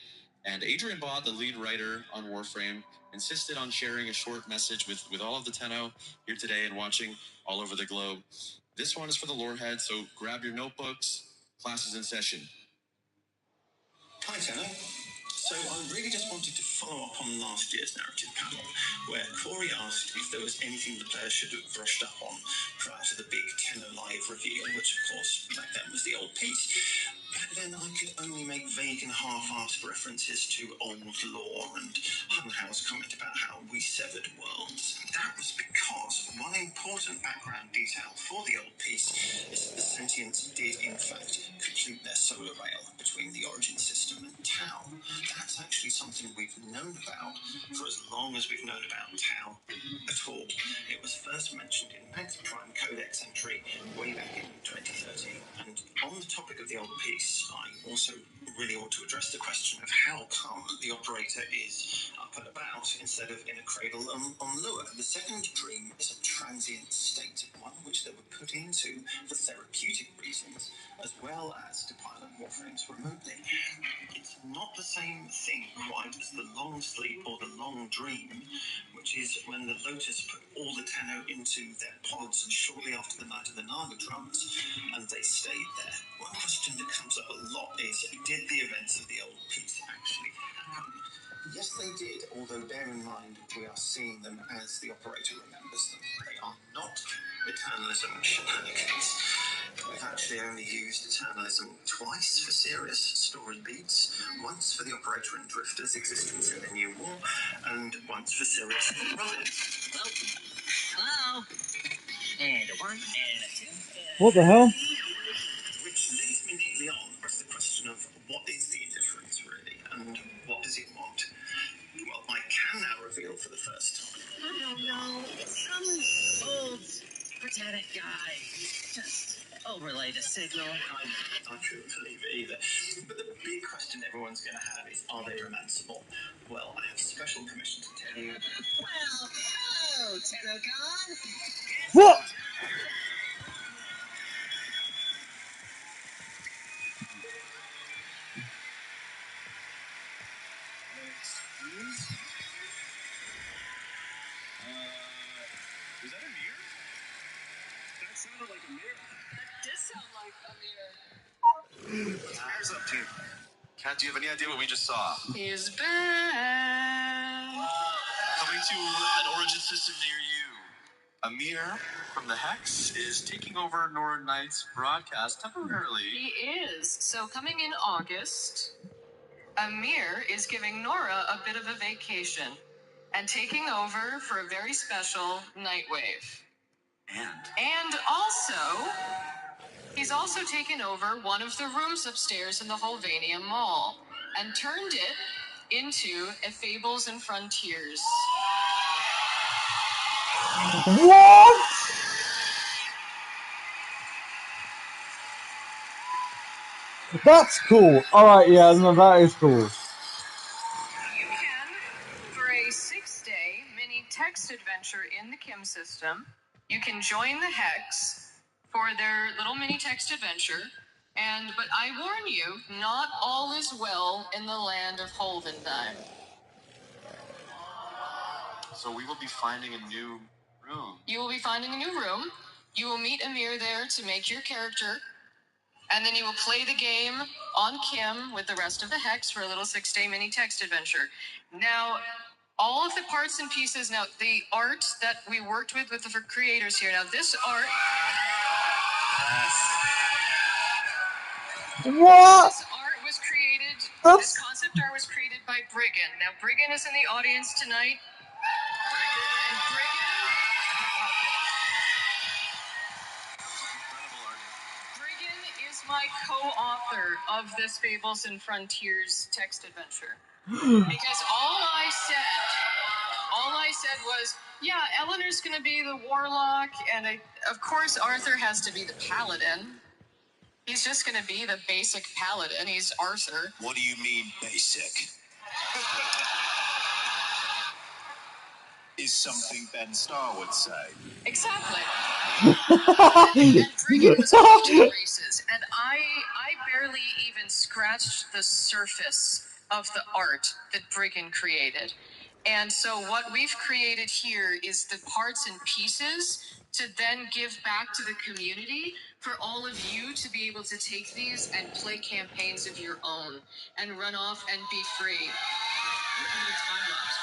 and Adrian Bott, the lead writer on Warframe, insisted on sharing a short message with all of the Tenno here today and watching all over the globe. This one is for the lorehead, so grab your notebooks. Class is in session. Hi, Tenno. So I really just wanted to follow up on last year's narrative panel, where Corey asked if there was anything the players should have brushed up on prior to the big Tenno Live reveal, which of course back then was the old piece. Back then I could only make vague and half-assed references to old lore and Hunhow's comment about how we severed worlds. That was because one important background detail for the old piece is that the Sentients did in fact complete their solar rail between the origin system and Tau. That's actually something we've known about for as long as we've known about Tau at all. It was first mentioned in Max Prime Codex entry way back in 2013. And on the topic of the old piece, I also really ought to address the question of how come the operator is up and about instead of in a cradle on Lua. The second dream is a transient state, one which they were put into for therapeutic reasons, as well as to pilot warframes remotely. It's not the same thing quite as the long sleep or the long dream, which is when the Lotus put all the Tenno into their pods shortly after the Night of the Naga drums, and they stayed there. One question that comes up a lot is, did the events of the old piece actually happen? Yes, they did, although bear in mind we are seeing them as the operator remembers them. They are not eternalism shenanigans. We've actually only used eternalism twice for serious story beats. Once for the operator and Drifter's existence in the New War, and once for Sirius and Robin. Hello. And a 1 and a 2. What the hell? Which leads me neatly on to the question of what is the indifference really, and what does it want? Well, I can now reveal for the first time. I don't know. Some old britannic guy just overlaid a signal. I couldn't believe it either. But the big question everyone's going to have is, are they romanceable? Well, I have special permission to tell you. Well, hello, Tennocon. What? Was that a mirror? That sounded like a mirror. That did sound like a mirror. What's Mirror's up to? Kat, do you have any idea what we just saw? He's back. Coming to an origin system near you. Amir from the Hex is taking over Nora Knight's broadcast temporarily. He is. So coming in August, Amir is giving Nora a bit of a vacation and taking over for a very special Nightwave. And also, he's also taken over one of the rooms upstairs in the Holvania Mall and turned it into a Fables and Frontiers. What? That's cool. Alright, yeah, no, that is cool. You can, for a 6-day mini text adventure in the Kim system, you can join the Hex for their little mini text adventure. But I warn you, not all is well in the land of Holvendime. So we will be finding a new room. You will be finding a new room. You will meet Amir there to make your character. And then you will play the game on Kim with the rest of the Hex for a little 6-day mini text adventure. Now, all of the parts and pieces, now the art that we worked with the creators here. Now this art... What? This art was created, That's... this concept art was created by Briggan. Now, Briggan is in the audience tonight. Briggan is my co-author of this Fables and Frontiers text adventure. Because all I said was, yeah, Eleanor's going to be the warlock, and of course Arthur has to be the paladin. He's just going to be the basic paladin. He's Arthur. What do you mean, basic? Is something Ben Starr would say. Exactly. and Briggan was off to the races, and I barely even scratched the surface of the art that Briggan created. And so what we've created here is the parts and pieces to then give back to the community for all of you to be able to take these and play campaigns of your own and run off and be free. We're having a time lapse.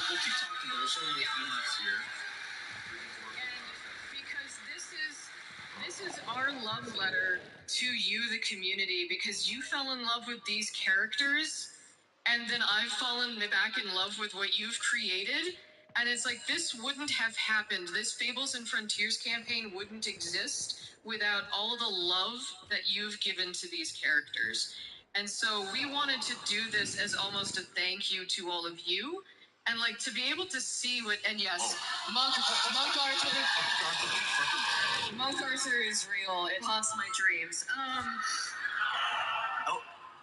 We'll keep talking, but we'll show you a time lapse here. Because this is our love letter to you, the community, because you fell in love with these characters, and then I've fallen back in love with what you've created. And it's like, this wouldn't have happened. This Fables and Frontiers campaign wouldn't exist without all the love that you've given to these characters. And so we wanted to do this as almost a thank you to all of you. And like to be able to see what, and yes, Monk Arthur is real. It haunts my dreams.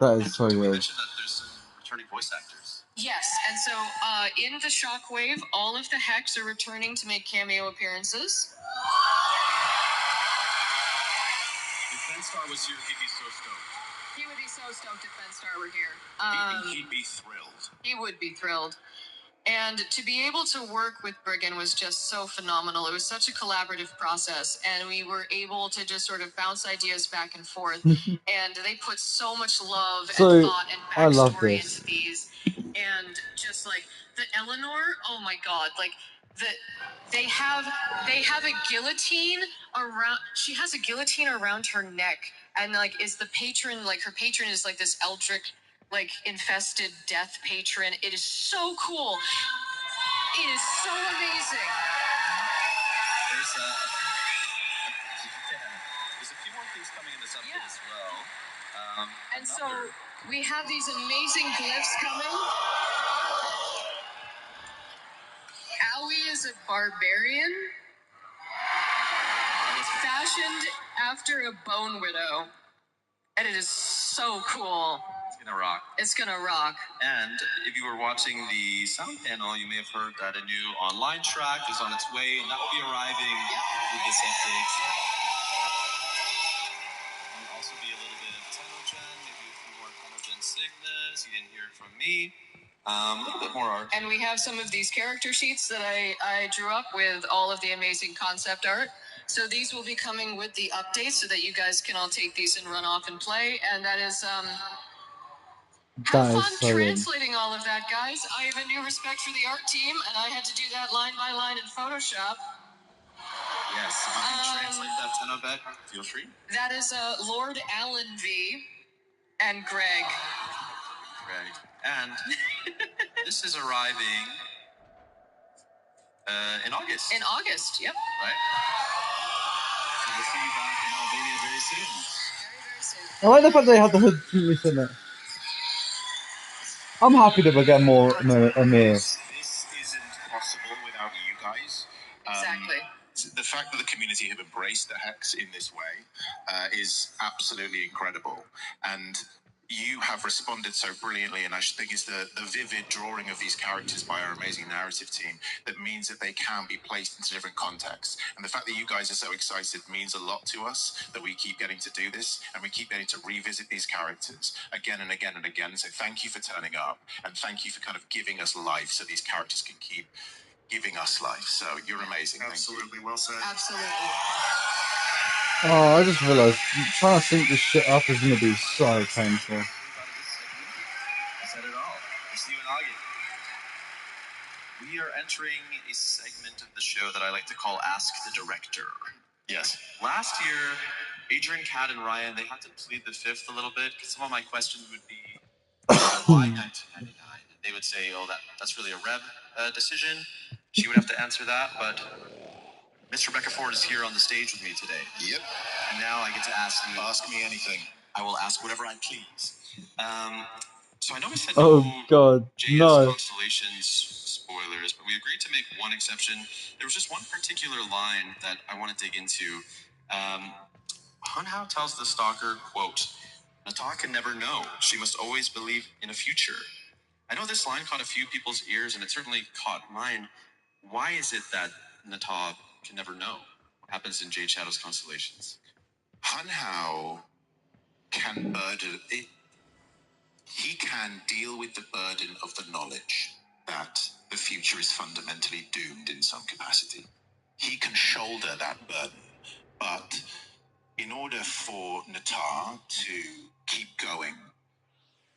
That is so We good. mentioned that there's some returning voice actors. Yes, and so in the Shockwave, all of the Hex are returning to make cameo appearances. If Ben Starr was here, he'd be so stoked. He would be so stoked if Ben Starr were here. He'd be thrilled. He would be thrilled. And to be able to work with Briggan was just so phenomenal. It was such a collaborative process, and we were able to just sort of bounce ideas back and forth. And they put so much love and thought and I love backstory this. into these. And just like the Eleanor, oh my god, like they have a guillotine around. She has a guillotine around her neck, and like is the patron, like her patron is like this eldritch, like infested death patron. It is so cool. It is so amazing. There's a few more things coming in this update as well. And so we have these amazing glyphs coming. Owie is a barbarian fashioned after a bone widow. And it is so cool. It's gonna rock. It's gonna rock. And if you were watching the sound panel, you may have heard that a new online track is on its way, and that will be arriving with this update. There'll also be a little bit of Tennocon, maybe a few more Tennocon signals. You didn't hear it from me. A little bit more art. And we have some of these character sheets that I drew up with all of the amazing concept art. So these will be coming with the updates so that you guys can all take these and run off and play. And that is, have fun translating all of that, guys. I have a new respect for the art team, and I had to do that line by line in Photoshop. Yes, if you can translate that Tenobet, feel free. That is Lord Alan V. and Greg. And this is arriving in August. In August, yep. Right? So we'll see you back in Albania very soon. Very soon. I like the fact they had the hood piece in it. I'm happy that we get more Amir. This isn't possible without you guys. Exactly. The fact that the community have embraced the Hex in this way is absolutely incredible. And you have responded so brilliantly, and I think it's the vivid drawing of these characters by our amazing narrative team that means that they can be placed into different contexts. And the fact that you guys are so excited means a lot to us, that we keep getting to do this, and we keep getting to revisit these characters again and again and again. So thank you for turning up, and thank you for kind of giving us life so these characters can keep giving us life. So you're amazing. Absolutely, well said. Absolutely. Oh, I just realized trying to sync this shit up is gonna be so painful. I said it all. We'll see you in August. We are entering a segment of the show that I like to call Ask the Director. Yes. Last year, Adrian, Kat, and Ryan, they had to plead the fifth a little bit because some of my questions would be, why 1999? they would say, oh, that's really a Reb decision. She would have to answer that, but Miss Rebecca Ford is here on the stage with me today. Yep. And now I get to ask you. Ask me anything. I will ask whatever I please. So I know we said Oh no God, JS no. Constellations spoilers, but we agreed to make one exception. There was just one particular line that I want to dig into. Hunhao tells the stalker, quote, Nata can never know. She must always believe in a future. I know this line caught a few people's ears, and it certainly caught mine. Why is it that Nata can never know what happens in Jade Shadow's Constellations? Hunhao can burden it. He can deal with the burden of the knowledge that the future is fundamentally doomed in some capacity. He can shoulder that burden, but in order for Nata to keep going,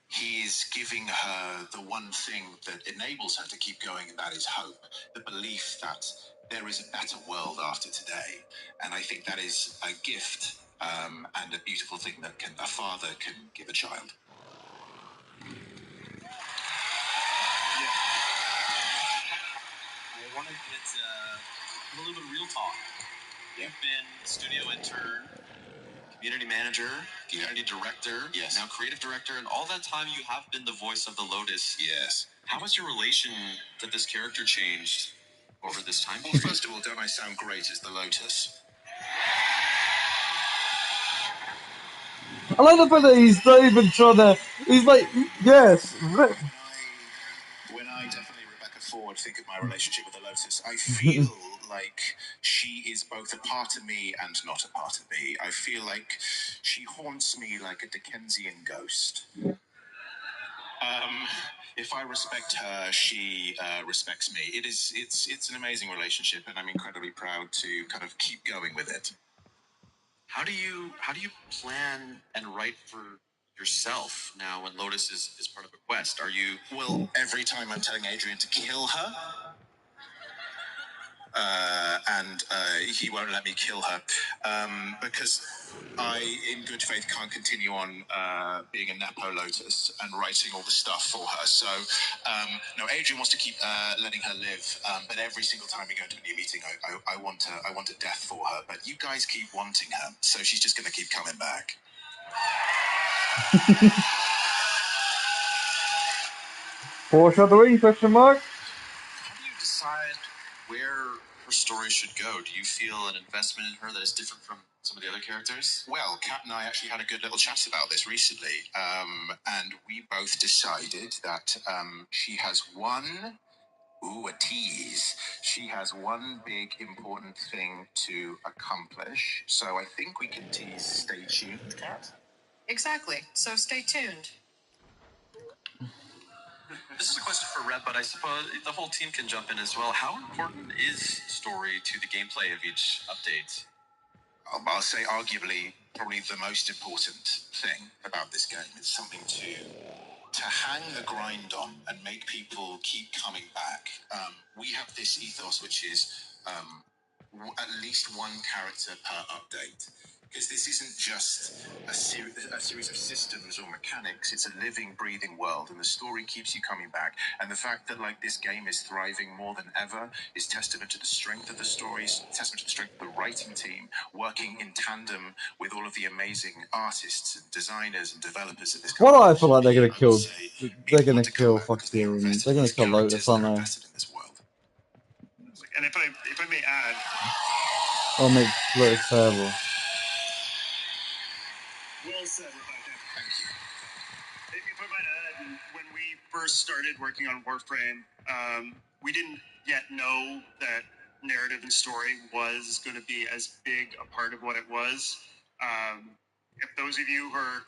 he is giving her the one thing that enables her to keep going, and that is hope, the belief that there is a better world after today. And I think that is a gift and a beautiful thing that a father can give a child. I want to get a little bit of real talk. You've been studio intern, community manager, community director, Yes. now creative director, and all that time you have been the voice of the Lotus. Yes. How has your relation to this character changed over this time Well, period? first of all, don't I sound great as the Lotus? I like the fact that he's not even trying to. He's like, yes. When I definitely Rebecca Ford think of my relationship with the Lotus, I feel like she is both a part of me and not a part of me. I feel like she haunts me like a Dickensian ghost. If I respect her, she respects me. It's an amazing relationship, and I'm incredibly proud to kind of keep going with it. How do you plan and write for yourself now when Lotus is part of a quest? Are you Well, every time I'm telling Adrian to kill her, and he won't let me kill her because I, in good faith, can't continue on being a Nepo Lotus and writing all the stuff for her. So, no, Adrian wants to keep letting her live, but every single time we go to a new meeting, I want a death for her. But you guys keep wanting her, so she's just going to keep coming back. Foreshadowing? Question mark. How do you decide where her story should go? Do you feel an investment in her that is different from some of the other characters? Well, Kat and I actually had a good little chat about this recently, and we both decided that she has one. Ooh, a tease. She has one big important thing to accomplish. So I think we can tease stay tuned, Kat. Exactly. So stay tuned. This is a question for Reb, but I suppose the whole team can jump in as well. How important is story to the gameplay of each update? I'll say arguably probably the most important thing about this game is something to hang the grind on and make people keep coming back. We have this ethos, which is at least one character per update. Because this isn't just a series of systems or mechanics, it's a living, breathing world, and the story keeps you coming back. And the fact that like this game is thriving more than ever is testament to the strength of the stories, testament to the strength of the writing team, working in tandem with all of the amazing artists and designers and developers of this What company. do I feel like they're gonna kill? They're gonna kill fucking. They're gonna kill Lotus, aren't they? And if I may add, Or make Lotus terrible. well said, Rebecca. Thank you. If I might add, when we first started working on Warframe, we didn't yet know that narrative and story was going to be as big a part of what it was. If those of you who are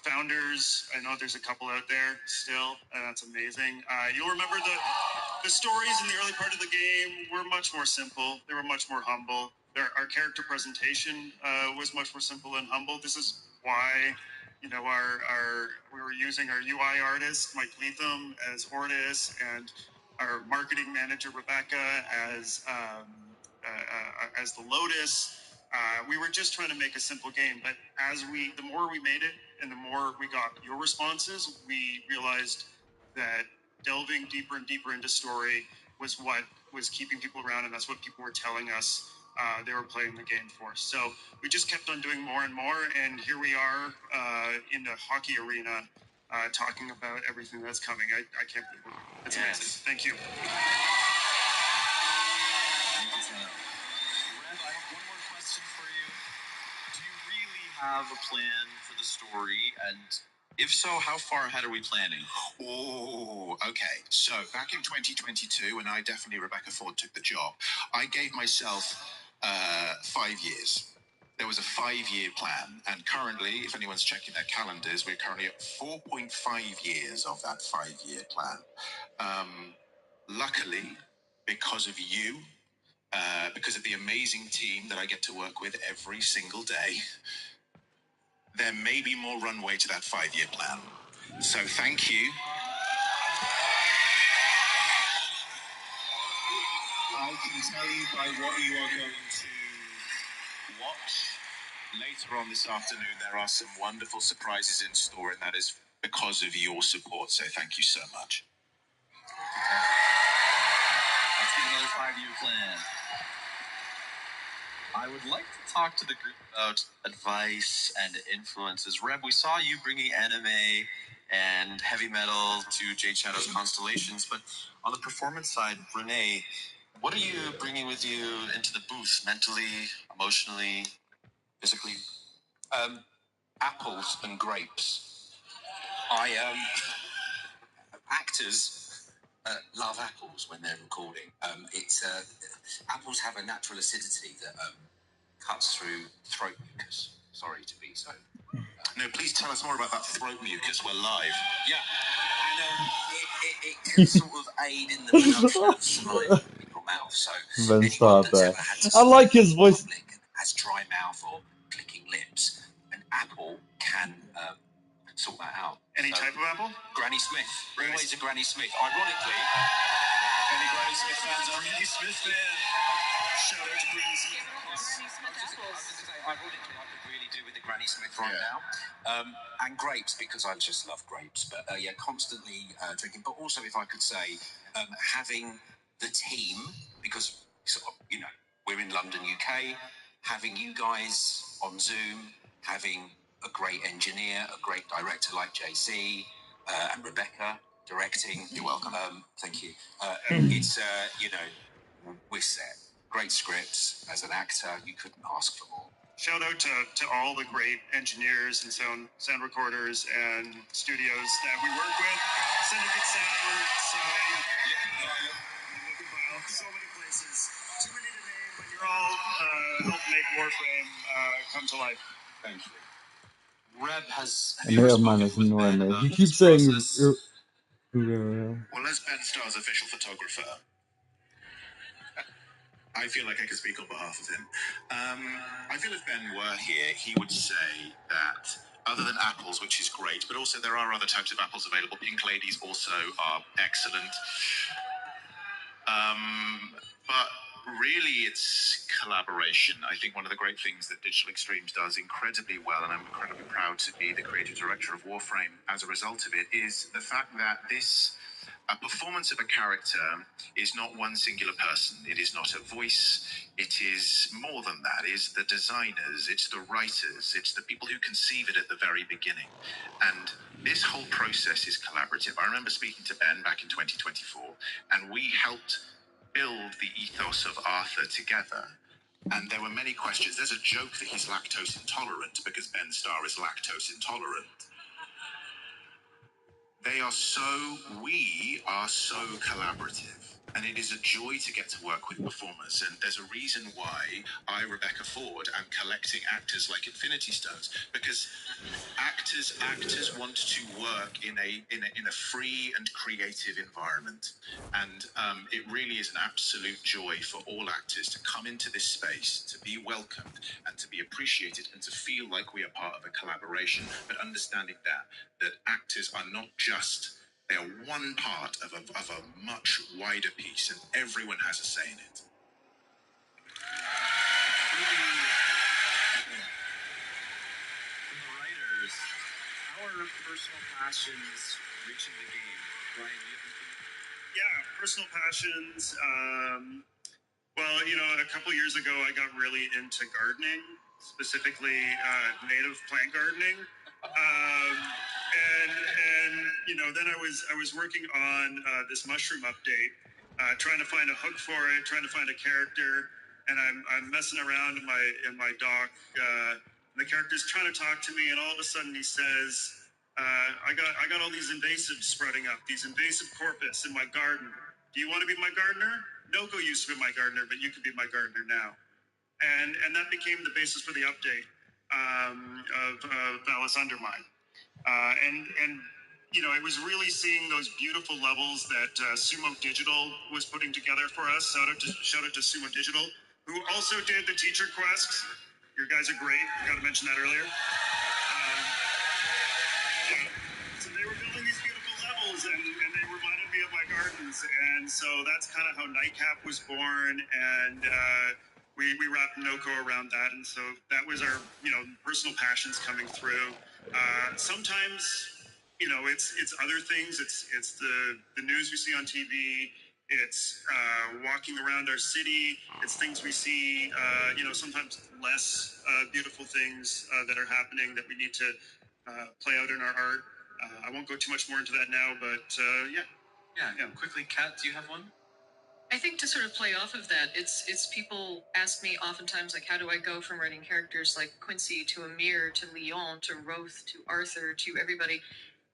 founders, I know there's a couple out there still, and that's amazing. You'll remember the stories in the early part of the game were much more simple. They were much more humble. Our character presentation was much more simple and humble. This is why, you know, we were using our UI artist Mike Leatham as Hortus and our marketing manager Rebecca as the Lotus. We were just trying to make a simple game, but the more we made it and the more we got your responses, we realized that delving deeper and deeper into story was what was keeping people around, and that's what people were telling us they were playing the game for. So we just kept on doing more and more, and here we are in the hockey arena talking about everything that's coming. I can't believe it. It's amazing. Thank you. Rev, I have one more question for you. Do you really have a plan for the story? And if so, how far ahead are we planning? Oh, okay. So back in 2022, when I definitely Rebecca Ford took the job, I gave myself 5 years. There was a 5-year plan, and currently, if anyone's checking their calendars, we're currently at 4.5 years of that 5-year plan. Luckily, because of you, because of the amazing team that I get to work with every single day, there may be more runway to that 5-year plan. So thank you. I can tell you by what you are going to watch later on this afternoon, there are some wonderful surprises in store, and that is because of your support. So thank you so much. Let's get another 5-year plan. I would like to talk to the group about advice and influences. Reb, we saw you bringing anime and heavy metal to Jade Shadow's Constellations, but on the performance side, Renee, what are you bringing with you into the booth, mentally, emotionally, physically? Apples and grapes. Actors love apples when they're recording. Apples have a natural acidity that cuts through throat mucus. Sorry to be so. No, please tell us more about that throat mucus. We're live. Yeah, and it can sort of aid in the production of saliva in your mouth. So Ben anyone that's there. ever had to I like his voice. has dry mouth or clicking lips, an apple can sort that out. Any type of apple? Granny Smith. Always a Granny Smith. Ironically, any Granny Smith fans are Granny Smith fans. Shout out to Granny Smith. Ironically, I could really do with the Granny Smith right now. And grapes, because I just love grapes. But constantly drinking. But also, if I could say, having the team, because we're in London, UK, having you guys on Zoom, having a great engineer, a great director like JC, and Rebecca directing. You're welcome. Thank you. It's we're set. Great scripts. As an actor, you couldn't ask for more. Shout out to all the great engineers and sound recorders and studios that we work with. Syndicate Sound, so many places. Too many to name, but you're all helped make Warframe come to life. Thank you. Reb, has I know man is annoying me. He keeps saying. Well, as Ben Starr's official photographer, I feel like I could speak on behalf of him. I feel if Ben were here, he would say that other than apples, which is great, but also there are other types of apples available. Pink ladies also are excellent. But really, it's collaboration. I think one of the great things that Digital Extremes does incredibly well, and I'm incredibly proud to be the creative director of Warframe as a result of it, is the fact that a performance of a character is not one singular person. It is not a voice. It is more than that. It's the designers. It's the writers. It's the people who conceive it at the very beginning. And this whole process is collaborative. I remember speaking to Ben back in 2024, and we helped build the ethos of Arthur together. And there were many questions. There's a joke that he's lactose intolerant because Ben Starr is lactose intolerant. We are so collaborative. And it is a joy to get to work with performers. And there's a reason why I, Rebecca Ford, am collecting actors like Infinity Stones, because actors want to work in a free and creative environment. And it really is an absolute joy for all actors to come into this space, to be welcomed and to be appreciated and to feel like we are part of a collaboration, but understanding that actors are not just, they are one part of a much wider piece, and everyone has a say in it. For the writers, our personal passions reaching the game. Brian, do you have anything? Yeah, personal passions. Well, a couple years ago, I got really into gardening, specifically native plant gardening. Then I was working on this mushroom update, trying to find a hook for it, trying to find a character, and I'm messing around in my dock. The character's trying to talk to me, and all of a sudden he says, I got all these invasives sprouting up, these invasive corpus in my garden. Do you want to be my gardener? Noko used to be my gardener, but you could be my gardener now. And that became the basis for the update of Valis Undermine. It was really seeing those beautiful levels that Sumo Digital was putting together for us. Shout out to Sumo Digital, who also did the teacher quests. Your guys are great. Forgot to mention that earlier. So they were building these beautiful levels, and they reminded me of my gardens. And so that's kind of how Nightcap was born. And we wrapped Noko around that. And so that was our, personal passions coming through. Sometimes, it's other things. It's the news we see on TV. It's walking around our city. It's things we see, sometimes less beautiful things that are happening that we need to play out in our art. I won't go too much more into that now, but yeah. Yeah. Quickly, Kat, do you have one? I think to sort of play off of that, it's people ask me oftentimes, like, how do I go from writing characters like Quincy to Amir to Leon to Roth to Arthur to everybody,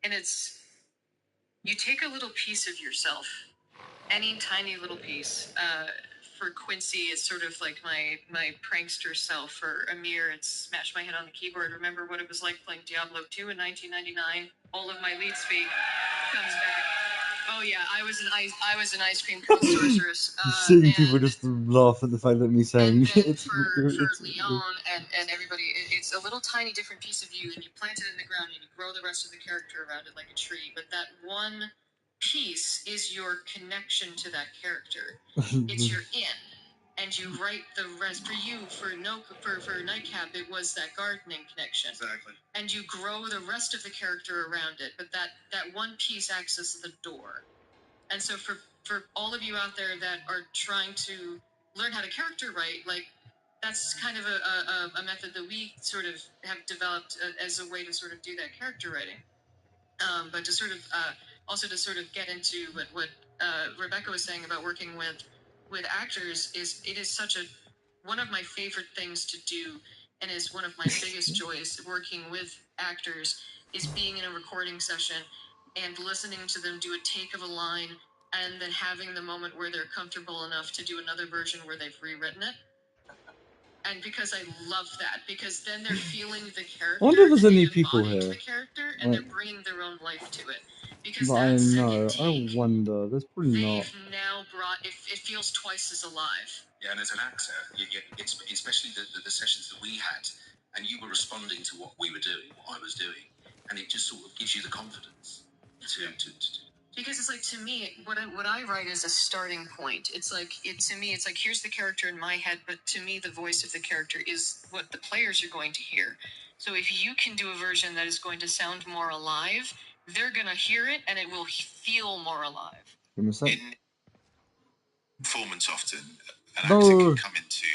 and it's you take a little piece of yourself, any tiny little piece. For Quincy, it's sort of like my prankster self. For Amir, it's smash my head on the keyboard. Remember what it was like playing Diablo 2 in 1999? All of my lead speak comes back. Oh yeah, I was an ice cream cone sorceress. Seeing people just laugh at the fact that me saying it's For Leon and everybody, it's a little tiny different piece of you, and you plant it in the ground, and you grow the rest of the character around it like a tree. But that one piece is your connection to that character. It's your and you write the rest. For you, for Nightcap, it was that gardening connection. Exactly. And you grow the rest of the character around it, but that one piece acts as the door. And so for all of you out there that are trying to learn how to character write, like, that's kind of a method that we sort of have developed as a way to sort of do that character writing. But to sort of also to sort of get into what Rebecca was saying about working with actors, is it is such a one of my favorite things to do, and is one of my biggest joys working with actors, is being in a recording session and listening to them do a take of a line, and then having the moment where they're comfortable enough to do another version where they've rewritten it. And because I love that, because then they're feeling the character. I wonder if there's and any they've people embodied here. the character, and they're bringing their own life to it. Because But I that second know. I take, wonder. There's probably not. they've now brought it feels twice as alive. Yeah, and as an actor, it's especially the sessions that we had, and you were responding to what we were doing, what I was doing, and it just sort of gives you the confidence to do. Because it's like, to me, what I write is a starting point. It's like, to me, it's like, here's the character in my head, but to me, the voice of the character is what the players are going to hear. So if you can do a version that is going to sound more alive, they're going to hear it, and it will feel more alive. Give me a sec. In performance, often an No. actor can come into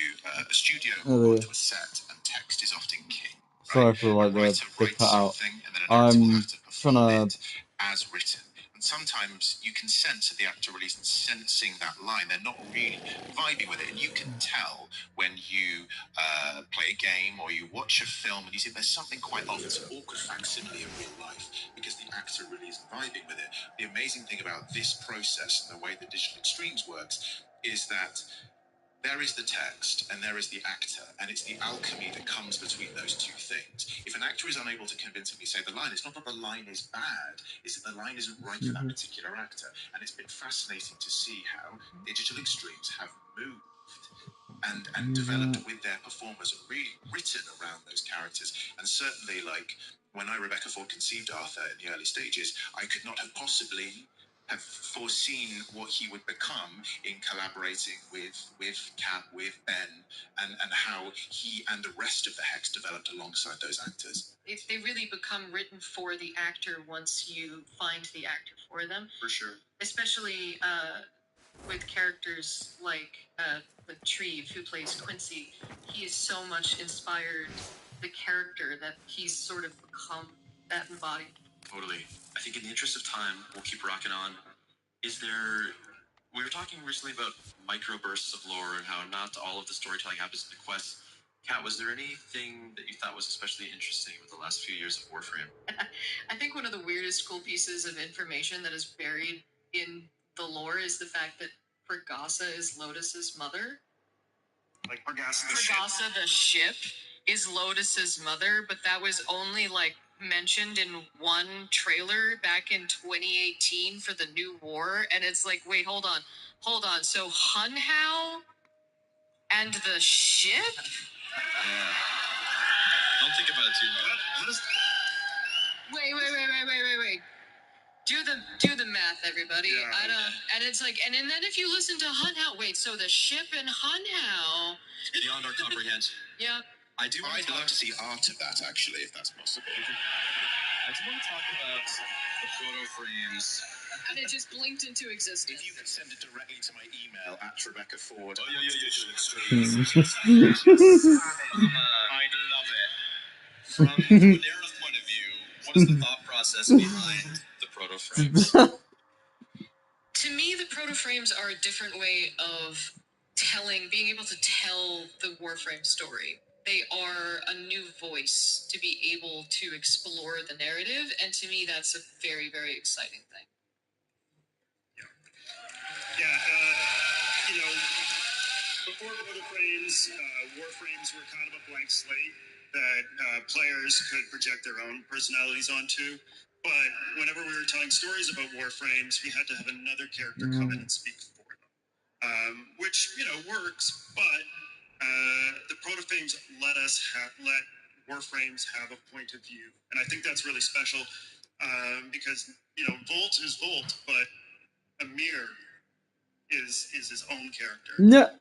a studio Oh, or yeah. onto a set, and text is often king. Sorry for like the cut out. And then an actor will I'm have to trying perform to. it as written. And sometimes you can sense that the actor really isn't sensing that line. They're not really vibing with it. And you can tell when you play a game or you watch a film and you see there's something quite off. It's an awkward facsimile of real life because the actor really isn't vibing with it. The amazing thing about this process and the way that Digital Extremes works is that there is the text and there is the actor, and it's the alchemy that comes between those two things. If an actor is unable to convincingly say the line, it's not that the line is bad, it's that the line isn't right for that particular actor. And it's been fascinating to see how Digital Extremes have moved and developed with their performers, really written around those characters. And certainly, like, when Rebecca Ford, conceived Arthur in the early stages, I could not have possibly have foreseen what he would become in collaborating with Kat, with Ben, and how he and the rest of the Hex developed alongside those actors. They really become written for the actor once you find the actor for them. For sure. Especially with characters like Treve, who plays Quincy. He is so much inspired the character that he's sort of become that embodied. Totally. I think in the interest of time, we'll keep rocking on. Is there... We were talking recently about microbursts of lore and how not all of the storytelling happens in the quests. Kat, was there anything that you thought was especially interesting with the last few years of Warframe? I think one of the weirdest cool pieces of information that is buried in the lore is the fact that Pergasa is Lotus's mother. Like Pergasa the ship. Pergasa the ship is Lotus's mother, but that was only like mentioned in one trailer back in 2018 for the new war, and it's like, wait, hold on. So Hunhow and the ship? Yeah. Don't think about it too much. Wait. Do the math, everybody. Yeah, I don't, and it's like, and then if you listen to Hunhow, wait, so the ship in Hunhow. Beyond our comprehension. Yeah. I'd love to see art of that, actually, if that's possible. I just want to talk about the proto frames. And it just blinked into existence. If you could send it directly to my email at Rebecca Ford. Oh, yeah. I'd love it. From a narrative point of view, what is the thought process behind the proto frames? To me, the proto frames are a different way of being able to tell the Warframe story. They are a new voice to be able to explore the narrative, and to me, that's a very, very exciting thing. Yeah, before Warframes, Warframes were kind of a blank slate that players could project their own personalities onto. But whenever we were telling stories about Warframes, we had to have another character come in and speak for them, which works. But the Proto-Frames let Warframes have a point of view, and I think that's really special because Volt is Volt, but Amir is his own character. Yeah.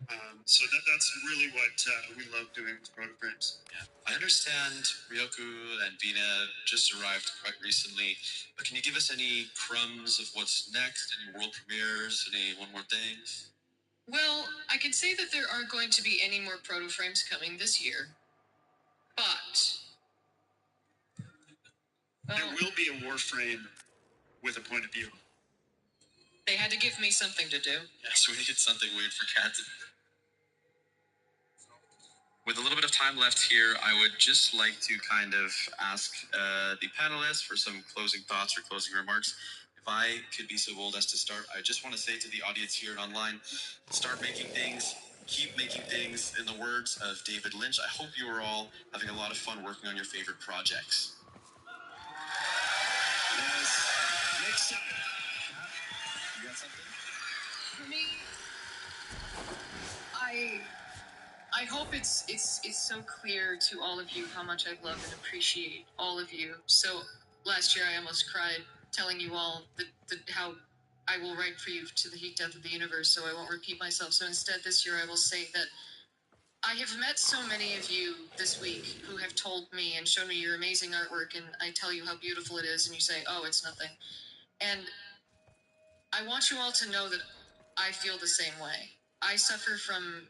So that's really what we love doing with Proto-Frames. Yeah. I understand Ryoku and Vina just arrived quite recently, but can you give us any crumbs of what's next? Any world premieres? Any one more things? Well, I can say that there aren't going to be any more Proto Frames coming this year, but There will be a Warframe with a point of view. they had to give me something to do. Yes, we needed something weird for Kat to do. With a little bit of time left here, I would just like to kind of ask the panelists for some closing thoughts or closing remarks. If I could be so bold as to start, I just want to say to the audience here and online, start making things, keep making things. In the words of David Lynch, I hope you are all having a lot of fun working on your favorite projects. Yes. Next up. You got something? For me, I hope it's so clear to all of you how much I love and appreciate all of you. So last year I almost cried telling you all how I will write for you to the heat death of the universe, so I won't repeat myself. So instead this year I will say that I have met so many of you this week who have told me and shown me your amazing artwork, and I tell you how beautiful it is, and you say, oh, it's nothing. And I want you all to know that I feel the same way. I suffer from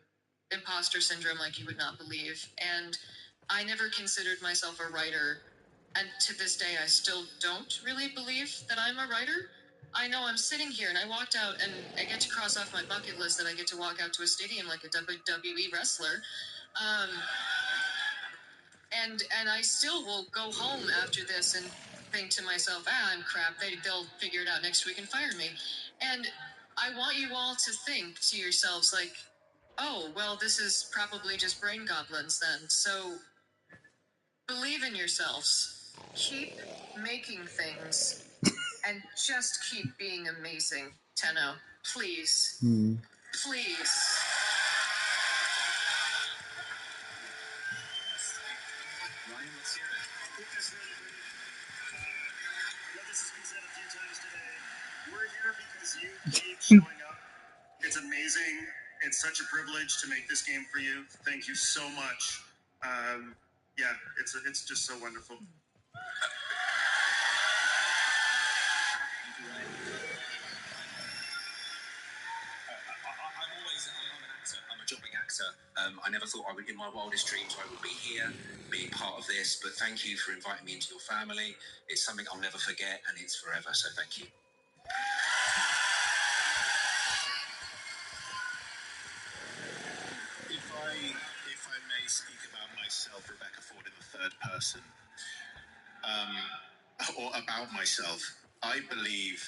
imposter syndrome like you would not believe, and I never considered myself a writer, and to this day I still don't really believe that I'm a writer. I know I'm sitting here and I walked out and I get to cross off my bucket list that I get to walk out to a stadium like a WWE wrestler. And I still will go home after this and think to myself, I'm crap, they'll figure it out next week and fire me. And I want you all to think to yourselves like, oh, well, this is probably just brain goblins then. So believe in yourselves. Keep making things. And just keep being amazing, Tenno. Please. Please. Ryan, let's hear it. I'll put this really brief. I know this has been said a few times today. We're here because privilege to make this game for you. Thank you so much. Yeah, it's just so wonderful. I'm a jobbing actor. I never thought I would, in my wildest dreams, I would be here, being part of this. But thank you for inviting me into your family. It's something I'll never forget, and it's forever. So thank you. If I may speak about myself, Rebecca Ford, in the third person, or about myself, I believe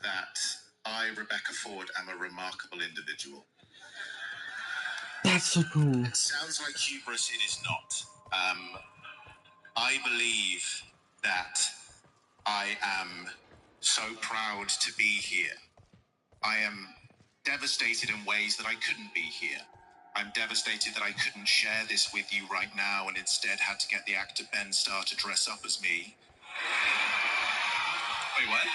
that I, Rebecca Ford, am a remarkable individual. That's so cool. It sounds like hubris, it is not. I believe that I am so proud to be here. I am devastated in ways that I couldn't be here. I'm devastated that I couldn't share this with you right now and instead had to get the actor Ben Starr to dress up as me. Wait, what?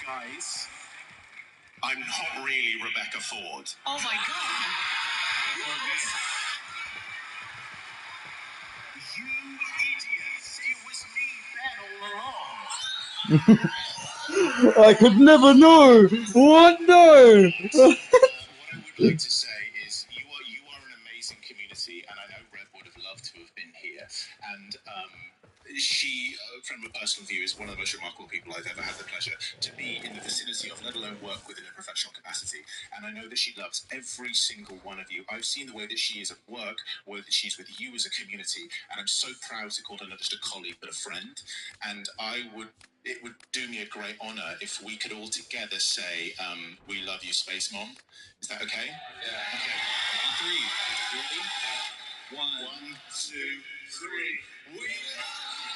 Guys, I'm not really Rebecca Ford. Oh my god! You idiots! It was me, Ben, all along. I could never know. What? No. What I would like to say is you are an amazing community, and I know Reb would have loved to have been here. And she, from a personal view, is one of the most remarkable people I've ever had the pleasure to be in the vicinity of, let alone work with in a professional capacity. And I know that she loves every single one of you. I've seen the way that she is at work, the way that she's with you as a community, and I'm so proud to call her not just a colleague but a friend. And it would do me a great honor if we could all together say, we love you, Space Mom. Is that okay? Yeah. Okay. 3. Ready? 1, 2, 3. We love you,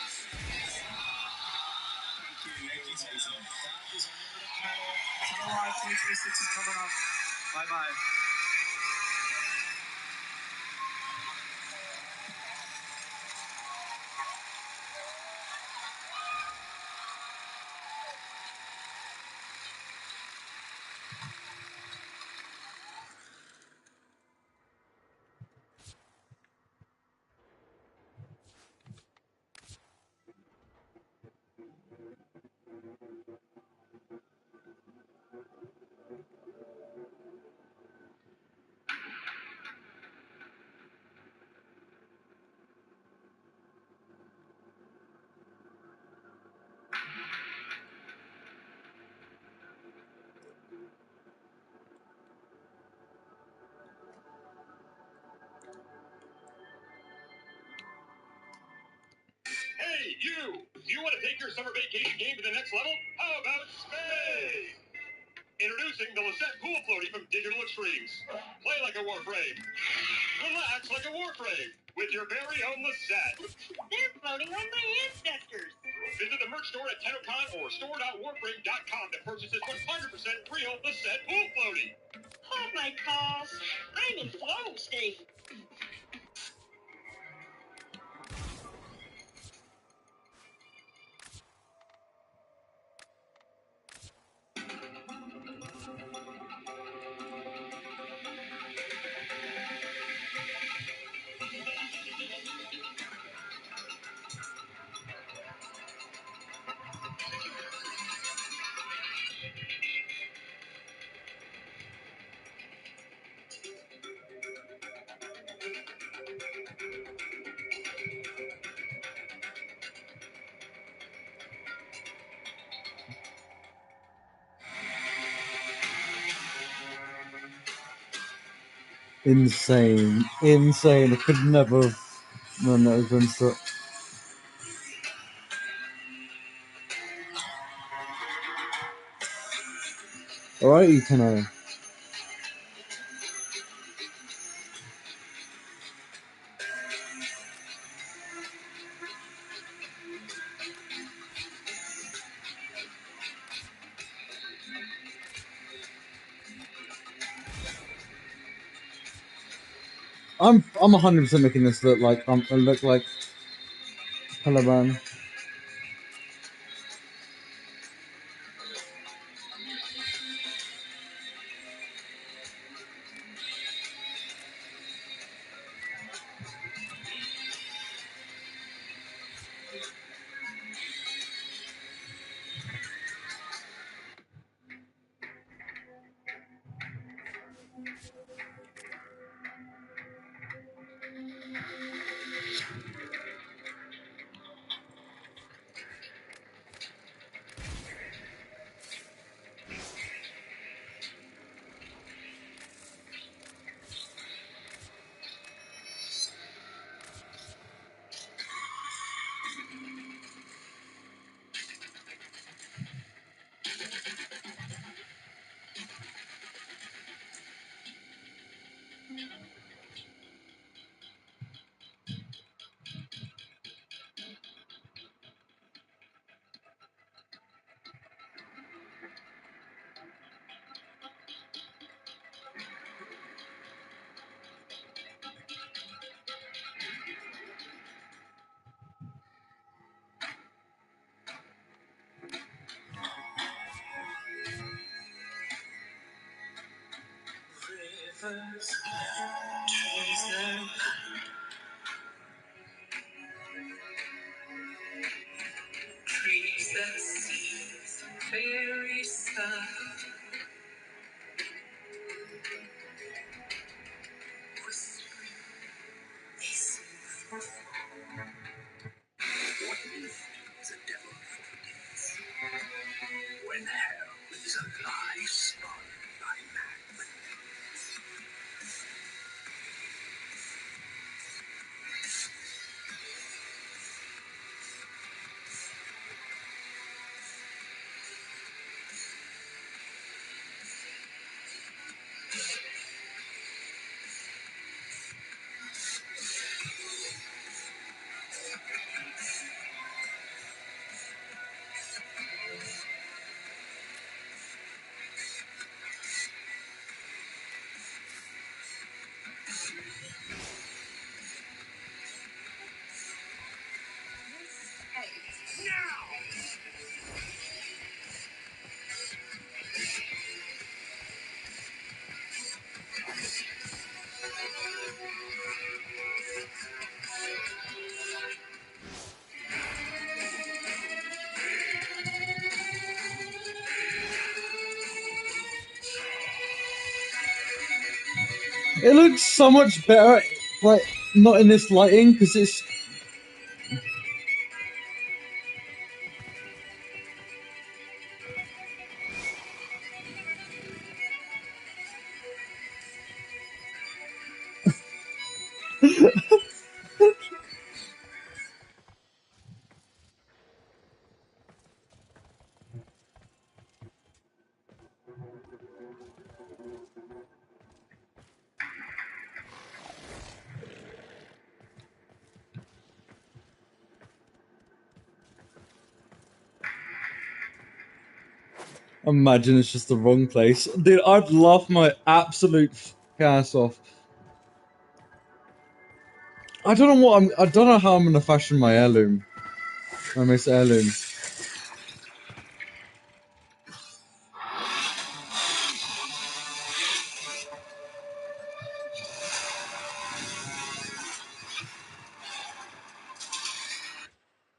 Space Mom. Thank you, Space Mom. That is another panel. Panel Live 2026 is coming up. Bye-bye. Hey, you! You want to take your summer vacation game to the next level? How about space? Introducing the Lisette Pool Floaty from Digital Extremes. Play like a Warframe. Relax like a Warframe with your very own Lisette. They're floating like my ancestors. Visit the merch store at Tennocon or store.warframe.com to purchase this 100% real Lisette Pool Floaty. Hold my calls. I'm in flow state. Insane. Insane. I could never have known that was been so. Alrighty, Tenno. I'm 100% making this look like Hello Man. Trees that sees very soft, whispering they sing for fun. What is a devil forgets when hell is a lie spun by madmen? It looks so much better, like, not in this lighting, because it's... Imagine it's just the wrong place. Dude, I'd laugh my absolute ass off. I don't know how I'm gonna fashion my heirloom. My Miss Heirloom.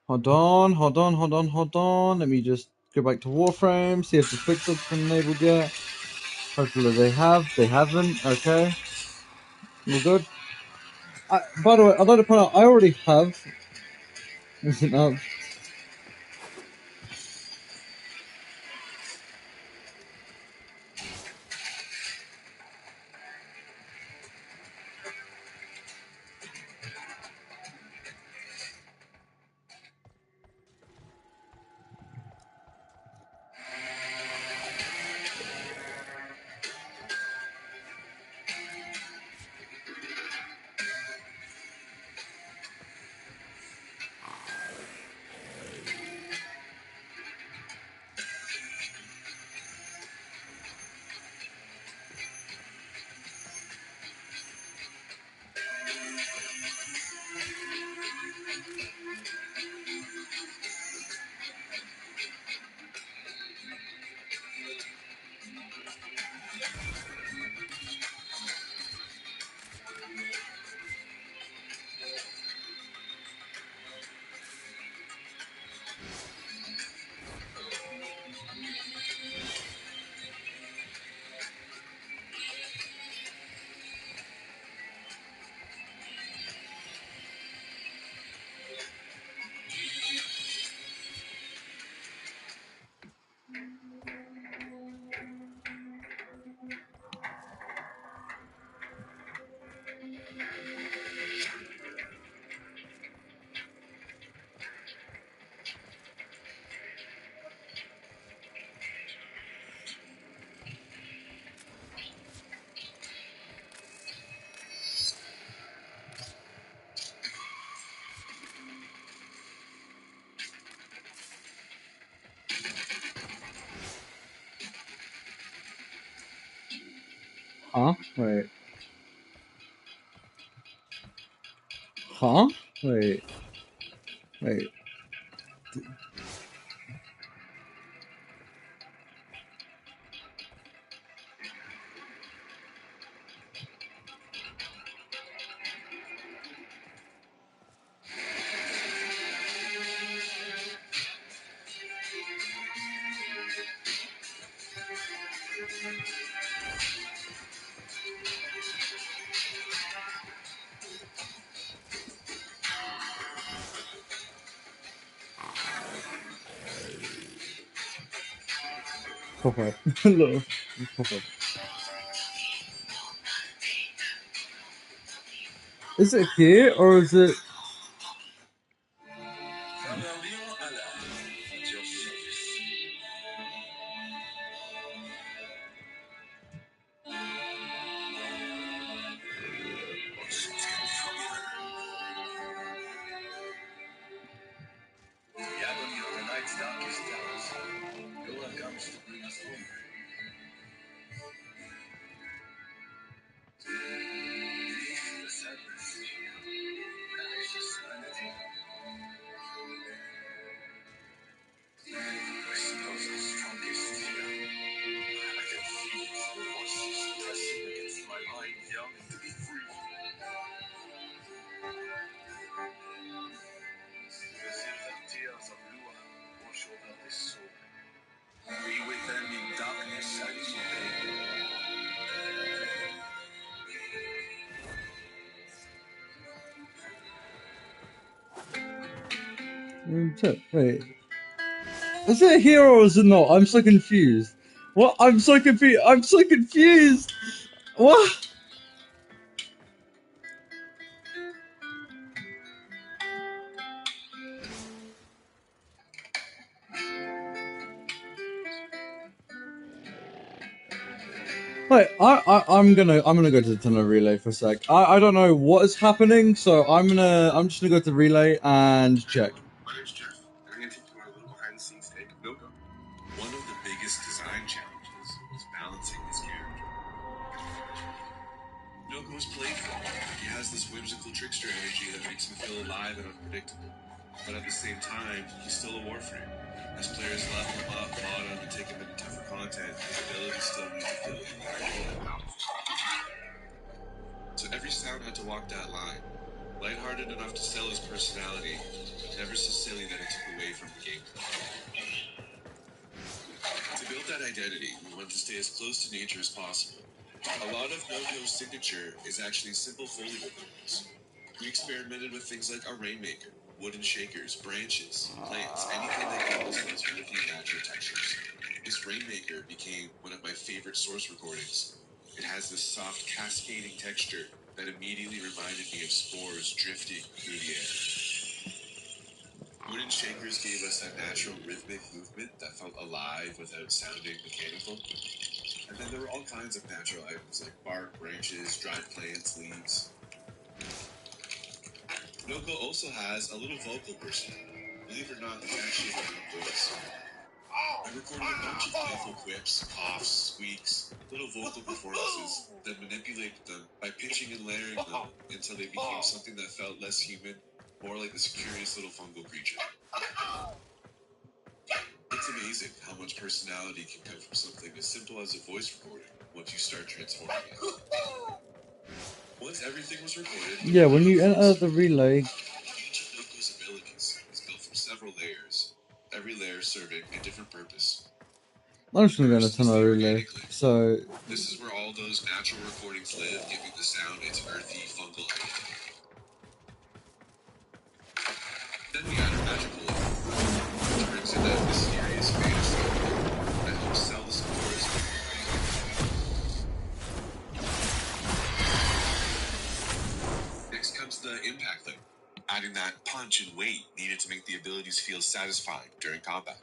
Hold on. Let me just go back to Warframe, see if the fixer's been enabled yet. Hopefully they have. They haven't. Okay. We're good. By the way, I'd like to point out, I already have. Is it up? Huh? Wait. Huh? Wait. Wait. pop up. Look, pop up. Is it here or is it? Wait, is it here or is it not? I'm so confused. What? I'm so confused. I'm so confused. What? Wait, I'm gonna go to the tunnel relay for a sec. I don't know what is happening, so I'm just gonna go to the relay and check. My name's Jeff, and I'm going to take you on a little behind-the-scenes take of Noko. One of the biggest design challenges was balancing his character. Noko is playful. He has this whimsical trickster energy that makes him feel alive and unpredictable. But at the same time, he's still a warframe. As players level him up, mod him, and take him into tougher content, his abilities still need to feel incredibly powerful. So every sound had to walk that line. Lighthearted enough to sell his personality, never so silly that it took away from the gameplay. To build that identity, we want to stay as close to nature as possible. A lot of Noko's signature is actually simple Foley recordings. We experimented with things like a rainmaker, wooden shakers, branches, plants, anything that gave us those earthy natural textures. This rainmaker became one of my favorite source recordings. It has this soft cascading texture that immediately reminded me of spores drifting through the air. Wooden shakers gave us that natural rhythmic movement that felt alive without sounding mechanical. And then there were all kinds of natural items like bark, branches, dried plants, leaves. Noko also has a little vocal personality. Believe it or not, that's actually her own voice. I recorded a bunch of playful quips, coughs, squeaks, little vocal performances, then manipulated them by pitching and layering them until they became something that felt less human, more like this curious little fungal creature. It's amazing how much personality can come from something as simple as a voice recording once you start transforming it. Once everything was recorded, Yeah, when you enter the relay. Each of Noko's abilities is built from several layers, every layer serving a different purpose. I'm just gonna go to tunnel relay. So this is where all those natural recordings live, giving the sound its earthy, fungal identity. Then we add a magical layer, which brings in that mysterious fantasy that helps sell the scores. Next comes the impact layer, adding that punch and weight needed to make the abilities feel satisfying during combat.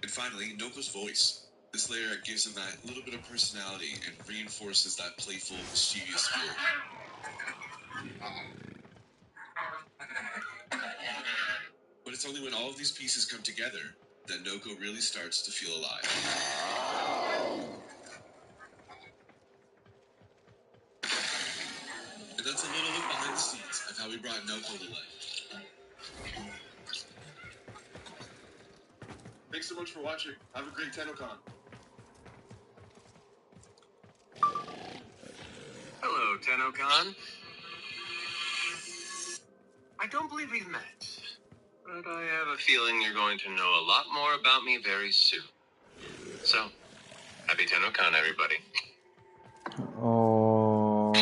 And finally, Noko's voice. This layer gives him that little bit of personality and reinforces that playful, mischievous spirit. But it's only when all of these pieces come together that Noko really starts to feel alive. And that's a little look behind the scenes of how we brought Noko to life. Thanks so much for watching. Have a great Tennocon. Hello, Tennocon. I don't believe we've met, but I have a feeling you're going to know a lot more about me very soon. So, happy Tennocon, everybody. oh,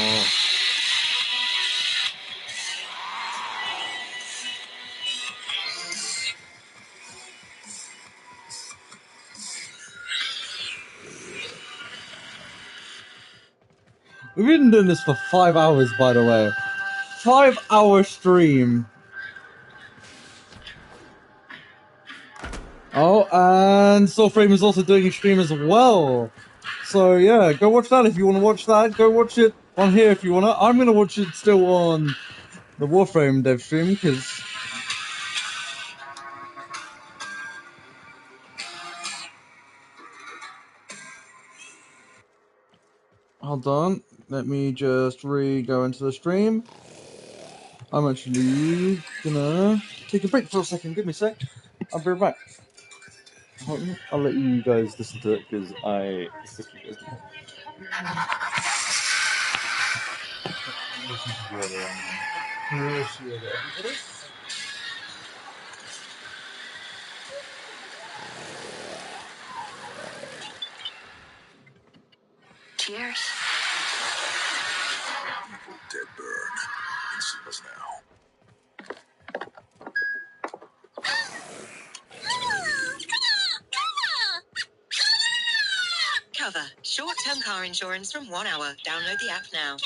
We've been doing this for 5 hours, by the way. 5-hour stream. Oh, and Soulframe is also doing a stream as well. So yeah, go watch that if you want to watch that. Go watch it on here if you want to. I'm going to watch it still on the Warframe dev stream, because... Hold on. Let me just go into the stream. I'm actually gonna take a break for a second. Give me a sec. I'll be right back. I'll let you guys listen to it, because I expect you guys to listen to the other one. Appreciate it, everybody. Cheers. Dead bird. Can see us now. Cover. Short-term car insurance from 1 hour. Download the app now.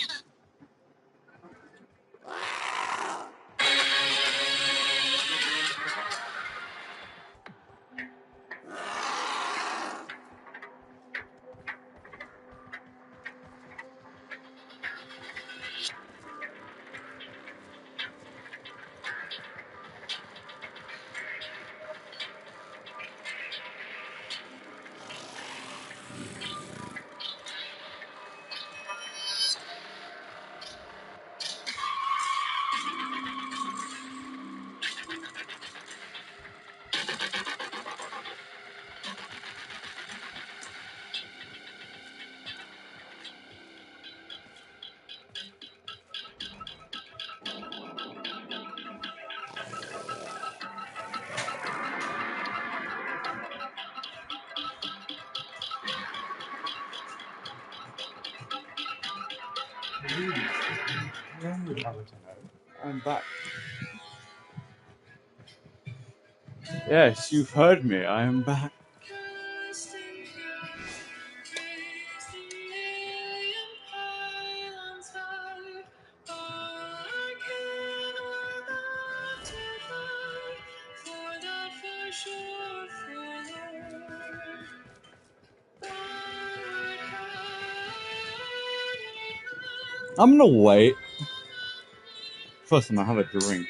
I'm back. Yes, you've heard me. I am back. I'm gonna wait. First, I'm gonna have a drink.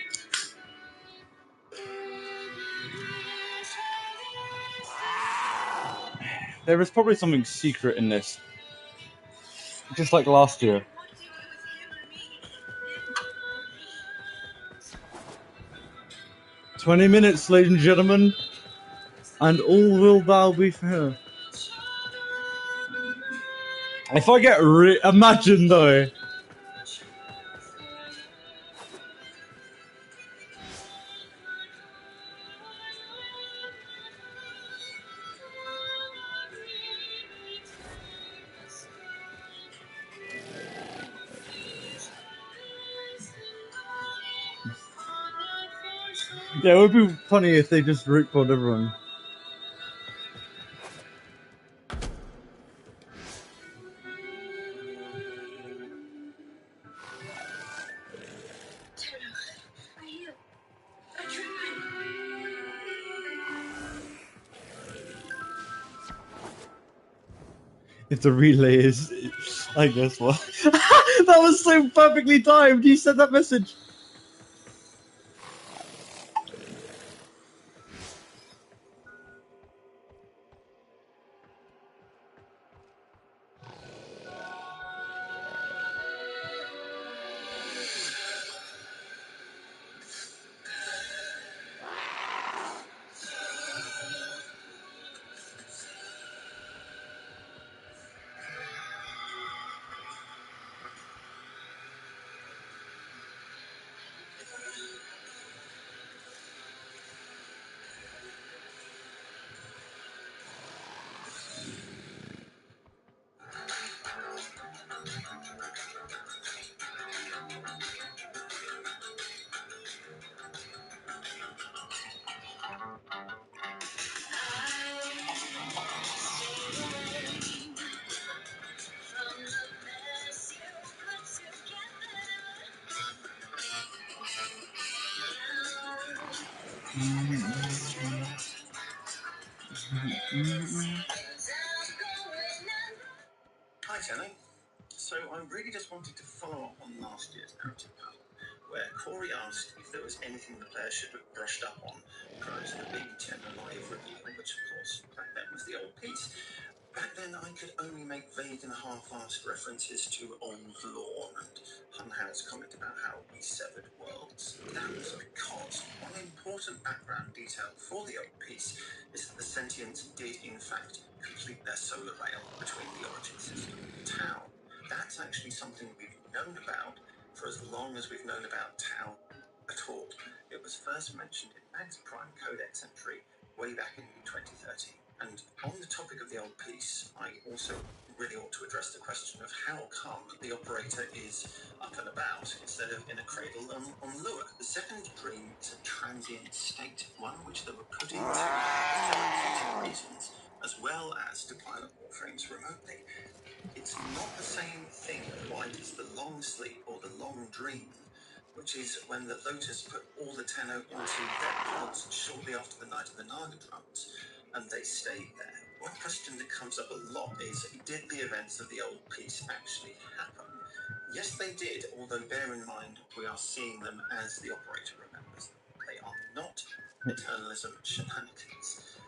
There is probably something secret in this. Just like last year. "20 minutes, ladies and gentlemen, and all will thou be fair." If I get imagine though. Yeah, it would be funny if they just root-called everyone. If the relay is, I guess what? That was so perfectly timed. You said that message. Hi, Tenno. So I really just wanted to follow up on last year's narrative panel, where Corey asked if there was anything the players should have brushed up on prior to the big 10 live reveal, which of course back then was the old piece. Back then, I could only make vague and half-assed references to old lore and Hunhouse comment about how we severed worlds. That was because one important background detail for the old piece is that the Sentients did, in fact, complete their solar rail between the origin system and Tau. That's actually something we've known about for as long as we've known about Tau at all. It was first mentioned in Max Prime Codex entry way back in 2013. And on the topic of the old piece, I also really ought to address the question of how come the operator is up and about instead of in a cradle on Lua. The second dream is a transient state, one which they were put into for therapeutic reasons, as well as to pilot warframes remotely. It's not the same thing quite as the long sleep or the long dream, which is when the Lotus put all the Tenno into their pods shortly after the Night of the Naga drums, and they stayed there. One question that comes up a lot is, did the events of the old piece actually happen? Yes, they did, although bear in mind we are seeing them as the operator remembers them. They are not Eternalism shenanigans.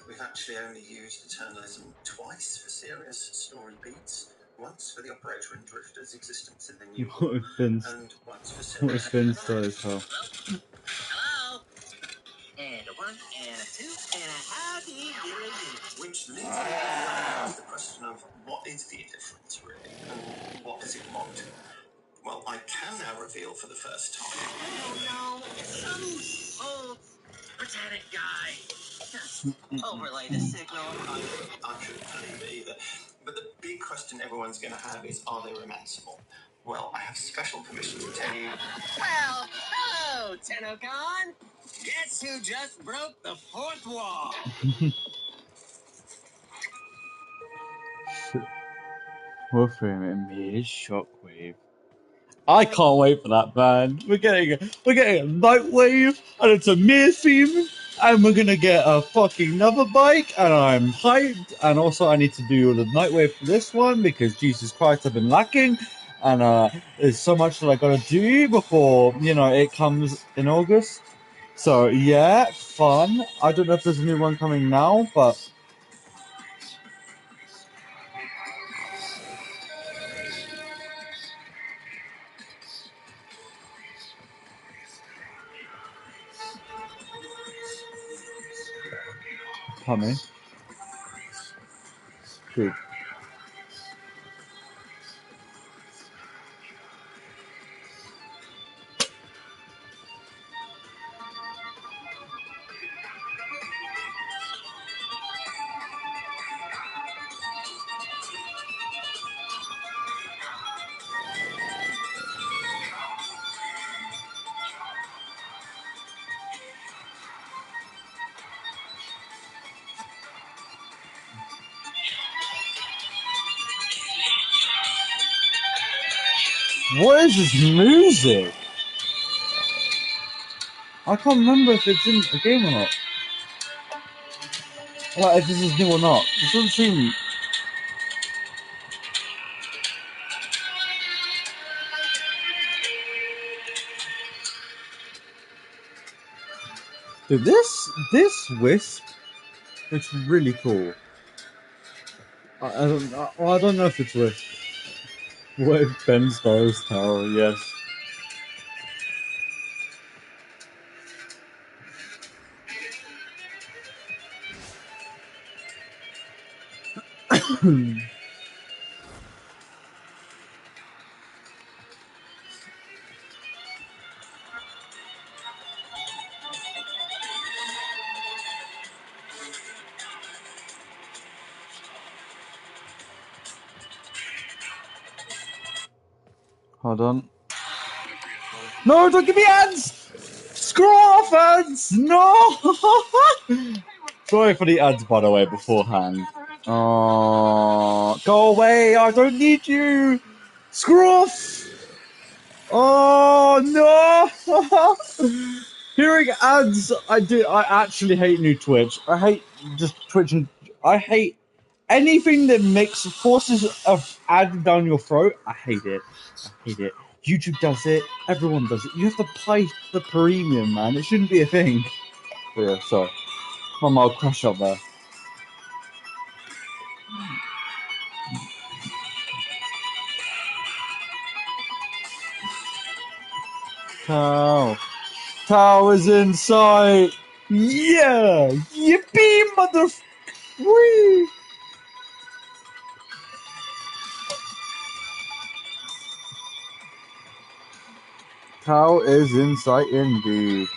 We've actually only used Eternalism twice for serious story beats. Once for the operator and Drifter's existence in the New What if Finn's, and once for what if serious. Finn's slow as hell? Hello? And a 1 and a 2 and a happy day. Which leads me to ask the question of what is the difference really, and what does it want? Well, I can now reveal for the first time. I don't know. Some old britannic guy just overlay the signal. I couldn't believe it either. But the big question everyone's going to have is, are they romanceable? Well, I have special permission to tell you. Well, hello, Tennocon. Guess who just broke the fourth wall? Warframe and Shockwave. I can't wait for that, man. We're getting a Nightwave, and it's a Mir theme, and we're gonna get a fucking another bike, and I'm hyped. And also, I need to do the Nightwave for this one because Jesus Christ, I've been lacking, and there's so much that I gotta do before it comes in August. So yeah, fun. I don't know if there's a new one coming now, but. Coming. Good. What is this music? I can't remember if it's in a game or not. Like, if this is new or not. This doesn't seem... Dude, this Wisp looks really cool. I don't know if it's Wisp. What if Ben Starr's Tower? Yes. Hold on. No, don't give me ads! Screw off ads! No! Sorry for the ads, by the way, beforehand. Oh, go away! I don't need you! Screw off! Oh, no! Hearing ads, I actually hate new Twitch. I hate just Twitch, and I hate anything that forces a ad down your throat. I hate it. I hate it. YouTube does it. Everyone does it. You have to pay the premium, man. It shouldn't be a thing. But yeah, sorry. My mild crush up there. Tao. Tao is in sight. Yeah. Yippee, mother. Whee. Tao is in sight indeed.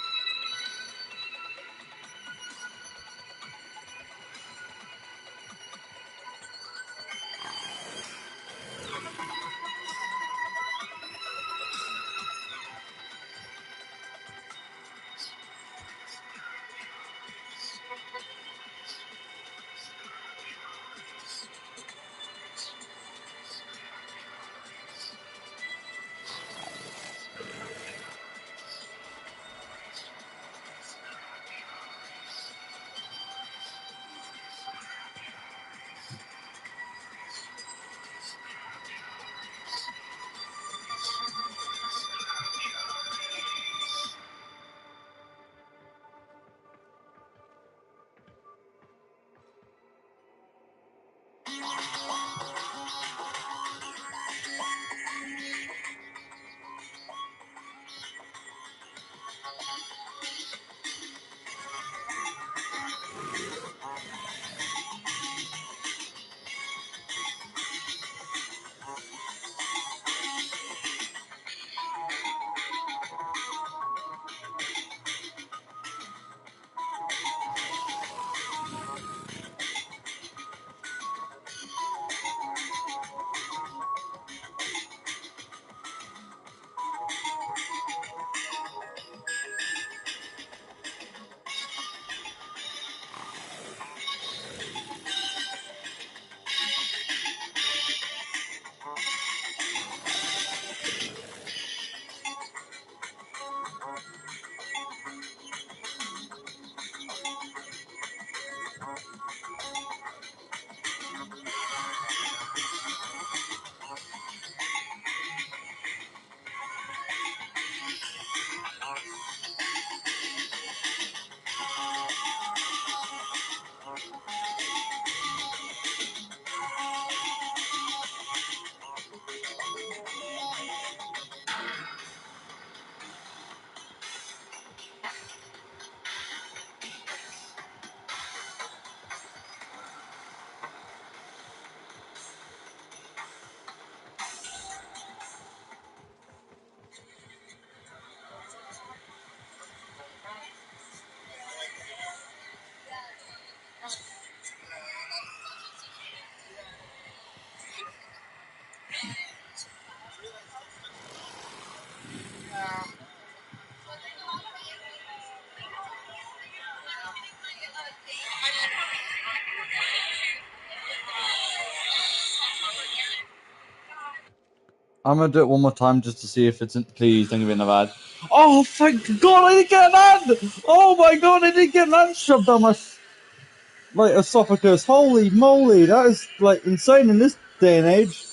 I'm gonna do it one more time just to see if it's. Please don't give me another ad. Oh, thank God I didn't get an ad! Oh my God, I didn't get an ad shoved down my esophagus. Holy moly, that is like insane in this day and age.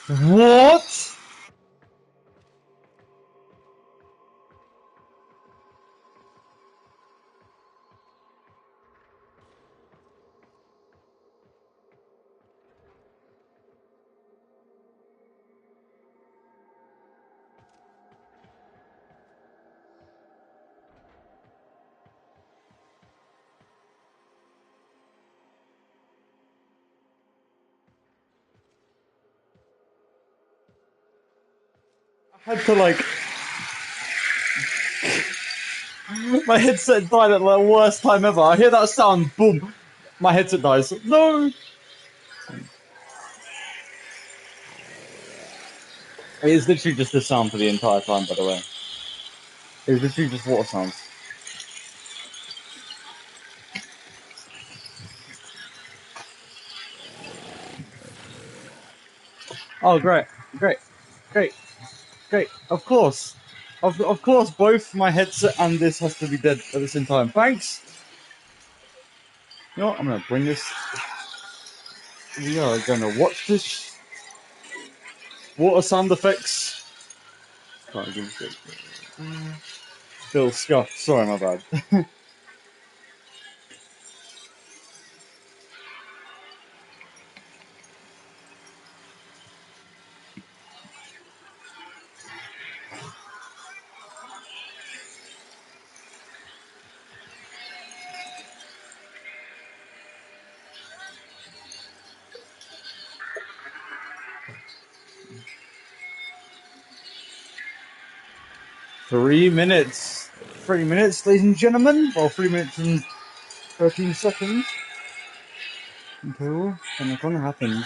What? I had to like my headset died at the worst time ever. I hear that sound, boom, my headset dies. No! It is literally just this sound for the entire time, by the way. It is literally just water sounds. Oh, great, great, great, great. Of course. Of course, both my headset and this has to be dead at the same time. Thanks! You know what? I'm gonna bring this. We are gonna watch this. Water sound effects. Can't give a shit. Still scuffed. Sorry, my bad. 3 minutes. 3 minutes, ladies and gentlemen. Well, 3 minutes and 13 seconds until Tennocon happens.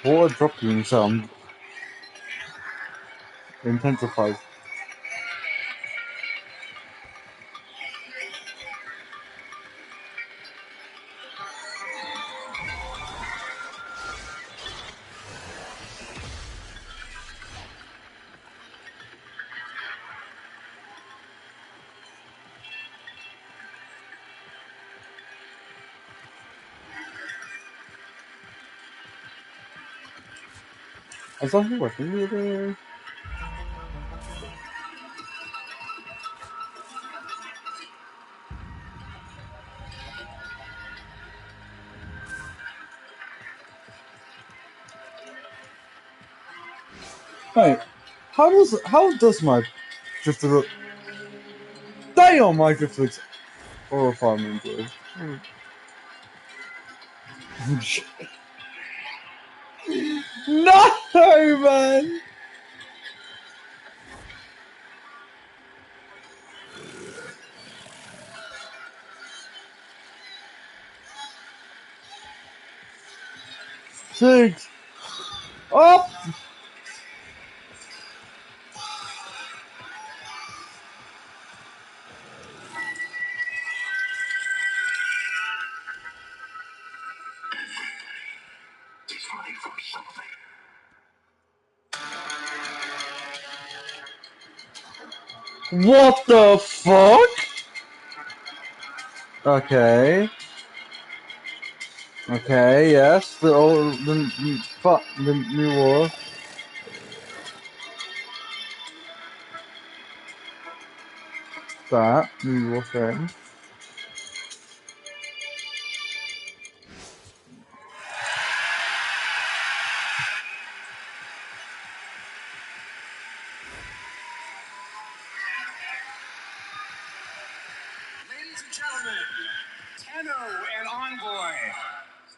water dropping sound intensifies. Is that who I think it is? Hey, how does my drifter look? Damn, my drifter looks horrifyingly good. No, man. Six. Up. What the fuck? Okay. Okay, yes, the new war. That new war thing. Ladies and gentlemen, Tenno and Envoy,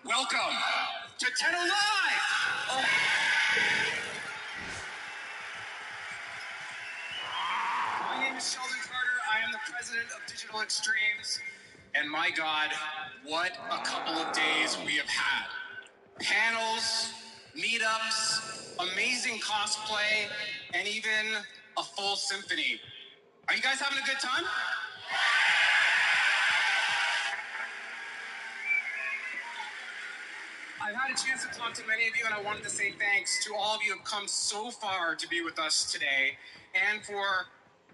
welcome to Tenno Live! My name is Sheldon Carter. I am the president of Digital Extremes. And my God, what a couple of days we have had. Panels, meetups, amazing cosplay, and even a full symphony. Are you guys having a good time? I've had a chance to talk to many of you, and I wanted to say thanks to all of you who have come so far to be with us today, and for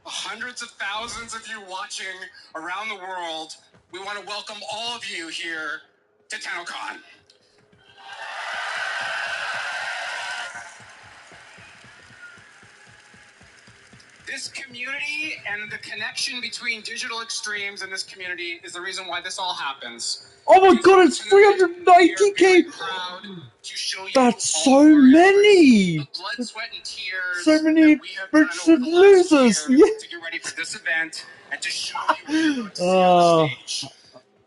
the hundreds of thousands of you watching around the world. We want to welcome all of you here to Tennocon. This community and the connection between Digital Extremes and this community is the reason why this all happens. Oh my god, it's 390k! That's so many! Blood, sweat, and tears So many Richard losers! Yeah. to get ready for this event and to show you what you're on the stage.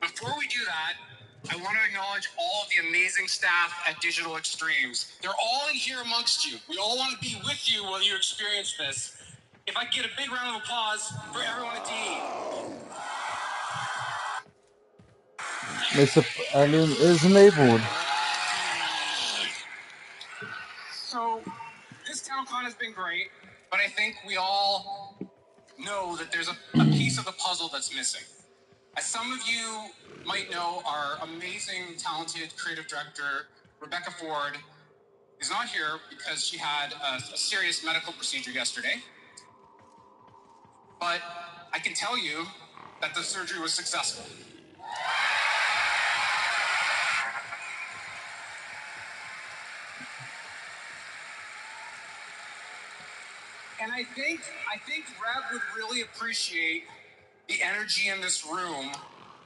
Before we do that, I want to acknowledge all of the amazing staff at Digital Extremes. They're all in here amongst you. We all want to be with you while you experience this. If I could get a big round of applause for everyone at DE. Mr. Alien is enabled. So, this TownCon has been great, but I think we all know that there's a piece of the puzzle that's missing. As some of you might know, our amazing, talented creative director, Rebecca Ford, is not here because she had a serious medical procedure yesterday. But I can tell you that the surgery was successful. And I think Reb would really appreciate the energy in this room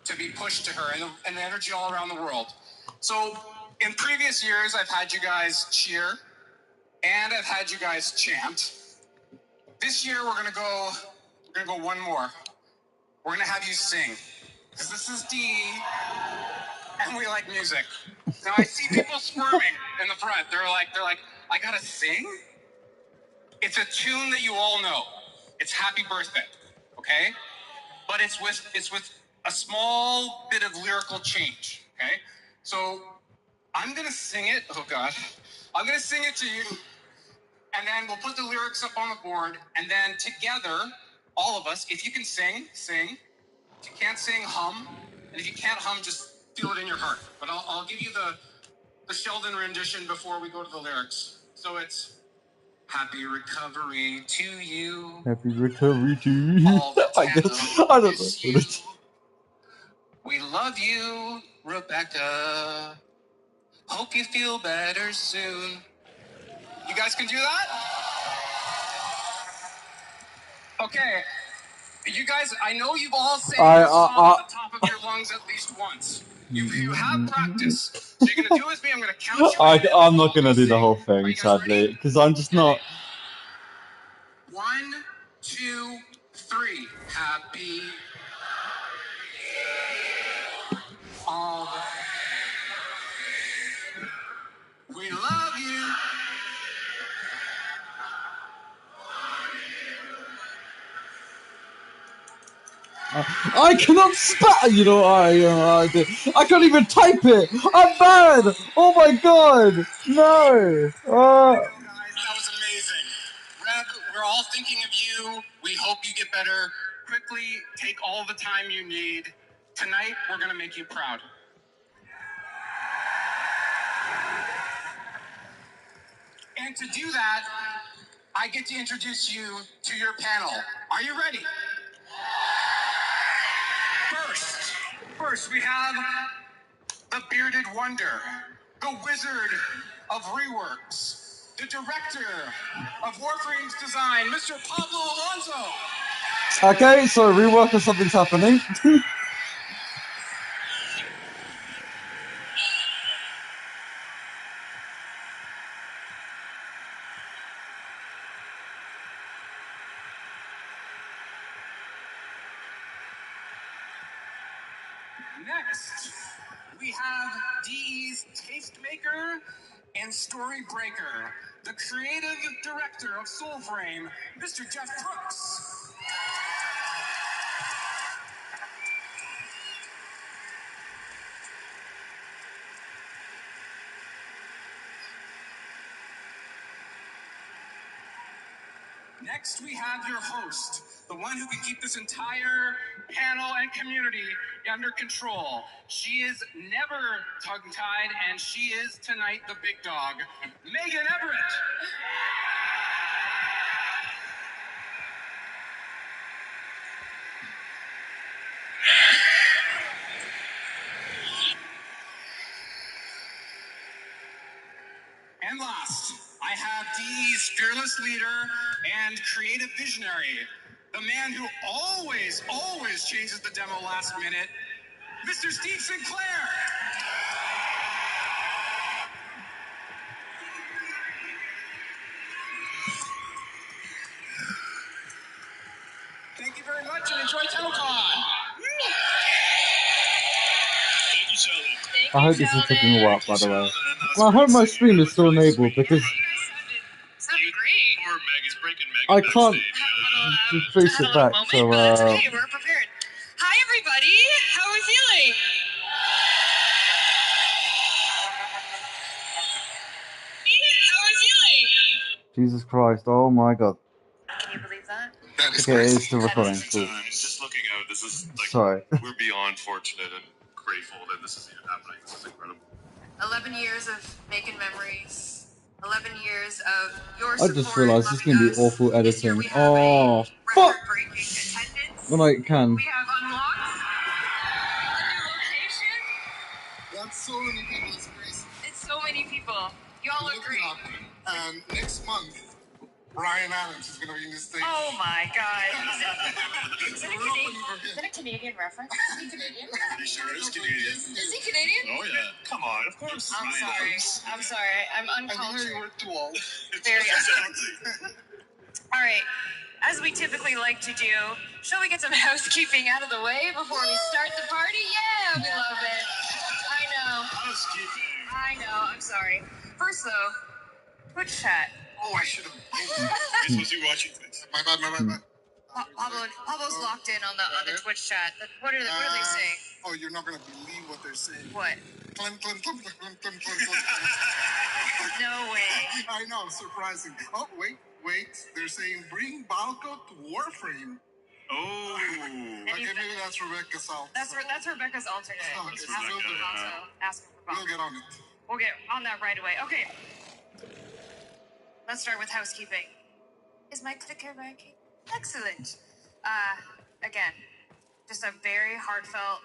to be pushed to her and the energy all around the world. So in previous years, I've had you guys cheer and I've had you guys chant. This year, we're gonna go one more. We're gonna have you sing. Because this is DE and we like music. Now I see people squirming in the front. They're like, I gotta sing? It's a tune that you all know. It's Happy Birthday, okay? But it's with a small bit of lyrical change, okay? So I'm gonna sing it. Oh God, I'm gonna sing it to you, and then we'll put the lyrics up on the board, and then together, all of us, if you can sing, sing. If you can't sing, hum. And if you can't hum, just feel it in your heart. But I'll give you the Sheldon rendition before we go to the lyrics. So it's happy recovery to you. Happy recovery to you. I guess I don't know what it's. We love you, Rebecca. Hope you feel better soon. You guys can do that? Okay. You guys, I know you've all sang this song at the top of your lungs at least once. You have practice. So you're going to do with me. I'm going to count you in. I'm not gonna do the whole thing, sadly, because I'm just not. 1, 2, 3. Happy. All the... We love you. I cannot spell. You know, I can't even type it. I'm bad. Oh my god, no. Guys, that was amazing. Reb, we're all thinking of you. We hope you get better. Quickly, take all the time you need. Tonight, we're going to make you proud. And to do that, I get to introduce you to your panel. Are you ready? First, we have the bearded wonder, the wizard of reworks, the director of Warframe's design, Mr. Pablo Alonso. Okay, so rework or something's happening. Next, we have DE's tastemaker and story breaker, the creative director of Soulframe, Mr. Jeff Brooks. Next, we have your host, the one who can keep this entire panel and community under control. She is never tongue-tied, and she is tonight the big dog, Megan Everett. And last, I have DE's fearless leader and creative visionary, the man who always changes the demo last minute, Mr. Steve Sinclair. Thank you very much and enjoy Tennocon. Thank you, Sheldon. I hope this is taking a while, by the way. I hope my stream is still enabled because Sounded great. Poor Meg is breaking Meg I backstage. can't face it back. Moment, So but that's okay. We're prepared. Hi, everybody. How are we feeling? How are we feeling? Jesus Christ! Oh my God. Can you believe that? That is Okay, crazy. it's still recording. Cool. Just looking out, this is like Sorry. we're beyond fortunate and grateful that this is even happening. This is incredible. 11 years of making memories. 11 years of your I support. just realised this is gonna be awful This year editing. we have Oh a fuck! record-breaking attendance. When I can. We have unlocked a new location. That's so many people. It's crazy. It's so many people. Y'all look great. And next month, Brian Adams is going to be in this thing. Oh my God. Is So that we're opening for him. a Canadian reference? Is he Canadian? He sure is Canadian. Is he Canadian? Oh yeah, come on, of course. I'm sorry. I'm sorry. I'm I think uncultured. they work too old. Very Exactly. All right. As we typically like to do, shall we get some housekeeping out of the way before we start the party? Yeah, we love it. I know. Housekeeping. I know. I'm sorry. First, though, Twitch chat. Oh, I should have. You're supposed to be watching Twitch. My bad. Pablo's locked in on the Twitch chat. What are they saying? Oh, you're not going to believe what they're saying. What? No way. I know, surprising. Oh, wait. They're saying bring Balco to Warframe. Oh. Okay, maybe that's Rebecca's alt. That's Rebecca's alternate. Oh, okay, Ask him for Balco. Ask him for Balco. We'll get on it. We'll get on that right away. Okay. Let's start with housekeeping. Is my clicker working? Excellent. Again, just a very heartfelt,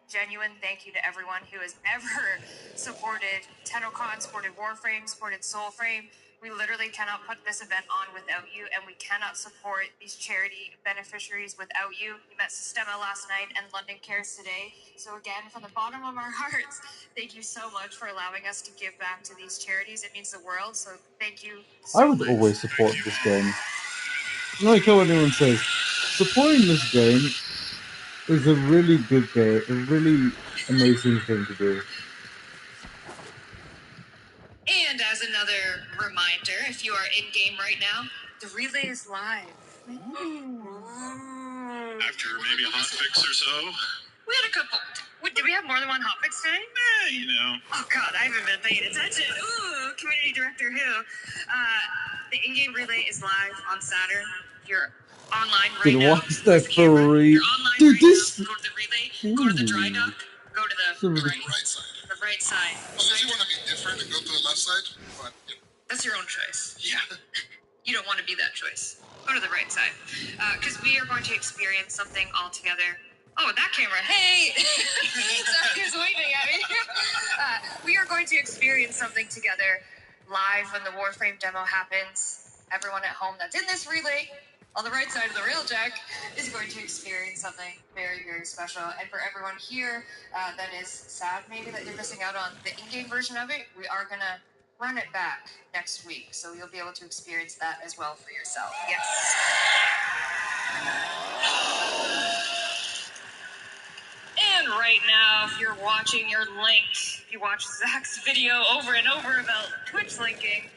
genuine thank you to everyone who has ever supported Tennocon, supported Warframe, supported Soulframe. We literally cannot put this event on without you, and we cannot support these charity beneficiaries without you. We met Sistema last night and London Cares today. So again, from the bottom of our hearts, thank you so much for allowing us to give back to these charities. It means the world, so thank you so I would much. always support this game. I don't care what anyone says. Supporting this game is a really good game, a really amazing thing to do. And as another reminder, if you are in-game right now, the relay is live. After maybe a hotfix or so. We had a couple. Did we have more than one hotfix today? You know. Oh God, I haven't been paying attention. Ooh, community director who? The in-game relay is live on Saturn. You're online right Dude, now. what's that free? Dude, this. Go to the relay. Go to the dry dock. Go to the right side. The right side. Unless you want to be different and go to the left side, but yeah. That's your own choice. Yeah. You don't want to be that choice. Go to the right side. Because we are going to experience something all together. Oh, that camera. Hey! Sorry, he was waving at me. We are going to experience something together live when the Warframe demo happens. Everyone at home that's in this relay on the right side of the railjack is going to experience something very, very special. And for everyone here that is sad maybe that you're missing out on the in-game version of it, we are going to run it back next week. So you'll be able to experience that as well for yourself. Yes. And right now, if you're watching your link, if you watch Zach's video over and over about Twitch linking,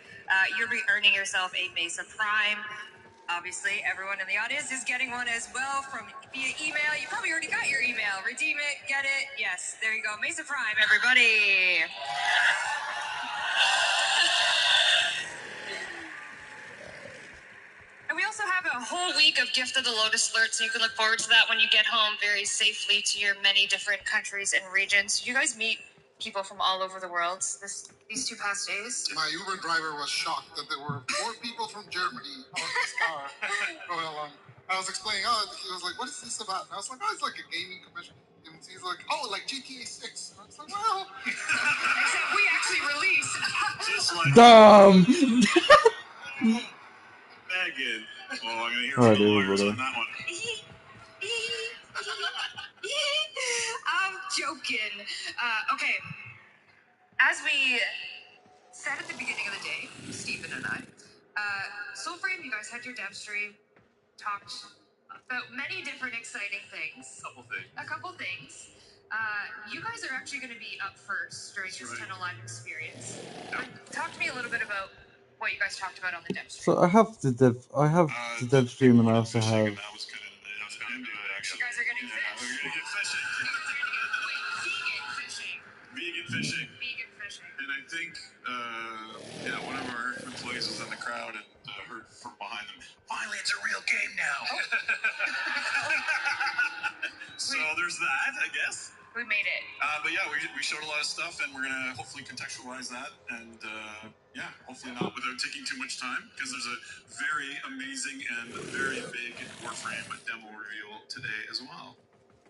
you'll be earning yourself a Mesa Prime. Obviously, everyone in the audience is getting one as well from via email. You probably already got your email. Redeem it, get it. Yes, there you go. Mesa Prime, everybody. And we also have a whole week of Gift of the Lotus alerts, so you can look forward to that when you get home very safely to your many different countries and regions. Did you guys meet people from all over the world these 2 past days? My Uber driver was shocked that there were 4 people from Germany on this car. Well, I was explaining, he was like, what is this about? And I was like, it's like a gaming convention. And he's like, like GTA 6. And I was like, well. Except we actually released. Just like. Dumb! Megan. Oh, I'm going to hear Alright, from the lawyers brother. on that one. I'm joking. Okay. As we said at the beginning of the day, Stephen and I, Soulframe, you guys had your dev stream, talked about many different exciting things. A couple things. You guys are actually going to be up first during this Tenno Live experience. Talk to me a little bit about what you guys talked about on the dev stream. So I have the dev stream, and I also have. You guys are getting fish. Vegan fishing. Vegan fishing. And I think, one of our employees was in the crowd and heard from behind them, finally, it's a real game now. So there's that, I guess. We made it. But yeah, we showed a lot of stuff, and we're going to hopefully contextualize that. And hopefully not without taking too much time, because there's a very amazing and very big Warframe demo reveal today as well.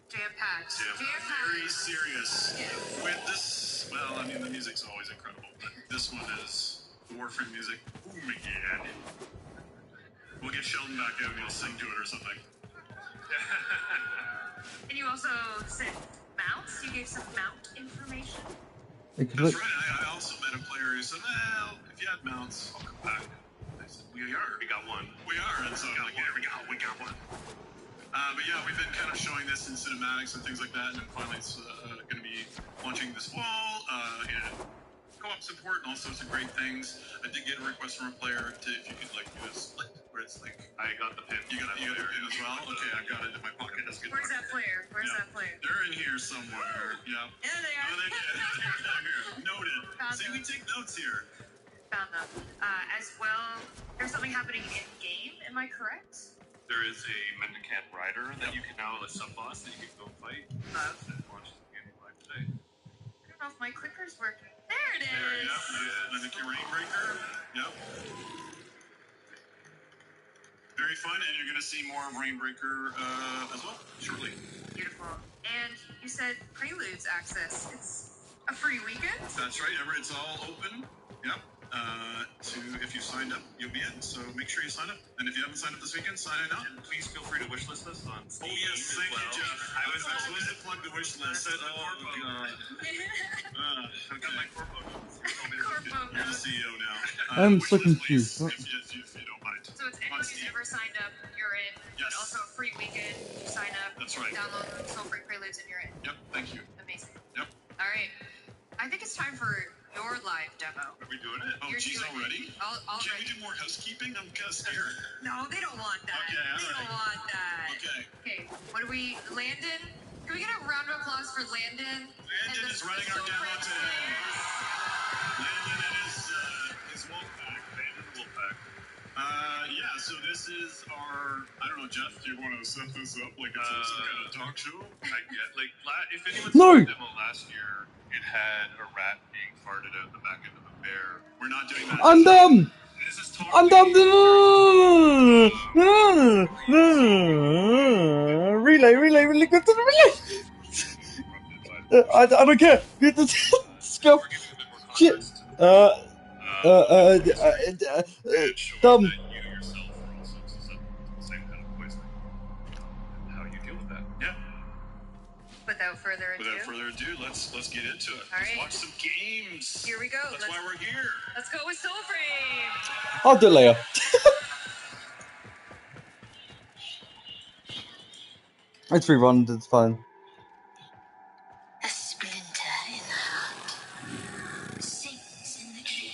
Jam-packed. Very serious. Yeah. With this, well, I mean, the music's always incredible, but this one is the Warframe music. Oh my god. We'll get Sheldon back out and he'll sing to it or something. And you also said mounts? You gave some mount information? That's right. I also met a player who said, well, if you had mounts, I'll come back. I said, we got one. We are. And so I'm like, yeah, we got one. But yeah, we've been kind of showing this in cinematics and things like that, and then finally it's going to be launching this fall in co-op support and all sorts of great things. I did get a request from a player to if you could do a split where it's like I got the pin. You got a pin as well. Okay, I got it in my pocket. That's good. Where's that player? Where's that player? There in here somewhere. Yeah. There they are. Oh, here. Noted. Found See, we them. take notes here. Found them. As well, there's something happening in game. Am I correct? There is a Mendicant rider that you can now, a sub boss that you can go fight. That launches the game live today. I don't know if my clicker's working. There it is. There, yep. Yeah, Mendicant Rainbreaker. Yep. Very fun, and you're going to see more of Rainbreaker as well shortly. Beautiful. And you said Preludes access. It's a free weekend? That's right. It's all open. Yep. If you signed up, you'll be in. So make sure you sign up. And if you haven't signed up this weekend, sign it up. And please feel free to wishlist us on Steam. Oh yes, thank you, Jeff. I was supposed to plug the wish list. Oh god. I've got my Corpo notes. You're the CEO now. I'm wish so list, please, confused. if you don't mind. So it's anyone who's ever signed up, you're in. Yes. But also a free weekend. You sign up. That's right. Download Soul-Free Preludes and you're in. Yep. Thank you. Amazing. Yep. All right. I think it's time for your live demo. Are we doing it? Oh, You're geez, doing already? I'll Can't we do more housekeeping? I'm kind of scared. No, they don't want that. Okay, all they right. don't want that. Okay. Okay, what do we, Landon? Can we get a round of applause for Landon? Landon is running our demo today. Landon and his wolf pack. Landon the wolf pack. Yeah, so this is our, I don't know, Jeff, do you want to set this up like it's some kind of talk show? I get, like, if anyone No! saw the demo last year, it had a rat being farted out the back end of a bear. We're not doing that. I'm dumb! This is I'm totally... dumb! Relay, go to the relay! I don't care! Get the let's go! We're giving a bit more Shit! context. And showing Dumb. that you yourself are also susceptible to the same kind of poisoning. And how you deal with that. Yeah. Without further ado, let's get into it. All Let's right. watch some games. Here we go. That's why we're here. Let's go with Soul-Free. I'll do it later. It's rerun, it's fine. A splinter in the heart sings in the tree.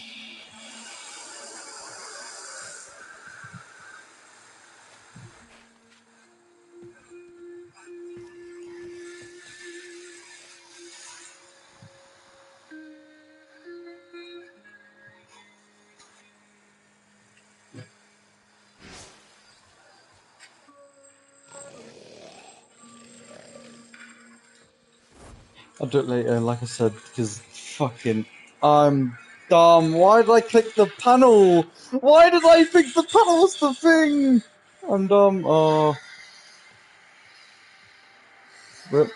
I'll do it later, like I said, because fucking I'm dumb. Why did I click the panel? Why did I think the panel was the thing? I'm dumb. Oh. Rip.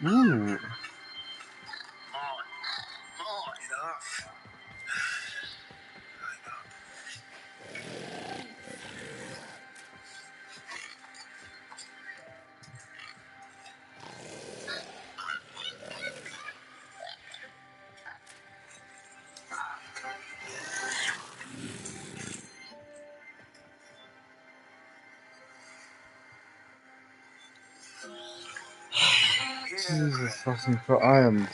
Ooh. Enough. Jesus fucking Christ. I am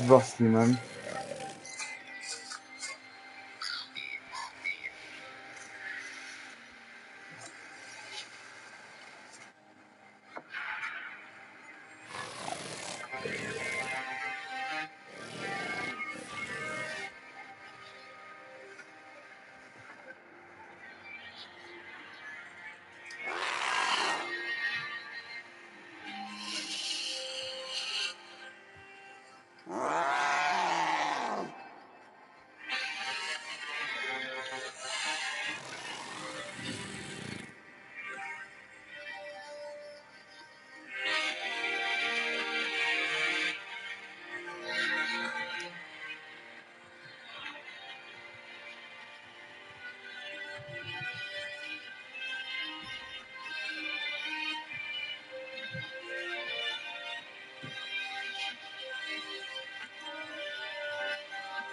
rusty, man.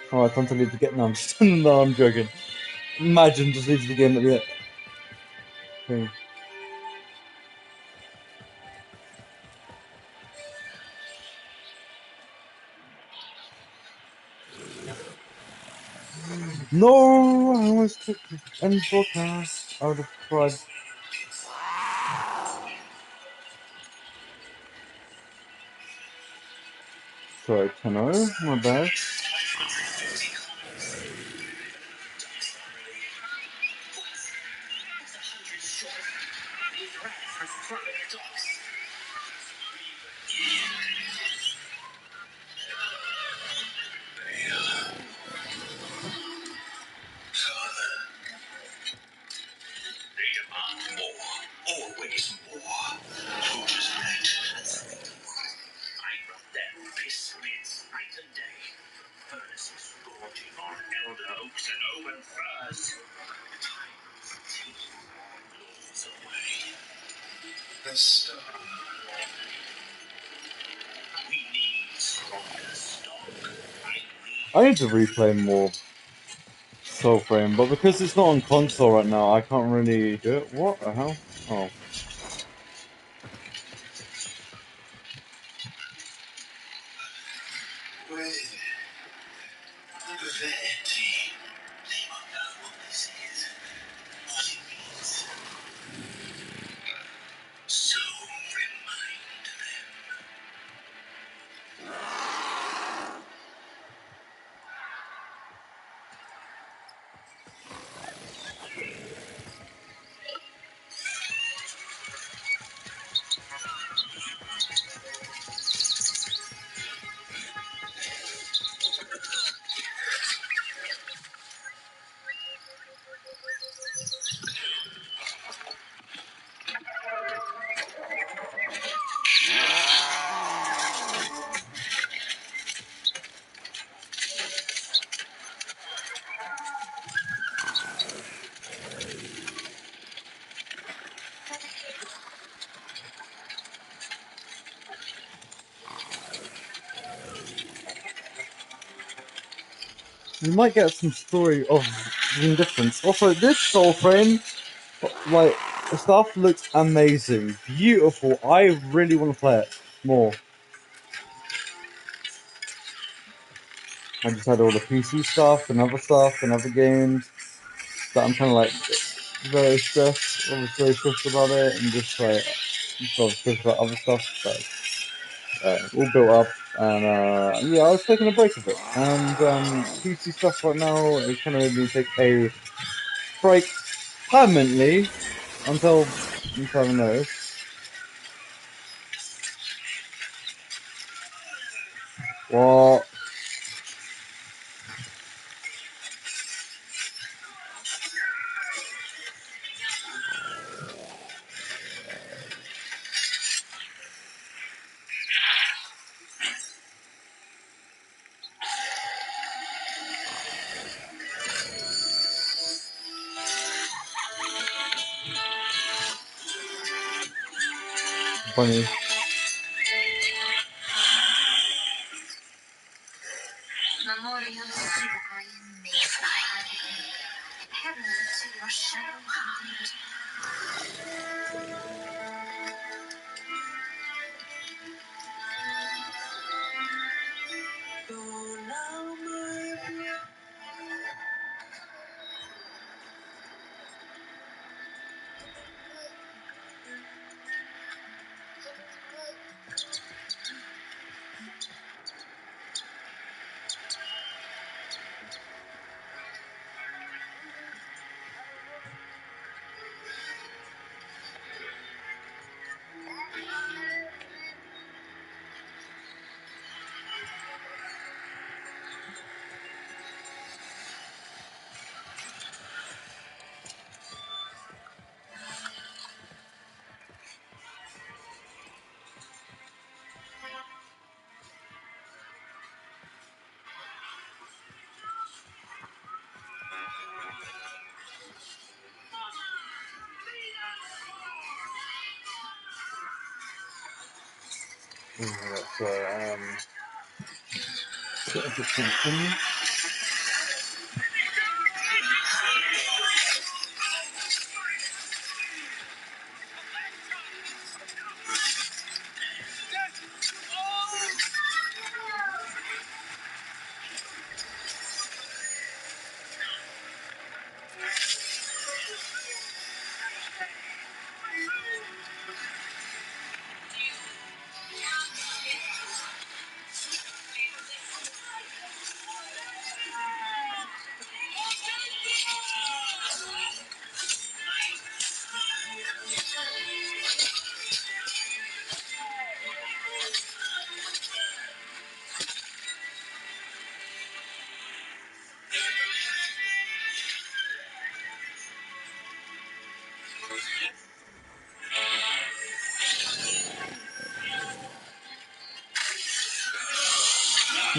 Alright, time to leave the game. No, I'm just no, I'm joking. Imagine just leaves the game at the end. Okay. No, I almost clicked end broadcast. I would have cried. Sorry, Tenno, my bad. They demand more, always more. Soldiers red. I run them piss pits night and day. Furnaces scorching on elder oaks and open firs. Time's tea blows away. The star. We need stronger stock. I need to replay more Soulframe, but because it's not on console right now, I can't really do it. What the hell? Oh. With Verity, they won't know what this is, what it means. So remind them. We might get some story of the difference. Also, this Soulframe, like, stuff looks amazing. Beautiful. I really want to play it more. I just had all the PC stuff and other games that I'm kind of like very stressed. I was very stressed about it and just like sort of stressed about other stuff. But all built up and yeah, I was taking a break of it. And PC stuff right now, it kind of made me take a break permanently until further notice. What? Funny. Memorial Silvery Mayfly. Heaven to your shadow heart.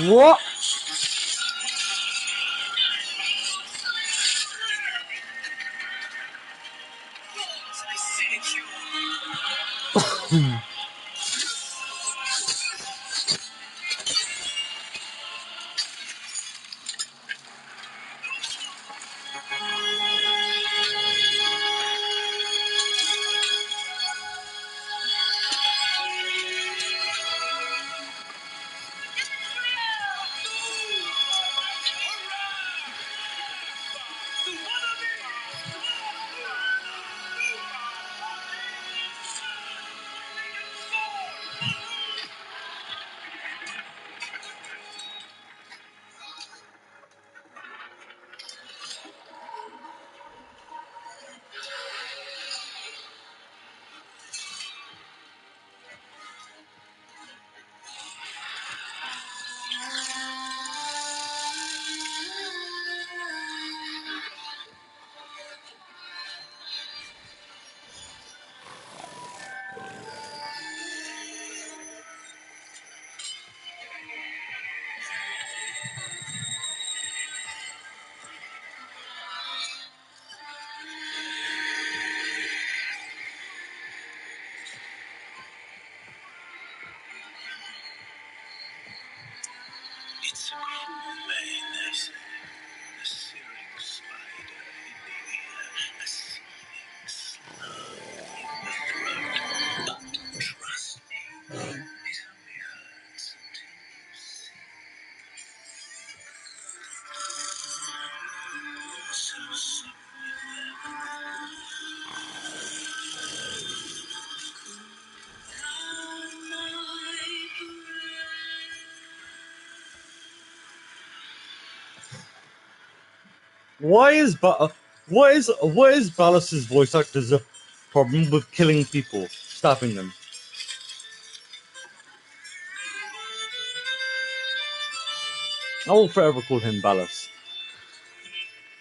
What? It's a cruel vein, they say. A searing spider in the ear, a seething slug in the throat. But trust me, it only hurts until you see. So sit with them. Down my What is Ballas's voice actor's problem with killing people, stabbing them? I will forever call him Ballas.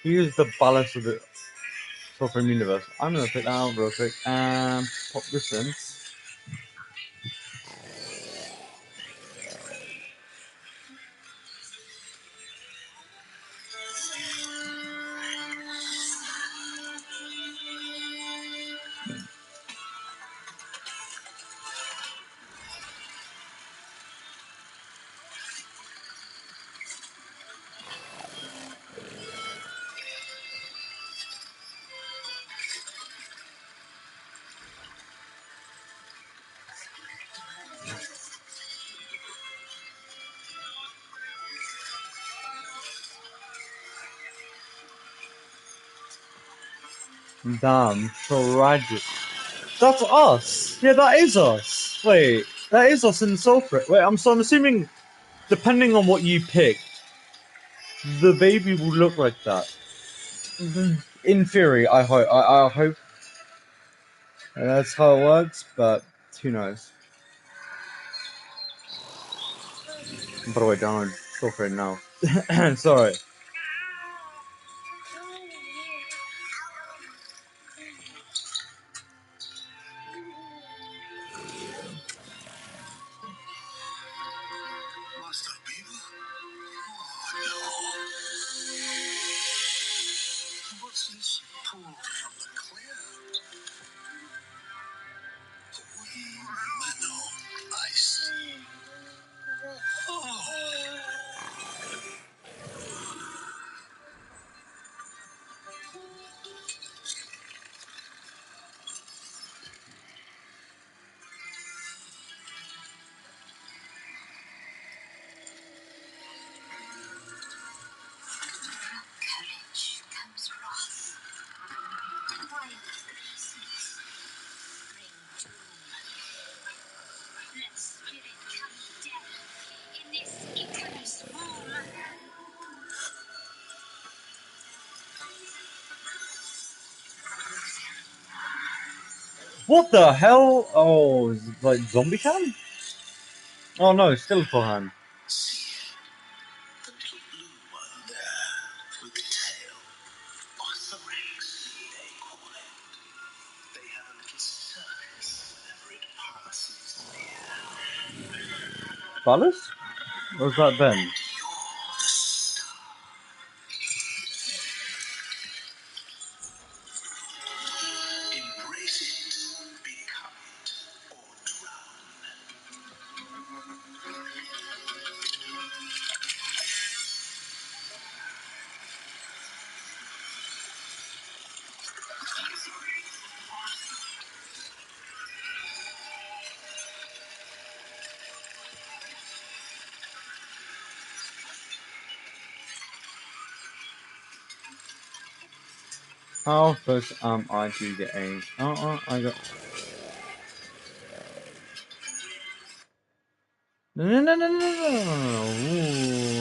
He is the Ballas of the Soulframe universe. I'm gonna take that out real quick and pop this in. Damn, tragic. That's us! Yeah, that is us! Wait, that is us in Soulframe. Wait, I'm assuming, depending on what you pick, the baby will look like that. In theory, I hope that's how it works, but who knows. By the way, download Soulframe now. Sorry. Master Beaver? Oh, no. What's this pulled from the clear? Minnow. I see. Oh. Courage comes wrath. Violence bring doom. Let spirit come death in this Icarus womb. What the hell? Oh, is it like Zombie Cam? Oh no, still hand. See the little blue one there with the tail. Orthorex, they call it. They have a little circus whenever it passes near. Ballas? Or was that Ben? Embrace it, become it, or drown. How close am I to getting? Oh, I got. No. Ooh,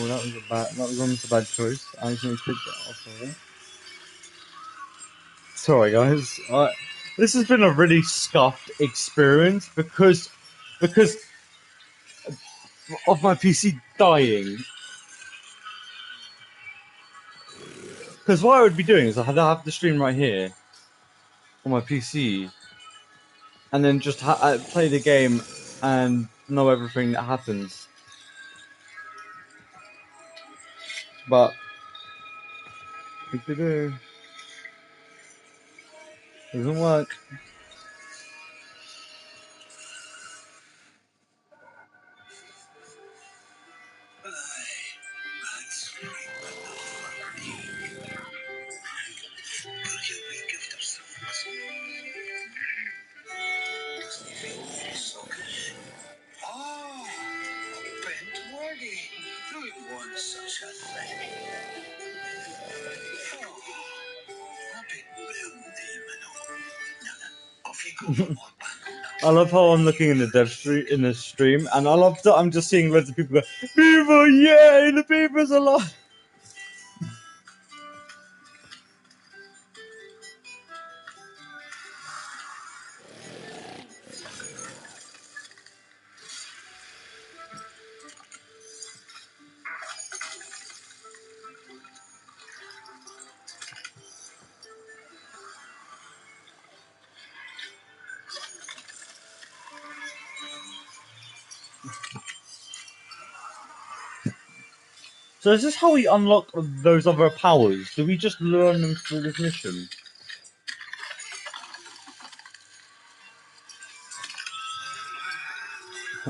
that was a bad. That was almost a bad choice. I just need to take that off of there. Sorry, guys. This has been a really scuffed experience because of my PC dying. Because what I would be doing is I'd have the stream right here on my PC, and then just play the game and know everything that happens. But it doesn't work. Oh, bent wordy. Do it want such a thing? Oh, a bit blue, no. Off you go for more I love how I'm looking in the stream, and I love that I'm just seeing loads of people go, "Beaver, yay! The beaver's alive!" So is this how we unlock those other powers? Do we just learn them through this mission?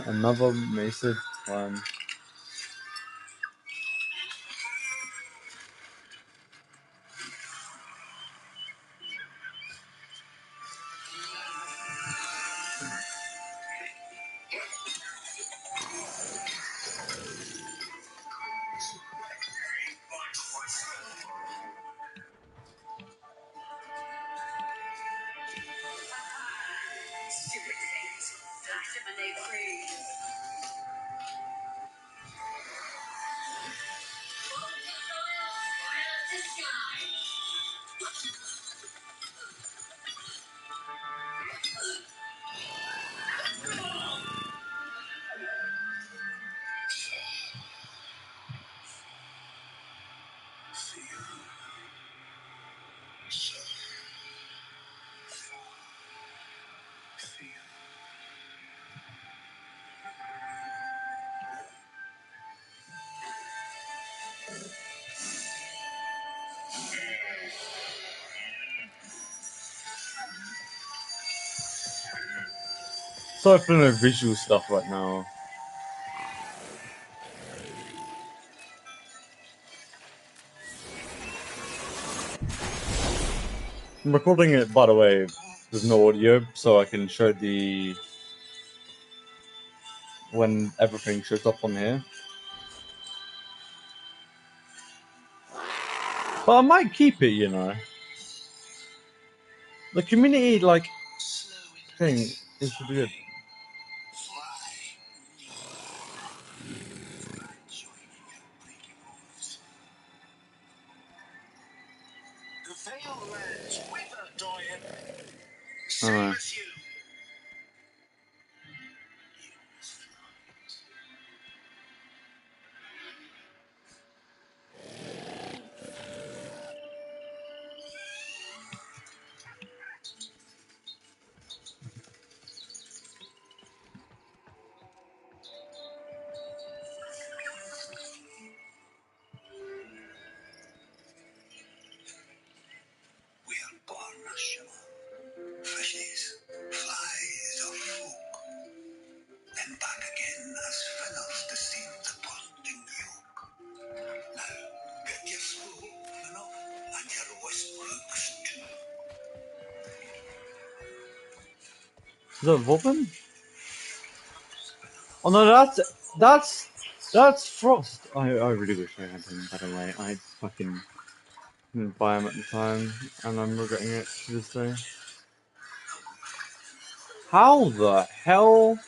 Another massive plan. stupid things. Disseminate free. Sorry for no visual stuff right now. I'm recording it, by the way. There's no audio, so I can show when everything shows up on here. But I might keep it, you know. The community, like, thing is pretty good. The veil lands wither, Doyen. Alright. Same as you. Is that Vulcan? Oh no, that's Frost. I really wish I had him, by the way. I fucking didn't buy him at the time, and I'm regretting it to this day. How the hell?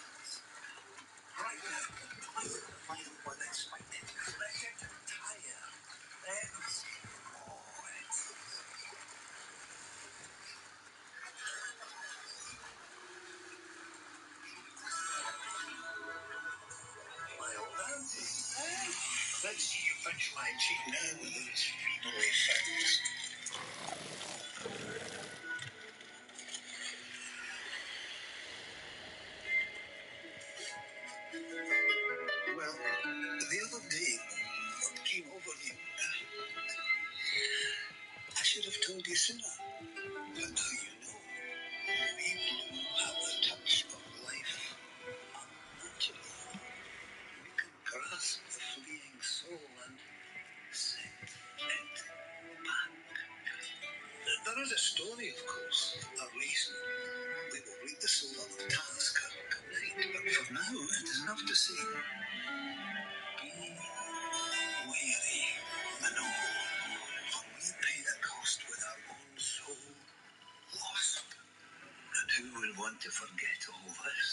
Let's see you punch my cheek now with those feeble effects. Well, the other day, what came over me, I should have told you sooner. But now you know, we blue have the touch of life unnaturally. We can grasp the fleeing soul and set it back. There is a story, of course, a reason. We will read the soul of Tennocon night, but for now it is enough to say, be wary, Manon, for we pay the cost with our own soul lost. And who will want to forget all this?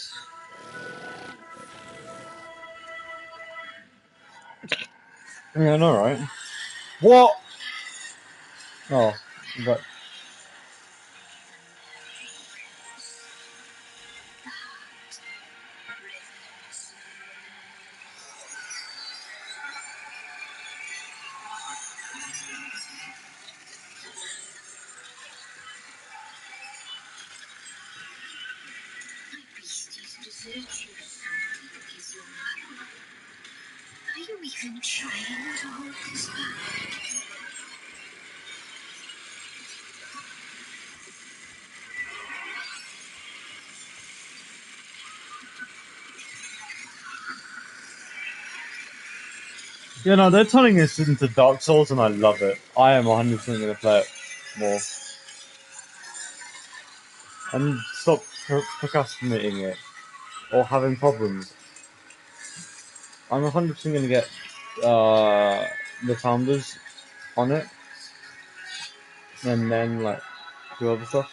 Yeah, I know, right? What? Oh, but My beasties desert you so because you're mine. Are you even trying to hold us back? yeah, no, they're turning this into Dark Souls, and I love it. I am 100% gonna play it more and stop procrastinating it or having problems. I'm 100% gonna get the founders on it, and then like do other stuff.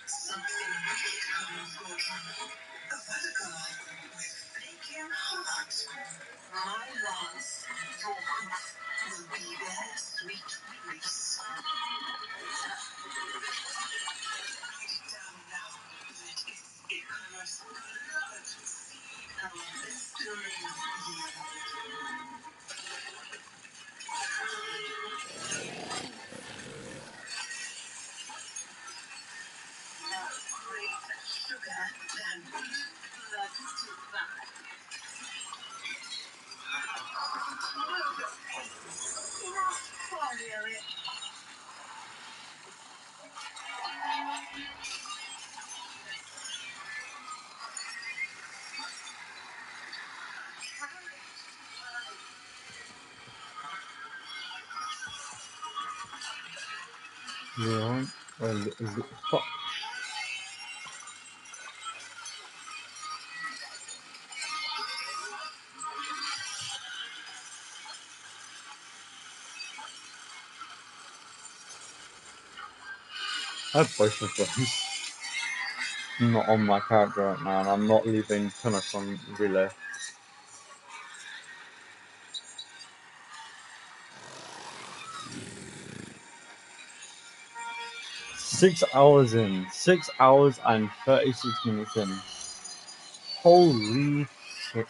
Something a vertigo with vacant heart. My loss, your hoof will be their sweet release. Write it down now. Let it Icarus blood see a mystery yield. No greater sugar than blood to buy. Enough for Yeah, well, fuck. I have both of those. I'm not on my character right now, and I'm not leaving Tennocon relay. 6 hours in. 6 hours and 36 minutes in. Holy shit.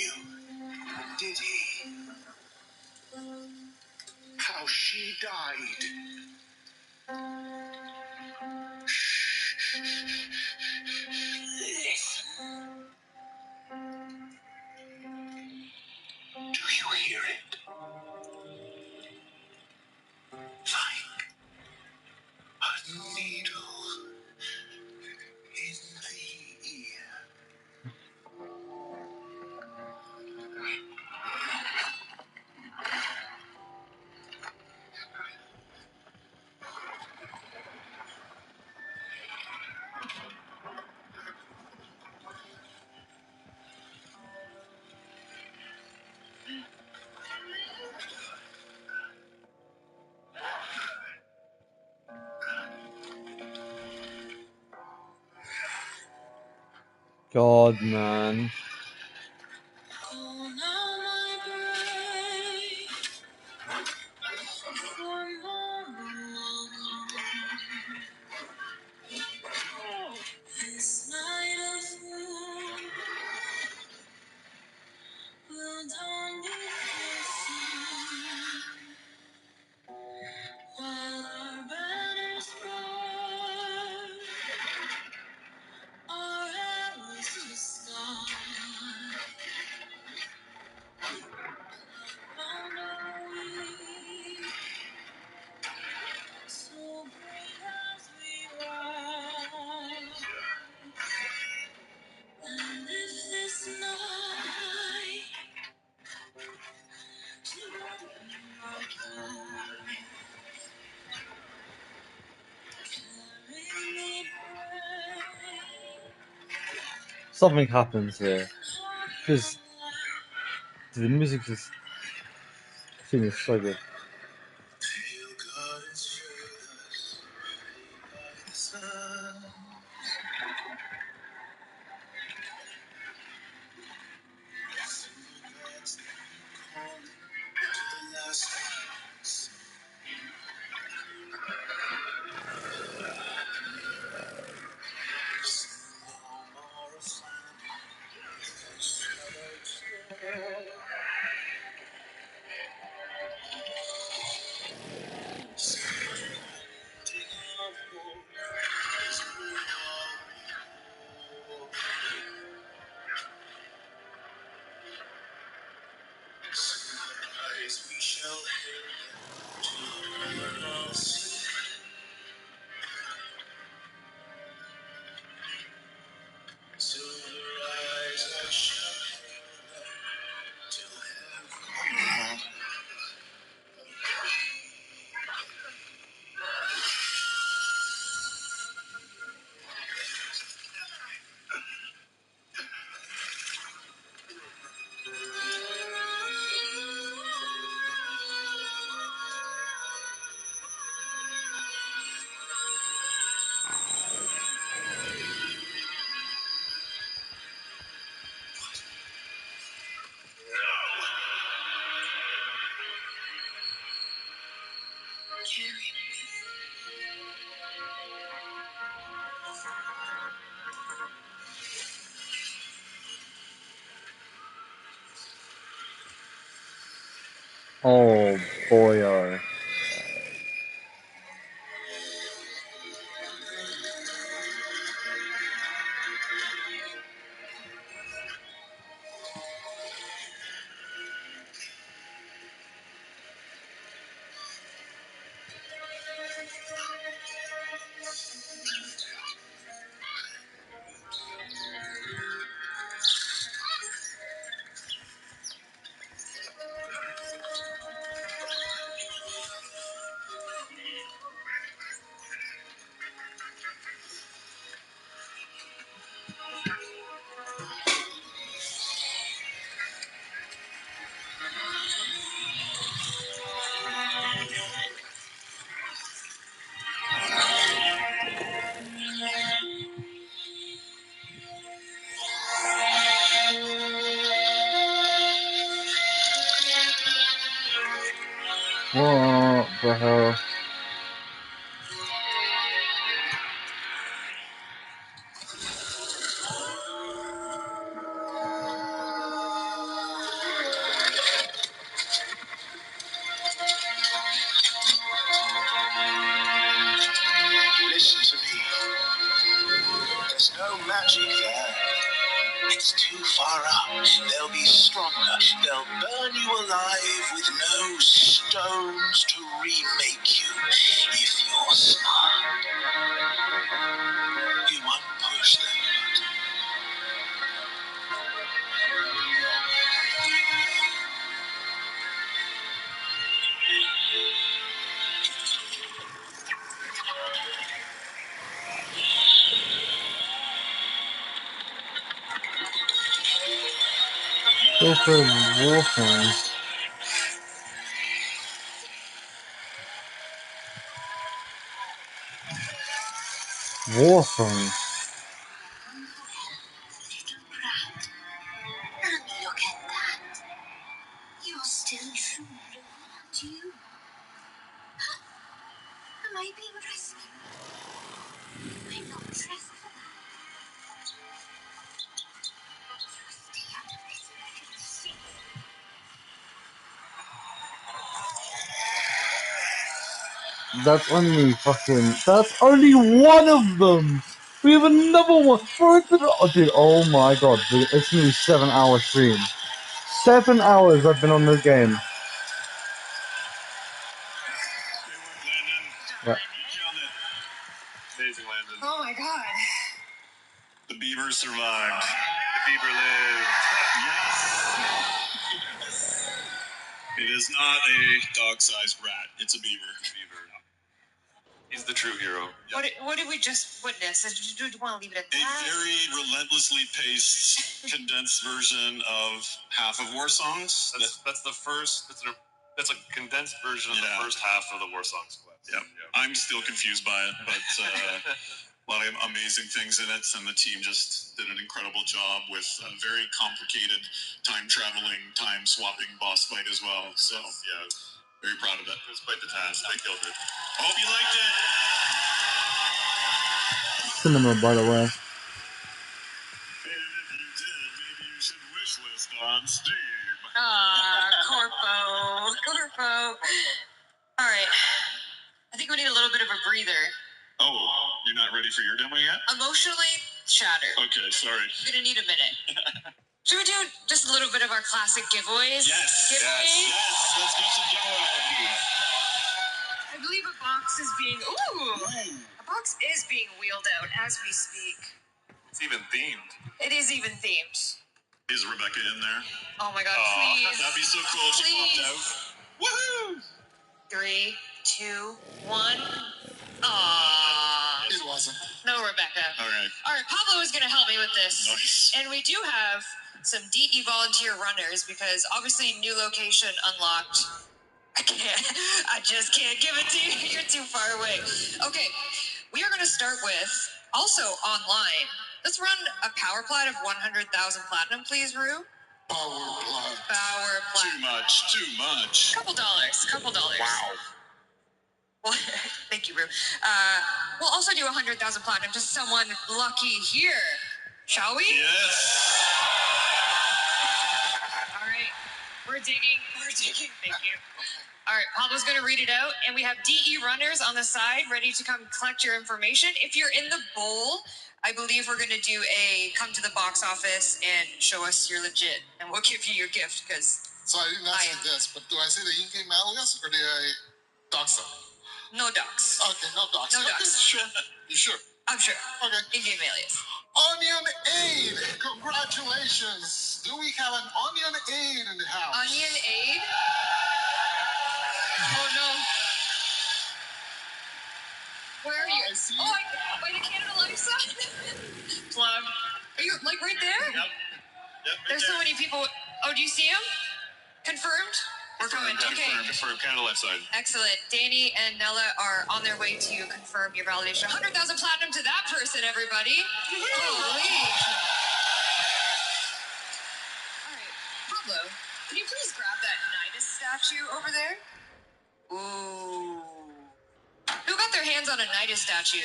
you, did he? How she died. Listen. Do you hear it? Like a needle in the ear. God, man. This night of moon will dawn while our banners burn, our arrows to sky. Found our way, so brave as we rise. And if this night to our path, carry me brave. Something happens here. Because the music is finished so good. We shall head to our city. Till the rise I shall till heaven. Oh boy, oh. What the hell? just too far up. They'll be stronger. They'll burn you alive with no stones to remake you. If you're smart, you won't push them. Go for Warframe. Warframe. And look at that. You're still true blue, aren't you? Am I being rescued? I'm not dressed for that. Stay out of this. Shit. That's only fucking. That's only one of them! We have another one! Oh, dude, oh my god. It's gonna be a 7-hour stream. 7 hours I've been on this game. Yeah. Amazing, Landon. Oh my god. The beaver survived. The beaver lived. Yes. It is not a dog-sized rat. It's a beaver. He's the true hero. What did we just witness? Do you want to leave it at A that? very relentlessly paced, condensed version of half of War Songs. That's the first. That's a condensed version of the first half of the War Songs clip. Yep. I'm still confused by it, but a lot of amazing things in it, and the team just did an incredible job with a very complicated time-traveling, time-swapping boss fight as well. So, yeah, very proud of it. It was quite the task. They killed it. I hope you liked it. Cinema, by the way. And if you did, maybe you should wish list on Steam. Corpo. All right. I think we need a little bit of a breather. Oh, you're not ready for your demo yet? Emotionally shattered. Okay, sorry. I'm gonna need a minute. Should we do just a little bit of our classic giveaways? Yes. Let's do some giveaways. I believe a box is being a box is being wheeled out as we speak. It's even themed. It is even themed. Is Rebecca in there? Oh my god, please. That'd be so cool if she popped out. Woohoo! 3, 2, 1. Aww. It wasn't. No, Rebecca. All right. All right, Pablo is going to help me with this. Nice. And we do have some DE volunteer runners because obviously new location unlocked. I just can't give it to you. You're too far away. Okay, we are going to start with also online. Let's run a power plat of 100,000 platinum, please, Rue. Power plant. Power plat. Too much. Couple dollars. Wow. Well, thank you, Rue. We'll also do 100,000 platinum to someone lucky here. Shall we? Yes. All right. We're digging. Thank you. All right, Pablo's going to read it out, and we have DE runners on the side ready to come collect your information. If you're in the bowl, I believe we're going to do a come to the box office and show us you're legit, and we'll give you your gift because. So I didn't ask you this, but do I say the in-game alias or do I dox them? No docs. Okay, no dox. No docs. Sure. You sure? I'm sure. Okay. In-game alias. Onion Aid! Congratulations! Do we have an Onion Aid in the house? Onion Aid? Oh no. Where are you? I see. Oh, by the Canada Life sign? Plug. Are you like right there? Yep. There's so many people. Oh, do you see him? Confirmed? We're coming. Okay. Confirmed. Canada Life side. Excellent. Danny and Nella are on their way to confirm your validation. 100,000 platinum to that person, everybody. Holy. All right. Pablo, can you please grab that Nidus statue over there? Ooh. Who got their hands on a Nidus statue?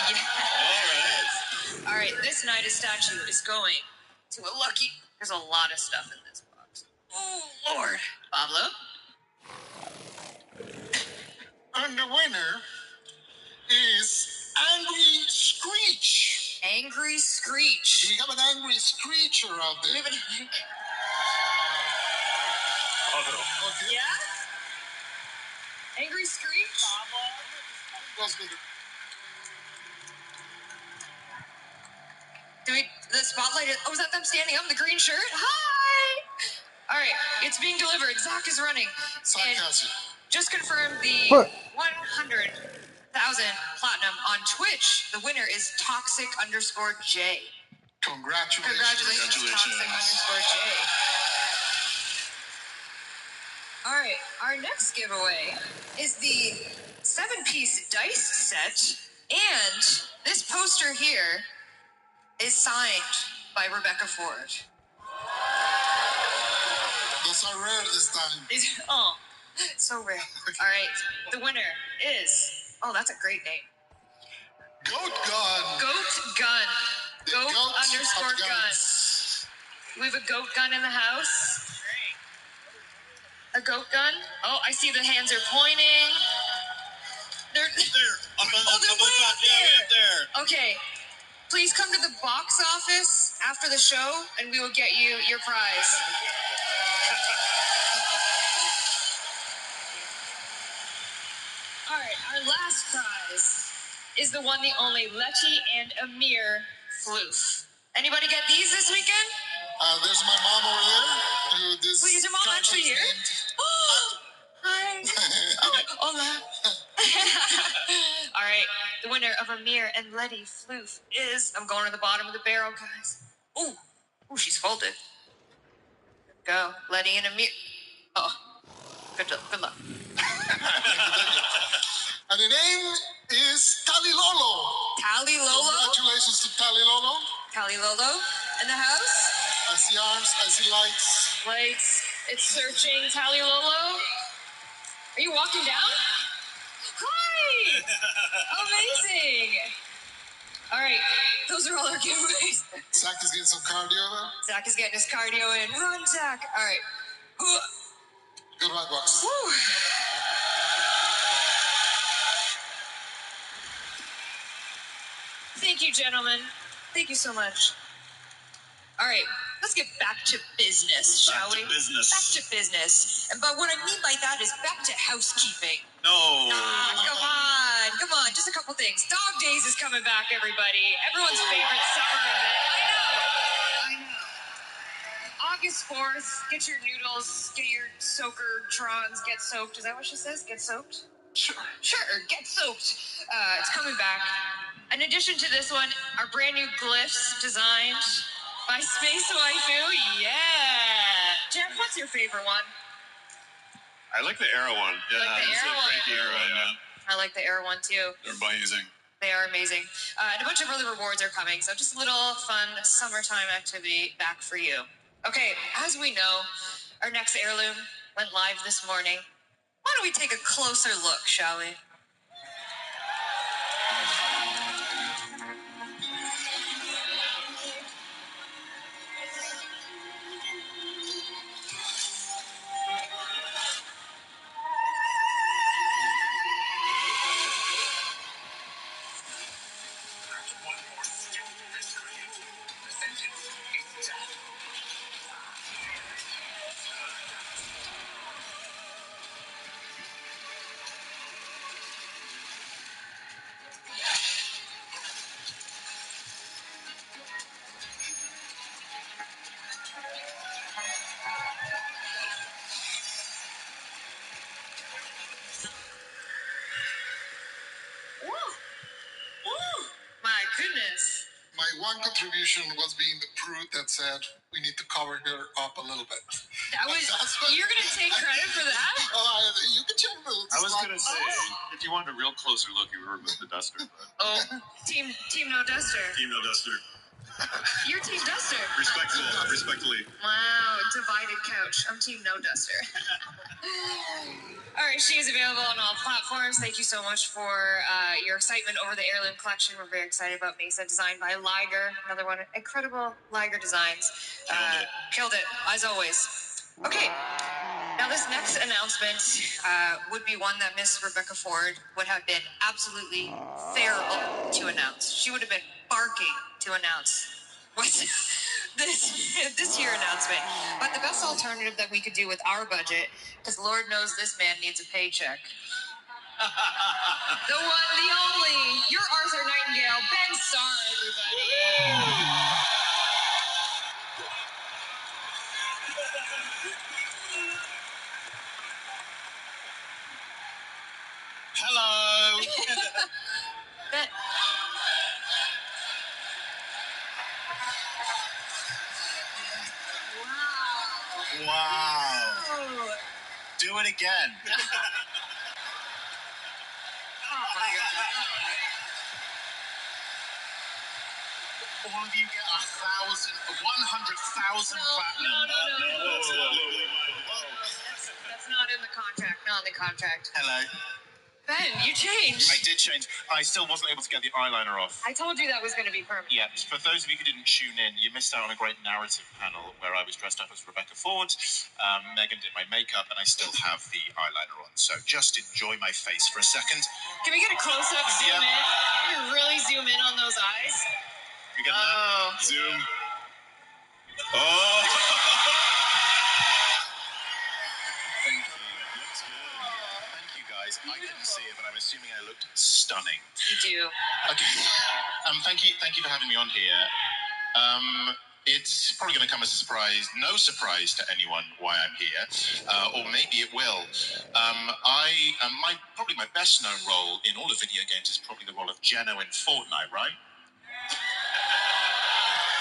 Yes. All right. This Nidus statue is going to a lucky. There's a lot of stuff in this box. Oh, Lord. Pablo? And the winner is Angry Screech. Angry Screech. We have an angry screecher out there. We have an Okay. Yeah? Angry Screech? Goes with it. The spotlight is, oh, is that them standing up in the green shirt? Hi! All right, it's being delivered. Zach is running. And just confirmed the 100,000 platinum on Twitch. The winner is Toxic_J. Congratulations, Toxic_J. All right, our next giveaway is the 7-piece dice set, and this poster here is signed by Rebecca Ford. Those are rare this time. Oh, so rare. All right, the winner is, oh, that's a great name. Goat Gun. Goat Gun. Goat_gun. We have a goat gun in the house. A goat gun. Oh, I see the hands are pointing. They're there. They're way up there. Okay. Please come to the box office after the show, and we will get you your prize. All right, our last prize is the one, the only Letty and Amir floof. Anybody get these this weekend? There's my mom over there. Wait, is your mom actually here? Oh, hi. Hola. All right, the winner of Amir and Letty floof is, I'm going to the bottom of the barrel, guys. Ooh, she's folded. Go, Letty and Amir. Oh, good luck. And the name is Talilolo. Talilolo? Congratulations to Talilolo. Talilolo in the house? I see arms, I see lights. Lights. It's searching. Talilolo? Are you walking down? Hi! Amazing! All right, those are all our giveaways. Zach is getting some cardio there. Zach is getting his cardio in. Run, Zach. All right. Good luck, boss. Woo. Thank you, gentlemen. Thank you so much. All right, let's get back to business, shall we? Back to business. But what I mean by that is back to housekeeping. No. Come on. Just a couple things. Dog Days is coming back, everybody. Everyone's favorite summer event. I know. August 4th, get your noodles, get your soaker trons, get soaked. Is that what she says? Get soaked? Sure, get soaked. It's coming back. In addition to this one, our brand new glyphs designed by Space Waifu. Yeah. Jeff, what's your favorite one? I like the Arrow one. Yeah, like the Arrow one. The Arrow one, yeah. I like the Arrow one too. They're amazing. They are amazing. And a bunch of other rewards are coming, so just a little fun summertime activity back for you. Okay, as we know, our next heirloom went live this morning. Why don't we take a closer look, shall we? My goodness. My one contribution was being the prude that said we need to cover her up a little bit. You're going to take credit for that? You can check the I was going to say, if you wanted a real closer look, you would remove the duster. But... Team No Duster. Team No Duster. You're Team Duster. Respectfully. Wow, divided couch. I'm Team No Duster. All right, she is available on all platforms. Thank you so much for your excitement over the heirloom collection. We're very excited about Mesa, designed by Liger. Another one, incredible Liger designs. Killed it, as always. Okay, now this next announcement would be one that Miss Rebecca Ford would have been absolutely feral to announce. She would have been barking to announce what's this year announcement. But the best alternative that we could do with our budget, because Lord knows this man needs a paycheck. The one, the only, your Arthur Nightingale, Ben Starr, everybody. Hello. Ben. Wow. Do it again. Oh my God. All of you get 100,000 platinum. That's not in the contract. Not in the contract. Hello. Ben, you changed. I did change. I still wasn't able to get the eyeliner off. I told you that was going to be permanent. Yeah, for those of you who didn't tune in, you missed out on a great narrative panel where I was dressed up as Rebecca Ford. Megan did my makeup, and I still have the eyeliner on. So just enjoy my face for a second. Can we get a close-up zoom in? Can you really zoom in on those eyes? You get that? Zoom. Oh! Thank you. Looks good. Thank you, guys. I couldn't see it, but I'm assuming I looked stunning. You do. Okay. Thank you for having me on here. It's probably going to come as a surprise, no surprise to anyone why I'm here, or maybe it will. Probably my best known role in all of video games is probably the role of Geno in Fortnite, right?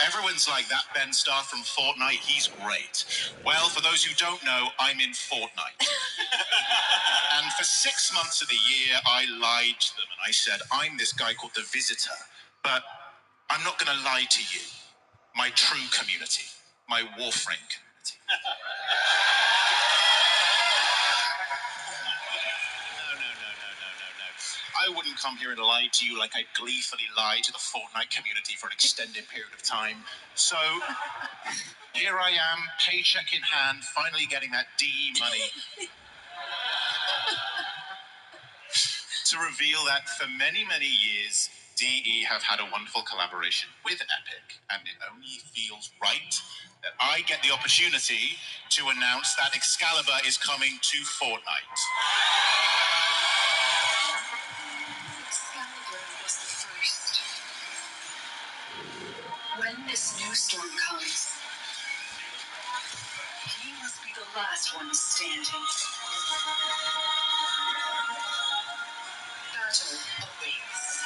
Everyone's like, that Ben Starr from Fortnite, he's great. Well, for those who don't know, I'm in Fortnite. And for 6 months of the year, I lied to them, and I said, I'm this guy called The Visitor, but I'm not going to lie to you. My true community, my Warframe community. No. I wouldn't come here and lie to you like I gleefully lied to the Fortnite community for an extended period of time. So, here I am, paycheck in hand, finally getting that DE money. To reveal that for many, many years, DE have had a wonderful collaboration with Epic, and it only feels right that I get the opportunity to announce that Excalibur is coming to Fortnite. Excalibur was the first. When this new storm comes, he must be the last one standing. Battle awaits.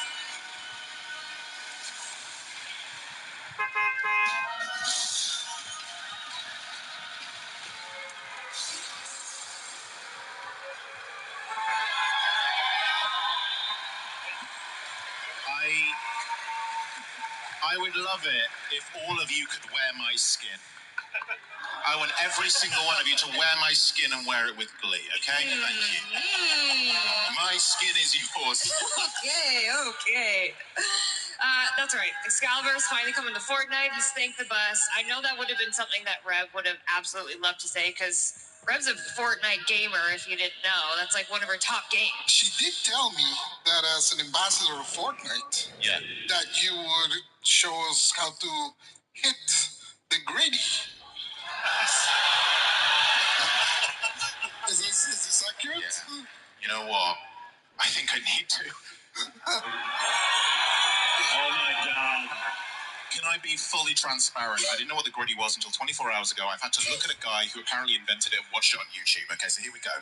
I would love it if all of you could wear my skin. I want every single one of you to wear my skin and wear it with glee, okay? Thank you. My skin is yours. Okay. That's right. Excalibur is finally coming to Fortnite. He's thanked the bus. I know that would have been something that Rev would have absolutely loved to say, because Rev's a Fortnite gamer, if you didn't know. That's like one of her top games. She did tell me that as an ambassador of Fortnite, that you would show us how to hit the gritty. Is this accurate? Yeah. You know what? I think I need to. Oh my God. Can I be fully transparent? I didn't know what the gritty was until 24 hours ago. I've had to look at a guy who apparently invented it and watch it on YouTube. Okay, so here we go.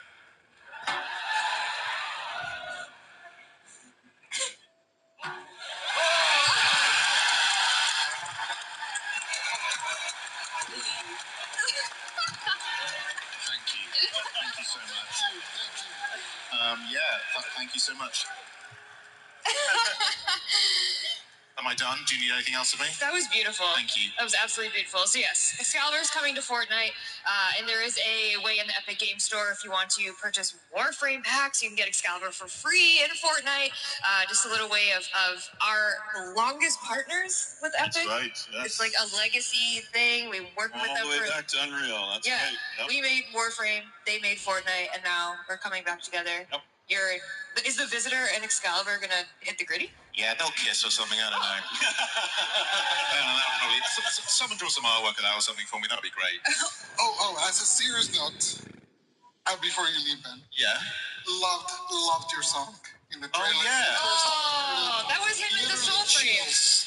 Thank you. Thank you so much. Thank you so much. Am I done? Do you need anything else of me? That was beautiful. Thank you. That was absolutely beautiful. So yes, Excalibur is coming to Fortnite, and there is a way in the Epic Game Store if you want to purchase Warframe packs. You can get Excalibur for free in Fortnite. Just a little way of our longest partners with Epic. That's right. Yes. It's like a legacy thing. We worked with them all the way back to Unreal. That's right. We made Warframe, they made Fortnite, and now they're coming back together. Yep. Is the Visitor and Excalibur gonna hit the gritty? Yeah, they'll kiss or something. I don't know. That'll probably, someone draw some artwork of that or something for me. That'd be great. As a serious note, before you leave, Ben. Yeah. Loved your song in the trailer. Oh yeah. Oh, that was him in the Soul Frame.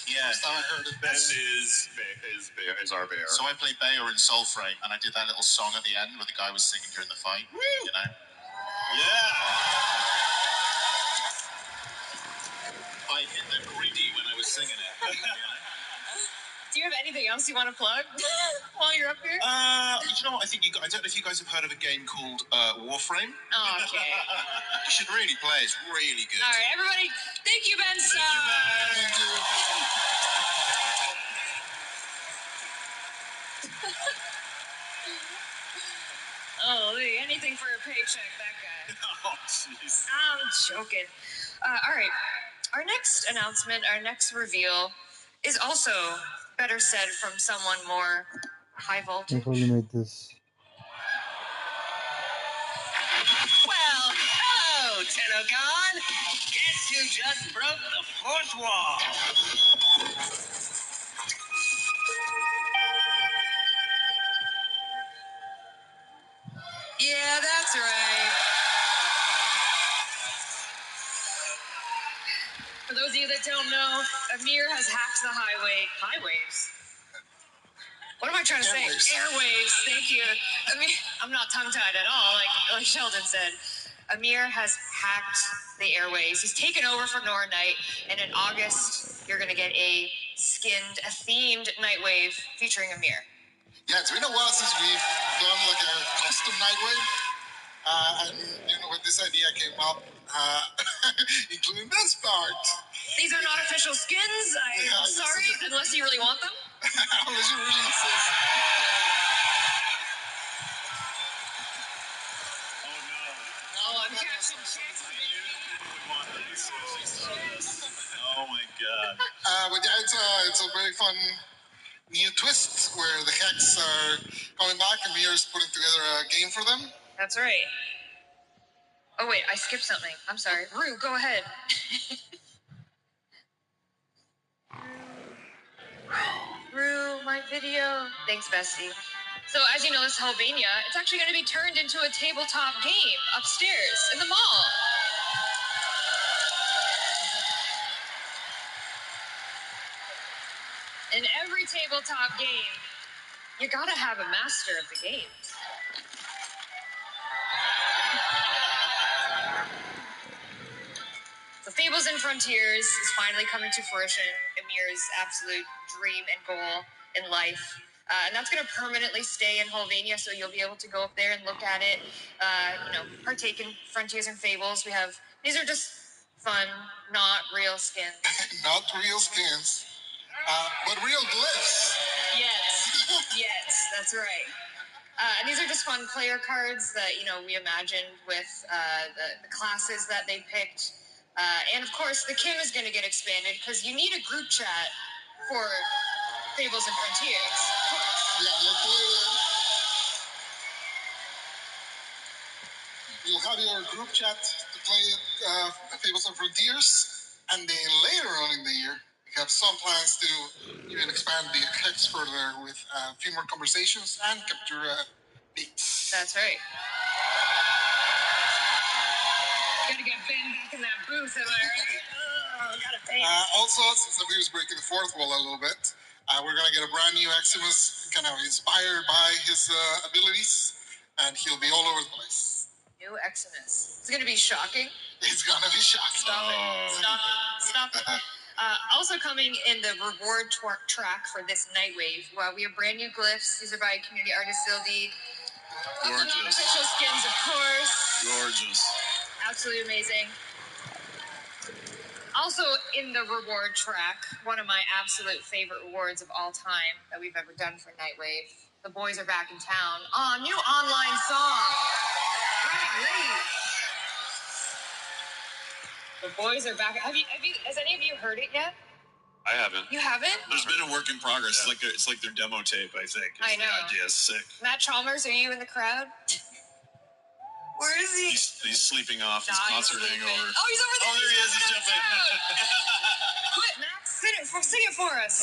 Yeah. First time I heard it. Ben is our bear. So I played Bayer in Soul Frame, and I did that little song at the end where the guy was singing during the fight. Woo! You know. Yeah. I hit the gritty when I was singing it. Do you have anything else you want to plug while you're up here? You know what? I don't know if you guys have heard of a game called Warframe. Oh, okay. You should really play. It's really good. All right, everybody. Thank you, Ben. Thank you. Oh, anything for a paycheck, that guy. Oh, jeez. I'm joking. All right. Our next announcement, our next reveal, is also better said from someone more high voltage. I totally made this. Well, hello, Tennocon. Guess who just broke the fourth wall? Yeah, that's right. For those of you that don't know, Amir has hacked the highwaves. What am I trying to say? Airwaves. Thank you. I'm not tongue-tied at all, like Sheldon said. Amir has hacked the airways. He's taken over for Nora Knight, and in August, you're going to get a themed Nightwave featuring Amir. Yeah, it's been a while since we've done like a custom Nightwave. And when this idea came up, including this part. These are not official skins. I'm sorry, unless you really want them. Unless you really insist. Oh, I'm catching chances. Oh my god. But yeah, it's a very fun new twist where the Hex are coming back and Mirror's putting together a game for them. That's right. Oh wait, I skipped something. I'm sorry. Rue, go ahead. Rue, my video. Thanks, bestie. So as you know, this Helvania, it's actually going to be turned into a tabletop game upstairs in the mall. In every tabletop game, you gotta have a master of the game. So Fables and Frontiers is finally coming to fruition, Amir's absolute dream and goal in life. And that's going to permanently stay in Helvania, so you'll be able to go up there and look at it, partake in Frontiers and Fables. These are just fun, not real skins. Not real skins, but real glyphs. Yes, that's right. And these are just fun player cards that, we imagined with the classes that they picked. And of course, the Kim is going to get expanded because you need a group chat for Fables and Frontiers. You'll have your group chat to play Fables and Frontiers, and then later on in the year, we have some plans to even expand the Hex further with a few more conversations and capture beats. That's right. Gotta get Ben back in that booth, am I right? Gotta pay. Also, since Amir's breaking the fourth wall a little bit, we're gonna get a brand new Eximus, kind of inspired by his abilities, and he'll be all over the place. New Eximus. It's gonna be shocking. It's gonna be shocking. Stop it. Also coming in the reward track for this Nightwave, we have brand new glyphs. These are by community artist Sylvie. Gorgeous. Official skins, of course. Gorgeous. Absolutely amazing. Also in the reward track, one of my absolute favorite rewards of all time that we've ever done for Nightwave. The boys are back in town. New online song. The boys are back. Has any of you heard it yet? I haven't. You haven't? There's been a work in progress. Yeah. It's like their demo tape, I think. I know. The idea is sick. Matt Chalmers, are you in the crowd? Where is he? He's sleeping off his Nah, concert he's leaving. hangover. Oh, he's over there. Oh, there he is. He's jumping. Quit, Max. Sing it for us.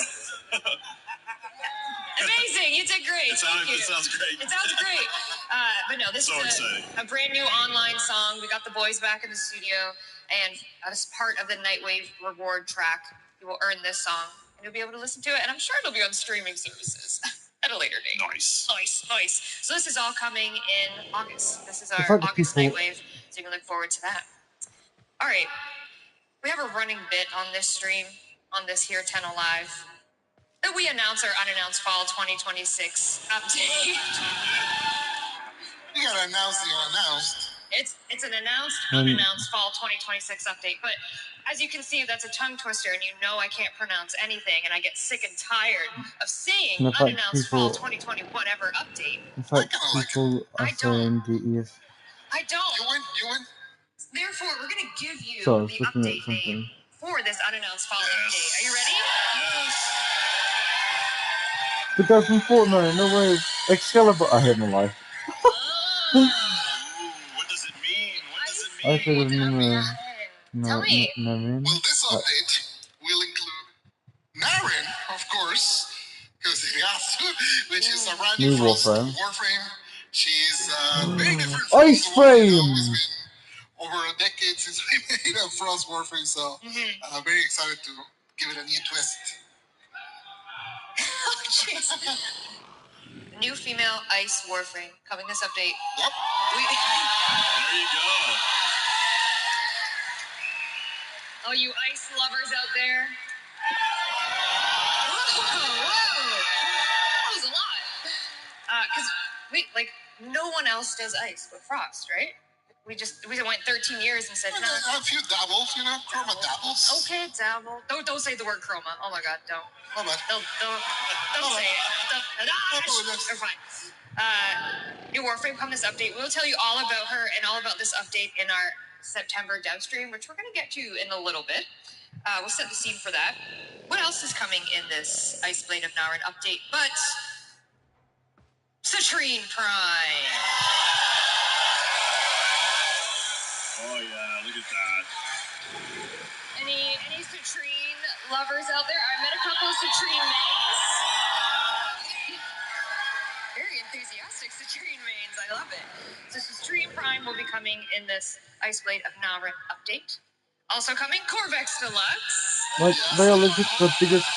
Amazing. You did great. It Thank you. sounds great. It sounds great. But no, this So is exciting. a brand new online song. We got the boys back in the studio, and as part of the Nightwave reward track, you will earn this song, and you'll be able to listen to it, and I'm sure it'll be on streaming services at a later date. Nice. So this is all coming in August. This is It's our like the August people- Nightwave, so you can look forward to that. All right. We have a running bit on this stream, on this here Tenno Live, that we announce our unannounced fall 2026 update. You gotta announce the unannounced. It's an announced, unannounced fall 2026 update. But as you can see, that's a tongue twister, and you know I can't pronounce anything, and I get sick and tired of saying In fact, unannounced fall people- 2020 whatever update. In fact, people are saying DEF. I don't. You win. Therefore, we're going to give you So I was the looking at update something. name for this unannounced fall update. Are you ready? Yes. The guy from Fortnite, no way. Excalibur, I hate my life. What does it mean? What does it mean? I should have known. Tell me. No, mean. Well, this update will include Naren, of course, because it has to, which is a brand new New Frost Warframe. Warframe. She's very different from Ice the one we know. Frame! It's been over a decade since we made a Frost Warframe, so I'm very excited to give it a new twist. New female ice warframe coming this update. Yep. There you go. Oh, you ice lovers out there. Whoa. That was a lot. Because no one else does ice but Frost, right? We went 13 years and said, no. A few dabbles, chroma dabbles. Okay, dabble. Don't say the word chroma. Oh my God, don't. Oh, but Don't say it. They're fine. New Warframe come this update. We'll tell you all about her and all about this update in our September dev stream, which we're going to get to in a little bit. We'll set the scene for that. What else is coming in this Ice Blade of Naren update but Citrine Prime? Oh yeah, look at that. Any Citrine lovers out there? I met a couple of Citrine mains. Very enthusiastic Citrine mains. I love it. So Citrine Prime will be coming in this Ice Blade of Naren update. Also coming, Corvex Deluxe. Like, they are legit the biggest.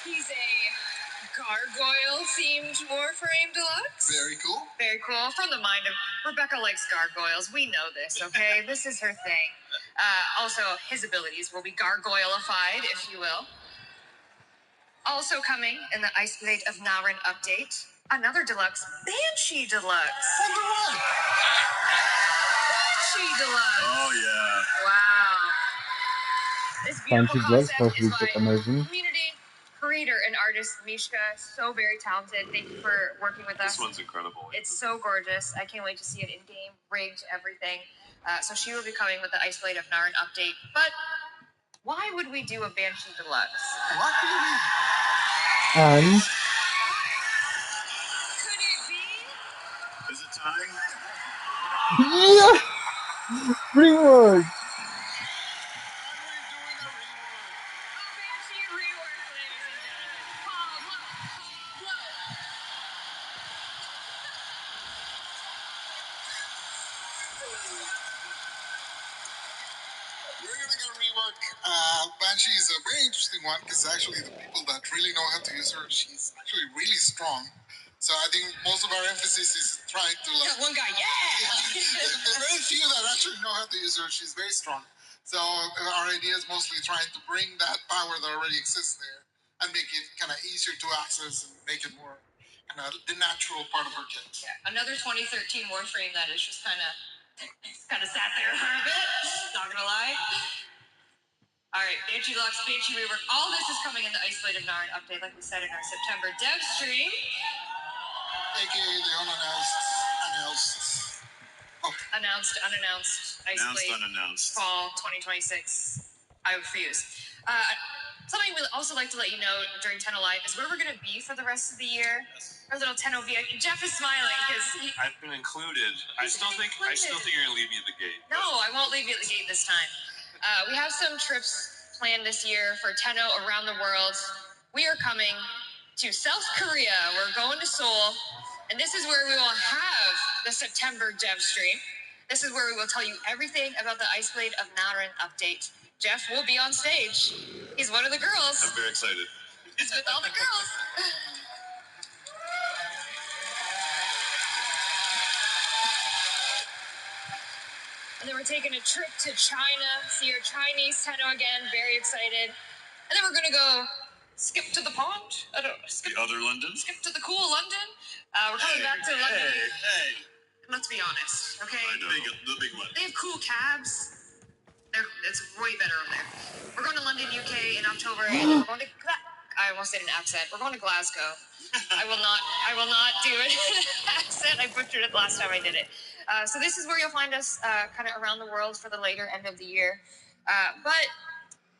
He's a gargoyle-themed Warframe Deluxe. Very cool. Very cool. From the mind of Rebecca likes gargoyles. We know this, okay? This is her thing. Also, his abilities will be gargoyleified, if you will. Also coming in the Ice Blade of Naren update, another deluxe, Banshee Deluxe. Banshee Deluxe. Oh yeah. Wow. This beautiful Banshee Deluxe concept is supposed to be by amazing. community creator and artist Mishka. So very talented. Thank you for working with us. This one's incredible. It's so gorgeous. I can't wait to see it in game, rigged, everything. So she will be coming with the Ice Blade of Naren update. But why would we do a Banshee Deluxe? What do you mean? And Could it be? Is it time? yeah, rework. Banshee rework, ladies and gentlemen. Pablo. We're gonna go rework. Banshee is a very interesting one because actually the people that really know how to use her, she's actually really strong. So I think most of our emphasis is trying to That one guy, yeah! the very few that actually know how to use her, she's very strong. So our idea is mostly trying to bring that power that already exists there and make it kind of easier to access and make it more kind of the natural part of her kit. Yeah, another 2013 Warframe that is just kind of sat there for a bit. Not gonna lie. All right, Banshee Deluxe, Banshee Rework. All this is coming in the Ice Blade of Naren update, like we said in our September dev stream. AKA the unannounced. Announced, unannounced, Ice Announced, Blade, unannounced. fall 2026. I refuse. Something we'd also like to let you know during Tenno Live is where we're going to be for the rest of the year. Our little Tenno VIP. Jeff is smiling because I've been included. I still think you're gonna leave me at the gate. No, I won't leave you at the gate this time. We have some trips planned this year for Tenno around the world. We are coming to South Korea. We're going to Seoul, and this is where we will have the September dev stream. This is where we will tell you everything about the Ice Blade of Narin update. Jeff will be on stage. He's one of the girls. I'm very excited. He's with all the girls. And then we're taking a trip to China, see our Chinese Tenno again, very excited. And then we're gonna go skip to the pond. I don't know, skip The other London? to the cool London. We're coming back to London. Hey. Let's be honest, okay? I know. The big one. They have cool cabs. It's way better over there. We're going to London, UK in October, and then we're going to I almost did an accent. We're going to Glasgow. I will not do it accent. I butchered it last time I did it. So this is where you'll find us kind of around the world for the later end of the year. But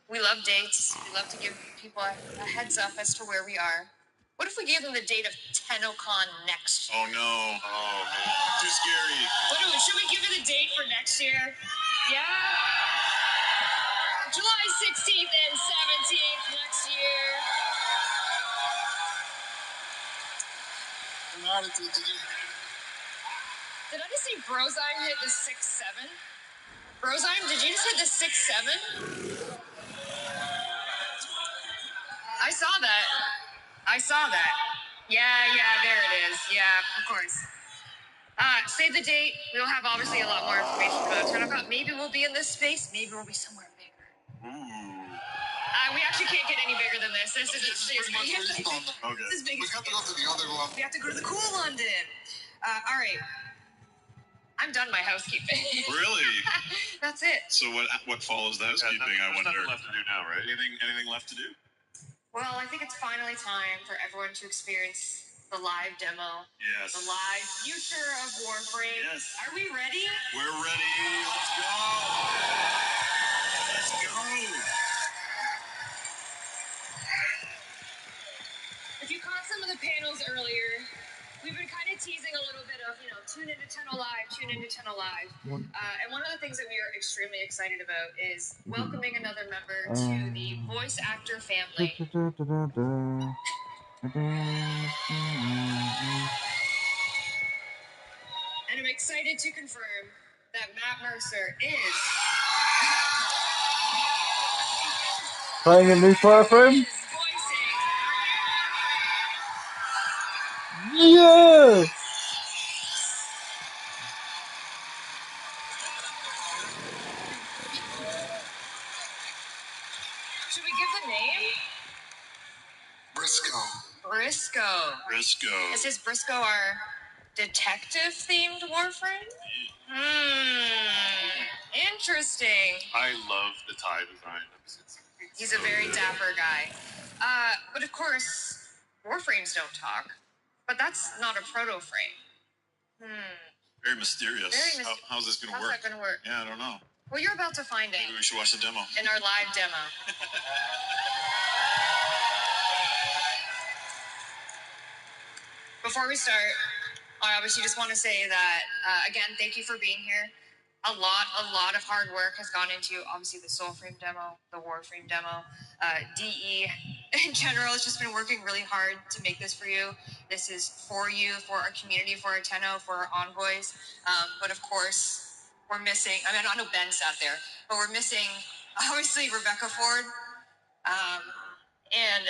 we love dates. We love to give people a heads up as to where we are. What if we gave them the date of Tennocon next year? Oh no. Oh, too scary. Should we give it a date for next year? Yeah? July 16th and 17th next year. Did I just say Brozime hit the 6-7? Brozime, did you just hit the 6-7? I saw that. Yeah, there it is. Yeah, of course. Save the date. We'll have obviously a lot more information about Tennocon. Maybe we'll be in this space. Maybe we'll be somewhere bigger. We actually can't get any bigger than this. This is as big as this is big. We have to go to the other one. We have to go to the cool London. All right. I'm done my housekeeping. Really? That's it. So what follows the housekeeping? I wonder. Nothing left to do now, right? Anything left to do? Well, I think it's finally time for everyone to experience the live demo. Yes. The live future of Warframe. Yes. Are we ready? We're ready. Let's go. Let's go. If you caught some of the panels earlier, we've been kind of teasing a little bit of, tune into Tenno Live, tune into Tenno Live. And one of the things that we are extremely excited about is welcoming another member to the voice actor family. And I'm excited to confirm that Matt Mercer is playing a new Warframe? Yeah! Should we give the name? Briscoe. Is Briscoe our detective-themed Warframe? Interesting. I love the tie design. He's a very dapper guy. But of course, Warframes don't talk. But that's not a proto-frame. Very mysterious. How's this going to work? How's that going to work? Yeah, I don't know. Well, you're about to find Maybe out we should watch the demo. in our live demo. Before we start, I obviously just want to say that, again, thank you for being here. A lot of hard work has gone into, obviously, the Soulframe demo, the Warframe demo. DE, in general, has just been working really hard to make this for you. This is for you, for our community, for our Tenno, for our envoys. But of course, we're missing, I know Ben sat there, but we're missing, obviously, Rebecca Ford. And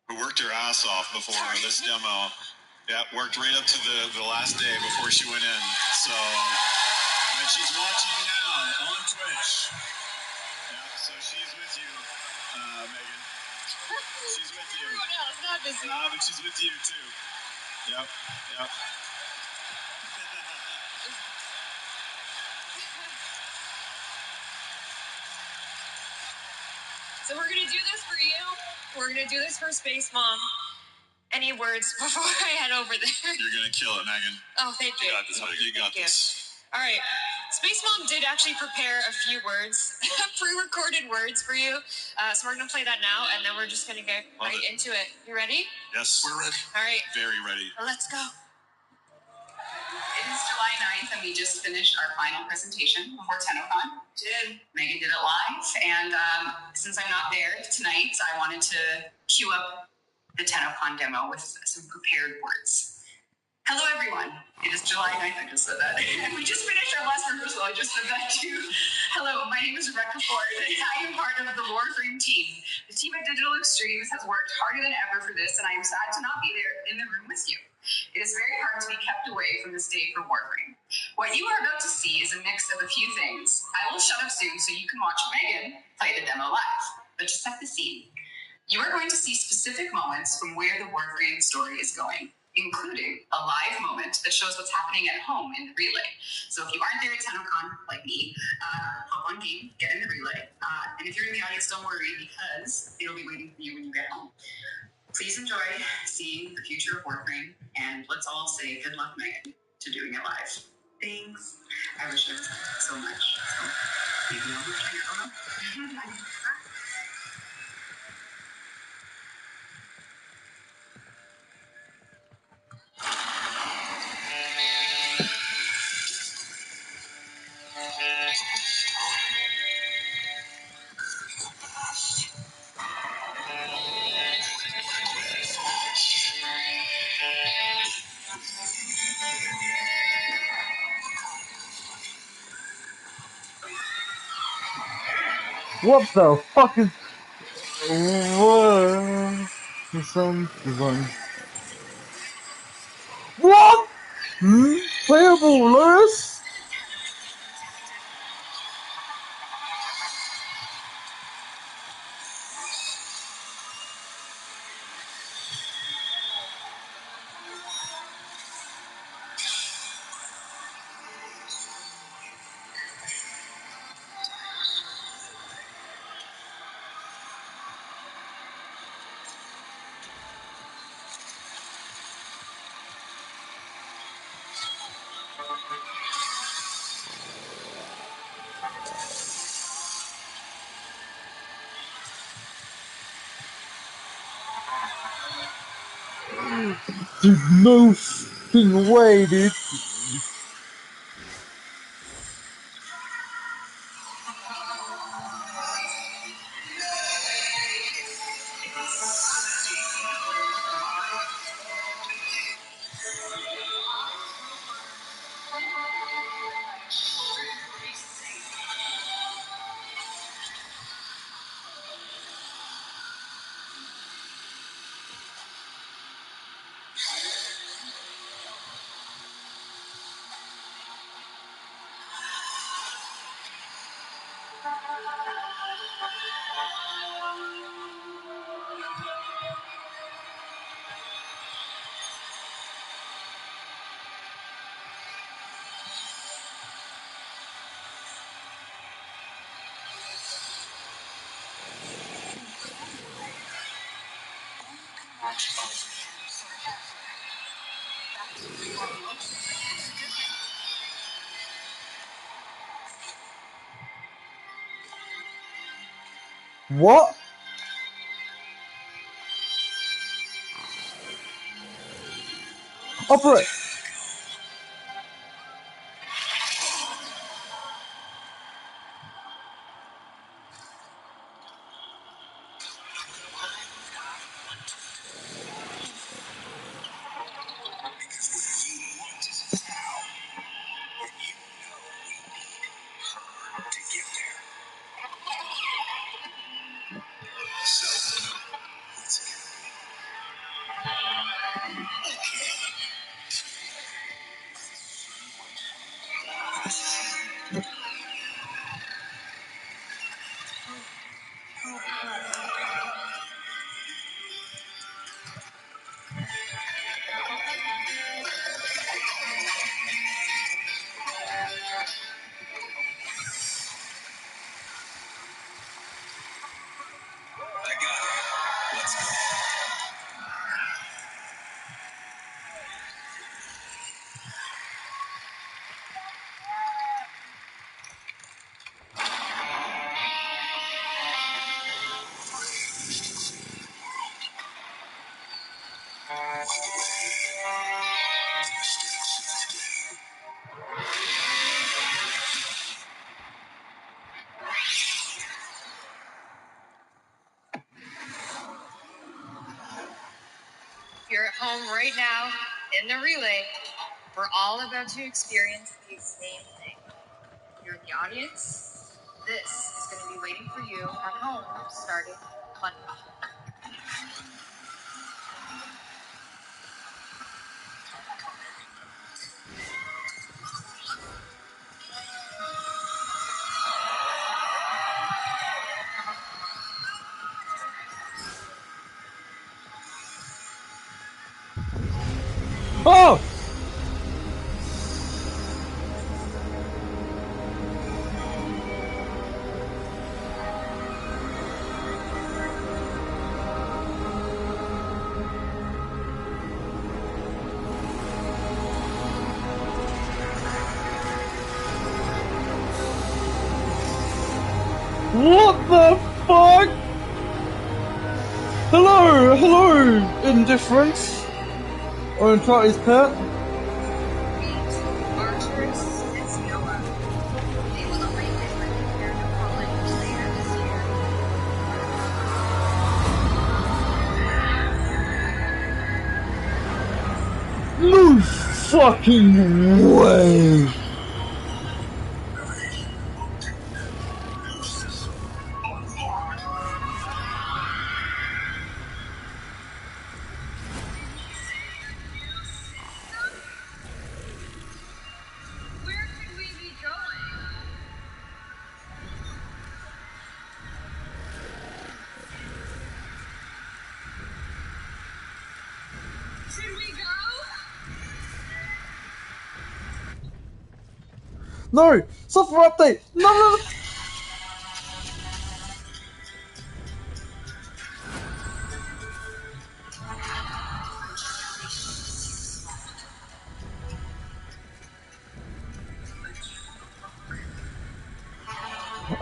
who worked her ass off before this demo. Yeah, worked right up to the last day before she went in. So, and she's watching now on Twitch. Yeah, so she's with you, Megan. She's with you. Everyone else, not just me. No, but she's with you too. Yep. So we're gonna do this for you. We're gonna do this for Space Mom. Any words before I head over there? You're gonna kill it, Megan. Oh, thank you. You got this, Megan. You got this. All right. Space Mom did actually prepare a few words, pre-recorded words for you. So we're going to play that now, and then we're just going to get right into it. You ready? Yes. We're ready. All right. Very ready. Let's go. It is July 9th, and we just finished our final presentation before Tennocon. Megan did it live, and since I'm not there tonight, I wanted to cue up the Tennocon demo with some prepared words. Hello, everyone. It is July 9th. I just said that. We just finished our last rehearsal. I just said that too. Hello, my name is Rebecca Ford. I am part of the Warframe team. The team at Digital Extremes has worked harder than ever for this, and I am sad to not be there in the room with you. It is very hard to be kept away from the stage for Warframe. What you are about to see is a mix of a few things. I will shut up soon so you can watch Megan play the demo live. But to set the scene, you are going to see specific moments from where the Warframe story is going, including a live moment that shows what's happening at home in the relay. So if you aren't there at Tennocon, like me, hop on game, get in the relay. And if you're in the audience, don't worry, because it'll be waiting for you when you get home. Please enjoy seeing the future of Warframe, and let's all say good luck, Megan, to doing it live. Thanks. I wish it so much. So maybe I'll return it. What the fuck is... Some design. What? Playable, Lewis? There's no fucking way, dude. What? Operate. You're at home right now in the relay. We're all about to experience the same thing. You're in the audience. This is going to be waiting for you at home starting Monday. Oh! What the fuck? Hello, hello, indifference. Or Uncharted's pet. Archers and Snowa. They will await and prepare to Poland later this year. No fucking way. Where could we be going? Should we go? No! Software update! No, no, no!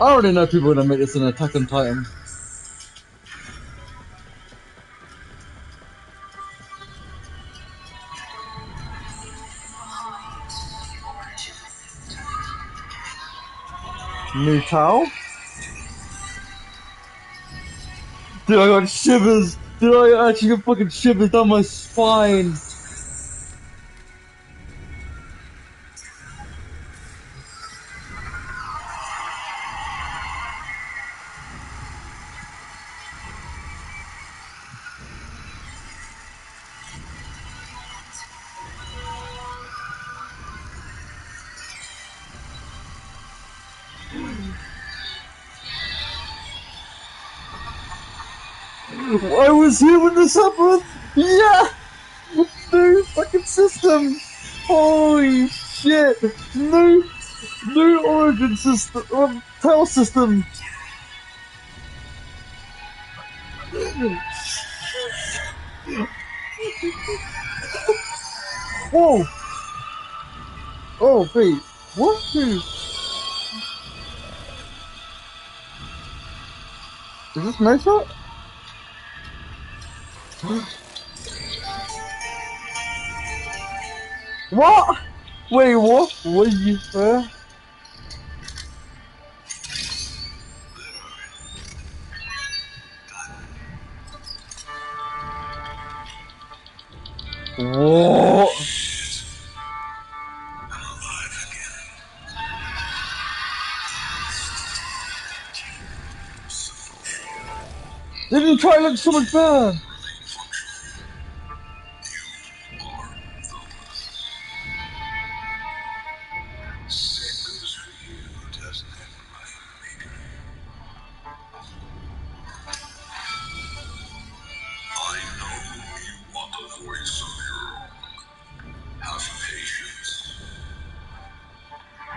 I already know people are gonna make this an Attack on Titan. New towel? Dude, I got shivers! Dude, I actually got fucking shivers down my spine! I was here when this happened! Yeah! New fucking system! Holy shit! New origin system, tail system! Whoa! Oh, wait, what? Is this Mesa? What? Wait, what? What are you there? What? Didn't try to look so much better. I know you want the voice of your own. Have patience. I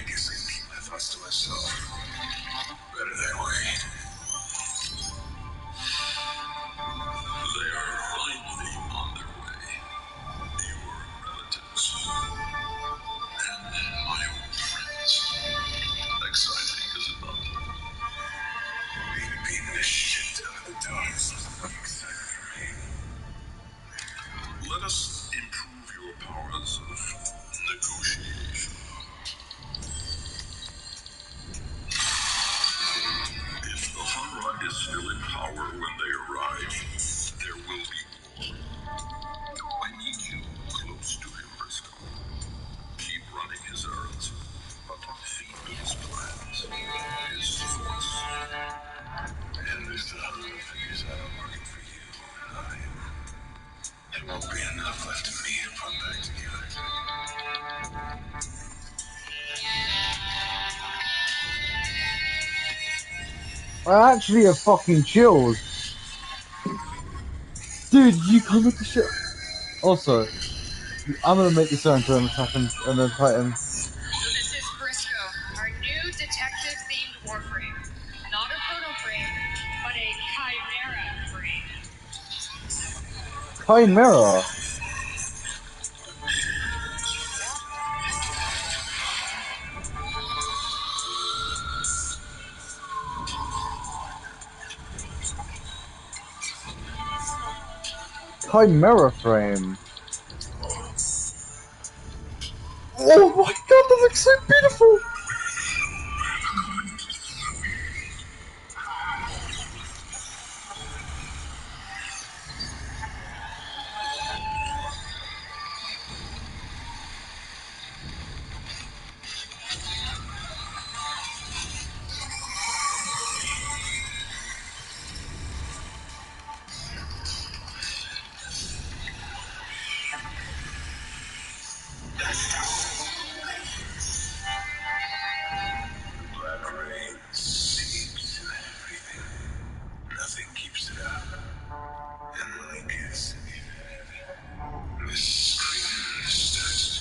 guess I can keep my thoughts to myself. Better that way. won't be enough left of me to put back together. I actually have fucking chills. Dude, you come with the shit. Also, I'm gonna make this enter in a second and then fight him. So this is Briscoe, our new detective-themed warframe. Not a proto frame, but a chimera frame. Chimera. Chimera frame. Oh my god, that looks so beautiful! The black rain seeps into everything. Nothing keeps it out. And like it's the scream starts.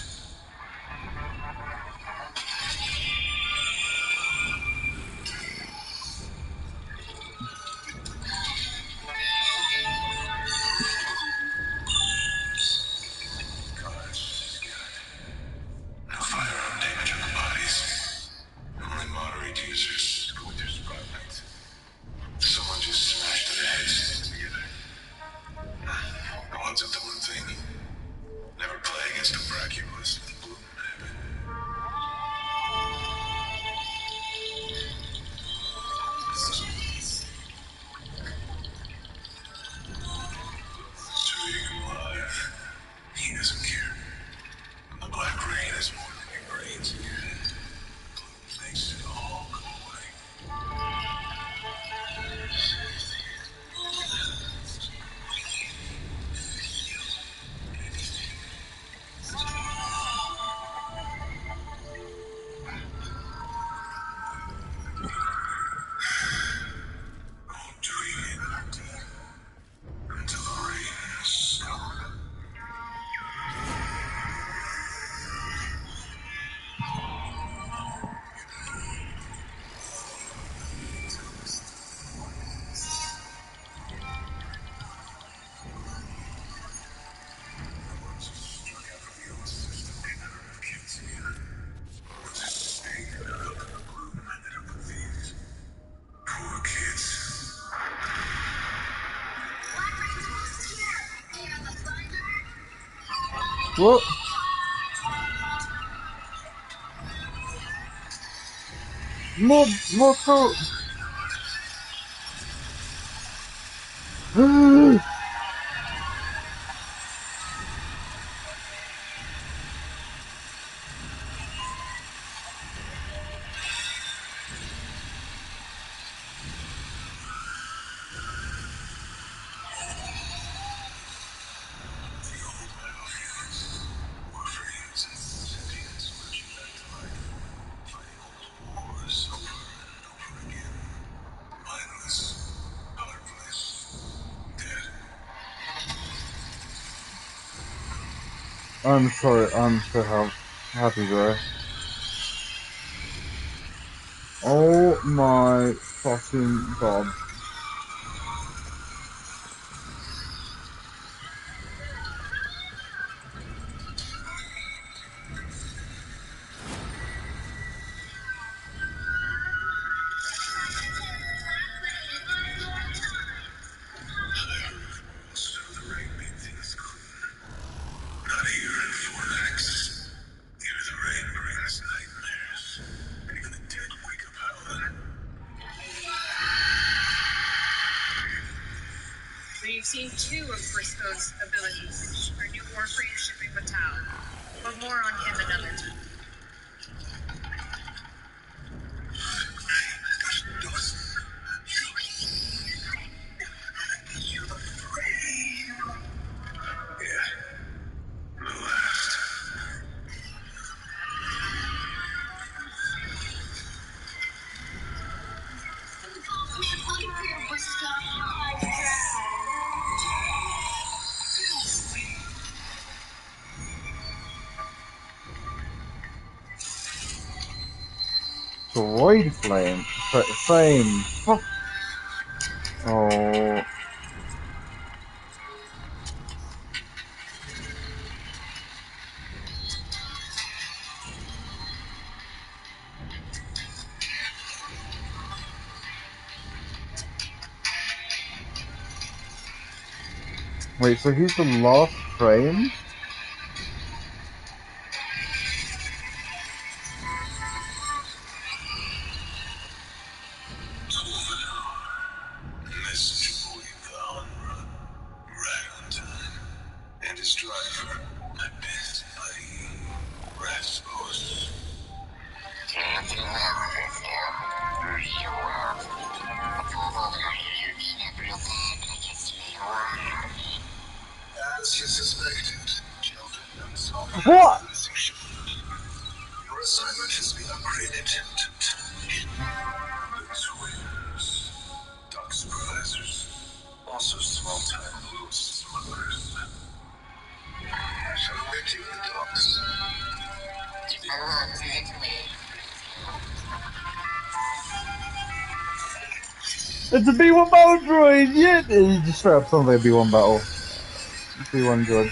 No firearm damage on the bodies. Only moderate users going through spotlights. Someone just smashed their heads together. The odds of the one thing. Never play against a Braculus with bloom in heaven. Staying alive. He doesn't care. The black rain is more than your brains again. Bloom makes it all go away. I'll dream it until the rain is gone. What? More cool. I'm sorry, I'm so happy, bro. Oh my fucking god. Not here in Fornax. Here the rain brings nightmares. Even the dead wake up howling. We've seen two of Briscoe's abilities. Our new warframe shipping with Tau. But more on him another time. Yeah. Droid flame. Fuck. Oh. Wait, so he's the last frame? And his driver, my best buddy, Rasmus. As you suspected, children and solved What? your assignment has been upgraded to Tennocon. The twins, dog supervisors, also small-time loot smugglers. Shall we get you the dogs? It's a B1 battle droid! Yeah! You just straight up sounds like a B1 battle. B1 droid.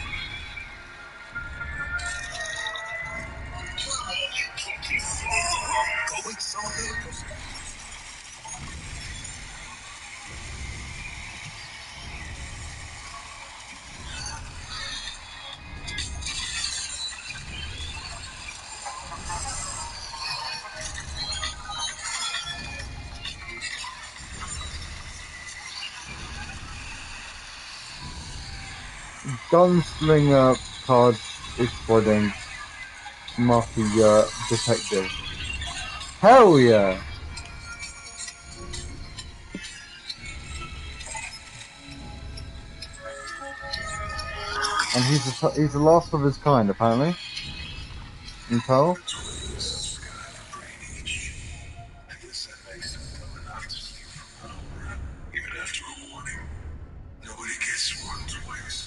Gunslinger card exploding mafia detective. Hell yeah! And he's the last of his kind, apparently. Intel. I guess that makes them dumb enough to steal from power. Even after a warning, nobody gets warned twice.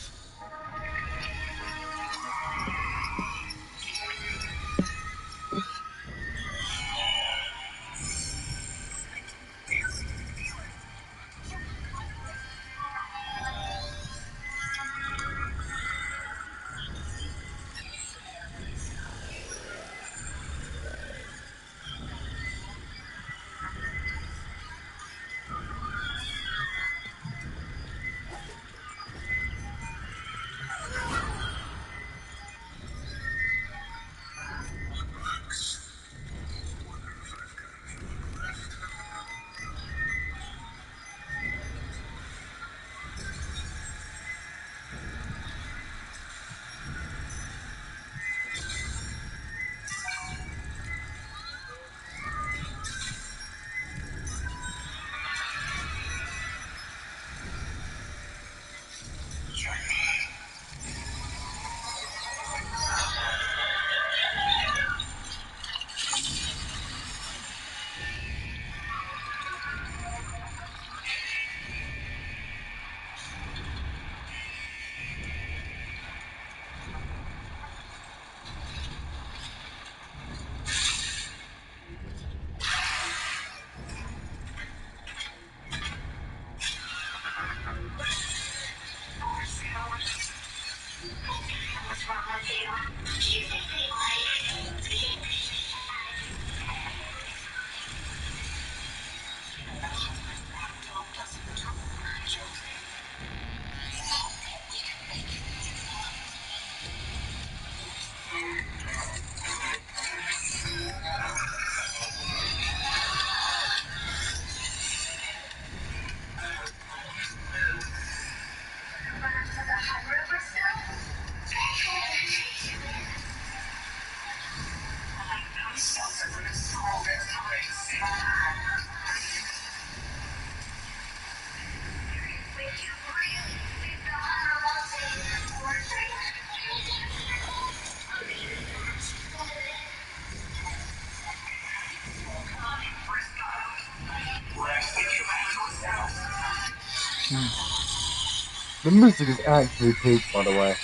The music is actually peak, by the way.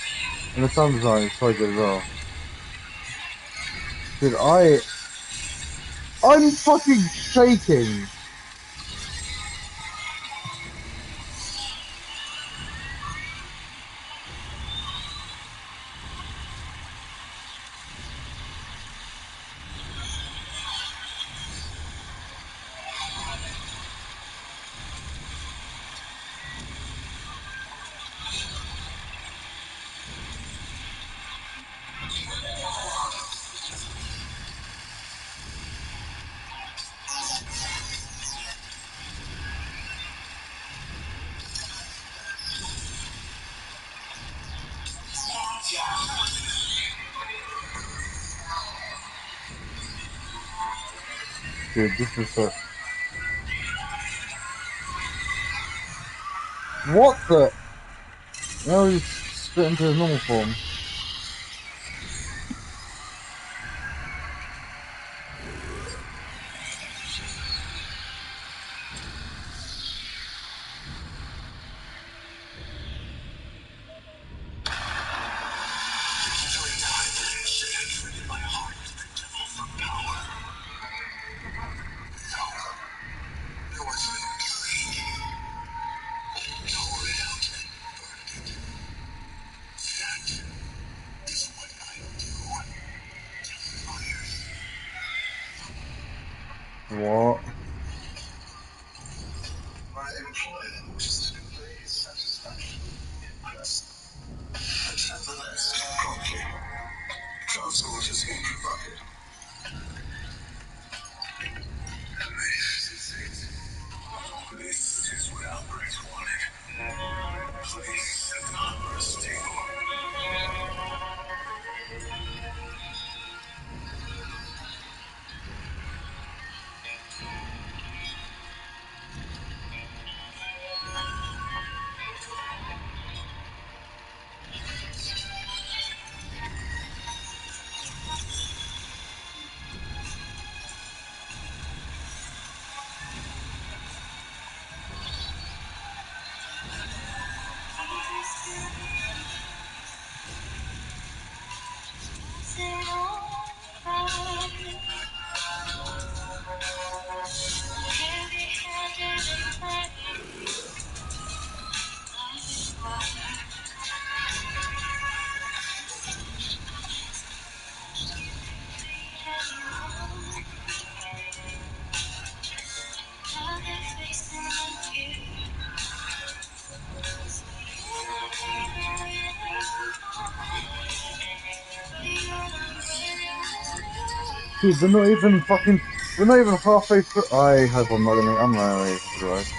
And the sound design is so good as well. Dude, I'm fucking shaking. Dude, this is so... What the... Now he's spit into his normal form. What? My employer wishes to convey his satisfaction in person. Attend the nest promptly. Transport has been provided. This is it. This is what Albrecht wanted. Place at the Hunter's table. Dude, they're not even fucking... We're not even halfway through... I hope I'm not gonna... I'm not gonna make it right.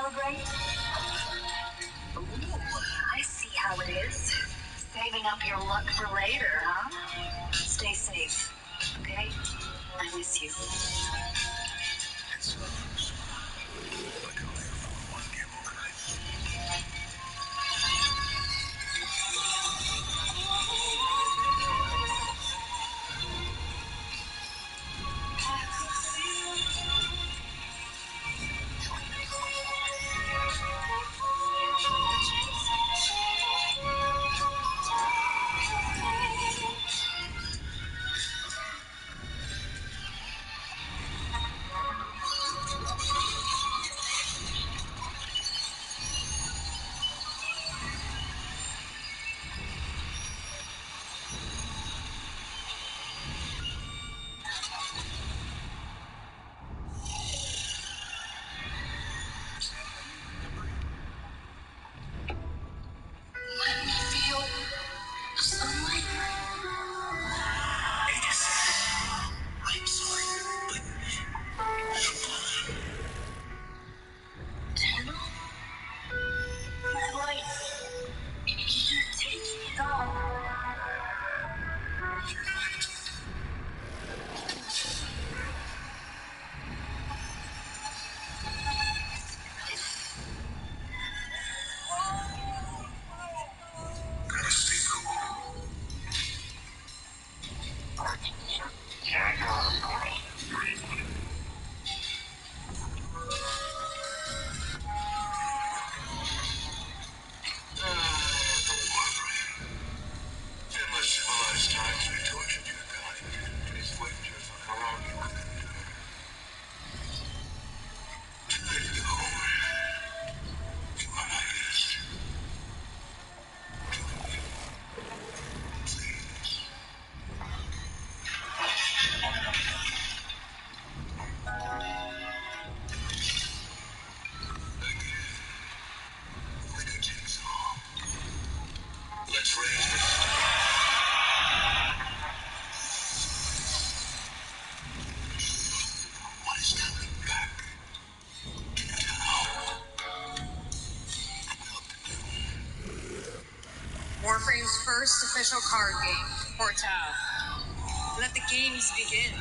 celebrate? Ooh, I see how it is. Saving up your luck for later, huh? Stay safe, okay? I miss you. Feel the sunlight? I'm sorry, but Tenno? My light. You're taking it all. You're right. Gotta stay cool. In my civilized times, we tortured your kind. Placed wagers on how long you could endure. To let you go. You are my best. Like a jigsaw. Let's raise the what is coming back. Warframe's first official card game, Portal. Let the games begin.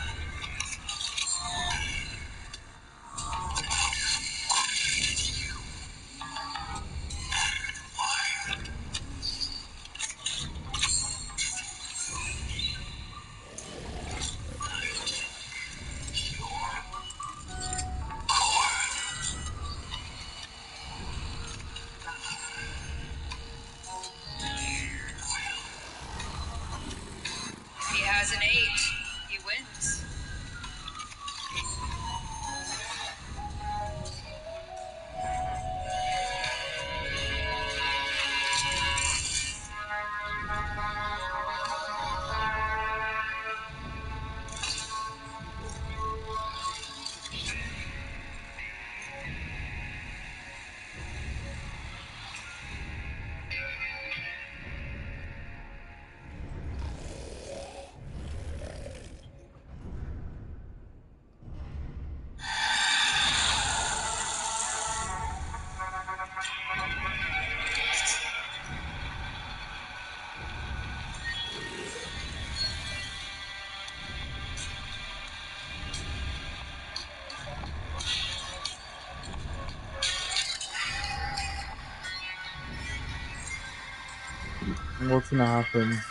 He has an 8. He wins. What's gonna happen?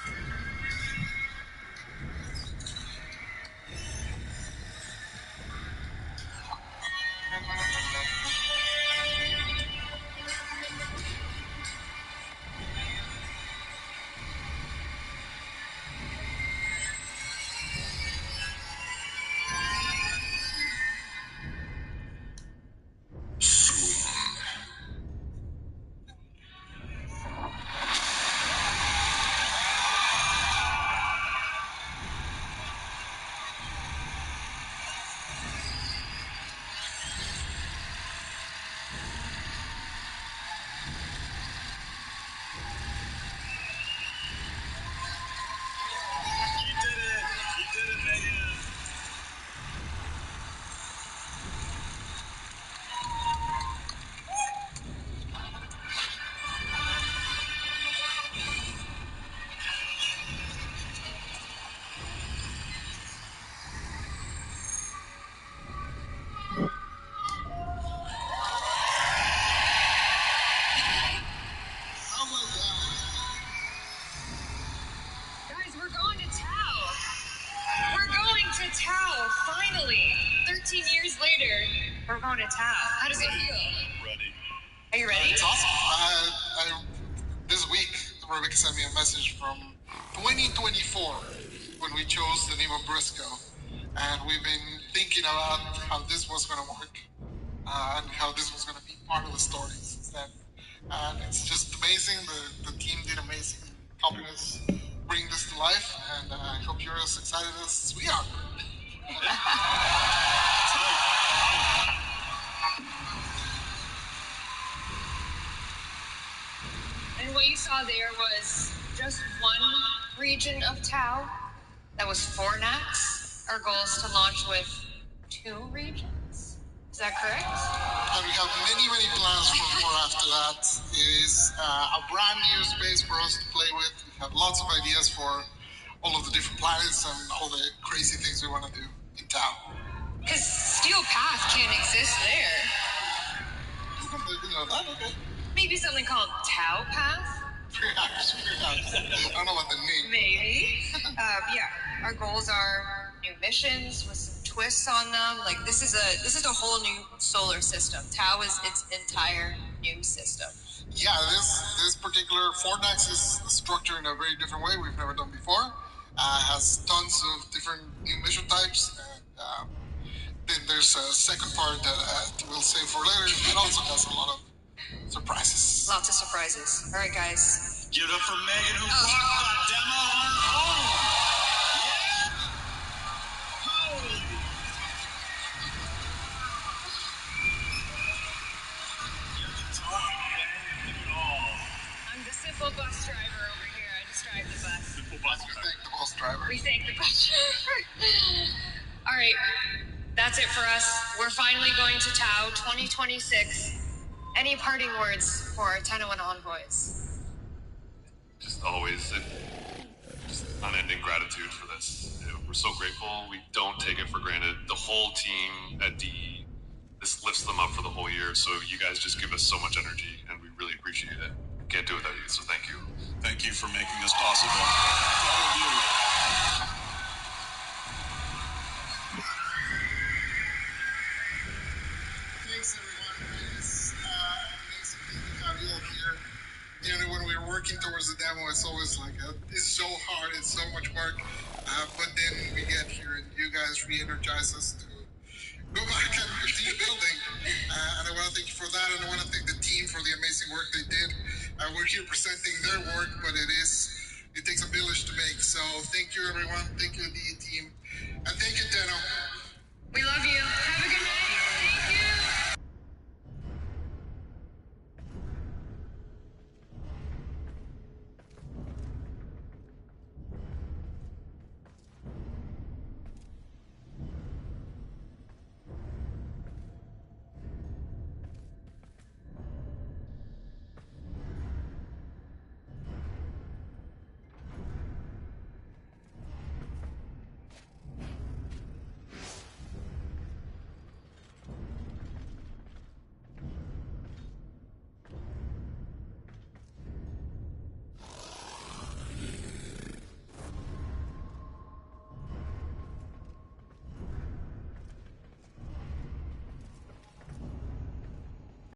finally, 13 years later, we're going to Tao. How does it feel? Ready. Are you ready? It's awesome. This week, Rebecca sent me a message from 2024 when we chose the name of Briscoe. And we've been thinking about how this was going to work and how this was going to be part of the story since then. And it's just amazing. The team did amazing in helping us bring this to life. And I hope you're as excited as we are. And what you saw there was just one region of Tau. That was Fornax. Our goal is to launch with 2 regions. Is that correct? And we have many, many plans for more after that. It is a brand new space for us to play with. We have lots of ideas for all of the different planets and all the crazy things we want to do in Tau. Because Steel Path can't exist there. You know that? Okay. Maybe something called Tau Path? Perhaps. I don't know what the name. Maybe. Yeah, our goals are new missions with some twists on them. Like this is a whole new solar system. Tau is its entire new system. Yeah, this particular Fornax is structured in a very different way we've never done before. Has tons of different new mission types, and then there's a second part that we'll save for later. It also has a lot of surprises. Lots of surprises. All right, guys. Give it up for Megan who brought that demo on her own. Holy. You're the top man of it all. I'm the simple bus driver over here. I just drive the bus. Simple bus We thank the bus driver. We thank the bus driver. All right, that's it for us. We're finally going to Tau 2026. Any parting words for our Tennocon envoys? Just always just unending gratitude for this. We're so grateful. We don't take it for granted. The whole team at DE, this lifts them up for the whole year. So you guys just give us so much energy, and we really appreciate it. Can't do it without you, so thank you. Thank you for making this possible. All of you. Thanks, everyone. It's amazing thing to have you all here. You know, when we're working towards the demo, it's always like, it's so hard, it's so much work. But then we get here and you guys re-energize us to go back and continue building. And I want to thank you for that. And I want to thank the team for the amazing work they did. We're here presenting their work, but it takes a village to make. So thank you, everyone. Thank you, the team. And thank you, Tenno. We love you. Have a good